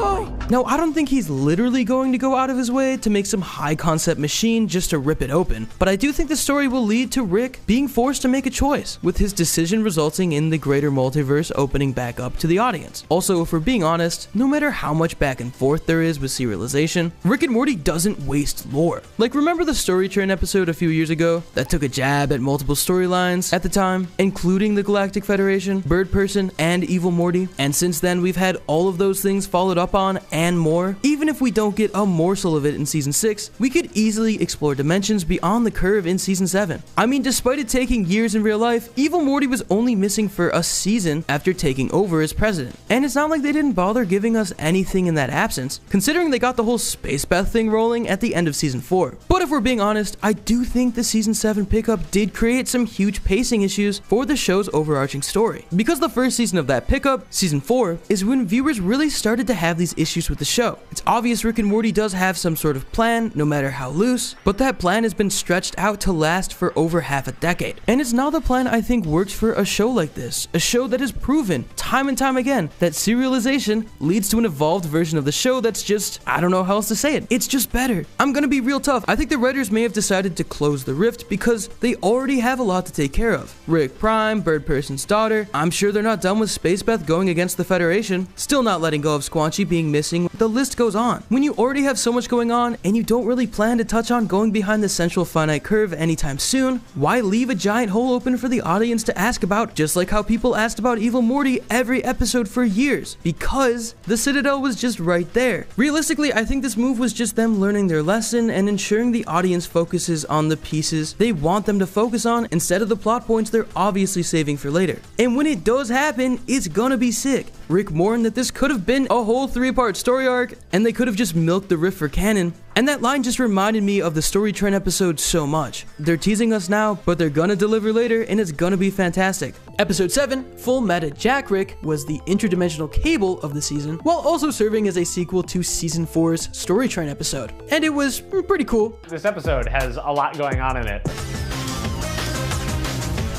No, I don't think he's literally going to go out of his way to make some high concept machine just to rip it open, but I do think the story will lead to Rick being forced to make a choice, with his decision resulting in the greater multiverse opening back up to the audience. Also, if we're being honest, no matter how much back and forth there is with serialization, Rick and Morty doesn't waste lore. Like, remember the Story Train episode a few years ago that took a jab at multiple storylines at the time, including the Galactic Federation, Bird Person, and Evil Morty? And since then, we've had all of those things followed up on and more. Even if we don't get a morsel of it in season 6, we could easily explore dimensions beyond the curve in season 7. I mean, despite it taking years in real life, Evil Morty was only missing for a season after taking over as president. And it's not like they didn't bother giving us anything in that absence, considering they got the whole Space Beth thing rolling at the end of season 4. But if we're being honest, I do think the season 7 pickup did create some huge pacing issues for the show's overarching story. Because the first season of that pickup, season 4, is when viewers really started to have these issues with the show. It's obvious Rick and Morty does have have some sort of plan, no matter how loose, but that plan has been stretched out to last for over half a decade. And it's not the plan I think works for a show like this, a show that has proven time and time again that serialization leads to an evolved version of the show that's just, I don't know how else to say it, it's just better. I'm gonna be real tough. I think the writers may have decided to close the rift because they already have a lot to take care of. Rick Prime, Bird Person's daughter, I'm sure they're not done with Spacebeth going against the Federation, still not letting go of Squanchy being missing, the list goes on. When you already have so much going on and you don't really plan to touch on going behind the central finite curve anytime soon, why leave a giant hole open for the audience to ask about, just like how people asked about Evil Morty every episode for years? Because the Citadel was just right there. Realistically, I think this move was just them learning their lesson and ensuring the audience focuses on the pieces they want them to focus on instead of the plot points they're obviously saving for later. And when it does happen, it's gonna be sick. Rick mourned that this could have been a whole 3-part story arc, and they could have just milked the riff for canon. And that line just reminded me of the Story Train episode so much. They're teasing us now, but they're gonna deliver later, and it's gonna be fantastic. Episode 7, Full Meta Jack Rick, was the interdimensional cable of the season, while also serving as a sequel to Season 4's Story Train episode. And it was pretty cool. This episode has a lot going on in it.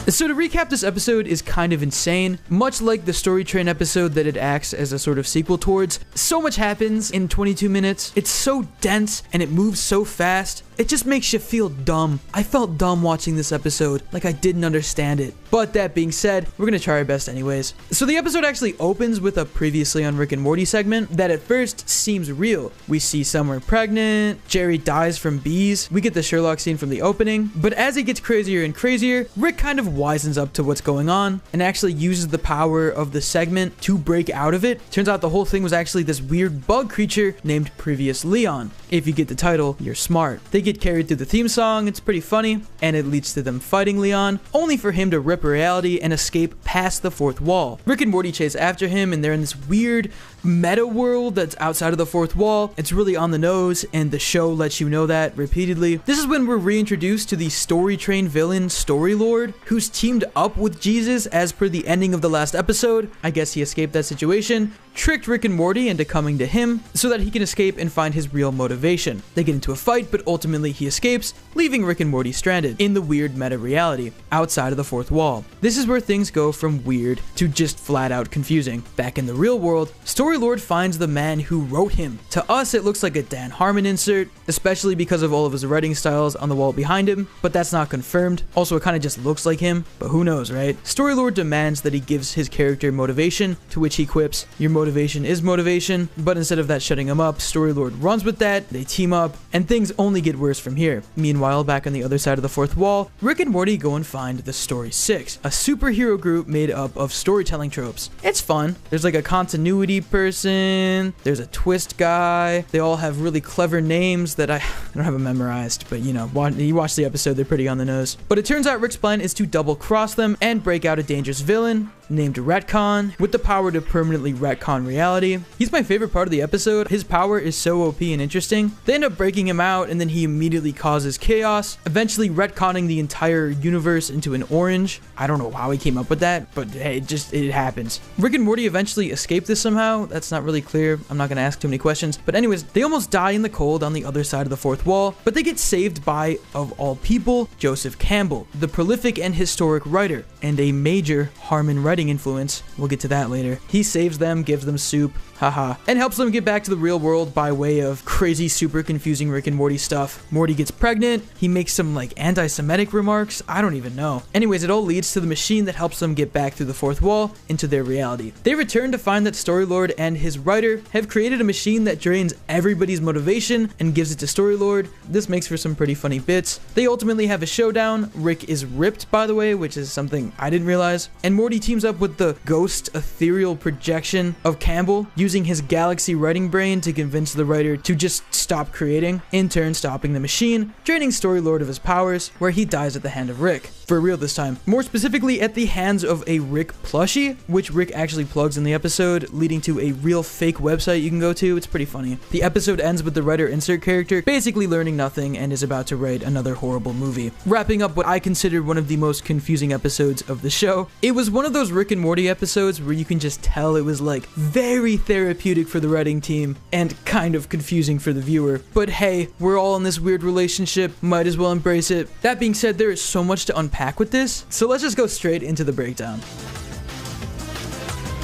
So to recap, this episode is kind of insane. Much like the Story Train episode that it acts as a sort of sequel towards, so much happens in 22 minutes. It's so dense and it moves so fast. It just makes you feel dumb. I felt dumb watching this episode, like I didn't understand it. But that being said, we're gonna try our best anyways. So the episode actually opens with a previously on Rick and Morty segment that at first seems real. We see Summer pregnant, Jerry dies from bees, we get the Sherlock scene from the opening, but as it gets crazier and crazier, Rick kind of wisens up to what's going on and actually uses the power of the segment to break out of it. Turns out the whole thing was actually this weird bug creature named Previous Leon. If you get the title, you're smart. They get carried through the theme song, it's pretty funny, and it leads to them fighting Leon, only for him to rip reality and escape past the fourth wall. Rick and Morty chase after him, and they're in this weird meta world that's outside of the fourth wall. It's really on the nose, and the show lets you know that repeatedly. This is when we're reintroduced to the Story Train villain, Story Lord, who's teamed up with Jesus as per the ending of the last episode. I guess he escaped that situation, tricked Rick and Morty into coming to him so that he can escape and find his real motivation. They get into a fight, but ultimately he escapes, leaving Rick and Morty stranded in the weird meta reality outside of the fourth wall. This is where things go from weird to just flat out confusing. Back in the real world, Story Lord finds the man who wrote him. To us, it looks like a Dan Harmon insert, especially because of all of his writing styles on the wall behind him, but that's not confirmed. Also, it kind of just looks like him, but who knows, right? Story Lord demands that he gives his character motivation, to which he quips, "Your motivation is motivation," but instead of that shutting him up, Story Lord runs with that, they team up, and things only get worse from here. Meanwhile, back on the other side of the fourth wall, Rick and Morty go and find the Story 6, a superhero group made up of storytelling tropes. It's fun. There's like a continuity person, there's a twist guy, they all have really clever names that I don't have them memorized, but you know, you watch the episode, they're pretty on the nose. But it turns out Rick's plan is to double cross them and break out a dangerous villain named Retcon with the power to permanently retcon reality. He's my favorite part of the episode. His power is so OP and interesting. They end up breaking him out and then he immediately causes chaos, eventually retconning the entire universe into an orange. I don't know how he came up with that, but hey, it happens. Rick and Morty eventually escape this somehow. That's not really clear. I'm not gonna ask too many questions, but anyways, they almost die in the cold on the other side of the fourth wall, but they get saved by, of all people, Joseph Campbell, the prolific and historic writer and a major Harmon writing influence. We'll get to that later. He saves them, gives them soup, haha, and helps them get back to the real world by way of crazy, super confusing Rick and Morty stuff. Morty gets pregnant, he makes some like anti-Semitic remarks, I don't even know. Anyways, it all leads to the machine that helps them get back through the fourth wall into their reality. They return to find that Story Lord and his writer have created a machine that drains everybody's motivation and gives it to Story Lord. This makes for some pretty funny bits. They ultimately have a showdown. Rick is ripped, by the way, which is something I didn't realize, and Morty teams up with the ghost ethereal projection of Campbell, using his galaxy writing brain to convince the writer to just stop creating, in turn stopping the machine, draining Story Lord of his powers, where he dies at the hand of Rick. For real this time. More specifically at the hands of a Rick plushie, which Rick actually plugs in the episode, leading to a real fake website you can go to. It's pretty funny. The episode ends with the writer insert character basically learning nothing and is about to write another horrible movie. Wrapping up what I consider one of the most confusing episodes of the show. It was one of those Rick and Morty episodes where you can just tell it was like very therapeutic for the writing team and kind of confusing for the viewer. But hey, we're all in this weird relationship, might as well embrace it. That being said, there is so much to unpack with this, so let's just go straight into the breakdown.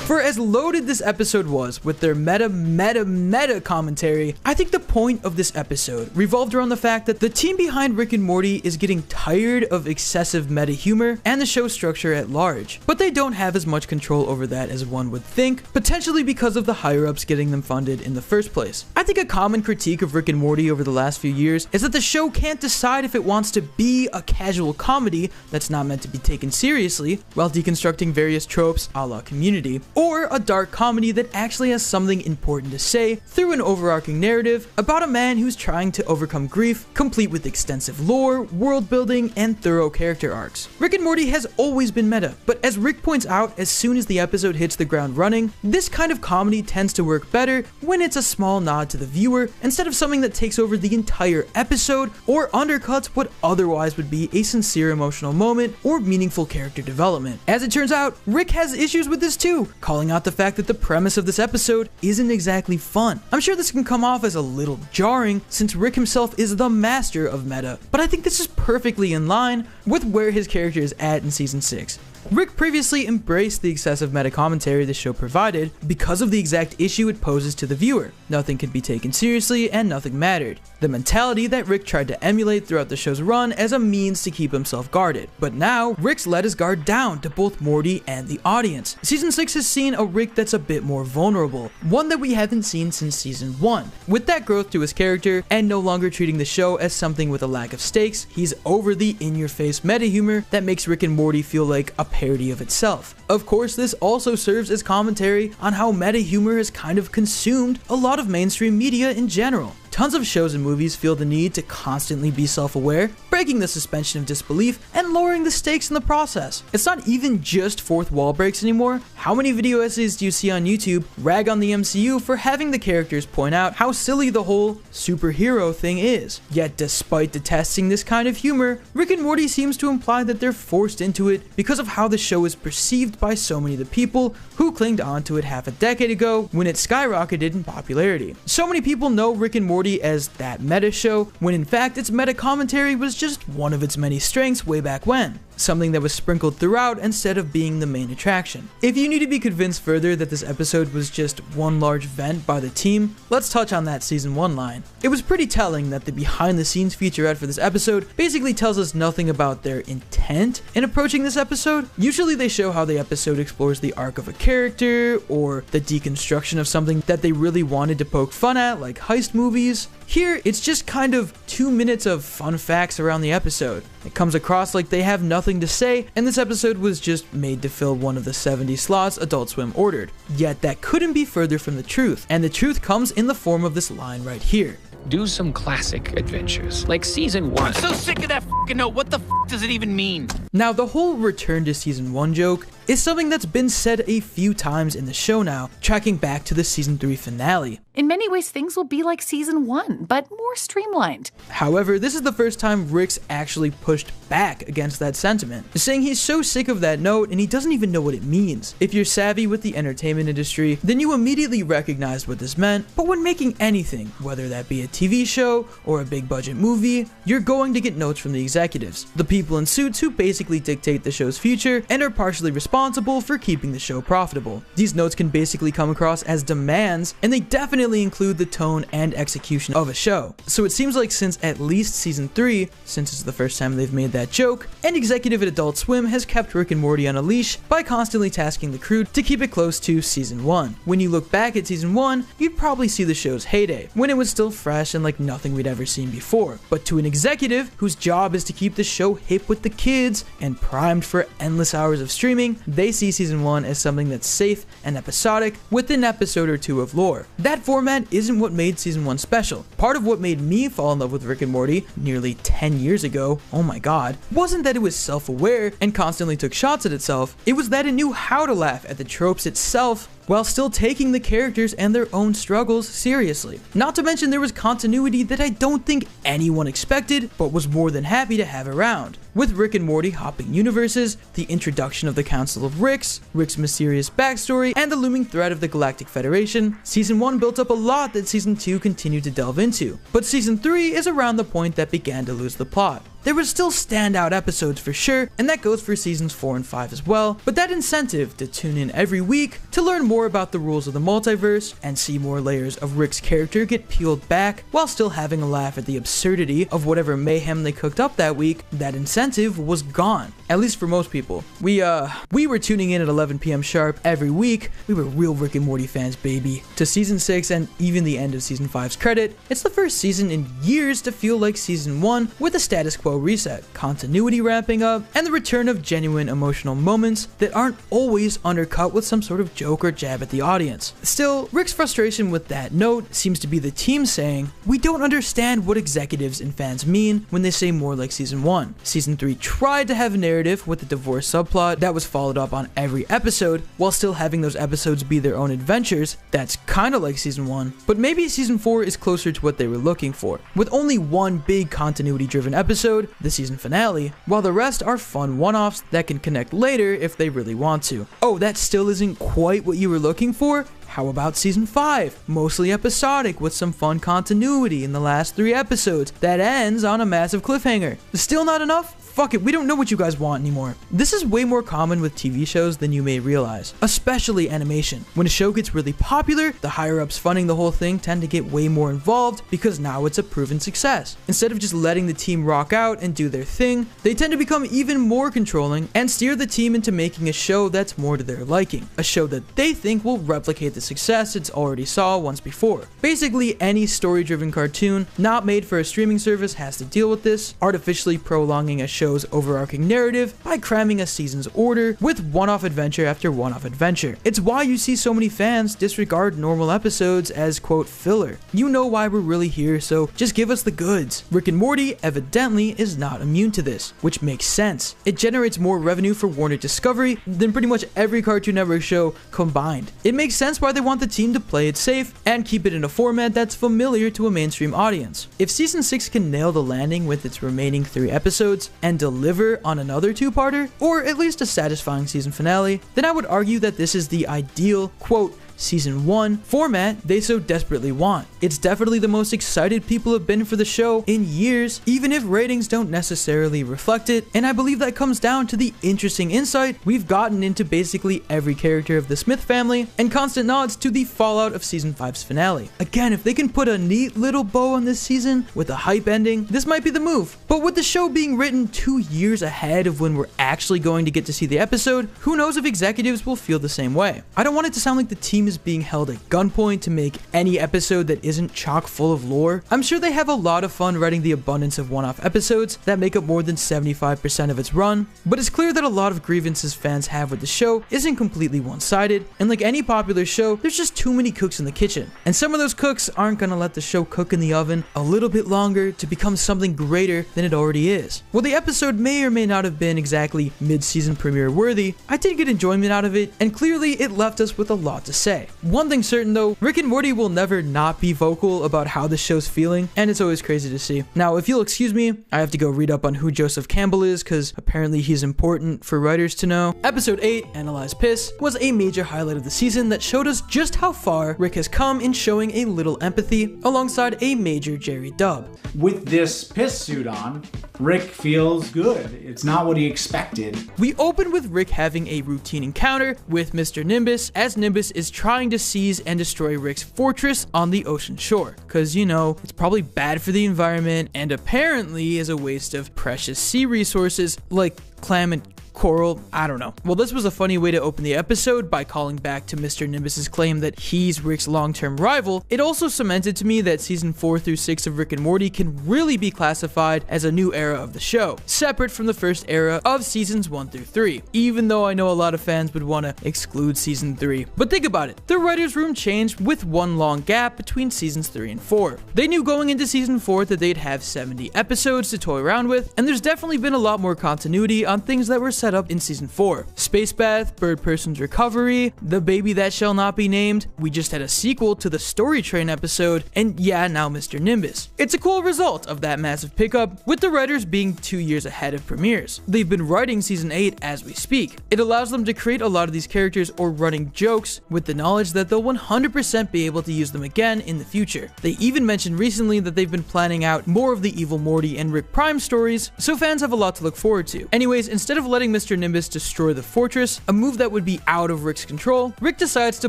For as loaded this episode was with their meta commentary, I think the point of this episode revolved around the fact that the team behind Rick and Morty is getting tired of excessive meta humor and the show structure at large, but they don't have as much control over that as one would think, potentially because of the higher-ups getting them funded in the first place. I think a common critique of Rick and Morty over the last few years is that the show can't decide if it wants to be a casual comedy that's not meant to be taken seriously while deconstructing various tropes a la Community, or a dark comedy that actually has something important to say through an overarching narrative about a man who's trying to overcome grief, complete with extensive lore, world building, and thorough character arcs. Rick and Morty has always been meta, but as Rick points out, as soon as the episode hits the ground running, this kind of comedy tends to work better when it's a small nod to the viewer instead of something that takes over the entire episode or undercuts what otherwise would be a sincere emotional moment or meaningful character development. As it turns out, Rick has issues with this too, calling out the fact that the premise of this episode isn't exactly fun. I'm sure this can come off as a little jarring since Rick himself is the master of meta, but I think this is perfectly in line with where his character is at in season 6. Rick previously embraced the excessive meta commentary the show provided because of the exact issue it poses to the viewer. Nothing could be taken seriously and nothing mattered. The mentality that Rick tried to emulate throughout the show's run as a means to keep himself guarded. But now, Rick's let his guard down to both Morty and the audience. Season 6 has seen a Rick that's a bit more vulnerable, one that we haven't seen since season 1. With that growth to his character and no longer treating the show as something with a lack of stakes, he's over the in-your-face meta humor that makes Rick and Morty feel like a parody of itself. Of course, this also serves as commentary on how meta humor has kind of consumed a lot of mainstream media in general. Tons of shows and movies feel the need to constantly be self-aware, breaking the suspension of disbelief and lowering the stakes in the process. It's not even just fourth wall breaks anymore. How many video essays do you see on YouTube rag on the MCU for having the characters point out how silly the whole superhero thing is? Yet despite detesting this kind of humor, Rick and Morty seems to imply that they're forced into it because of how the show is perceived by so many of the people who clinged onto it half a decade ago when it skyrocketed in popularity. So many people know Rick and Morty as that meta show, when in fact its meta commentary was just one of its many strengths way back when. Something that was sprinkled throughout instead of being the main attraction. If you need to be convinced further that this episode was just one large vent by the team, let's touch on that season 1 line. It was pretty telling that the behind the scenes featurette for this episode basically tells us nothing about their intent in approaching this episode. Usually they show how the episode explores the arc of a character or the deconstruction of something that they really wanted to poke fun at, like heist movies. Here, it's just kind of 2 minutes of fun facts around the episode. It comes across like they have nothing to say, and this episode was just made to fill one of the 70 slots Adult Swim ordered. Yet that couldn't be further from the truth, and the truth comes in the form of this line right here. Do some classic adventures, like season 1. I'm so sick of that f***ing note. What the f*** does it even mean? Now, the whole return to season 1 joke is something that's been said a few times in the show now, tracking back to the season 3 finale. In many ways, things will be like season 1, but more streamlined. However, this is the first time Rick's actually pushed back against that sentiment, saying he's so sick of that note and he doesn't even know what it means. If you're savvy with the entertainment industry, then you immediately recognized what this meant, but when making anything, whether that be a TV show or a big budget movie, you're going to get notes from the executives, the people in suits who basically dictate the show's future and are partially responsible for keeping the show profitable. These notes can basically come across as demands, and they definitely include the tone and execution of a show. So it seems like since at least season 3, since it's the first time they've made that joke, an executive at Adult Swim has kept Rick and Morty on a leash by constantly tasking the crew to keep it close to season 1. When you look back at season 1, you'd probably see the show's heyday, when it was still fresh and like nothing we'd ever seen before. But to an executive whose job is to keep the show hip with the kids and primed for endless hours of streaming, they see season 1 as something that's safe and episodic with an episode or two of lore. That format isn't what made season 1 special. Part of what made me fall in love with Rick and Morty nearly 10 years ago, oh my god, wasn't that it was self-aware and constantly took shots at itself, it was that it knew how to laugh at the tropes itself while still taking the characters and their own struggles seriously. Not to mention there was continuity that I don't think anyone expected, but was more than happy to have around. With Rick and Morty hopping universes, the introduction of the Council of Ricks, Rick's mysterious backstory, and the looming threat of the Galactic Federation, Season 1 built up a lot that Season 2 continued to delve into. But Season 3 is around the point that began to lose the plot. There were still standout episodes for sure, and that goes for Seasons 4 and 5 as well, but that incentive to tune in every week to learn more about the rules of the multiverse and see more layers of Rick's character get peeled back while still having a laugh at the absurdity of whatever mayhem they cooked up that week, that incentive was gone. At least for most people. We were tuning in at 11 p.m. sharp every week. We were real Rick and Morty fans, baby. To Season 6 and even the end of Season 5's credit, it's the first season in years to feel like Season 1 with a status quo reset, continuity ramping up, and the return of genuine emotional moments that aren't always undercut with some sort of joke or jab at the audience. Still, Rick's frustration with that note seems to be the team saying, we don't understand what executives and fans mean when they say more like Season 1. Season 3 tried to have a narrative with the divorce subplot that was followed up on every episode, while still having those episodes be their own adventures. That's kinda like Season 1, but maybe Season 4 is closer to what they were looking for, with only one big continuity driven episode, the season finale, while the rest are fun one-offs that can connect later if they really want to. Oh, that still isn't quite what you were looking for? How about Season 5? Mostly episodic with some fun continuity in the last 3 episodes that ends on a massive cliffhanger. Still not enough? Fuck it, we don't know what you guys want anymore. This is way more common with TV shows than you may realize, especially animation. When a show gets really popular, the higher-ups funding the whole thing tend to get way more involved because now it's a proven success. Instead of just letting the team rock out and do their thing, they tend to become even more controlling and steer the team into making a show that's more to their liking, a show that they think will replicate the success it's already saw once before. Basically, any story-driven cartoon not made for a streaming service has to deal with this, artificially prolonging a show's overarching narrative by cramming a season's order with one-off adventure after one-off adventure. It's why you see so many fans disregard normal episodes as, quote, filler. You know why we're really here, so just give us the goods. Rick and Morty evidently is not immune to this, which makes sense. It generates more revenue for Warner Discovery than pretty much every Cartoon Network show combined. It makes sense why they want the team to play it safe and keep it in a format that's familiar to a mainstream audience. If Season 6 can nail the landing with its remaining 3 episodes and deliver on another 2-parter, or at least a satisfying season finale, then I would argue that this is the ideal, quote, Season 1 format they so desperately want. It's definitely the most excited people have been for the show in years, even if ratings don't necessarily reflect it, and I believe that comes down to the interesting insight we've gotten into basically every character of the Smith family, and constant nods to the fallout of Season 5's finale. Again, if they can put a neat little bow on this season with a hype ending, this might be the move. But with the show being written 2 years ahead of when we're actually going to get to see the episode, who knows if executives will feel the same way. I don't want it to sound like the team is being held at gunpoint to make any episode that isn't chock full of lore. I'm sure they have a lot of fun writing the abundance of one-off episodes that make up more than 75% of its run, but it's clear that a lot of grievances fans have with the show isn't completely one-sided, and like any popular show, there's just too many cooks in the kitchen, and some of those cooks aren't gonna let the show cook in the oven a little bit longer to become something greater than it already is. While the episode may or may not have been exactly mid-season premiere worthy, I did get enjoyment out of it, and clearly it left us with a lot to say. One thing certain though, Rick and Morty will never not be vocal about how the show's feeling, and it's always crazy to see. Now, if you'll excuse me, I have to go read up on who Joseph Campbell is, because apparently he's important for writers to know. Episode 8, Analyze Piss, was a major highlight of the season that showed us just how far Rick has come in showing a little empathy alongside a major Jerry dub. With this piss suit on, Rick feels good. It's not what he expected. We open with Rick having a routine encounter with Mr. Nimbus, as Nimbus is trying to seize and destroy Rick's fortress on the ocean shore. Cause you know, it's probably bad for the environment and apparently is a waste of precious sea resources like clam and coral, I don't know. Well, this was a funny way to open the episode by calling back to Mr. Nimbus's claim that he's Rick's long-term rival. It also cemented to me that season 4 through 6 of Rick and Morty can really be classified as a new era of the show, separate from the first era of seasons 1 through 3, even though I know a lot of fans would want to exclude season 3. But think about it, the writer's room changed with one long gap between seasons 3 and 4. They knew going into season 4 that they'd have 70 episodes to toy around with, and there's definitely been a lot more continuity on on things that were set up in season 4. Space Bath, Bird Person's recovery, the baby that shall not be named, we just had a sequel to the Story Train episode, and yeah, now Mr. Nimbus. It's a cool result of that massive pickup, with the writers being 2 years ahead of premieres. They've been writing season 8 as we speak. It allows them to create a lot of these characters or running jokes with the knowledge that they'll 100% be able to use them again in the future. They even mentioned recently that they've been planning out more of the evil Morty and Rick Prime stories, so fans have a lot to look forward to. Anyways, instead of letting Mr. Nimbus destroy the fortress, a move that would be out of Rick's control, Rick decides to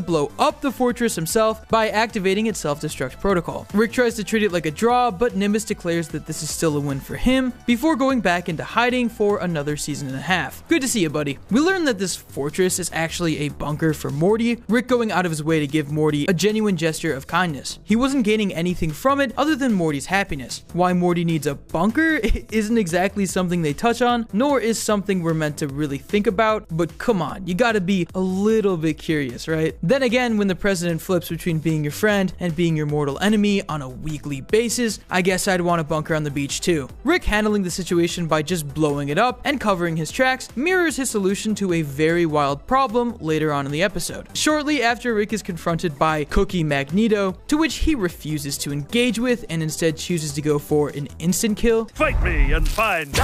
blow up the fortress himself by activating its self-destruct protocol. Rick tries to treat it like a draw, but Nimbus declares that this is still a win for him before going back into hiding for another season and a half. Good to see you, buddy. We learn that this fortress is actually a bunker for Morty, Rick going out of his way to give Morty a genuine gesture of kindness. He wasn't gaining anything from it other than Morty's happiness. Why Morty needs a bunker isn't exactly something they touch on, nor is something we're meant to really think about, but come on, you gotta be a little bit curious, right? Then again, when the president flips between being your friend and being your mortal enemy on a weekly basis, I guess I'd want a bunker on the beach too. Rick handling the situation by just blowing it up and covering his tracks mirrors his solution to a very wild problem later on in the episode. Shortly after Rick is confronted by Cookie Magneto, to which he refuses to engage with and instead chooses to go for an instant kill. Fight me and find...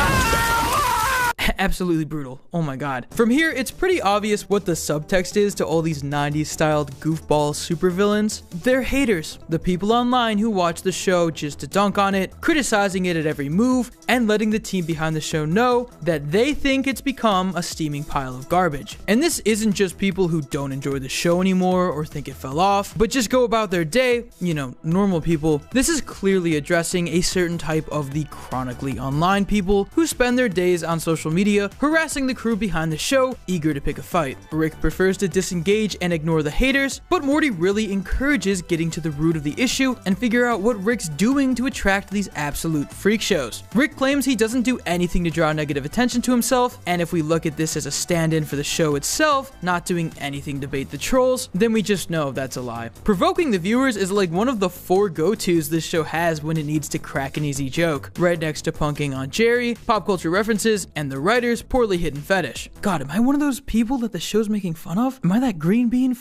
Absolutely brutal. Oh my god. From here, it's pretty obvious what the subtext is to all these 90s styled goofball supervillains. They're haters. The people online who watch the show just to dunk on it, criticizing it at every move, and letting the team behind the show know that they think it's become a steaming pile of garbage. And this isn't just people who don't enjoy the show anymore or think it fell off, but just go about their day, you know, normal people. This is clearly addressing a certain type of the chronically online people who spend their days on social media harassing the crew behind the show, eager to pick a fight. Rick prefers to disengage and ignore the haters, but Morty really encourages getting to the root of the issue and figure out what Rick's doing to attract these absolute freak shows. Rick claims he doesn't do anything to draw negative attention to himself, and if we look at this as a stand-in for the show itself, not doing anything to bait the trolls, then we just know that's a lie. Provoking the viewers is like one of the 4 go-tos this show has when it needs to crack an easy joke, right next to punking on Jerry, pop culture references, and the writer's poorly hidden fetish. God, am I one of those people that the show's making fun of? Am I that green bean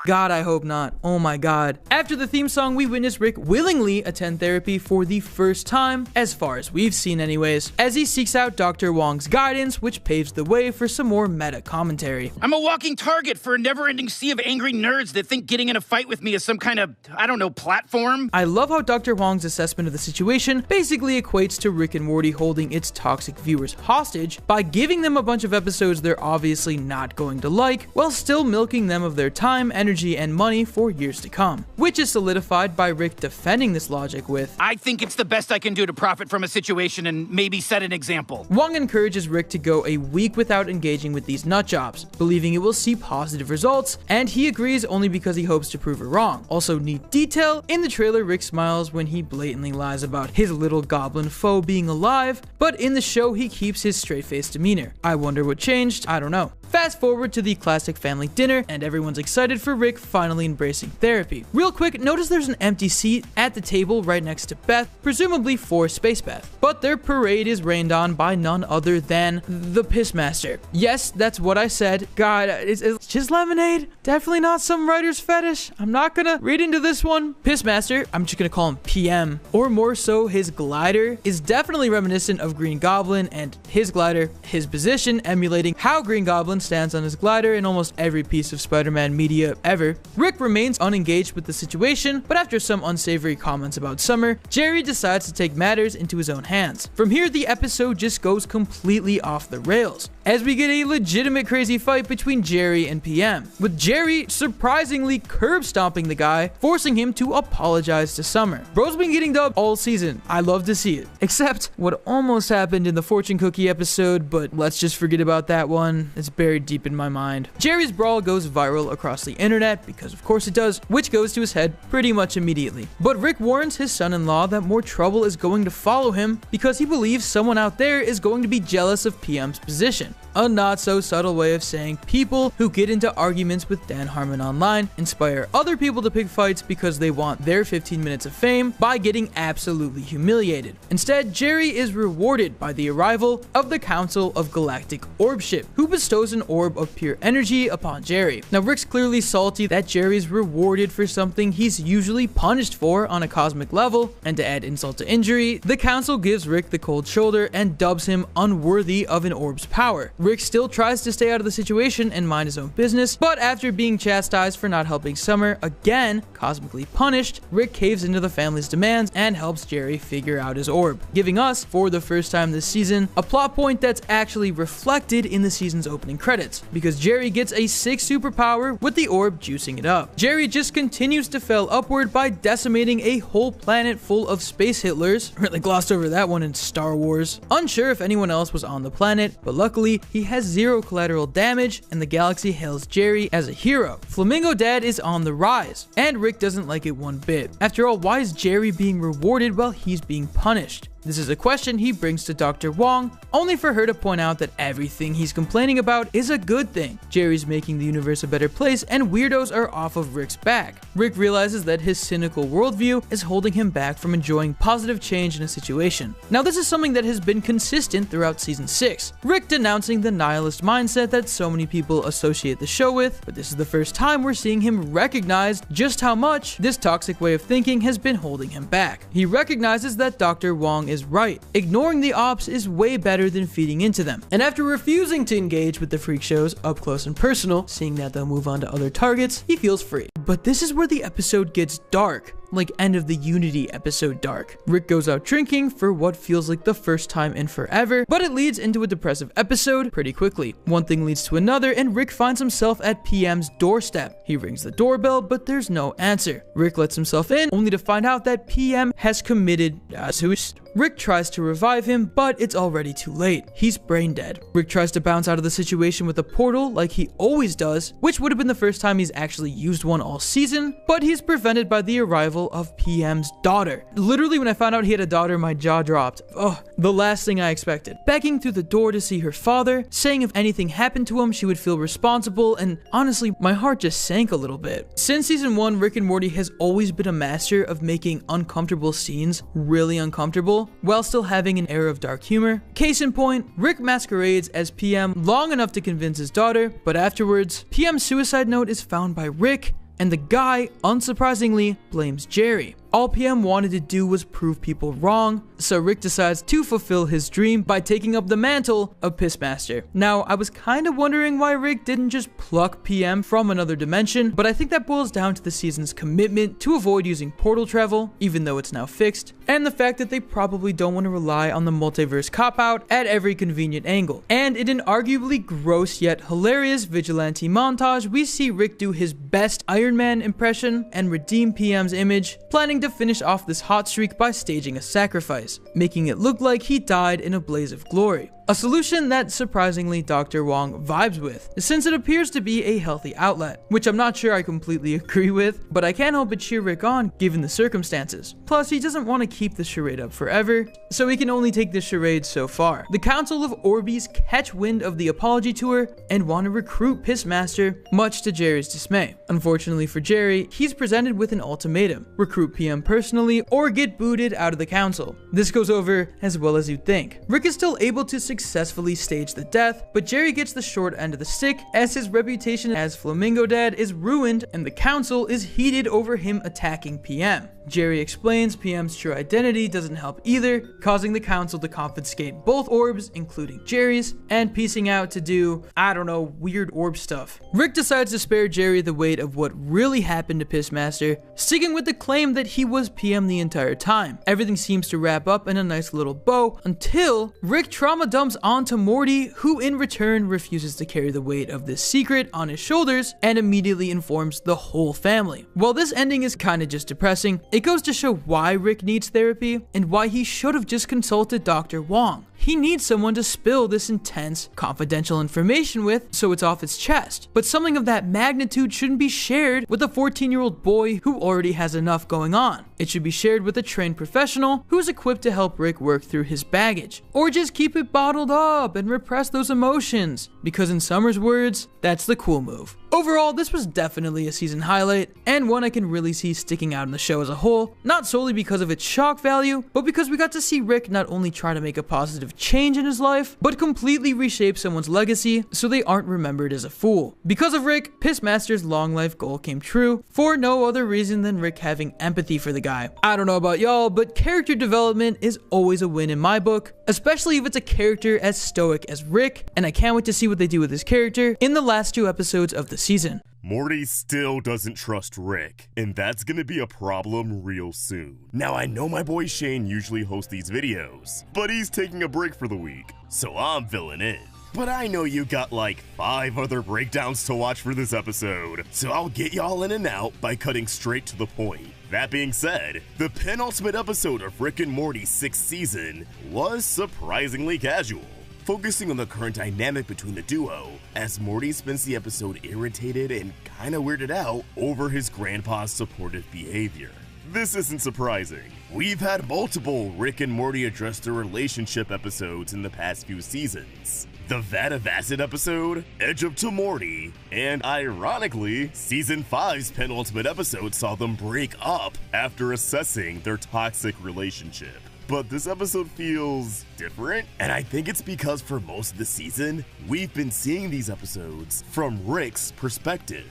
God, I hope not. Oh my god. After the theme song, we witness Rick willingly attend therapy for the first time, as far as we've seen anyways, as he seeks out Dr. Wong's guidance, which paves the way for some more meta commentary. I'm a walking target for a never-ending sea of angry nerds that think getting in a fight with me is some kind of, I don't know, platform. I love how Dr. Wong's assessment of the situation basically equates to Rick and Morty holding its toxic viewers hostage by giving them a bunch of episodes they're obviously not going to like, while still milking them of their time, energy, and money for years to come, which is solidified by Rick defending this logic with, I think it's the best I can do to profit from a situation and maybe set an example. Wong encourages Rick to go a week without engaging with these nutjobs, believing it will see positive results, and he agrees only because he hopes to prove her wrong. Also, neat detail, in the trailer Rick smiles when he blatantly lies about his little goblin foe being alive, but in the show he keeps his straight-faced demeanor. I wonder what changed, I don't know. Fast forward to the classic family dinner, and everyone's excited for Rick finally embracing therapy. Real quick, notice there's an empty seat at the table right next to Beth, presumably for Space Beth. But their parade is rained on by none other than the Pissmaster. Yes, that's what I said. God, it's just lemonade. Definitely not some writer's fetish. I'm not gonna read into this one. Pissmaster, I'm just gonna call him PM, or more so his glider, is definitely reminiscent of Green Goblin, and his glider, his position, emulating how Green Goblin stands on his glider in almost every piece of Spider-Man media ever. Rick remains unengaged with the situation, but after some unsavory comments about Summer, Jerry decides to take matters into his own hands. From here, the episode just goes completely off the rails, as we get a legitimate crazy fight between Jerry and PM, with Jerry surprisingly curb stomping the guy, forcing him to apologize to Summer. Bro's been getting dubbed all season. I love to see it. Except what almost happened in the fortune cookie episode, but let's just forget about that one. It's buried buried deep in my mind. Jerry's brawl goes viral across the internet, because of course it does, which goes to his head pretty much immediately. But Rick warns his son-in-law that more trouble is going to follow him because he believes someone out there is going to be jealous of PM's position. A not so subtle way of saying people who get into arguments with Dan Harmon online inspire other people to pick fights because they want their 15 minutes of fame by getting absolutely humiliated. Instead, Jerry is rewarded by the arrival of the Council of Galactic Orbship, who bestows an orb of pure energy upon Jerry. Now, Rick's clearly salty that Jerry's rewarded for something he's usually punished for on a cosmic level, and to add insult to injury, the Council gives Rick the cold shoulder and dubs him unworthy of an orb's power. Rick still tries to stay out of the situation and mind his own business, but after being chastised for not helping Summer, again cosmically punished, Rick caves into the family's demands and helps Jerry figure out his orb, giving us, for the first time this season, a plot point that's actually reflected in the season's opening credits, because Jerry gets a 6th superpower with the orb juicing it up. Jerry just continues to fail upward by decimating a whole planet full of space Hitlers. Really glossed over that one in Star Wars. Unsure if anyone else was on the planet, but luckily he has 0 collateral damage and the galaxy hails Jerry as a hero. Flamingo Dad is on the rise, and Rick doesn't like it one bit. After all, why is Jerry being rewarded while he's being punished? This is a question he brings to Dr. Wong, only for her to point out that everything he's complaining about is a good thing. Jerry's making the universe a better place, and weirdos are off of Rick's back. Rick realizes that his cynical worldview is holding him back from enjoying positive change in a situation. Now, this is something that has been consistent throughout Season 6. Rick denouncing the nihilist mindset that so many people associate the show with, but this is the first time we're seeing him recognize just how much this toxic way of thinking has been holding him back. He recognizes that Dr. Wong is right. Ignoring the ops is way better than feeding into them. And after refusing to engage with the freak shows up close and personal, seeing that they'll move on to other targets, he feels free. But this is where the episode gets dark. Like end of the Unity episode dark. Rick goes out drinking for what feels like the first time in forever, but it leads into a depressive episode pretty quickly. One thing leads to another, and Rick finds himself at PM's doorstep. He rings the doorbell, but there's no answer. Rick lets himself in, only to find out that PM has committed suicide. Rick tries to revive him, but it's already too late. He's brain dead. Rick tries to bounce out of the situation with a portal like he always does, which would have been the first time he's actually used one all season, but he's prevented by the arrival of PM's daughter. Literally, when I found out he had a daughter, my jaw dropped. Oh, the last thing I expected. Begging through the door to see her father, saying if anything happened to him, she would feel responsible, and honestly, my heart just sank a little bit. Since Season 1, Rick and Morty has always been a master of making uncomfortable scenes really uncomfortable, while still having an air of dark humor. Case in point, Rick masquerades as PM long enough to convince his daughter, but afterwards, PM's suicide note is found by Rick, and the guy, unsurprisingly, blames Jerry. All PM wanted to do was prove people wrong, so Rick decides to fulfill his dream by taking up the mantle of Pissmaster. Now, I was kind of wondering why Rick didn't just pluck PM from another dimension, but I think that boils down to the season's commitment to avoid using portal travel, even though it's now fixed, and the fact that they probably don't want to rely on the multiverse cop-out at every convenient angle. And in an arguably gross yet hilarious vigilante montage, we see Rick do his best Iron Man impression and redeem PM's image, planning to finish off this hot streak by staging a sacrifice, making it look like he died in a blaze of glory. A solution that surprisingly Dr. Wong vibes with, since it appears to be a healthy outlet, which I'm not sure I completely agree with, but I can't help but cheer Rick on given the circumstances. Plus, he doesn't want to keep the charade up forever, so he can only take the charade so far. The Council of Orbies catch wind of the apology tour and want to recruit Pissmaster, much to Jerry's dismay. Unfortunately for Jerry, he's presented with an ultimatum: recruit PM personally or get booted out of the council. This goes over as well as you'd think. Rick is still able to successfully stage the death, but Jerry gets the short end of the stick as his reputation as Flamingo Dad is ruined and the council is heated over him attacking PM. Jerry explains PM's true identity doesn't help either, causing the council to confiscate both orbs, including Jerry's, and piecing out to do, I don't know, weird orb stuff. Rick decides to spare Jerry the weight of what really happened to Pissmaster, sticking with the claim that he was PM the entire time. Everything seems to wrap up in a nice little bow until Rick trauma dumps onto Morty, who in return refuses to carry the weight of this secret on his shoulders and immediately informs the whole family. While this ending is kinda just depressing, it goes to show why Rick needs therapy and why he should have just consulted Dr. Wong. he needs someone to spill this intense, confidential information with so it's off his chest. But something of that magnitude shouldn't be shared with a 14-year-old boy who already has enough going on. It should be shared with a trained professional who's equipped to help Rick work through his baggage. Or just keep it bottled up and repress those emotions, because in Summer's words, that's the cool move. Overall, this was definitely a season highlight, and one I can really see sticking out in the show as a whole, not solely because of its shock value, but because we got to see Rick not only try to make a positive change in his life, but completely reshape someone's legacy so they aren't remembered as a fool. Because of Rick, Pissmaster's long life goal came true, for no other reason than Rick having empathy for the guy. I don't know about y'all, but character development is always a win in my book, especially if it's a character as stoic as Rick, and I can't wait to see what they do with his character in the last 2 episodes of the season. Morty still doesn't trust Rick, and that's gonna be a problem real soon. Now, I know my boy Shane usually hosts these videos, but he's taking a break for the week, so I'm filling in. But I know you got like 5 other breakdowns to watch for this episode, so I'll get y'all in and out by cutting straight to the point. That being said, the penultimate episode of Rick and Morty's 6th season was surprisingly casual, focusing on the current dynamic between the duo, as Morty spends the episode irritated and kinda weirded out over his grandpa's supportive behavior. This isn't surprising. We've had multiple Rick and Morty address their relationship episodes in the past few seasons. The Vat of Acid episode, Edge Up to Morty, and ironically, Season 5's penultimate episode saw them break up after assessing their toxic relationship. But this episode feels different, and I think it's because for most of the season, we've been seeing these episodes from Rick's perspective.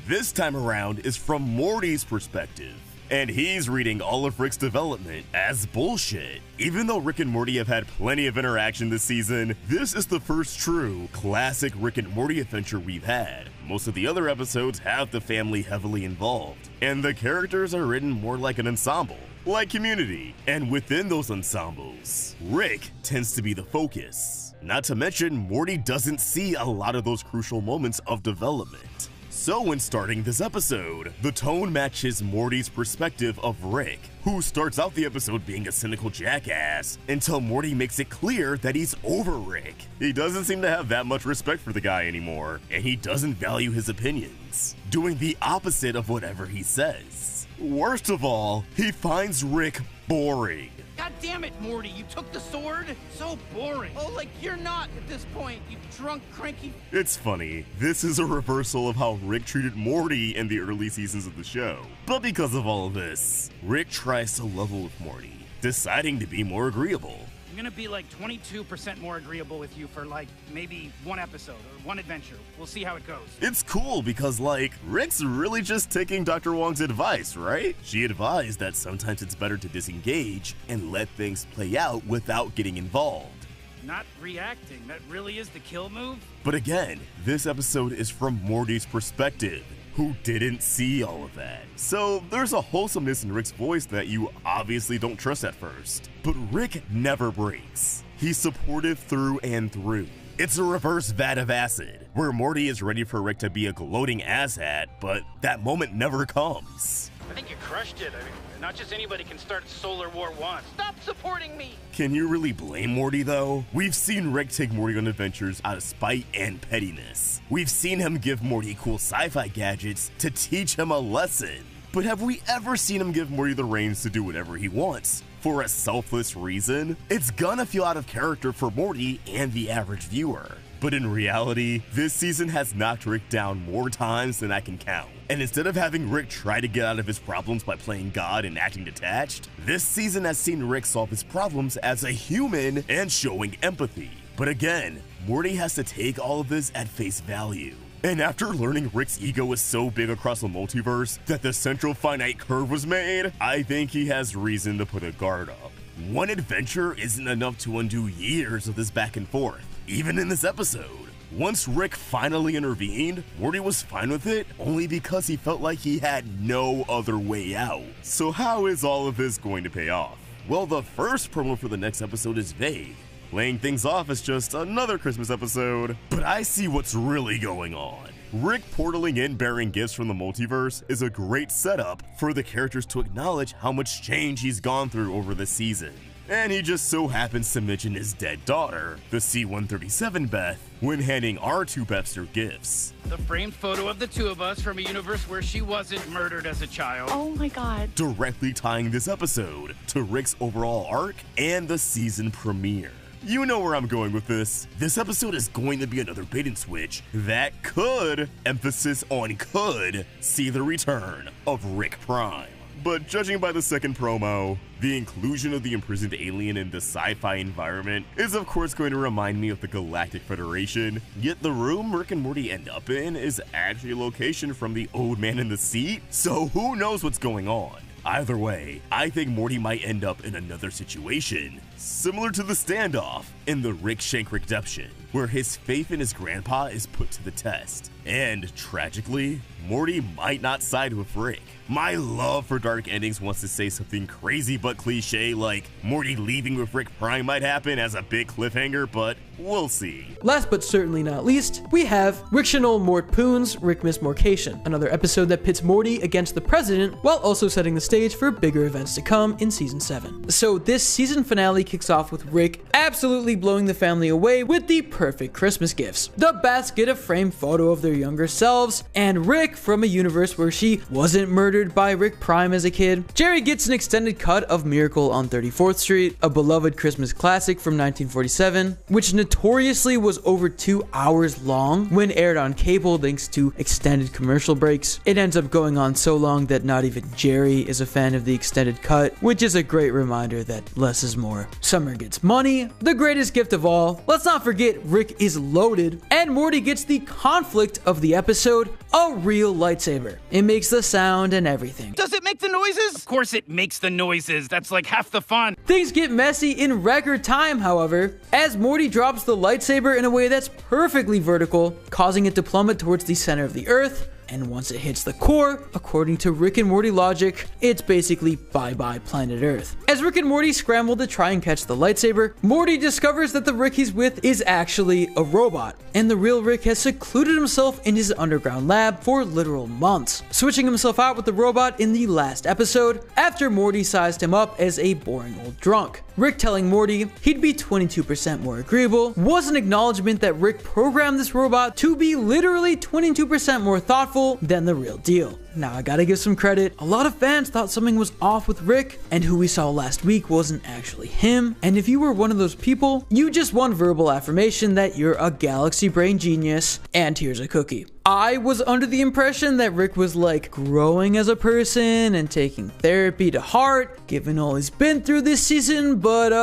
This time around is from Morty's perspective, and he's reading all of Rick's development as bullshit. Even though Rick and Morty have had plenty of interaction this season, this is the first true, classic Rick and Morty adventure we've had. Most of the other episodes have the family heavily involved, and the characters are written more like an ensemble, like Community. And within those ensembles, Rick tends to be the focus. Not to mention, Morty doesn't see a lot of those crucial moments of development. So when starting this episode, the tone matches Morty's perspective of Rick, who starts out the episode being a cynical jackass, until Morty makes it clear that he's over Rick. He doesn't seem to have that much respect for the guy anymore, and he doesn't value his opinions, doing the opposite of whatever he says. Worst of all, he finds Rick boring. God damn it, Morty, you took the sword? So boring. Oh, like you're not at this point, you drunk, cranky. It's funny, this is a reversal of how Rick treated Morty in the early seasons of the show. But because of all of this, Rick tries to level with Morty, deciding to be more agreeable. I'm gonna be like 22% more agreeable with you for like maybe 1 episode or 1 adventure. We'll see how it goes. It's cool because like, Rick's really just taking Dr. Wong's advice, right? She advised that sometimes it's better to disengage and let things play out without getting involved. Not reacting, that really is the kill move? But again, this episode is from Morty's perspective, who didn't see all of that. So there's a wholesomeness in Rick's voice that you obviously don't trust at first. But Rick never breaks. He's supportive through and through. It's a reverse Vat of Acid, where Morty is ready for Rick to be a gloating asshat, but that moment never comes. I think you crushed it. I mean, not just anybody can start Solar War 1. Stop supporting me! Can you really blame Morty though? We've seen Rick take Morty on adventures out of spite and pettiness. We've seen him give Morty cool sci-fi gadgets to teach him a lesson. But have we ever seen him give Morty the reins to do whatever he wants for a selfless reason? It's gonna feel out of character for Morty and the average viewer. But in reality, this season has knocked Rick down more times than I can count. And instead of having Rick try to get out of his problems by playing God and acting detached, this season has seen Rick solve his problems as a human and showing empathy. But again, Morty has to take all of this at face value. And after learning Rick's ego is so big across the multiverse that the central finite curve was made, I think he has reason to put a guard up. 1 adventure isn't enough to undo years of this back and forth. Even in this episode, once Rick finally intervened, Morty was fine with it only because he felt like he had no other way out. So how is all of this going to pay off? Well, the first promo for the next episode is vague, laying things off as just another Christmas episode. But I see what's really going on. Rick portaling in bearing gifts from the multiverse is a great setup for the characters to acknowledge how much change he's gone through over the season. and he just so happens to mention his dead daughter, the C-137 Beth, when handing our two Bethster gifts. The framed photo of the two of us from a universe where she wasn't murdered as a child. Oh my god. Directly tying this episode to Rick's overall arc and the season premiere. You know where I'm going with this. This episode is going to be another bait and switch that could, emphasis on could, see the return of Rick Prime. But judging by the second promo, the inclusion of the imprisoned alien in the sci-fi environment is of course going to remind me of the Galactic Federation, yet the room Rick and Morty end up in is actually a location from the Old Man in the Seat, so who knows what's going on. Either way, I think Morty might end up in another situation similar to the standoff in the Rick Shank Redemption, where his faith in his grandpa is put to the test. And tragically, Morty might not side with Rick. My love for dark endings wants to say something crazy but cliche like Morty leaving with Rick Prime might happen as a big cliffhanger, but we'll see. Last but certainly not least, we have Rictional Mort Poons Rickmas Morcation, another episode that pits Morty against the president while also setting the stage for bigger events to come in season 7. So this season finale kicks off with Rick absolutely blowing the family away with the perfect Christmas gifts. The Beths get a framed photo of their younger selves, and Rick from a universe where she wasn't murdered by Rick Prime as a kid. Jerry gets an extended cut of Miracle on 34th Street, a beloved Christmas classic from 1947, which notoriously was over 2 hours long when aired on cable thanks to extended commercial breaks. It ends up going on so long that not even Jerry is a fan of the extended cut, which is a great reminder that less is more. Summer gets money, the greatest gift of all. Let's not forget Rick is loaded, and Morty gets the conflict of the episode, a real lightsaber. It makes the sound and everything. Does it make the noises? Of course it makes the noises. That's like half the fun. Things get messy in record time, however, as Morty drops the lightsaber in a way that's perfectly vertical, causing it to plummet towards the center of the earth. And once it hits the core, according to Rick and Morty logic, it's basically bye-bye planet Earth. As Rick and Morty scramble to try and catch the lightsaber, Morty discovers that the Rick he's with is actually a robot, and the real Rick has secluded himself in his underground lab for literal months, switching himself out with the robot in the last episode after Morty sized him up as a boring old drunk. Rick telling Morty he'd be 22% more agreeable was an acknowledgement that Rick programmed this robot to be literally 22% more thoughtful than the real deal. Now I gotta give some credit, a lot of fans thought something was off with Rick, and who we saw last week wasn't actually him, and if you were one of those people, you just won verbal affirmation that you're a galaxy brain genius, and here's a cookie. I was under the impression that Rick was like growing as a person and taking therapy to heart, given all he's been through this season, but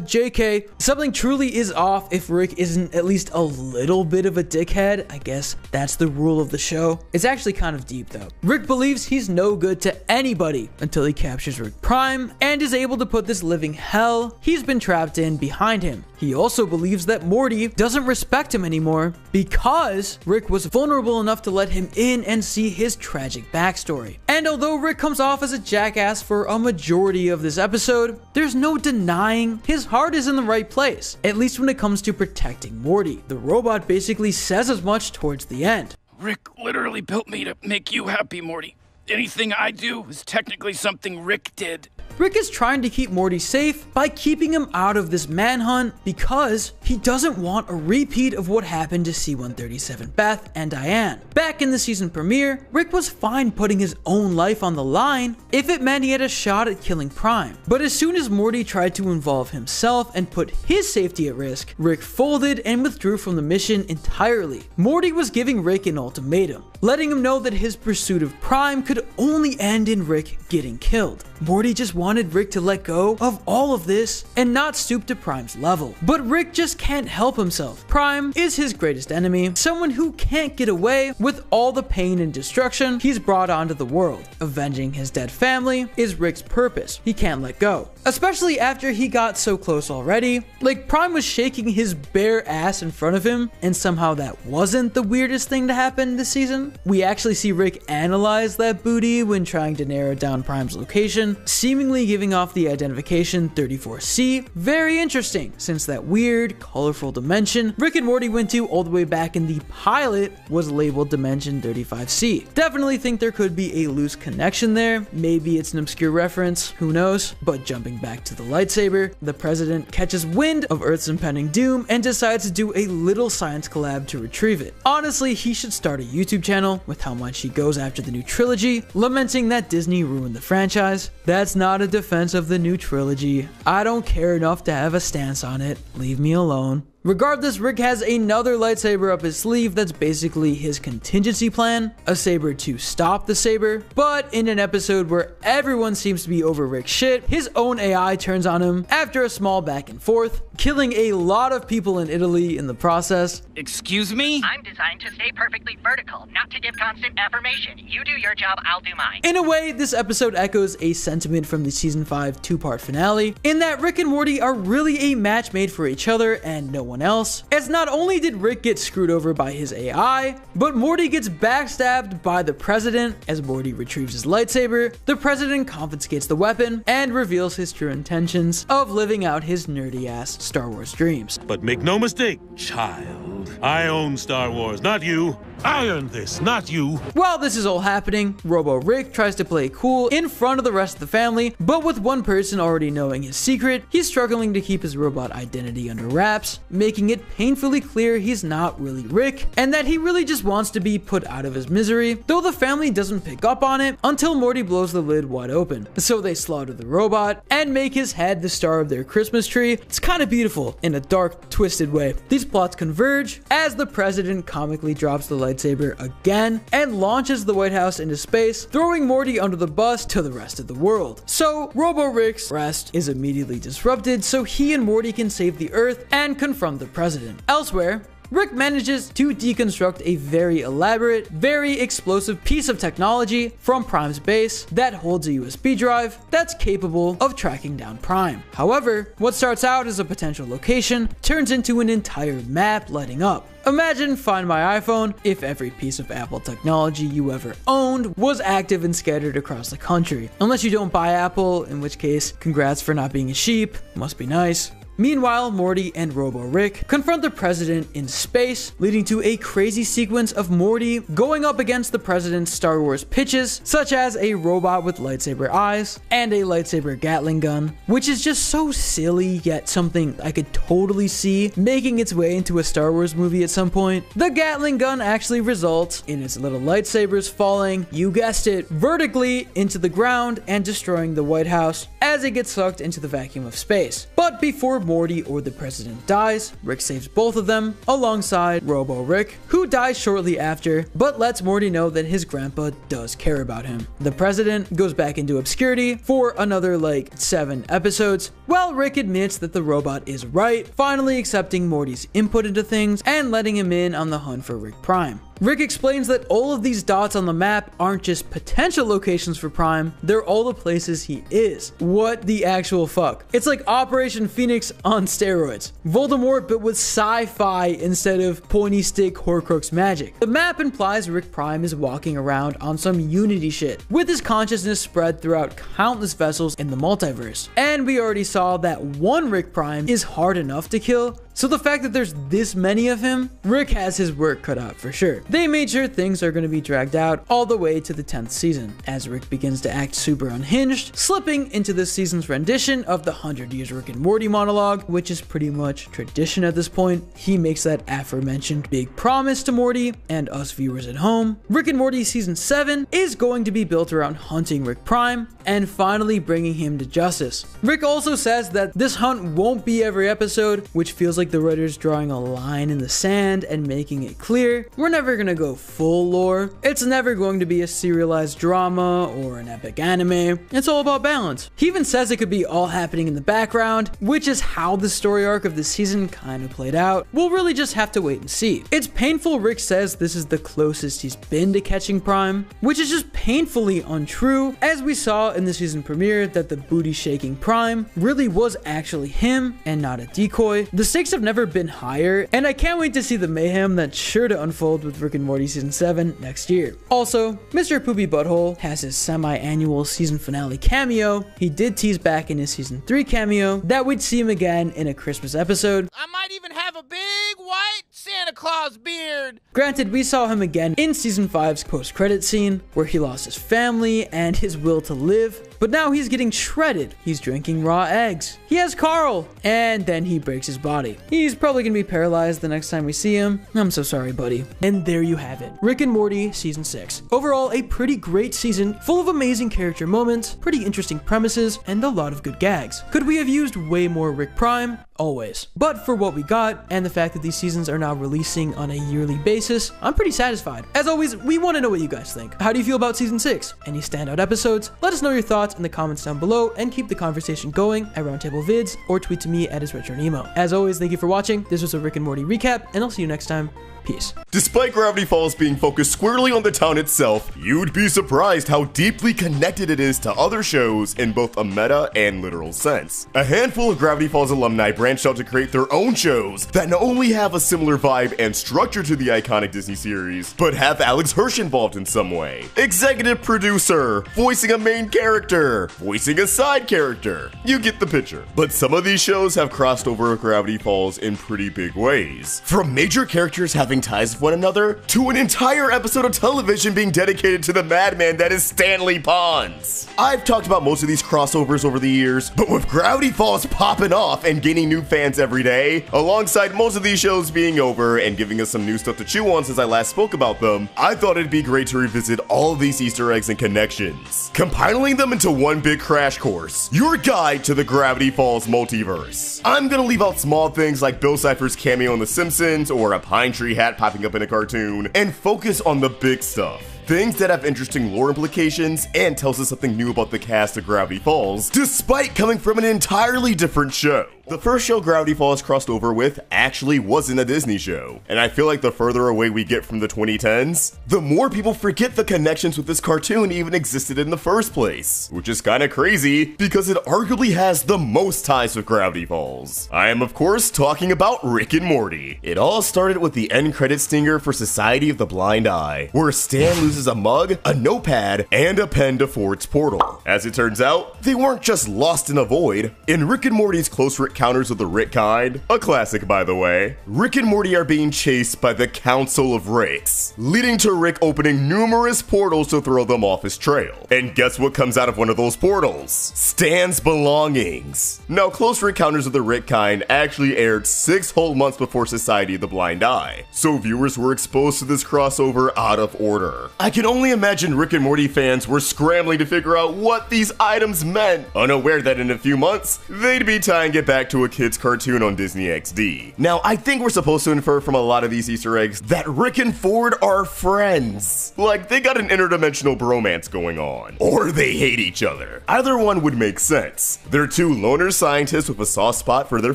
JK. Something truly is off if Rick isn't at least a little bit of a dickhead. I guess that's the rule of the show. It's actually kind of deep though. Rick believes he's no good to anybody until he captures Rick Prime and is able to put this living hell he's been trapped in behind him. He also believes that Morty doesn't respect him anymore because Rick was vulnerable enough to let him in and see his tragic backstory. And although Rick comes off as a jackass for a majority of this episode, there's no denying his heart is in the right place, at least when it comes to protecting Morty. The robot basically says as much towards the end. Rick literally built me to make you happy, Morty. Anything I do is technically something Rick did. Rick is trying to keep Morty safe by keeping him out of this manhunt because he doesn't want a repeat of what happened to C-137 Beth and Diane. Back in the season premiere, Rick was fine putting his own life on the line if it meant he had a shot at killing Prime. But as soon as Morty tried to involve himself and put his safety at risk, Rick folded and withdrew from the mission entirely. Morty was giving Rick an ultimatum, letting him know that his pursuit of Prime could only end in Rick getting killed. Morty just wanted Rick to let go of all of this and not stoop to Prime's level. But Rick just can't help himself. Prime is his greatest enemy, someone who can't get away with all the pain and destruction he's brought onto the world. Avenging his dead family is Rick's purpose. He can't let go, especially after he got so close already. Like, Prime was shaking his bare ass in front of him, and somehow that wasn't the weirdest thing to happen this season. we actually see Rick analyze that booty when trying to narrow down Prime's location, seemingly giving off the identification 34C. Very interesting, since that weird, colorful dimension Rick and Morty went to all the way back in the pilot was labeled Dimension 35C. Definitely think there could be a loose connection there. Maybe it's an obscure reference, who knows? But jumping back to the lightsaber, the president catches wind of Earth's impending doom and decides to do a little science collab to retrieve it. Honestly, he should start a YouTube channel with how much he goes after the new trilogy, lamenting that Disney ruined the franchise. That's not a defense of the new trilogy. I don't care enough to have a stance on it. Leave me alone. Regardless, Rick has another lightsaber up his sleeve that's basically his contingency plan, a saber to stop the saber. But in an episode where everyone seems to be over Rick's shit, his own AI turns on him after a small back and forth, killing a lot of people in Italy in the process. Excuse me? I'm designed to stay perfectly vertical, not to give constant affirmation. You do your job, I'll do mine. In a way, this episode echoes a sentiment from the season 5 two-part finale, in that Rick and Morty are really a match made for each other and no one else, as not only did Rick get screwed over by his AI, but Morty gets backstabbed by the president. As Morty retrieves his lightsaber, the president confiscates the weapon and reveals his true intentions of living out his nerdy ass Star Wars dreams. But make no mistake, child, I own Star Wars, not you. I earned this, not you. While this is all happening, Robo Rick tries to play cool in front of the rest of the family, but with one person already knowing his secret, he's struggling to keep his robot identity under wraps, making it painfully clear he's not really Rick, and that he really just wants to be put out of his misery, though the family doesn't pick up on it until Morty blows the lid wide open. So they slaughter the robot and make his head the star of their Christmas tree. It's kind of beautiful in a dark, twisted way. These plots converge as the president comically drops the lightsaber again and launches the White House into space, throwing Morty under the bus to the rest of the world. So Robo Rick's rest is immediately disrupted so he and Morty can save the Earth and confront the president. Elsewhere, Rick manages to deconstruct a very elaborate, very explosive piece of technology from Prime's base that holds a USB drive that's capable of tracking down Prime. However, what starts out as a potential location turns into an entire map lighting up. Imagine Find My iPhone if every piece of Apple technology you ever owned was active and scattered across the country. Unless you don't buy Apple, in which case, congrats for not being a sheep, must be nice. Meanwhile, Morty and Robo Rick confront the president in space, leading to a crazy sequence of Morty going up against the president's Star Wars pitches, such as a robot with lightsaber eyes and a lightsaber Gatling gun, which is just so silly, yet something I could totally see making its way into a Star Wars movie at some point. The Gatling gun actually results in its little lightsabers falling, you guessed it, vertically into the ground and destroying the White House as it gets sucked into the vacuum of space. But before Morty or the president dies, Rick saves both of them alongside Robo Rick, who dies shortly after, but lets Morty know that his grandpa does care about him. The president goes back into obscurity for another 7 episodes, while Rick admits that the robot is right, finally accepting Morty's input into things and letting him in on the hunt for Rick Prime. Rick explains that all of these dots on the map aren't just potential locations for Prime, they're all the places he is. What the actual fuck? It's like Operation Phoenix on steroids. Voldemort, but with sci-fi instead of pointy stick Horcrux magic. The map implies Rick Prime is walking around on some Unity shit, with his consciousness spread throughout countless vessels in the multiverse. And we already saw that one Rick Prime is hard enough to kill, so the fact that there's this many of him, Rick has his work cut out for sure. They made sure things are going to be dragged out all the way to the 10th season, as Rick begins to act super unhinged, slipping into this season's rendition of the 100 Years Rick and Morty monologue, which is pretty much tradition at this point. He makes that aforementioned big promise to Morty and us viewers at home. Rick and Morty season 7 is going to be built around hunting Rick Prime and finally bringing him to justice. Rick also says that this hunt won't be every episode, which feels like the writers drawing a line in the sand and making it clear we're never gonna go full lore. It's never going to be a serialized drama or an epic anime. It's all about balance. He even says it could be all happening in the background, which is how the story arc of the season kind of played out. We'll really just have to wait and see. It's painful Rick says this is the closest he's been to catching Prime, which is just painfully untrue, as we saw in the season premiere that the booty shaking Prime really was actually him and not a decoy. The stakes have never been higher, and I can't wait to see the mayhem that's sure to unfold with Rick and Morty Season 7 next year. Also, Mr. Poopy Butthole has his semi-annual season finale cameo. He did tease back in his Season 3 cameo that we'd see him again in a Christmas episode. I might even have a big white Santa Claus beard. Granted, we saw him again in Season 5's post-credit scene, where he lost his family and his will to live, but now he's getting shredded. He's drinking raw eggs. He has Carl, and then he breaks his body. He's probably gonna be paralyzed the next time we see him. I'm so sorry, buddy. And there you have it. Rick and Morty Season 6. Overall, a pretty great season, full of amazing character moments, pretty interesting premises, and a lot of good gags. Could we have used way more Rick Prime? Always. But for what we got, and the fact that these seasons are now releasing on a yearly basis, I'm pretty satisfied. As always, we want to know what you guys think. How do you feel about Season 6? Any standout episodes? Let us know your thoughts in the comments down below, and keep the conversation going at Roundtable Vids, or tweet to me at @IsRetroNemo. As always, thank you for watching. This was a Rick and Morty recap, and I'll see you next time. Peace. Despite Gravity Falls being focused squarely on the town itself, you'd be surprised how deeply connected it is to other shows in both a meta and literal sense. A handful of Gravity Falls alumni branched out to create their own shows that not only have a similar vibe and structure to the iconic Disney series, but have Alex Hirsch involved in some way. Executive producer, voicing a main character, voicing a side character. You get the picture. But some of these shows have crossed over with Gravity Falls in pretty big ways. From major characters having ties with one another, to an entire episode of television being dedicated to the madman that is Stanley Pons. I've talked about most of these crossovers over the years, but with Gravity Falls popping off and gaining new fans every day, alongside most of these shows being over and giving us some new stuff to chew on since I last spoke about them, I thought it'd be great to revisit all of these Easter eggs and connections, compiling them into one big crash course, your guide to the Gravity Falls multiverse. I'm gonna leave out small things like Bill Cipher's cameo in The Simpsons or a pine tree hat popping up in a cartoon, and focus on the big stuff. Things that have interesting lore implications and tells us something new about the cast of Gravity Falls, despite coming from an entirely different show. The first show Gravity Falls crossed over with actually wasn't a Disney show, and I feel like the further away we get from the 2010s, the more people forget the connections with this cartoon even existed in the first place, which is kinda crazy because it arguably has the most ties with Gravity Falls. I am of course talking about Rick and Morty. It all started with the end credit stinger for Society of the Blind Eye, where Stan loses a mug, a notepad, and a pen to Ford's portal. As it turns out, they weren't just lost in a void. In Rick and Morty's Close Rick Counters of the Rick Kind, a classic by the way, Rick and Morty are being chased by the Council of Ricks, leading to Rick opening numerous portals to throw them off his trail. And guess what comes out of one of those portals? Stan's belongings. Now, Close Rick Counters of the Rick Kind actually aired 6 whole months before Society of the Blind Eye, so viewers were exposed to this crossover out of order. I can only imagine Rick and Morty fans were scrambling to figure out what these items meant, unaware that in a few months, they'd be tying it back to a kid's cartoon on Disney XD. Now, I think we're supposed to infer from a lot of these Easter eggs that Rick and Ford are friends. Like, they got an interdimensional bromance going on. Or they hate each other. Either one would make sense. They're two loner scientists with a soft spot for their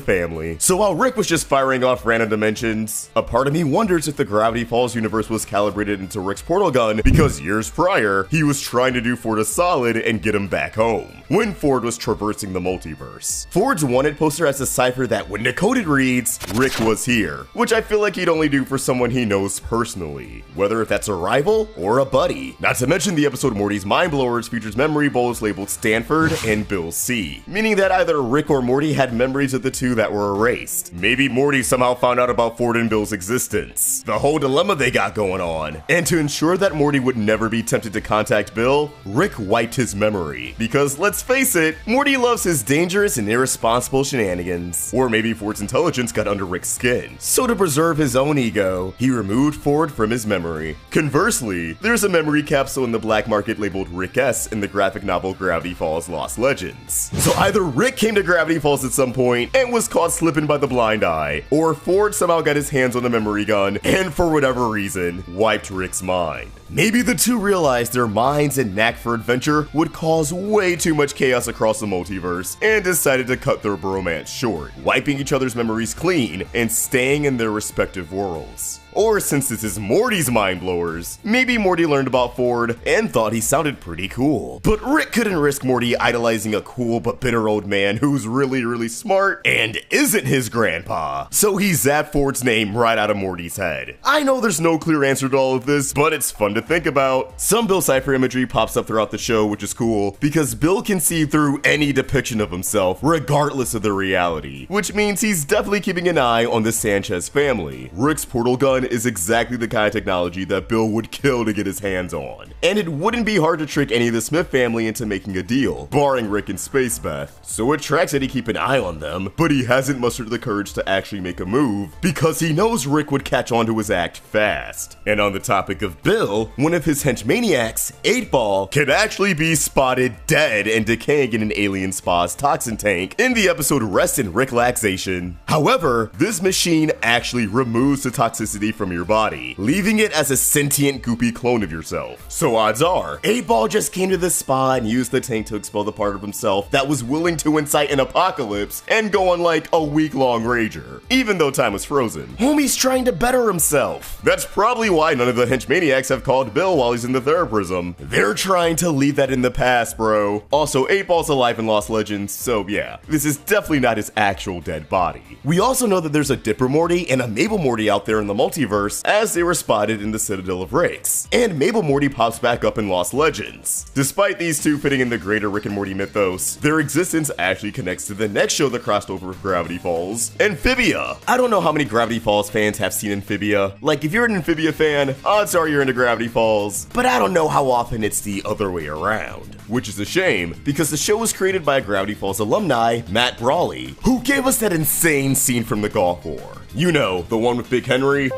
family. So while Rick was just firing off random dimensions, a part of me wonders if the Gravity Falls universe was calibrated into Rick's portal gun because years prior, he was trying to do Ford a solid and get him back home, when Ford was traversing the multiverse. Ford's wanted poster has a cipher that when decoded reads, Rick was here, which I feel like he'd only do for someone he knows personally, whether if that's a rival or a buddy. Not to mention the episode Morty's Mind Blowers features memory bowls labeled Stanford and Bill C, meaning that either Rick or Morty had memories of the two that were erased. Maybe Morty somehow found out about Ford and Bill's existence, the whole dilemma they got going on, and to ensure that Morty would never be tempted to contact Bill, Rick wiped his memory. Because let's face it, Morty loves his dangerous and irresponsible shenanigans. Or maybe Ford's intelligence got under Rick's skin. So to preserve his own ego, he removed Ford from his memory. Conversely, there's a memory capsule in the black market labeled Rick S in the graphic novel Gravity Falls Lost Legends. So either Rick came to Gravity Falls at some point and was caught slipping by the blind eye, or Ford somehow got his hands on the memory gun and for whatever reason, wiped Rick's mind. Maybe the two realized their minds and knack for adventure would cause way too much chaos across the multiverse and decided to cut their bromance short, wiping each other's memories clean and staying in their respective worlds. Or since this is Morty's mind blowers, maybe Morty learned about Ford and thought he sounded pretty cool. But Rick couldn't risk Morty idolizing a cool but bitter old man who's really smart and isn't his grandpa. So he zapped Ford's name right out of Morty's head. I know there's no clear answer to all of this, but it's fun to think about. Some Bill Cipher imagery pops up throughout the show, which is cool, because Bill can see through any depiction of himself, regardless of the reality, which means he's definitely keeping an eye on the Sanchez family. Rick's portal gun is exactly the kind of technology that Bill would kill to get his hands on, and it wouldn't be hard to trick any of the Smith family into making a deal, barring Rick and Space Beth. So it tracks that he keep an eye on them, but he hasn't mustered the courage to actually make a move because he knows Rick would catch on to his act fast. And on the topic of Bill, one of his henchmaniacs, 8-Ball, could actually be spotted dead and decaying in an alien spa's toxin tank in the episode Rest in Rick Laxation. However, this machine actually removes the toxicity from your body, leaving it as a sentient goopy clone of yourself. So odds are, 8-Ball just came to the spa and used the tank to expel the part of himself that was willing to incite an apocalypse and go on like a week-long rager, even though time was frozen. Homie's trying to better himself. That's probably why none of the henchmaniacs have called Bill while he's in the Theraprism. They're trying to leave that in the past, bro. Also, 8-Ball's alive in Lost Legends, so yeah, this is definitely not his actual dead body. We also know that there's a Dipper Morty and a Mabel Morty out there in the multiverse, as they were spotted in the Citadel of Ricks, and Mabel Morty pops back up in Lost Legends. Despite these two fitting in the greater Rick and Morty mythos, their existence actually connects to the next show that crossed over with Gravity Falls, Amphibia. I don't know how many Gravity Falls fans have seen Amphibia. Like, if you're an Amphibia fan, odds are you're into Gravity Falls, but I don't know how often it's the other way around. Which is a shame, because the show was created by a Gravity Falls alumni, Matt Brawley, who gave us that insane scene from the Gulf War. You know, the one with Big Henry.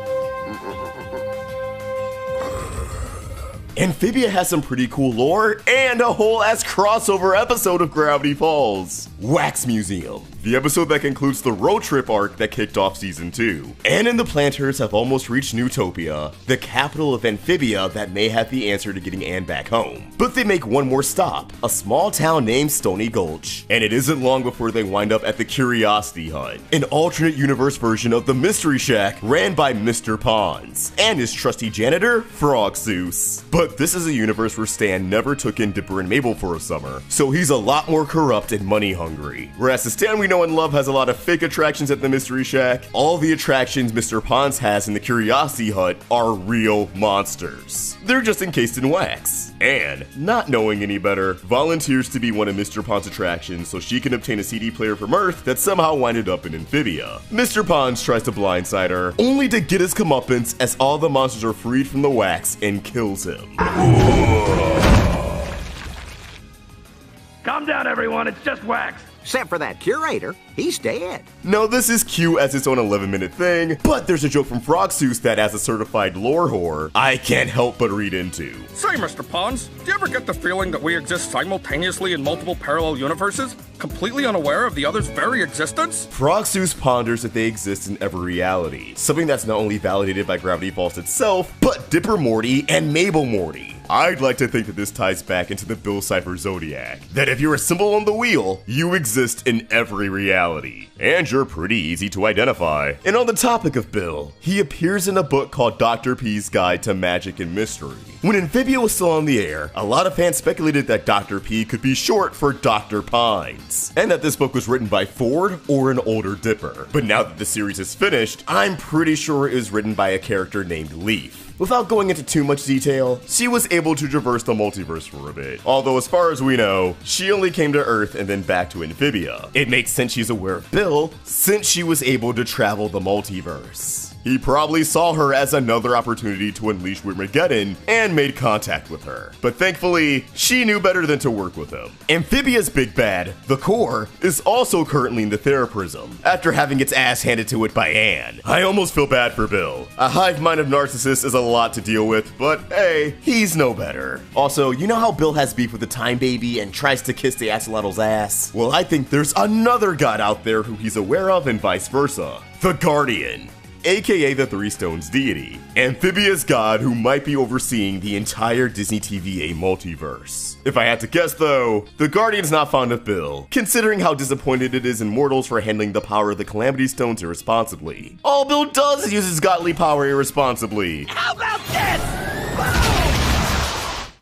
Amphibia has some pretty cool lore and a whole ass crossover episode of Gravity Falls, Wax Museum, the episode that concludes the road trip arc that kicked off season 2. Anne and the Planters have almost reached Newtopia, the capital of Amphibia that may have the answer to getting Anne back home. But they make one more stop, a small town named Stony Gulch, and it isn't long before they wind up at the Curiosity Hut, an alternate universe version of the Mystery Shack ran by Mr. Pons and his trusty janitor, Frog Zeus. But this is a universe where Stan never took in Dipper and Mabel for a summer, so he's a lot more corrupt and money hungry. Whereas the Stan we know and love has a lot of fake attractions at the Mystery Shack, all the attractions Mr. Pons has in the Curiosity Hut are real monsters. They're just encased in wax. Anne, not knowing any better, volunteers to be one of Mr. Pons' attractions so she can obtain a CD player from Earth that somehow winded up in Amphibia. Mr. Pons tries to blindside her, only to get his comeuppance as all the monsters are freed from the wax and kills him. Calm down, everyone. It's just wax. Except for that curator. He's dead. No, this is cute as its own 11-minute thing, but there's a joke from Frog Zeus that, as a certified lore whore, I can't help but read into. Say, Mr. Pons, do you ever get the feeling that we exist simultaneously in multiple parallel universes, completely unaware of the other's very existence? Frog Zeus ponders that they exist in every reality, something that's not only validated by Gravity Falls itself, but Dipper Morty and Mabel Morty. I'd like to think that this ties back into the Bill Cipher Zodiac, that if you're a symbol on the wheel, you exist in every reality, and you're pretty easy to identify. And on the topic of Bill, he appears in a book called Dr. P's Guide to Magic and Mystery. When Amphibia was still on the air, a lot of fans speculated that Dr. P could be short for Dr. Pines, and that this book was written by Ford or an older Dipper. But now that the series is finished, I'm pretty sure it was written by a character named Leaf. Without going into too much detail, she was able to traverse the multiverse for a bit. Although as far as we know, she only came to Earth and then back to Amphibia. It makes sense she's aware of Bill, since she was able to travel the multiverse. He probably saw her as another opportunity to unleash Wyrmageddon and made contact with her. But thankfully, she knew better than to work with him. Amphibia's big bad, the Core, is also currently in the Theraprism, after having its ass handed to it by Anne. I almost feel bad for Bill. A hive mind of narcissists is a lot to deal with, but hey, he's no better. Also, you know how Bill has beef with the Time Baby and tries to kiss the axolotl's ass? Well, I think there's another god out there who he's aware of and vice versa. The Guardian. aka the Three Stones deity, amphibious god who might be overseeing the entire Disney TVA multiverse. If I had to guess though, the Guardian's not fond of Bill, considering how disappointed it is in mortals for handling the power of the Calamity Stones irresponsibly. All Bill does is use his godly power irresponsibly. How about this?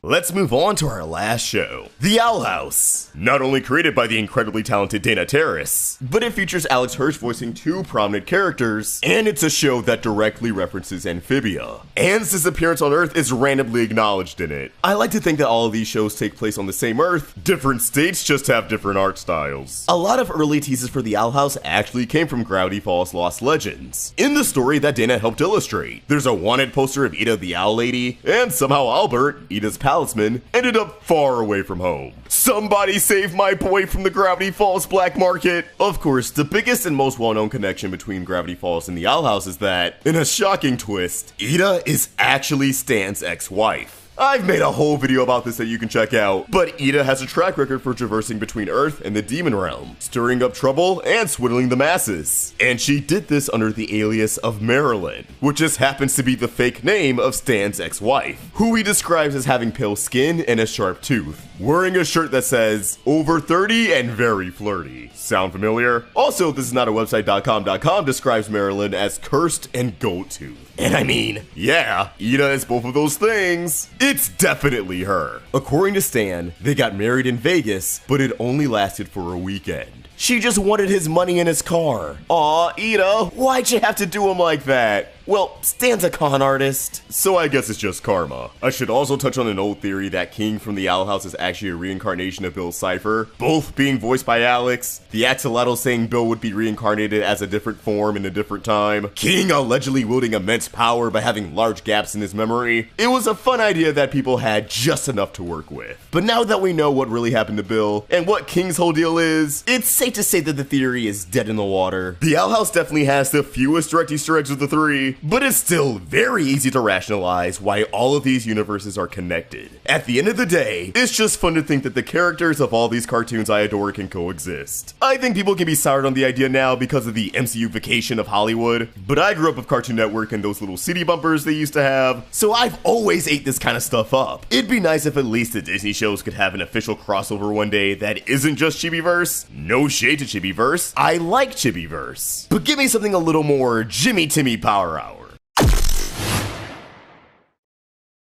Let's move on to our last show, The Owl House. Not only created by the incredibly talented Dana Terrace, but it features Alex Hirsch voicing two prominent characters, and it's a show that directly references Amphibia. And his appearance on Earth is randomly acknowledged in it. I like to think that all of these shows take place on the same Earth, different states just have different art styles. A lot of early teases for The Owl House actually came from Gravity Falls Lost Legends, in the story that Dana helped illustrate. There's a wanted poster of Ida the Owl Lady, and somehow Albert, Ida's palisman, ended up far away from home. Somebody save my boy from the Gravity Falls black market! Of course, the biggest and most well-known connection between Gravity Falls and the Owl House is that, in a shocking twist, Ida is actually Stan's ex-wife. I've made a whole video about this that you can check out, but Ida has a track record for traversing between Earth and the demon realm, stirring up trouble and swindling the masses. And she did this under the alias of Marilyn, which just happens to be the fake name of Stan's ex-wife, who he describes as having pale skin and a sharp tooth, wearing a shirt that says, "Over 30 and very flirty." Sound familiar? Also, this is not a website.com describes Marilyn as cursed and goat tooth. And I mean, yeah, Ida is both of those things. It's definitely her. According to Stan, they got married in Vegas, but it only lasted for a weekend. She just wanted his money in his car. Aw, Ida, why'd you have to do him like that? Well, Stan's a con artist, so I guess it's just karma. I should also touch on an old theory that King from the Owl House is actually a reincarnation of Bill Cipher, both being voiced by Alex, the axolotl saying Bill would be reincarnated as a different form in a different time, King allegedly wielding immense power by having large gaps in his memory. It was a fun idea that people had just enough to work with. But now that we know what really happened to Bill, and what King's whole deal is, it's safe to say that the theory is dead in the water. The Owl House definitely has the fewest direct Easter eggs of the three, but it's still very easy to rationalize why all of these universes are connected. At the end of the day, it's just fun to think that the characters of all these cartoons I adore can coexist. I think people can be soured on the idea now because of the MCU-fication of Hollywood, but I grew up with Cartoon Network and those little CD bumpers they used to have, so I've always ate this kind of stuff up. It'd be nice if at least the Disney shows could have an official crossover one day that isn't just Chibiverse. No shade to Chibiverse, I like Chibiverse, but give me something a little more Jimmy Timmy Power Hour.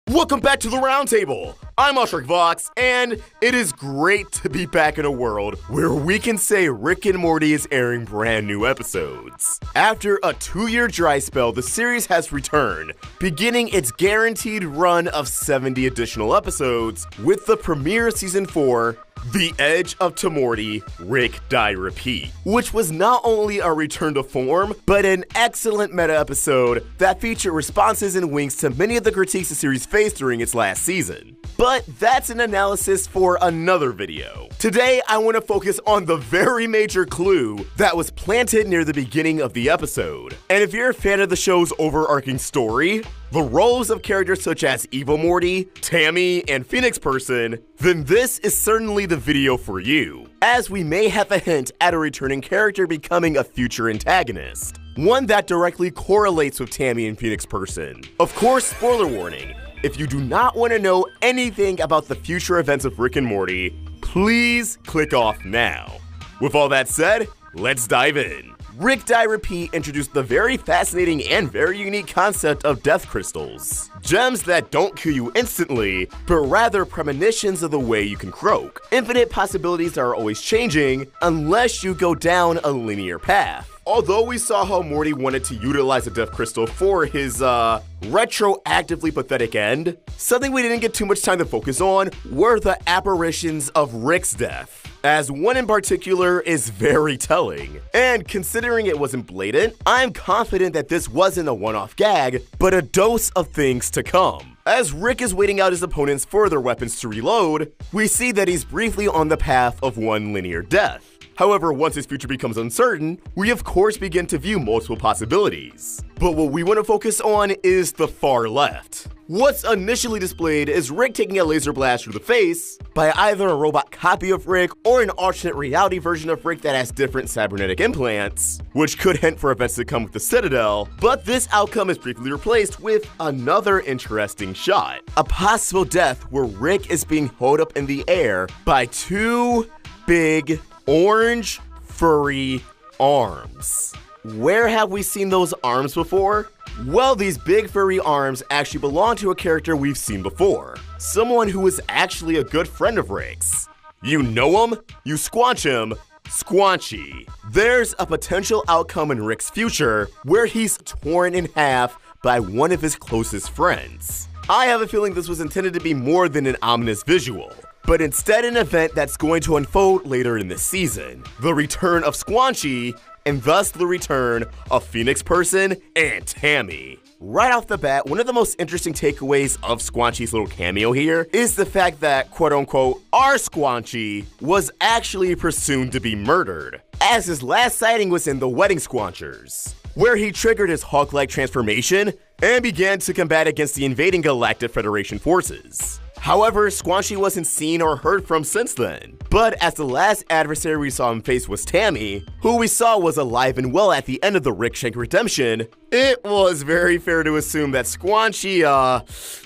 Welcome back to the Roundtable. I'm Ushrik Vox, and it is great to be back in a world where we can say Rick and Morty is airing brand new episodes. After a 2-year dry spell, the series has returned, beginning its guaranteed run of 70 additional episodes with the premiere of Season 4, The Edge of Tomorty, Rick, Die, Repeat, which was not only a return to form, but an excellent meta episode that featured responses and winks to many of the critiques the series faced during its last season. But that's an analysis for another video. Today, I want to focus on the very major clue that was planted near the beginning of the episode. And if you're a fan of the show's overarching story, the roles of characters such as Evil Morty, Tammy, and Phoenix Person, then this is certainly the video for you, as we may have a hint at a returning character becoming a future antagonist, one that directly correlates with Tammy and Phoenix Person. Of course, spoiler warning, if you do not want to know anything about the future events of Rick and Morty, please click off now. With all that said, let's dive in. Rick, Die, Repeat introduced the very fascinating and very unique concept of death crystals. Gems that don't kill you instantly, but rather premonitions of the way you can croak. Infinite possibilities are always changing, unless you go down a linear path. Although we saw how Morty wanted to utilize a death crystal for his, retroactively pathetic end, something we didn't get too much time to focus on were the apparitions of Rick's death, as one in particular is very telling. And considering it wasn't blatant, I'm confident that this wasn't a one-off gag, but a dose of things to come. As Rick is waiting out his opponents for their weapons to reload, we see that he's briefly on the path of one linear death. However, once his future becomes uncertain, we of course begin to view multiple possibilities. But what we want to focus on is the far left. What's initially displayed is Rick taking a laser blast through the face by either a robot copy of Rick or an alternate reality version of Rick that has different cybernetic implants, which could hint for events to come with the Citadel, but this outcome is briefly replaced with another interesting shot. A possible death where Rick is being held up in the air by two big orange furry arms. Where have we seen those arms before? Well, these big furry arms actually belong to a character we've seen before. Someone who is actually a good friend of Rick's. You know him, you squanch him, Squanchy. There's a potential outcome in Rick's future where he's torn in half by one of his closest friends. I have a feeling this was intended to be more than an ominous visual, but instead an event that's going to unfold later in this season. The return of Squanchy, and thus the return of Phoenix Person and Tammy. Right off the bat, one of the most interesting takeaways of Squanchy's little cameo here is the fact that, quote-unquote, our Squanchy was actually presumed to be murdered, as his last sighting was in the Wedding Squanchers, where he triggered his Hawk-like transformation and began to combat against the invading Galactic Federation forces. However, Squanchy wasn't seen or heard from since then. But as the last adversary we saw him face was Tammy, who we saw was alive and well at the end of the Rick Shank redemption, it was very fair to assume that Squanchy,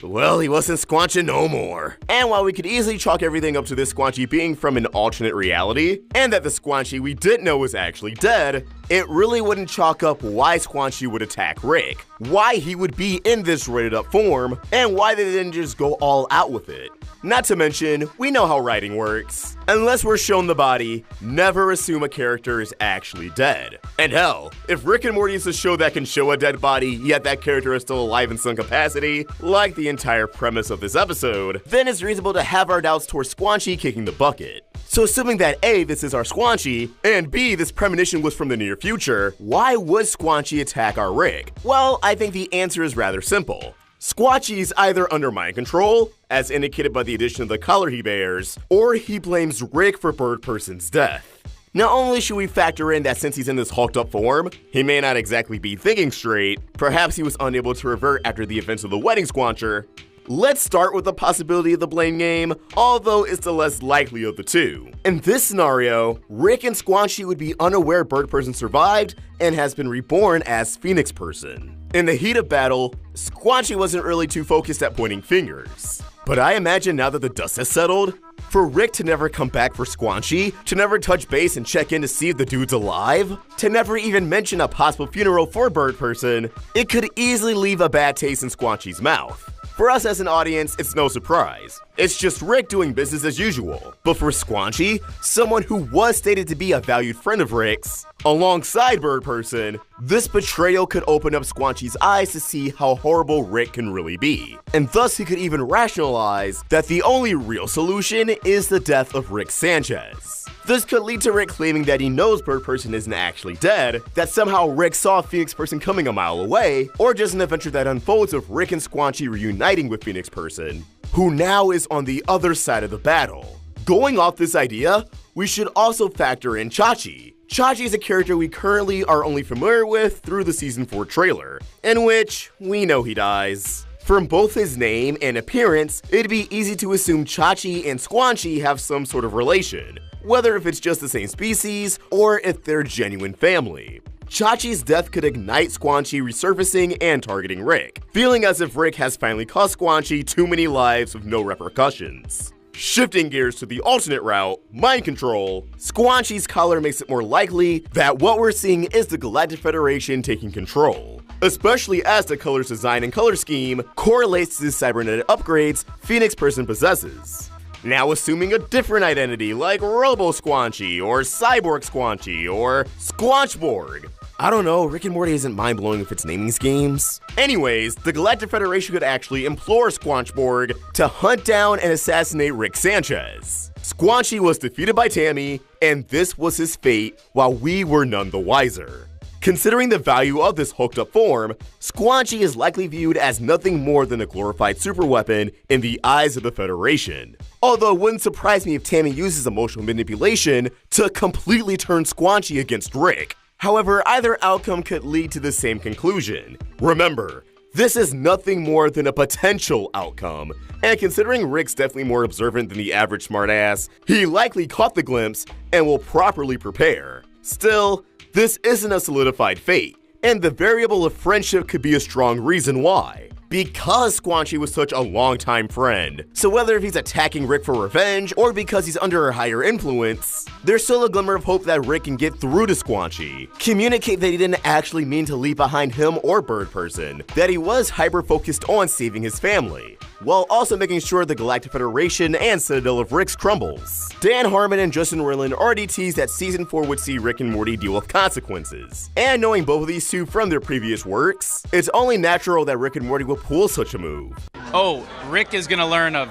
well, he wasn't Squanching no more. And while we could easily chalk everything up to this Squanchy being from an alternate reality, and that the Squanchy we didn't know was actually dead, it really wouldn't chalk up why Squanchy would attack Rick, why he would be in this rated up form, and why they didn't just go all out with it. Not to mention, we know how writing works. Unless we're shown the body, never assume a character is actually dead. And hell, if Rick and Morty is a show that can show a dead body, yet that character is still alive in some capacity, like the entire premise of this episode, then it's reasonable to have our doubts towards Squanchy kicking the bucket. So assuming that A, this is our Squanchy, and B, this premonition was from the near future, why would Squanchy attack our Rick? Well, I think the answer is rather simple. Squanchy's either under mind control, as indicated by the addition of the color he bears, or he blames Rick for Bird Person's death. Not only should we factor in that since he's in this hulked up form, he may not exactly be thinking straight, perhaps he was unable to revert after the events of the Wedding Squancher. Let's start with the possibility of the blame game, although it's the less likely of the two. In this scenario, Rick and Squanchy would be unaware Bird Person survived and has been reborn as Phoenix Person. In the heat of battle, Squanchy wasn't really too focused at pointing fingers. But I imagine now that the dust has settled, for Rick to never come back for Squanchy, to never touch base and check in to see if the dude's alive, to never even mention a possible funeral for Bird Person, it could easily leave a bad taste in Squanchy's mouth. For us as an audience, it's no surprise. It's just Rick doing business as usual. But for Squanchy, someone who was stated to be a valued friend of Rick's, alongside Bird Person, this betrayal could open up Squanchy's eyes to see how horrible Rick can really be. And thus he could even rationalize that the only real solution is the death of Rick Sanchez. This could lead to Rick claiming that he knows Bird Person isn't actually dead, that somehow Rick saw Phoenix Person coming a mile away, or just an adventure that unfolds of Rick and Squanchy reuniting with Phoenix Person, who now is on the other side of the battle. Going off this idea, we should also factor in Chachi. Chachi is a character we currently are only familiar with through the Season 4 trailer, in which we know he dies. From both his name and appearance, it'd be easy to assume Chachi and Squanchy have some sort of relation, whether if it's just the same species or if they're genuine family. Chachi's death could ignite Squanchy resurfacing and targeting Rick, feeling as if Rick has finally cost Squanchy too many lives with no repercussions. Shifting gears to the alternate route, mind control, Squanchy's color makes it more likely that what we're seeing is the Galactic Federation taking control, especially as the color's design and color scheme correlates to the cybernetic upgrades Phoenix Person possesses. Now assuming a different identity like Robo Squanchy or Cyborg Squanchy or Squanchborg. I don't know, Rick and Morty isn't mind-blowing with its naming schemes. Anyways, the Galactic Federation could actually implore Squanchborg to hunt down and assassinate Rick Sanchez. Squanchy was defeated by Tammy, and this was his fate while we were none the wiser. Considering the value of this hooked up form, Squanchy is likely viewed as nothing more than a glorified superweapon in the eyes of the Federation. Although it wouldn't surprise me if Tammy uses emotional manipulation to completely turn Squanchy against Rick. However, either outcome could lead to the same conclusion. Remember, This is nothing more than a potential outcome, and considering Rick's definitely more observant than the average smartass, he likely caught the glimpse and will properly prepare. Still, this isn't a solidified fate, and the variable of friendship could be a strong reason why. Because Squanchy was such a longtime friend. So whether if he's attacking Rick for revenge, or because he's under her higher influence, there's still a glimmer of hope that Rick can get through to Squanchy. Communicate that he didn't actually mean to leave behind him or Bird Person, that he was hyper-focused on saving his family, while also making sure the Galactic Federation and Citadel of Ricks crumbles. Dan Harmon and Justin Roiland already teased that Season 4 would see Rick and Morty deal with consequences. And knowing both of these two from their previous works, it's only natural that Rick and Morty will pull such a move. Oh, Rick is gonna learn a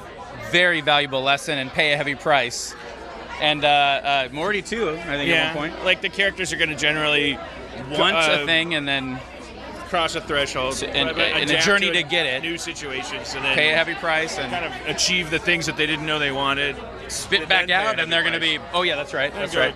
very valuable lesson and pay a heavy price. And Morty too, I think at one point. Like the characters are gonna generally Want a thing and then cross a threshold and a journey to get it. New situations and then pay a heavy price and kind of achieve the things that they didn't know they wanted. Spit back out and they're going to be, oh yeah, that's right, that's right.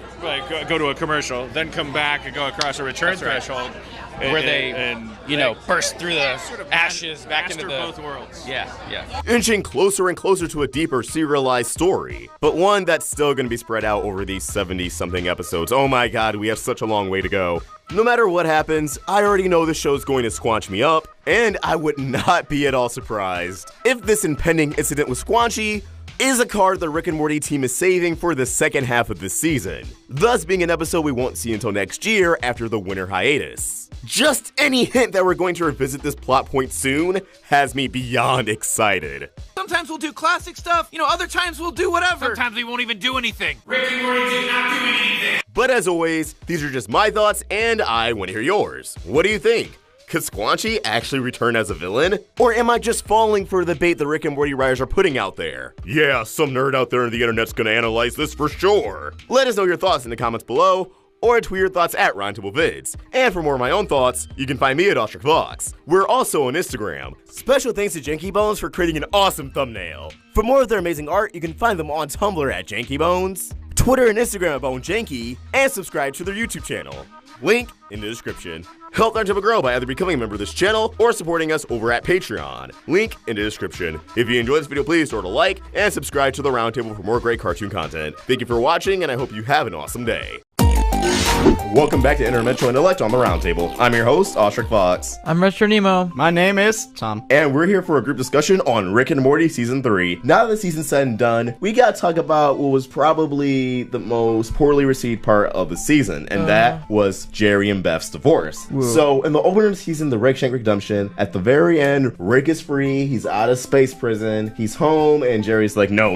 Go to a commercial, then come back and go across a return threshold. Where they burst through the ashes back into the both worlds. Yeah. Inching closer and closer to a deeper serialized story, but one that's still going to be spread out over these 70-something episodes. Oh my god, we have such a long way to go. No matter what happens, I already know the show's going to squanch me up, and I would not be at all surprised if this impending incident with Squanchy is a card the Rick and Morty team is saving for the second half of this season, thus being an episode we won't see until next year after the winter hiatus. Just any hint that we're going to revisit this plot point soon has me beyond excited. Sometimes we'll do classic stuff, other times we'll do whatever. Sometimes we won't even do anything. Rick and Morty did not do anything. But as always, these are just my thoughts, and I want to hear yours. What do you think? Could Squanchy actually return as a villain? Or am I just falling for the bait the Rick and Morty writers are putting out there? Yeah, some nerd out there on the internet's gonna analyze this for sure. Let us know your thoughts in the comments below, or tweet your thoughts at RoundTableVids. And for more of my own thoughts, you can find me at OstricVox. We're also on Instagram. Special thanks to Janky Bones for creating an awesome thumbnail. For more of their amazing art, you can find them on Tumblr at Janky Bones, Twitter and Instagram at BoneJanky, and subscribe to their YouTube channel. Link in the description. Help Roundtable grow by either becoming a member of this channel or supporting us over at Patreon. Link in the description. If you enjoyed this video, please throw it a like and subscribe to the Roundtable for more great cartoon content. Thank you for watching, and I hope you have an awesome day. Welcome back to Interdimensional Intellect on the Roundtable. I'm your host, OstricVox. I'm Retro Nemo. My name is Tom. And we're here for a group discussion on Rick and Morty Season 3. Now that the season's said and done, we gotta talk about what was probably the most poorly received part of the season, and that was Jerry and Beth's divorce. Whoa. So, in the opener of the season, the Rick Shank redemption, at the very end, Rick is free, he's out of space prison, he's home, and Jerry's like, no.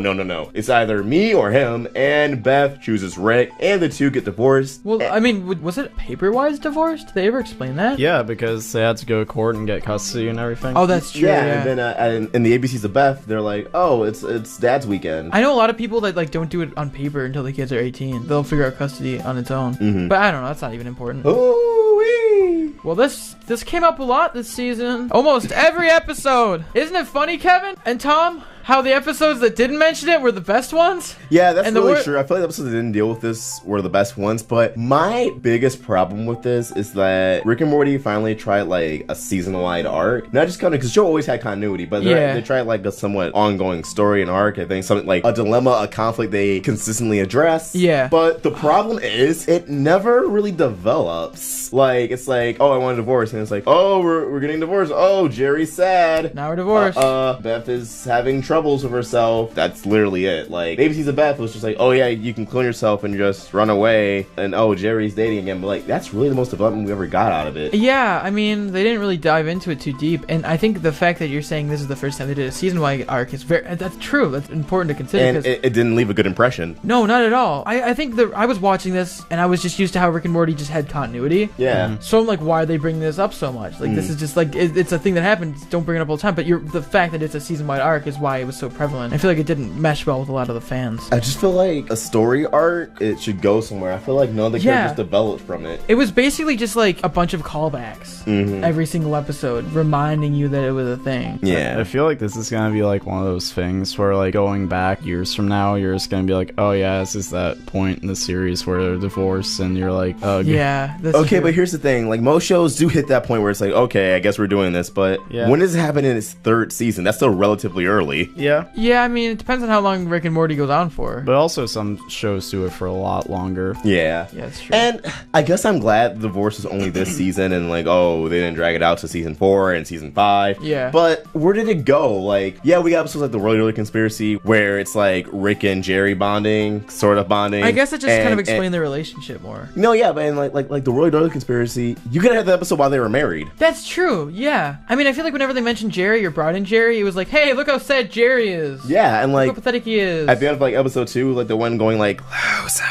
It's either me or him, and Beth chooses Rick, and the two get divorced. Well, I mean, was it paper-wise divorced? Did they ever explain that? Yeah, because they had to go to court and get custody and everything. Oh, that's true. Yeah. And then in the ABCs of Beth, they're like, oh, it's Dad's weekend. I know a lot of people that don't do it on paper until the kids are 18. They'll figure out custody on its own. But I don't know. That's not even important. Ooh-wee. Well, this came up a lot this season. Almost every episode. Isn't it funny, Kevin and Tom? How the episodes that didn't mention it were the best ones? Yeah, that's really true. I feel like the episodes that didn't deal with this were the best ones, but my biggest problem with this is that Rick and Morty finally tried like a season-wide arc. Not just kind of, because the show always had continuity, but they tried like a somewhat ongoing story and arc. I think something like a dilemma, a conflict they consistently address. Yeah. But the problem is, it never really develops. Like, it's like, oh, I want a divorce, and it's like, oh, we're getting divorced. Oh, Jerry's sad. Now we're divorced. Beth is having troubles with herself. That's literally it. Like, ABC's of Beth was just like, oh yeah, you can clone yourself and just run away, and oh, Jerry's dating again. But like, that's really the most development we ever got out of it. Yeah, I mean, they didn't really dive into it too deep, and I think the fact that you're saying this is the first time they did a season-wide arc is that's true. That's important to consider. And it didn't leave a good impression. No, not at all. I think that I was watching this, and I was just used to how Rick and Morty just had continuity. Yeah. So I'm like, why are they bringing this up so much? Like, this is just like, it's a thing that happens. Don't bring it up all the time. But the fact that it's a season-wide arc is why it was so prevalent. I feel like it didn't mesh well with a lot of the fans. I just feel like a story arc, it should go somewhere. I feel like none of the characters developed from it. It was basically just like a bunch of callbacks every single episode, reminding you that it was a thing. Yeah. I feel like this is gonna be like one of those things where like going back years from now, you're just gonna be like, oh yeah, this is that point in the series where they're divorced, and you're like, yeah. Okay, but here's the thing: like most shows do hit that point where it's like, okay, I guess we're doing this, but when does it happen in its third season? That's still relatively early. Yeah. Yeah, I mean, it depends on how long Rick and Morty goes on for. But also, some shows do it for a lot longer. Yeah. Yeah, that's true. And I guess I'm glad the divorce was only this season, and like, oh, they didn't drag it out to season 4 and season 5. Yeah. But where did it go? Like, yeah, we got episodes like the Really Really Conspiracy where it's like Rick and Jerry bonding, sort of bonding. I guess it just kind of explained their relationship more. No, yeah, but in like the Really Really Conspiracy, you could have had the episode while they were married. That's true. Yeah. I mean, I feel like whenever they mentioned Jerry or brought in Jerry, it was like, hey, look how sad Jerry is. Yeah, and like look how pathetic he is. At the end of like episode 2, like the one going like loser.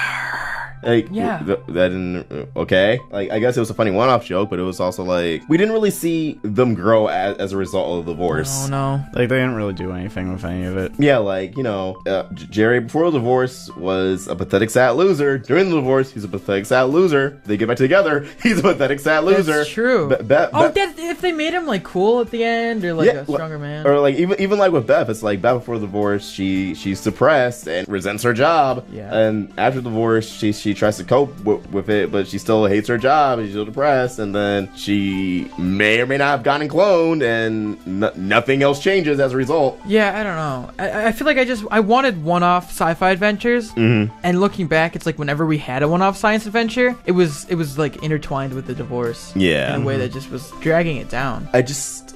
Like, yeah. That didn't, okay. Like, I guess it was a funny one-off joke, but it was also like, we didn't really see them grow as a result of the divorce. No. Like, they didn't really do anything with any of it. Yeah, like, you know, Jerry before the divorce was a pathetic, sad loser. During the divorce, he's a pathetic, sad loser. They get back together, he's a pathetic, sad loser. That's true. If they made him, like, cool at the end, or, like, a stronger man. Or, like, even like with Beth, it's like, Beth before the divorce, she's depressed and resents her job. Yeah. And after the divorce, she tries to cope with it, but she still hates her job and she's still depressed, and then she may or may not have gotten cloned, and nothing else changes as a result. Yeah, I don't know. I feel like I wanted one-off sci-fi adventures, and looking back, it's like whenever we had a one-off science adventure, it was like intertwined with the divorce. Yeah. In a way that just was dragging it down.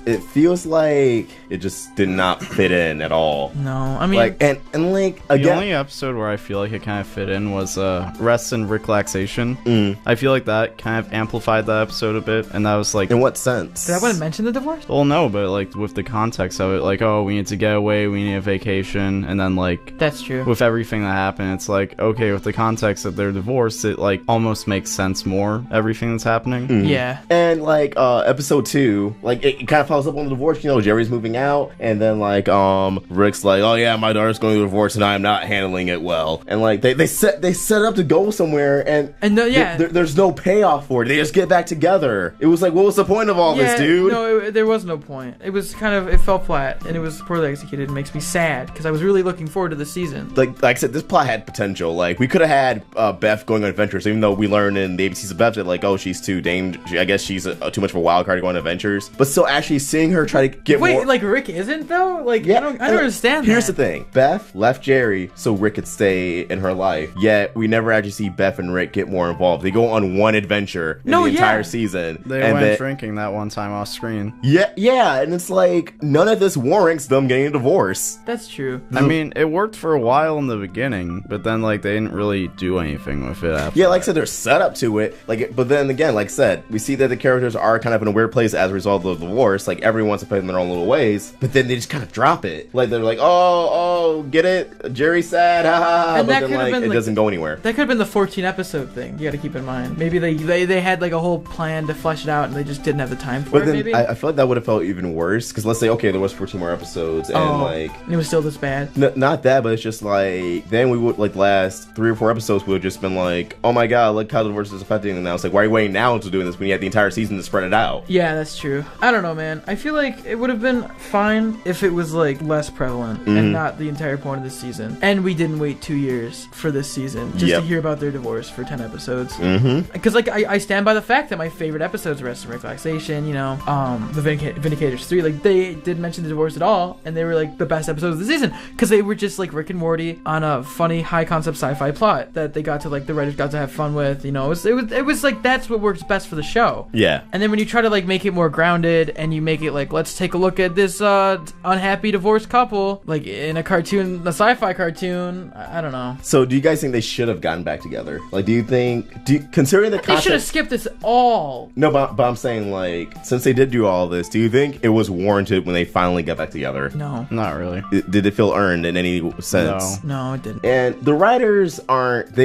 It feels like it just did not fit in at all. No, I mean, like, and like again, the only episode where I feel like it kind of fit in was Rest and Relaxation. I feel like that kind of amplified that episode a bit, and that was like, in what sense? Did I want to mention the divorce? Well, no, but like with the context of it, like, oh, we need to get away, we need a vacation, and then like, that's true. With everything that happened, it's like, okay, with the context that they're divorced, it like almost makes sense more, everything that's happening. Yeah. And like episode 2, like it kind of follows up on the divorce. You know, Jerry's moving out, and then like Rick's like, oh yeah, my daughter's going to divorce and I'm not handling it well, and like they set up to go somewhere, and there's no payoff for it. They just get back together. It was like, what was the point of all this, dude? No, there was no point. It was kind of, it fell flat, and it was poorly executed. It makes me sad because I was really looking forward to the season. Like I said, this plot had potential. Like we could have had Beth going on adventures, even though we learned in the ABCs of Beth that like, oh, she's too dangerous. I guess she's too much of a wild card to go on adventures. But still, actually seeing her try to get more. Like Rick isn't though. Like I don't understand. Here's the thing: Beth left Jerry so Rick could stay in her life. Yet we never actually see Beth and Rick get more involved. They go on one adventure in the entire season. They went drinking that one time off screen. Yeah, and it's like none of this warrants them getting a divorce. That's true. I mean, it worked for a while in the beginning, but then like they didn't really do anything with it after. Yeah, like I said, there's setup to it. Like, but then again, like I said, we see that the characters are kind of in a weird place as a result of the divorce. Like everyone wants to play them in their own little ways, but then they just kind of drop it. Like they're like, oh, get it? Jerry's sad, ha ha ha. But then like it doesn't go anywhere. That could have been the 14 episode thing. You got to keep in mind. Maybe they had like a whole plan to flesh it out, and they just didn't have the time for but it. Then maybe I feel like that would have felt even worse, because let's say okay, there was 14 more episodes, and and it was still this bad. Not that, but it's just like then we would like last 3 or 4 episodes would have just been like, oh my god, look how the divorce is affecting them now. It's like, why are you waiting now to doing this when you had the entire season to spread it out? Yeah, that's true. I don't know, man. I feel like it would have been fine if it was like less prevalent and not the entire point of this season. And we didn't wait 2 years for this season just to hear about their divorce for 10 episodes. Because like I stand by the fact that my favorite episodes, Rest and Relaxation, you know, the Vindicators 3, like they didn't mention the divorce at all, and they were like the best episodes of the season because they were just like Rick and Morty on a funny high concept sci-fi plot that they got to like the writers got to have fun with. You know, it was like that's what works best for the show. Yeah. And then when you try to like make it more grounded and you make it like, let's take a look at this unhappy divorced couple like in a cartoon, a sci-fi cartoon, I don't know. So do you guys think they should have gotten back together? Like, considering the concept, they should have skipped this all. No, but I'm saying like, since they did do all this, do you think it was warranted when they finally got back together? No, not really. Did it feel earned in any sense? No, it didn't. And the writers aren't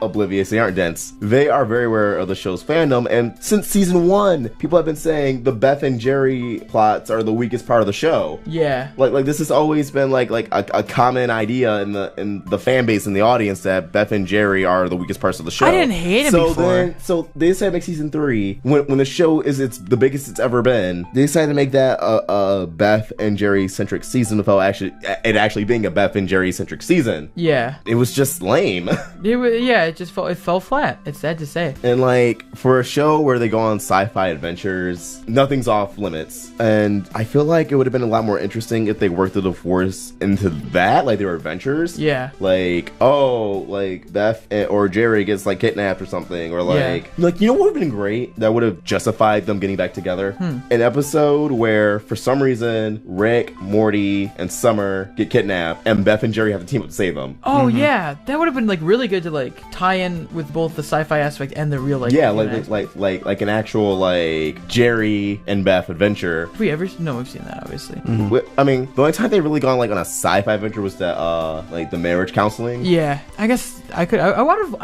oblivious, they aren't dense. They are very aware of the show's fandom, and since season 1, people have been saying the Beth and Jerry Jerry plots are the weakest part of the show. Yeah. Like this has always been like a common idea in the fan base and the audience that Beth and Jerry are the weakest parts of the show. I didn't hate him before. So they decided to make season 3 when the show is it's the biggest it's ever been. They decided to make that a Beth and Jerry centric season without actually being a Beth and Jerry centric season. Yeah. It was just lame. It fell flat. It's sad to say. And like for a show where they go on sci-fi adventures, nothing's off limits. And I feel like it would have been a lot more interesting if they worked the divorce into that, like they were adventures. Yeah. Like, oh, like Beth or Jerry gets like kidnapped or something, or like you know what would have been great? That would have justified them getting back together. An episode where for some reason Rick, Morty, and Summer get kidnapped, and Beth and Jerry have to team up to save them. Oh yeah, that would have been like really good to like tie in with both the sci-fi aspect and the real like like an actual like Jerry and Beth adventure. Have we ever? No, we've seen that obviously. I mean, the only time they really gone like on a sci-fi adventure was that like the marriage counseling. Yeah, I guess I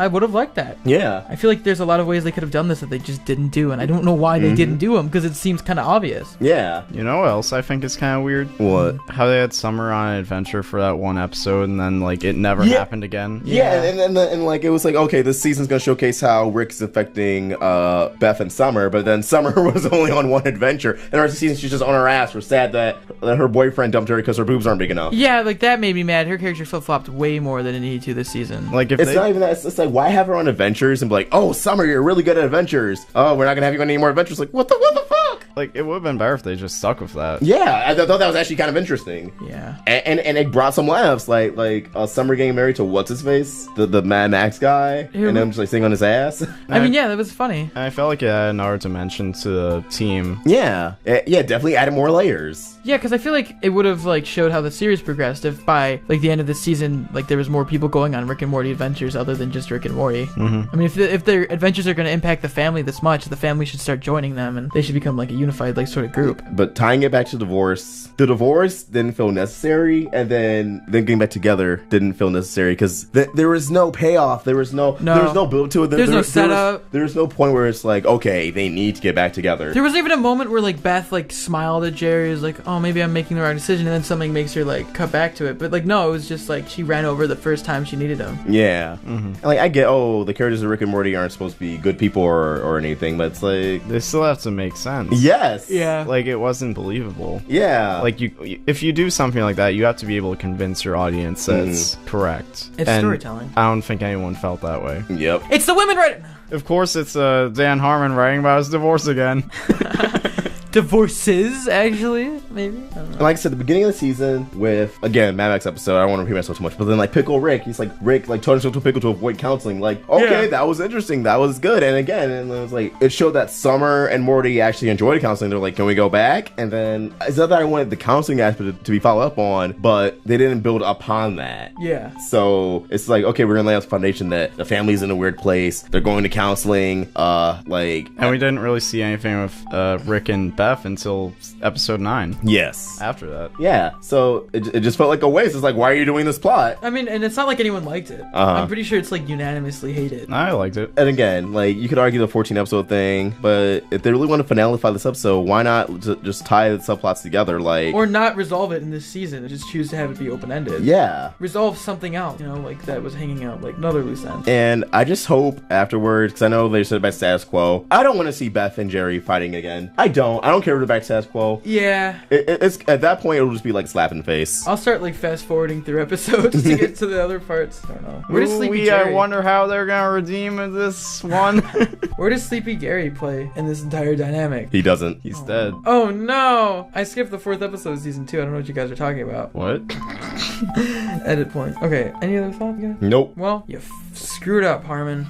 would have liked that. Yeah, I feel like there's a lot of ways they could have done this that they just didn't do, and I don't know why they didn't do them because it seems kind of obvious. Yeah. You know what else I think is kind of weird? What? How they had Summer on an adventure for that one episode, and then like it never happened again. Yeah, and like it was like, okay, this season's gonna showcase how Rick's affecting Beth and Summer, but then Summer was only on one adventure, and the rest of the season she's just on her ass. We're sad that her boyfriend dumped her because her boobs aren't big enough. Yeah, like that made me mad. Her character flip-flopped way more than it needed to this season. Like if it's not even that. It's like, why have her on adventures and be like, oh, Summer, you're really good at adventures. Oh, we're not gonna have you on any more adventures. Like, what the fuck? Like it would have been better if they just stuck with that. Yeah, I thought that was actually kind of interesting. Yeah, and it brought some laughs. Like Summer getting married to what's his face, the Mad Max guy, and then just like sitting on his ass. I mean, yeah, that was funny. I felt like it added another dimension to the team. Yeah, definitely added more layers. Yeah, because I feel like it would have like showed how the series progressed if by like the end of the season, like there was more people going on Rick and Morty adventures other than just Rick and Morty. I mean, if their adventures are going to impact the family this much, the family should start joining them, and they should become like a unified like sort of group. But tying it back to divorce, the divorce didn't feel necessary, and then getting back together didn't feel necessary because there was no payoff. There was no build to it. There's no setup. There was no point where it's like, okay, they need to get back together. There was even a moment where like Beth like smiled at Jerry, was like, oh, maybe I'm making the right decision, and then something makes her like cut back to it. But like no, it was just like she ran over the first time she needed him. Yeah. And, like I get, the characters of Rick and Morty aren't supposed to be good people or anything, but it's like they still have to make sense. Yes. Yeah. Like it wasn't believable. Yeah. Like if you do something like that, you have to be able to convince your audience that it's correct. It's storytelling. I don't think anyone felt that way. Yep. It's the women writing. Of course, it's Dan Harmon writing about his divorce again. Divorces, actually, maybe. I don't know. Like I said, the beginning of the season with, again, Mad Max episode, I don't want to repeat myself too much, but then like Pickle Rick, he's like, Rick like turned himself to a pickle to avoid counseling. Like, okay, that was interesting, that was good. And again, and it was like, it showed that Summer and Morty actually enjoyed counseling. They're like, can we go back? And then it's not that I wanted the counseling aspect to be followed up on, but they didn't build upon that. Yeah. So it's like, okay, we're gonna lay out the foundation that the family's in a weird place. They're going to counseling. And we didn't really see anything with Rick and Beth until episode 9. Yes. After that. Yeah. So it just felt like a waste. It's like, why are you doing this plot? I mean, and it's not like anyone liked it. I'm pretty sure it's like unanimously hated. I liked it. And again, like you could argue the 14 episode thing, but if they really want to finalify this episode, why not just tie the subplots together? Like, or not resolve it in this season and just choose to have it be open ended. Yeah. Resolve something else, like that was hanging out, like another loose end. And I just hope afterwards, because I know they said about status quo, I don't want to see Beth and Jerry fighting again. I don't care if they're back to status quo. Yeah. It's at that point it'll just be like slap in the face. I'll start like fast forwarding through episodes to get to the other parts. I don't know. Where does Sleepy Jerry? I wonder how they're gonna redeem this one. Where does Sleepy Gary play in this entire dynamic? He doesn't. He's dead. Oh no! I skipped the 4th episode of season 2. I don't know what you guys are talking about. What? Edit point. Okay. Any other thoughts, guys? Nope. Well, you screwed up, Harmon.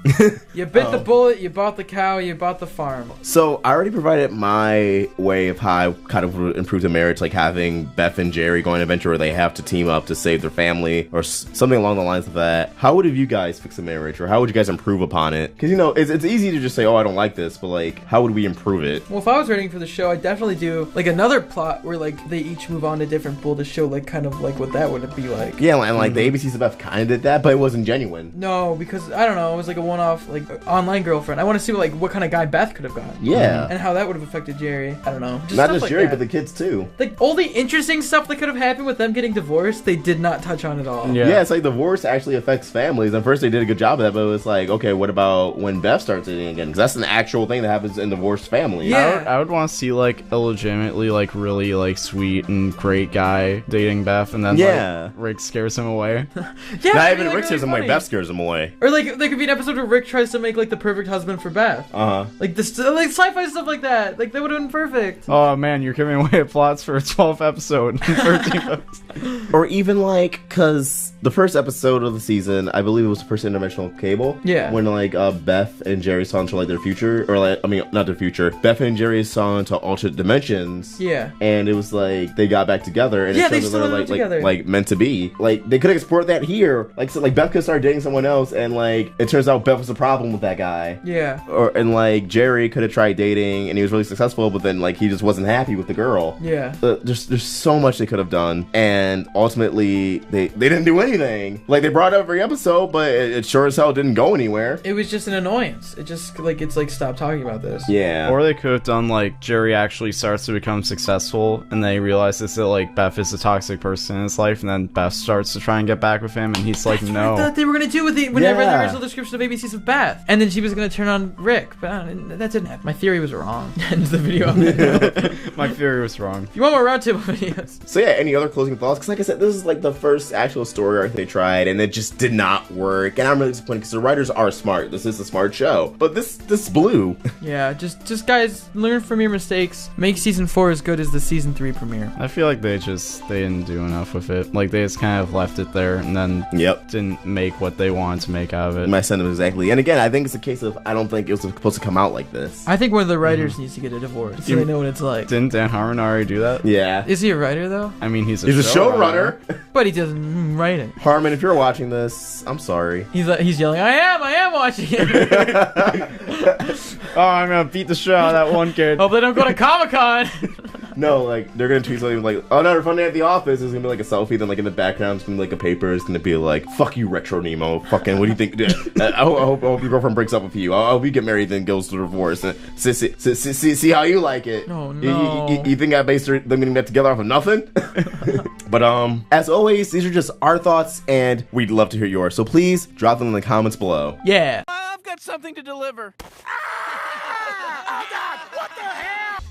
You bit the bullet. You bought the cow. You bought the farm. So I already provided my way of how I kind of would improve the marriage, like having Beth and Jerry going on an adventure where they have to team up to save their family or something along the lines of that. How would have you guys fix a marriage, or how would you guys improve upon it? Because it's easy to just say, oh, I don't like this, but like, how would we improve it? Well, if I was writing for the show, I'd definitely do like another plot where like they each move on to different pool to show like kind of like what that would be like. Yeah, and like the ABC's of Beth kind of did that, but it wasn't genuine. No, because I don't know, it was like a one-off like online girlfriend. I want to see what kind of guy Beth could have gotten. Yeah. And how that would have affected Jerry. I don't know. Not stuff just like Jerry, that. but the kids too. Like, all the interesting stuff that could have happened with them getting divorced, they did not touch on at all. Yeah, it's like divorce actually affects families. And first they did a good job of that, but it was like, okay, what about when Beth starts dating again? Because that's an actual thing that happens in divorced families. Yeah. I would want to see like a legitimately like really like sweet and great guy dating Beth, and then like Rick scares him away. Yeah, not I even mean, Rick scares him away, Beth scares him away. Or like there could be an episode where Rick tries to make like the perfect husband for Beth. Like this, like sci-fi stuff like that. Like that would have been perfect. Oh man, you're giving away plots for a 12th episode, 13th episode. Or even like, because the first episode of the season, I believe it was the first interdimensional cable. Yeah. When like Beth and Jerry saw into like their future, or like, I mean, not their future. Beth and Jerry saw into alternate dimensions. Yeah. And it was like they got back together, and Yeah, it they showed still that they're ended up together. like meant to be. Like they could have explored that here. Like so, like Beth could start dating someone else, and like it turns out Beth was the problem with that guy. Yeah. And like Jerry could have tried dating, and he was really successful, but then like he just wasn't happy with the girl. Yeah. There's so much they could have done, and ultimately they didn't do anything. Like they brought it up every episode, but it sure as hell didn't go anywhere. It was just an annoyance. It just like it's like stop talking about this. Yeah. Or they could have done like Jerry actually starts to become successful, and they realize that like Beth is a toxic person in his life, and then Beth starts to try and get back with him, and he's like, no. I thought they were gonna do with the when I read the original description of ABC's of Beth, and then she was gonna turn on Rick, but that didn't happen. My theory was wrong. Ends the video. My theory was wrong. If you want more roundtable videos? So yeah, any other closing thoughts? Because like I said, this is like the first actual story arc they tried, and it just did not work. And I'm really disappointed because the writers are smart. This is a smart show, but this blew. Yeah, just guys, learn from your mistakes. Make season 4 as good as the season 3 premiere. I feel like they didn't do enough with it. Like they just kind of left it there, and then didn't make what they wanted to make out of it. My sentiment exactly. And again, I think it's a case of I don't think it was supposed to come out like this. I think one of the writers needs to get a divorce so they know what it's like. Didn't Dan Harmon already do that? Yeah. Is he a writer though? I mean, he's a showrunner. But he doesn't write it. Harmon, if you're watching this, I'm sorry. He's yelling, I am watching it. Oh, I'm gonna beat the shit out of that one kid. Hope they don't go to Comic-Con. No, like they're gonna tweet something like, "Oh, no, fun day at the office." There's gonna be like a selfie, then like in the background, it's gonna be like a paper. It's gonna be like, "Fuck you, Retro Nemo." Fucking, what do you think? I hope your girlfriend breaks up with you. I hope you get married, then goes to divorce. And see how you like it. Oh no. You think I based them getting back together off of nothing? But as always, these are just our thoughts, and we'd love to hear yours. So please drop them in the comments below. Yeah. I've got something to deliver.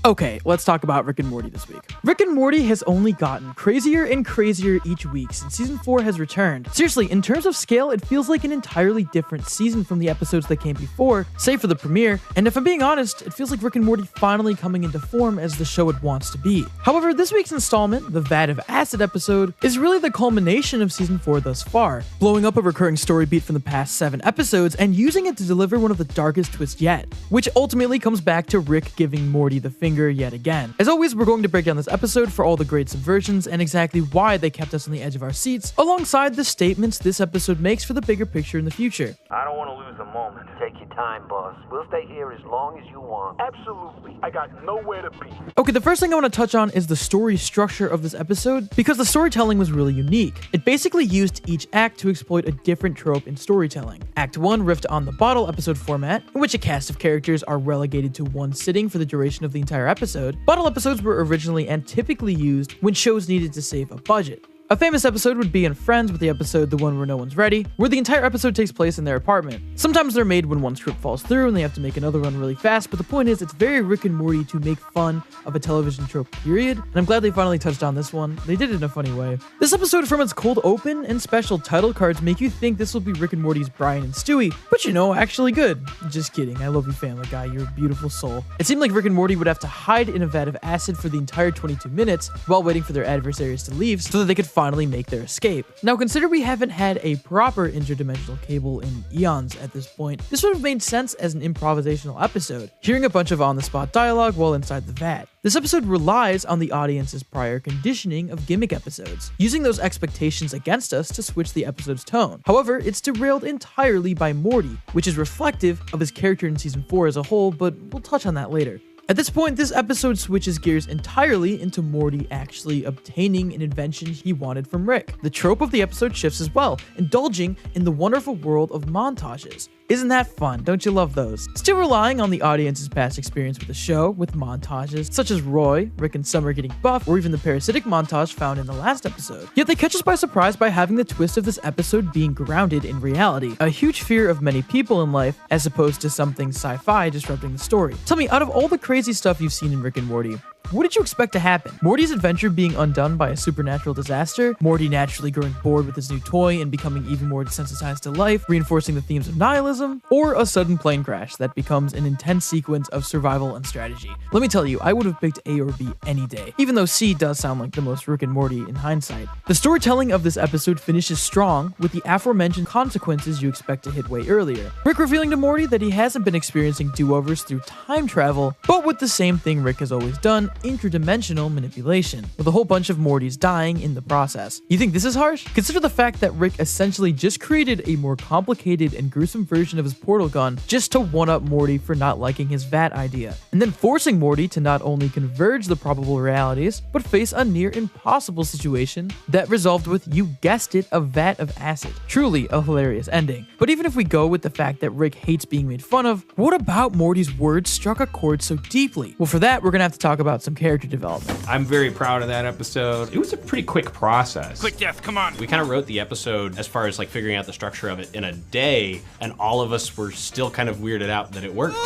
Okay, let's talk about Rick and Morty this week. Rick and Morty has only gotten crazier and crazier each week since season 4 has returned. Seriously, in terms of scale, it feels like an entirely different season from the episodes that came before, save for the premiere, and if I'm being honest, it feels like Rick and Morty finally coming into form as the show it wants to be. However, this week's installment, the Vat of Acid episode, is really the culmination of season 4 thus far, blowing up a recurring story beat from the past 7 episodes and using it to deliver one of the darkest twists yet, which ultimately comes back to Rick giving Morty the finger yet again. As always, we're going to break down this episode for all the great subversions and exactly why they kept us on the edge of our seats, alongside the statements this episode makes for the bigger picture in the future. I don't want to lose a moment. Take your time, boss. We'll stay here as long as you want. Absolutely. I got nowhere to be. Okay, the first thing I want to touch on is the story structure of this episode, because the storytelling was really unique. It basically used each act to exploit a different trope in storytelling. Act 1 riffed on the bottle episode format, in which a cast of characters are relegated to one sitting for the duration of the entire episode. Bottle episodes were originally and typically used when shows needed to save a budget. A famous episode would be in Friends with the episode The One Where No One's Ready, where the entire episode takes place in their apartment. Sometimes they're made when one script falls through and they have to make another one really fast, but the point is, it's very Rick and Morty to make fun of a television trope, period, and I'm glad they finally touched on this one. They did it in a funny way. This episode, from its cold open and special title cards, make you think this will be Rick and Morty's Brian and Stewie, but you know, actually good. Just kidding, I love you, Family Guy, you're a beautiful soul. It seemed like Rick and Morty would have to hide in a vat of acid for the entire 22 minutes while waiting for their adversaries to leave so that they could finally make their escape. Now, consider we haven't had a proper interdimensional cable in eons at this point. This would have made sense as an improvisational episode, hearing a bunch of on-the-spot dialogue while inside the vat. This episode relies on the audience's prior conditioning of gimmick episodes, using those expectations against us to switch the episode's tone. However, it's derailed entirely by Morty, which is reflective of his character in season 4 as a whole, but we'll touch on that later. At this point, this episode switches gears entirely into Morty actually obtaining an invention he wanted from Rick. The trope of the episode shifts as well, indulging in the wonderful world of montages. Isn't that fun? Don't you love those? Still relying on the audience's past experience with the show, with montages such as Roy, Rick and Summer getting buff, or even the parasitic montage found in the last episode. Yet they catch us by surprise by having the twist of this episode being grounded in reality, a huge fear of many people in life, as opposed to something sci-fi disrupting the story. Tell me, out of all the crazy stuff you've seen in Rick and Morty, what did you expect to happen? Morty's adventure being undone by a supernatural disaster, Morty naturally growing bored with his new toy and becoming even more desensitized to life, reinforcing the themes of nihilism, or a sudden plane crash that becomes an intense sequence of survival and strategy? Let me tell you, I would have picked A or B any day, even though C does sound like the most Rick and Morty in hindsight. The storytelling of this episode finishes strong with the aforementioned consequences you expect to hit way earlier. Rick revealing to Morty that he hasn't been experiencing do-overs through time travel, but with the same thing Rick has always done, interdimensional manipulation, with a whole bunch of Mortys dying in the process. You think this is harsh? Consider the fact that Rick essentially just created a more complicated and gruesome version of his portal gun just to one-up Morty for not liking his vat idea, and then forcing Morty to not only converge the probable realities, but face a near impossible situation that resolved with, you guessed it, a vat of acid. Truly a hilarious ending. But even if we go with the fact that Rick hates being made fun of, what about Morty's words struck a chord so deeply? Well, for that, we're gonna have to talk about some character development. I'm very proud of that episode. It was a pretty quick process. Quick death, come on. We kind of wrote the episode as far as like figuring out the structure of it in a day, and all of us were still kind of weirded out that it worked.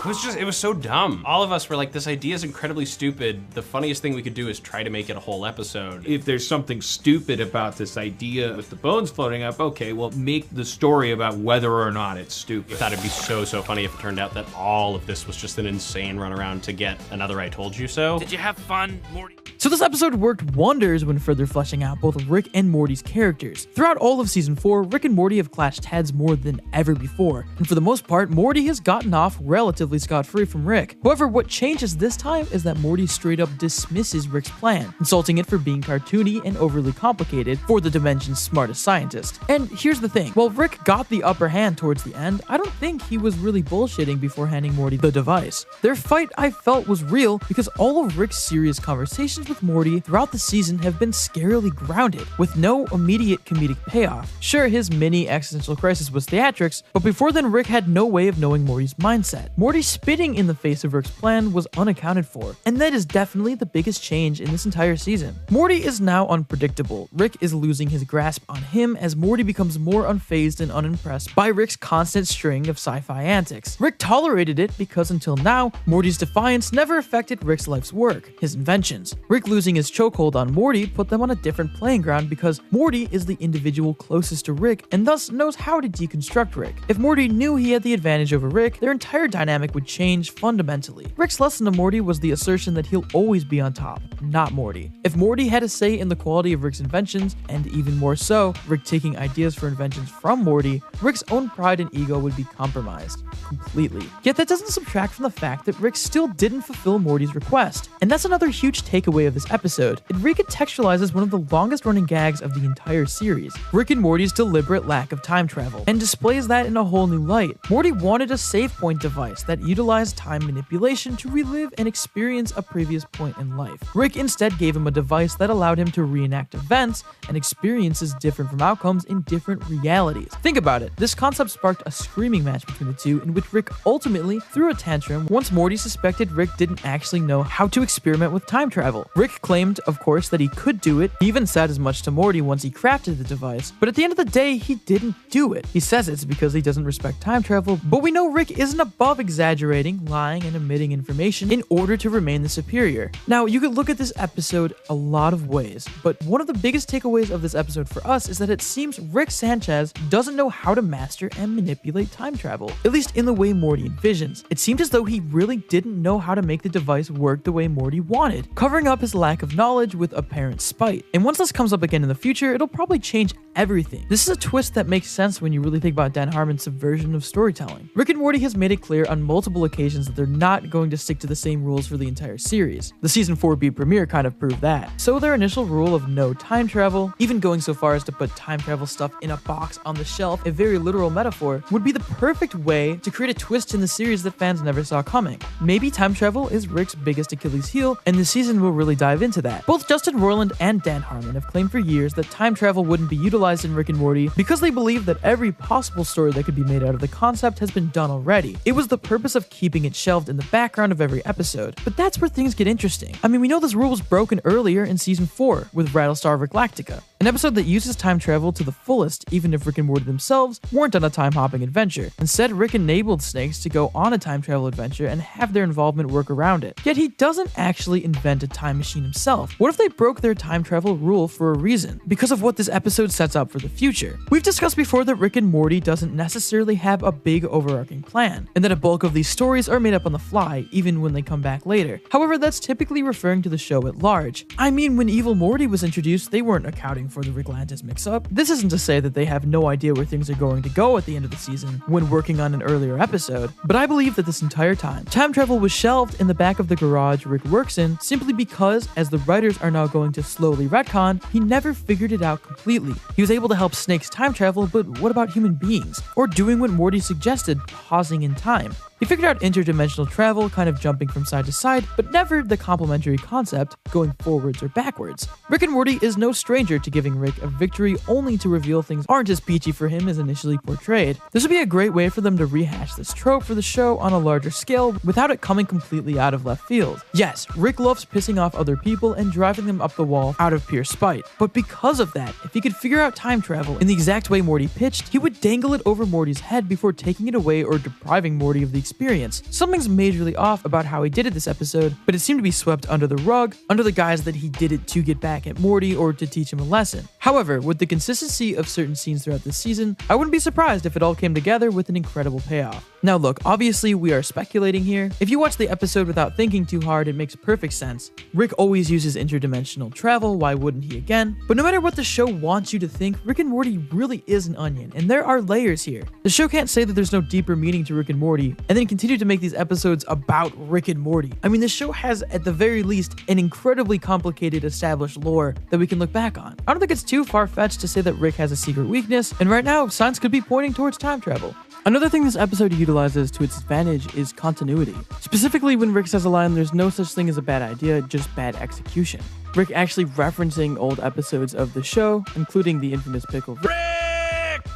It was so dumb. All of us were like, this idea is incredibly stupid. The funniest thing we could do is try to make it a whole episode. If there's something stupid about this idea with the bones floating up, okay, well, make the story about whether or not it's stupid. I thought it'd be so funny if it turned out that all of this was just an insane runaround to get another I told you so. Did you have fun, Morty? So this episode worked wonders when further fleshing out both Rick and Morty's characters. Throughout all of season 4, Rick and Morty have clashed heads more than ever before, and for the most part, Morty has gotten off relatively scot-free from Rick. However, what changes this time is that Morty straight up dismisses Rick's plan, insulting it for being cartoony and overly complicated for the dimension's smartest scientist. And here's the thing, while Rick got the upper hand towards the end, I don't think he was really bullshitting before handing Morty the device. Their fight, I felt, was real because all of Rick's serious conversations with Morty throughout the season have been scarily grounded, with no immediate comedic payoff. Sure, his mini existential crisis was theatrics, but before then Rick had no way of knowing Morty's mindset. Morty spitting in the face of Rick's plan was unaccounted for, and that is definitely the biggest change in this entire season. Morty is now unpredictable. Rick is losing his grasp on him as Morty becomes more unfazed and unimpressed by Rick's constant string of sci-fi antics. Rick tolerated it because until now, Morty's defiance never affected Rick's life's work, his inventions. Rick losing his chokehold on Morty put them on a different playing ground because Morty is the individual closest to Rick and thus knows how to deconstruct Rick. If Morty knew he had the advantage over Rick, their entire dynamic would change fundamentally. Rick's lesson to Morty was the assertion that he'll always be on top, not Morty. If Morty had a say in the quality of Rick's inventions, and even more so, Rick taking ideas for inventions from Morty, Rick's own pride and ego would be compromised completely. Yet that doesn't subtract from the fact that Rick still didn't fulfill Morty's request. And that's another huge takeaway of this episode. It recontextualizes one of the longest running gags of the entire series, Rick and Morty's deliberate lack of time travel, and displays that in a whole new light. Morty wanted a save point device that utilized time manipulation to relive and experience a previous point in life. Rick instead gave him a device that allowed him to reenact events and experiences different from outcomes in different realities. Think about it. This concept sparked a screaming match between the two in which Rick ultimately threw a tantrum once Morty suspected Rick didn't actually know how to experiment with time travel. Rick claimed, of course, that he could do it. He even said as much to Morty once he crafted the device, but at the end of the day, he didn't do it. He says it's because he doesn't respect time travel, but we know Rick isn't above exaggerating, lying, and omitting information in order to remain the superior. Now, you could look at this episode a lot of ways, but one of the biggest takeaways of this episode for us is that it seems Rick Sanchez doesn't know how to master and manipulate time travel, at least in the way Morty envisions. It seemed as though he really didn't know how to make the device work the way Morty wanted, covering up his lack of knowledge with apparent spite. And once this comes up again in the future, it'll probably change everything. This is a twist that makes sense when you really think about Dan Harmon's subversion of storytelling. Rick and Morty has made it clear on multiple occasions that they're not going to stick to the same rules for the entire series. The season 4B premiere kind of proved that. So their initial rule of no time travel, even going so far as to put time travel stuff in a box on the shelf, a very literal metaphor, would be the perfect way to create a twist in the series that fans never saw coming. Maybe time travel is Rick's biggest Achilles heel, and the season will really dive into that. Both Justin Roiland and Dan Harmon have claimed for years that time travel wouldn't be utilized in Rick and Morty because they believe that every possible story that could be made out of the concept has been done already. It was the purpose of keeping it shelved in the background of every episode. But that's where things get interesting. I mean, we know this rule was broken earlier in season 4 with Rattlestar Galactica, an episode that uses time travel to the fullest, even if Rick and Morty themselves weren't on a time-hopping adventure. Instead, Rick enabled Snakes to go on a time travel adventure and have their involvement work around it. Yet he doesn't actually invent a time machine himself. What if they broke their time travel rule for a reason? Because of what this episode sets up for the future. We've discussed before that Rick and Morty doesn't necessarily have a big overarching plan, and that a bulk of these stories are made up on the fly, even when they come back later. However, that's typically referring to the show at large. I mean, when Evil Morty was introduced, they weren't accounting for the Ricklantis mix-up. This isn't to say that they have no idea where things are going to go at the end of the season when working on an earlier episode, but I believe that this entire time travel was shelved in the back of the garage Rick works in simply because, as the writers are now going to slowly retcon, he never figured it out completely. He was able to help Snakes time travel, but what about human beings? Or doing what Morty suggested, pausing in time? He figured out interdimensional travel, kind of jumping from side to side, but never the complementary concept, going forwards or backwards. Rick and Morty is no stranger to giving Rick a victory only to reveal things aren't as peachy for him as initially portrayed. This would be a great way for them to rehash this trope for the show on a larger scale without it coming completely out of left field. Yes, Rick loves pissing off other people and driving them up the wall out of pure spite, but because of that, if he could figure out time travel in the exact way Morty pitched, he would dangle it over Morty's head before taking it away or depriving Morty of the experience. Something's majorly off about how he did it this episode, but it seemed to be swept under the rug, under the guise that he did it to get back at Morty or to teach him a lesson. However, with the consistency of certain scenes throughout this season, I wouldn't be surprised if it all came together with an incredible payoff. Now look, obviously we are speculating here. If you watch the episode without thinking too hard, it makes perfect sense. Rick always uses interdimensional travel, why wouldn't he again? But no matter what the show wants you to think, Rick and Morty really is an onion, and there are layers here. The show can't say that there's no deeper meaning to Rick and Morty, and then continue to make these episodes about Rick and Morty. I mean, the show has, at the very least, an incredibly complicated established lore that we can look back on. I don't think it's too far-fetched to say that Rick has a secret weakness, and right now, signs could be pointing towards time travel. Another thing this episode utilizes to its advantage is continuity. Specifically, when Rick says a line, there's no such thing as a bad idea, just bad execution. Rick actually referencing old episodes of the show, including the infamous Pickle Rick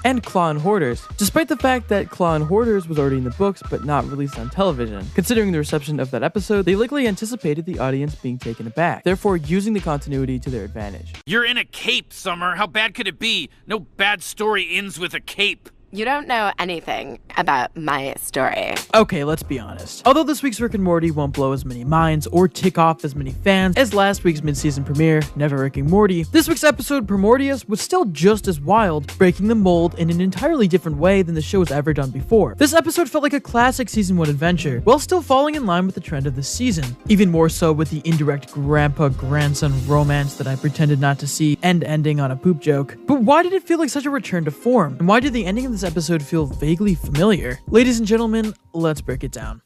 and Claw and Hoarders, despite the fact that Claw and Hoarders was already in the books but not released on television. Considering the reception of that episode, they likely anticipated the audience being taken aback, therefore using the continuity to their advantage. You're in a cape, Summer. How bad could it be? No bad story ends with a cape. You don't know anything about my story. Okay, let's be honest. Although this week's Rick and Morty won't blow as many minds or tick off as many fans as last week's mid-season premiere, Never Rick and Morty, this week's episode, Primordius, was still just as wild, breaking the mold in an entirely different way than the show has ever done before. This episode felt like a classic season 1 adventure, while still falling in line with the trend of the season, even more so with the indirect grandpa-grandson romance that I pretended not to see and ending on a poop joke. But why did it feel like such a return to form? And why did the ending of this episode feel vaguely familiar? Ladies and gentlemen, let's break it down.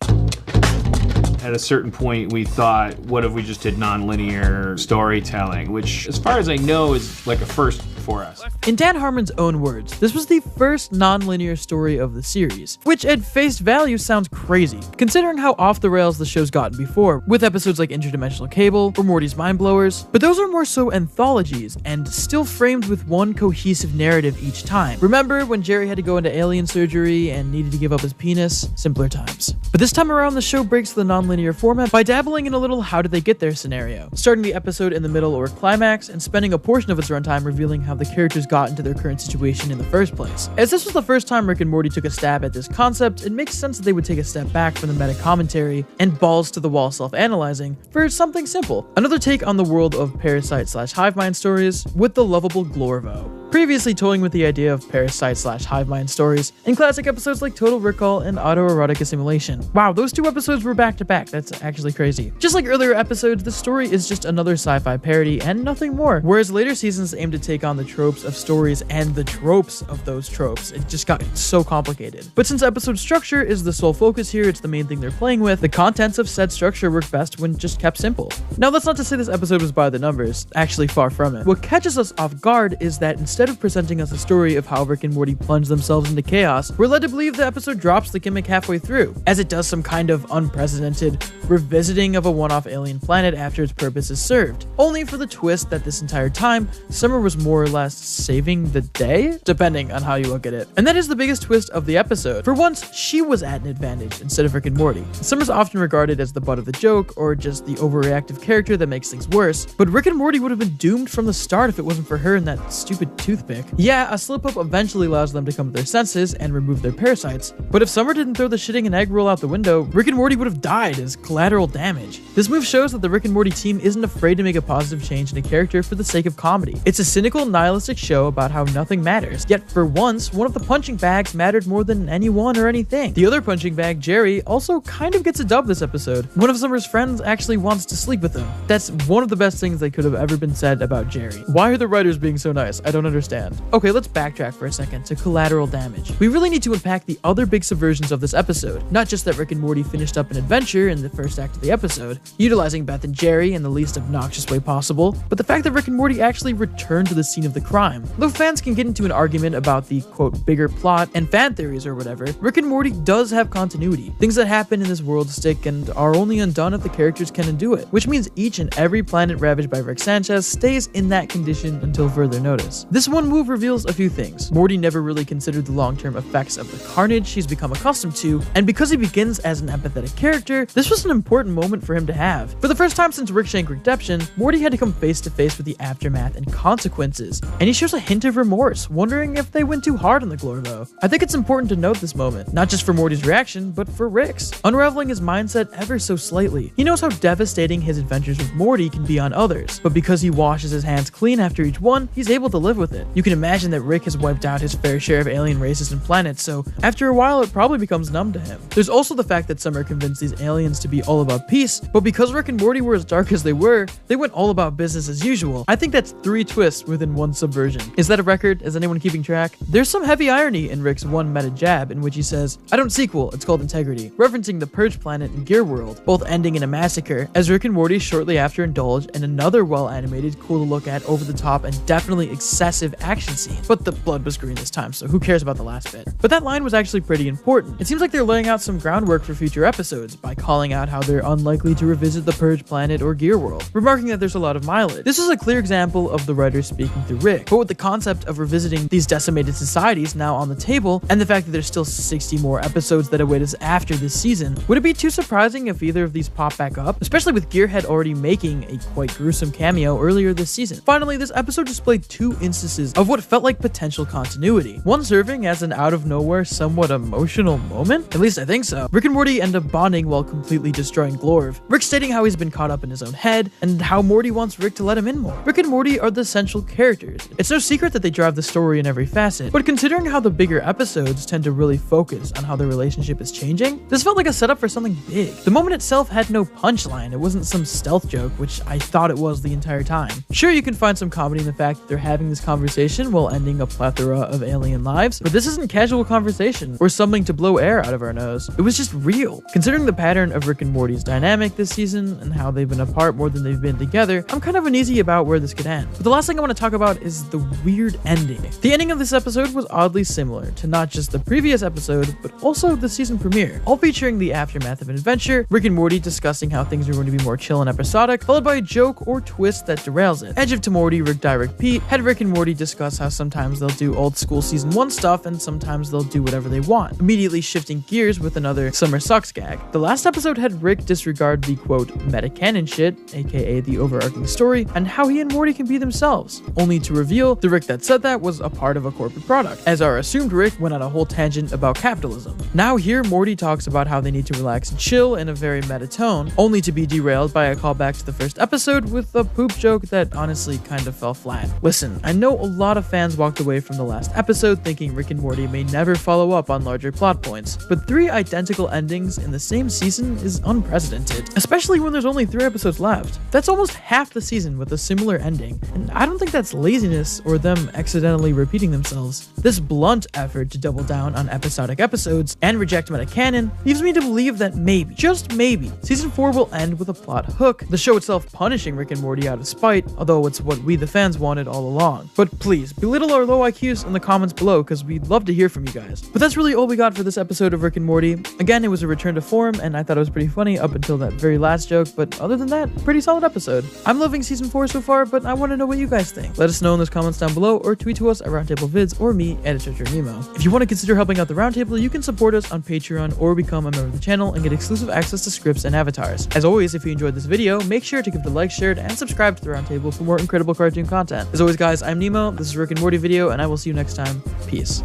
At a certain point, we thought, what if we just did non-linear storytelling, which, as far as I know, is like a first for us. In Dan Harmon's own words, this was the first non-linear story of the series, which at face value sounds crazy, considering how off the rails the show's gotten before, with episodes like Interdimensional Cable or Morty's Mind Blowers, but those are more so anthologies, and still framed with one cohesive narrative each time. Remember when Jerry had to go into alien surgery and needed to give up his penis? Simpler times. But this time around, the show breaks the non-linear format by dabbling in a little how did they get there scenario, starting the episode in the middle or climax, and spending a portion of its runtime revealing how the characters got into their current situation in the first place. As this was the first time Rick and Morty took a stab at this concept, it makes sense that they would take a step back from the meta commentary and balls to the wall self-analyzing for something simple. Another take on the world of Parasite/Hive Mind stories with the lovable Glorvo. previously toying with the idea of parasite/hive mind stories in classic episodes like Total Recall and Autoerotic Assimilation. Wow, those 2 episodes were back to back. That's actually crazy. Just like earlier episodes, the story is just another sci-fi parody and nothing more. Whereas later seasons aim to take on the tropes of stories and the tropes of those tropes. It just got so complicated. But since episode structure is the sole focus here, it's the main thing they're playing with, the contents of said structure work best when just kept simple. Now that's not to say this episode was by the numbers, actually far from it. What catches us off guard is that instead of presenting us a story of how Rick and Morty plunge themselves into chaos, we're led to believe the episode drops the gimmick halfway through, as it does some kind of unprecedented revisiting of a one-off alien planet after its purpose is served, only for the twist that this entire time, Summer was more or less saving the day, depending on how you look at it. And that is the biggest twist of the episode. For once, she was at an advantage instead of Rick and Morty. Summer's often regarded as the butt of the joke, or just the overreactive character that makes things worse, but Rick and Morty would have been doomed from the start if it wasn't for her and that stupid toothpick. Yeah, a slip-up eventually allows them to come to their senses and remove their parasites, but if Summer didn't throw the shitting and egg roll out the window, Rick and Morty would have died as collateral damage. This move shows that the Rick and Morty team isn't afraid to make a positive change in a character for the sake of comedy. It's a cynical, nihilistic show about how nothing matters, yet for once, one of the punching bags mattered more than anyone or anything. The other punching bag, Jerry, also kind of gets a dub this episode. One of Summer's friends actually wants to sleep with him. That's one of the best things that could have ever been said about Jerry. Why are the writers being so nice? I don't understand. Okay, let's backtrack for a second to collateral damage. We really need to unpack the other big subversions of this episode. Not just that Rick and Morty finished up an adventure in the first act of the episode, utilizing Beth and Jerry in the least obnoxious way possible, but the fact that Rick and Morty actually returned to the scene of the crime. Though fans can get into an argument about the quote bigger plot and fan theories or whatever, Rick and Morty does have continuity. Things that happen in this world stick and are only undone if the characters can undo it, which means each and every planet ravaged by Rick Sanchez stays in that condition until further notice. This one move reveals a few things. Morty never really considered the long-term effects of the carnage he's become accustomed to, and because he begins as an empathetic character, this was an important moment for him to have. For the first time since Rick Shank Redemption, Morty had to come face to face with the aftermath and consequences, and he shows a hint of remorse, wondering if they went too hard on the Glorbo. I think it's important to note this moment, not just for Morty's reaction, but for Rick's, unraveling his mindset ever so slightly. He knows how devastating his adventures with Morty can be on others, but because he washes his hands clean after each one, he's able to live with it. You can imagine that Rick has wiped out his fair share of alien races and planets, so after a while it probably becomes numb to him. There's also the fact that Summer convinced these aliens to be all about peace, but because Rick and Morty were as dark as they went all about business as usual. I think that's 3 twists within one subversion. Is that a record? Is anyone keeping track? There's some heavy irony in Rick's one meta jab in which he says, "I don't sequel, it's called Integrity," referencing the Purge planet and Gear World, both ending in a massacre, as Rick and Morty shortly after indulge in another well-animated, cool to look at, over-the-top, and definitely excessive action scene. But the blood was green this time, so who cares about the last bit? But that line was actually pretty important. It seems like they're laying out some groundwork for future episodes by calling out how they're unlikely to revisit the Purge planet or Gear World, remarking that there's a lot of mileage. This is a clear example of the writers speaking through Rick, but with the concept of revisiting these decimated societies now on the table, and the fact that there's still 60 more episodes that await us after this season, would it be too surprising if either of these pop back up, especially with Gearhead already making a quite gruesome cameo earlier this season? Finally, this episode displayed 2 instances of what felt like potential continuity, one serving as an out-of-nowhere, somewhat emotional moment? At least I think so. Rick and Morty end up bonding while completely destroying Glorv, Rick stating how he's been caught up in his own head, and how Morty wants Rick to let him in more. Rick and Morty are the central characters. It's no secret that they drive the story in every facet, but considering how the bigger episodes tend to really focus on how their relationship is changing, this felt like a setup for something big. The moment itself had no punchline. It wasn't some stealth joke, which I thought it was the entire time. Sure, you can find some comedy in the fact that they're having this conversation while ending a plethora of alien lives, but this isn't casual conversation or something to blow air out of our nose. It was just real. Considering the pattern of Rick and Morty's dynamic this season and how they've been apart more than they've been together, I'm kind of uneasy about where this could end. But the last thing I want to talk about is the weird ending. The ending of this episode was oddly similar to not just the previous episode, but also the season premiere, all featuring the aftermath of an adventure, Rick and Morty discussing how things are going to be more chill and episodic, followed by a joke or twist that derails it. Edge of Tomorty, Rick Die, Rick Pete had Rick and Morty discuss how sometimes they'll do old school season 1 stuff and sometimes they'll do whatever they want, immediately shifting gears with another Summer Sucks gag. The last episode had Rick disregard the quote meta-canon shit, aka the overarching story, and how he and Morty can be themselves, only to reveal the Rick that said that was a part of a corporate product, as our assumed Rick went on a whole tangent about capitalism. Now here, Morty talks about how they need to relax and chill in a very meta tone, only to be derailed by a callback to the first episode with a poop joke that honestly kind of fell flat. Listen, I know a lot of fans walked away from the last episode thinking Rick and Morty may never follow up on larger plot points, but 3 identical endings in the same season is unprecedented, especially when there's only 3 episodes left. That's almost half the season with a similar ending, and I don't think that's laziness or them accidentally repeating themselves. This blunt effort to double down on episodic episodes and reject metacanon leaves me to believe that maybe, just maybe, season 4 will end with a plot hook, the show itself punishing Rick and Morty out of spite, although it's what we the fans wanted all along. But please, belittle our low IQs in the comments below, because we'd love to hear from you guys. But that's really all we got for this episode of Rick and Morty. Again, it was a return to form, and I thought it was pretty funny up until that very last joke, but other than that, pretty solid episode. I'm loving season 4 so far, but I want to know what you guys think. Let us know in those comments down below, or tweet to us at Roundtable Vids or me at Nemo. If you want to consider helping out the Roundtable, you can support us on Patreon or become a member of the channel and get exclusive access to scripts and avatars. As always, if you enjoyed this video, make sure to give it a like, share, and subscribe to the Roundtable for more incredible cartoon content. As always guys, I'm Nemo, this is Rick and Morty video, and I will see you next time. Peace.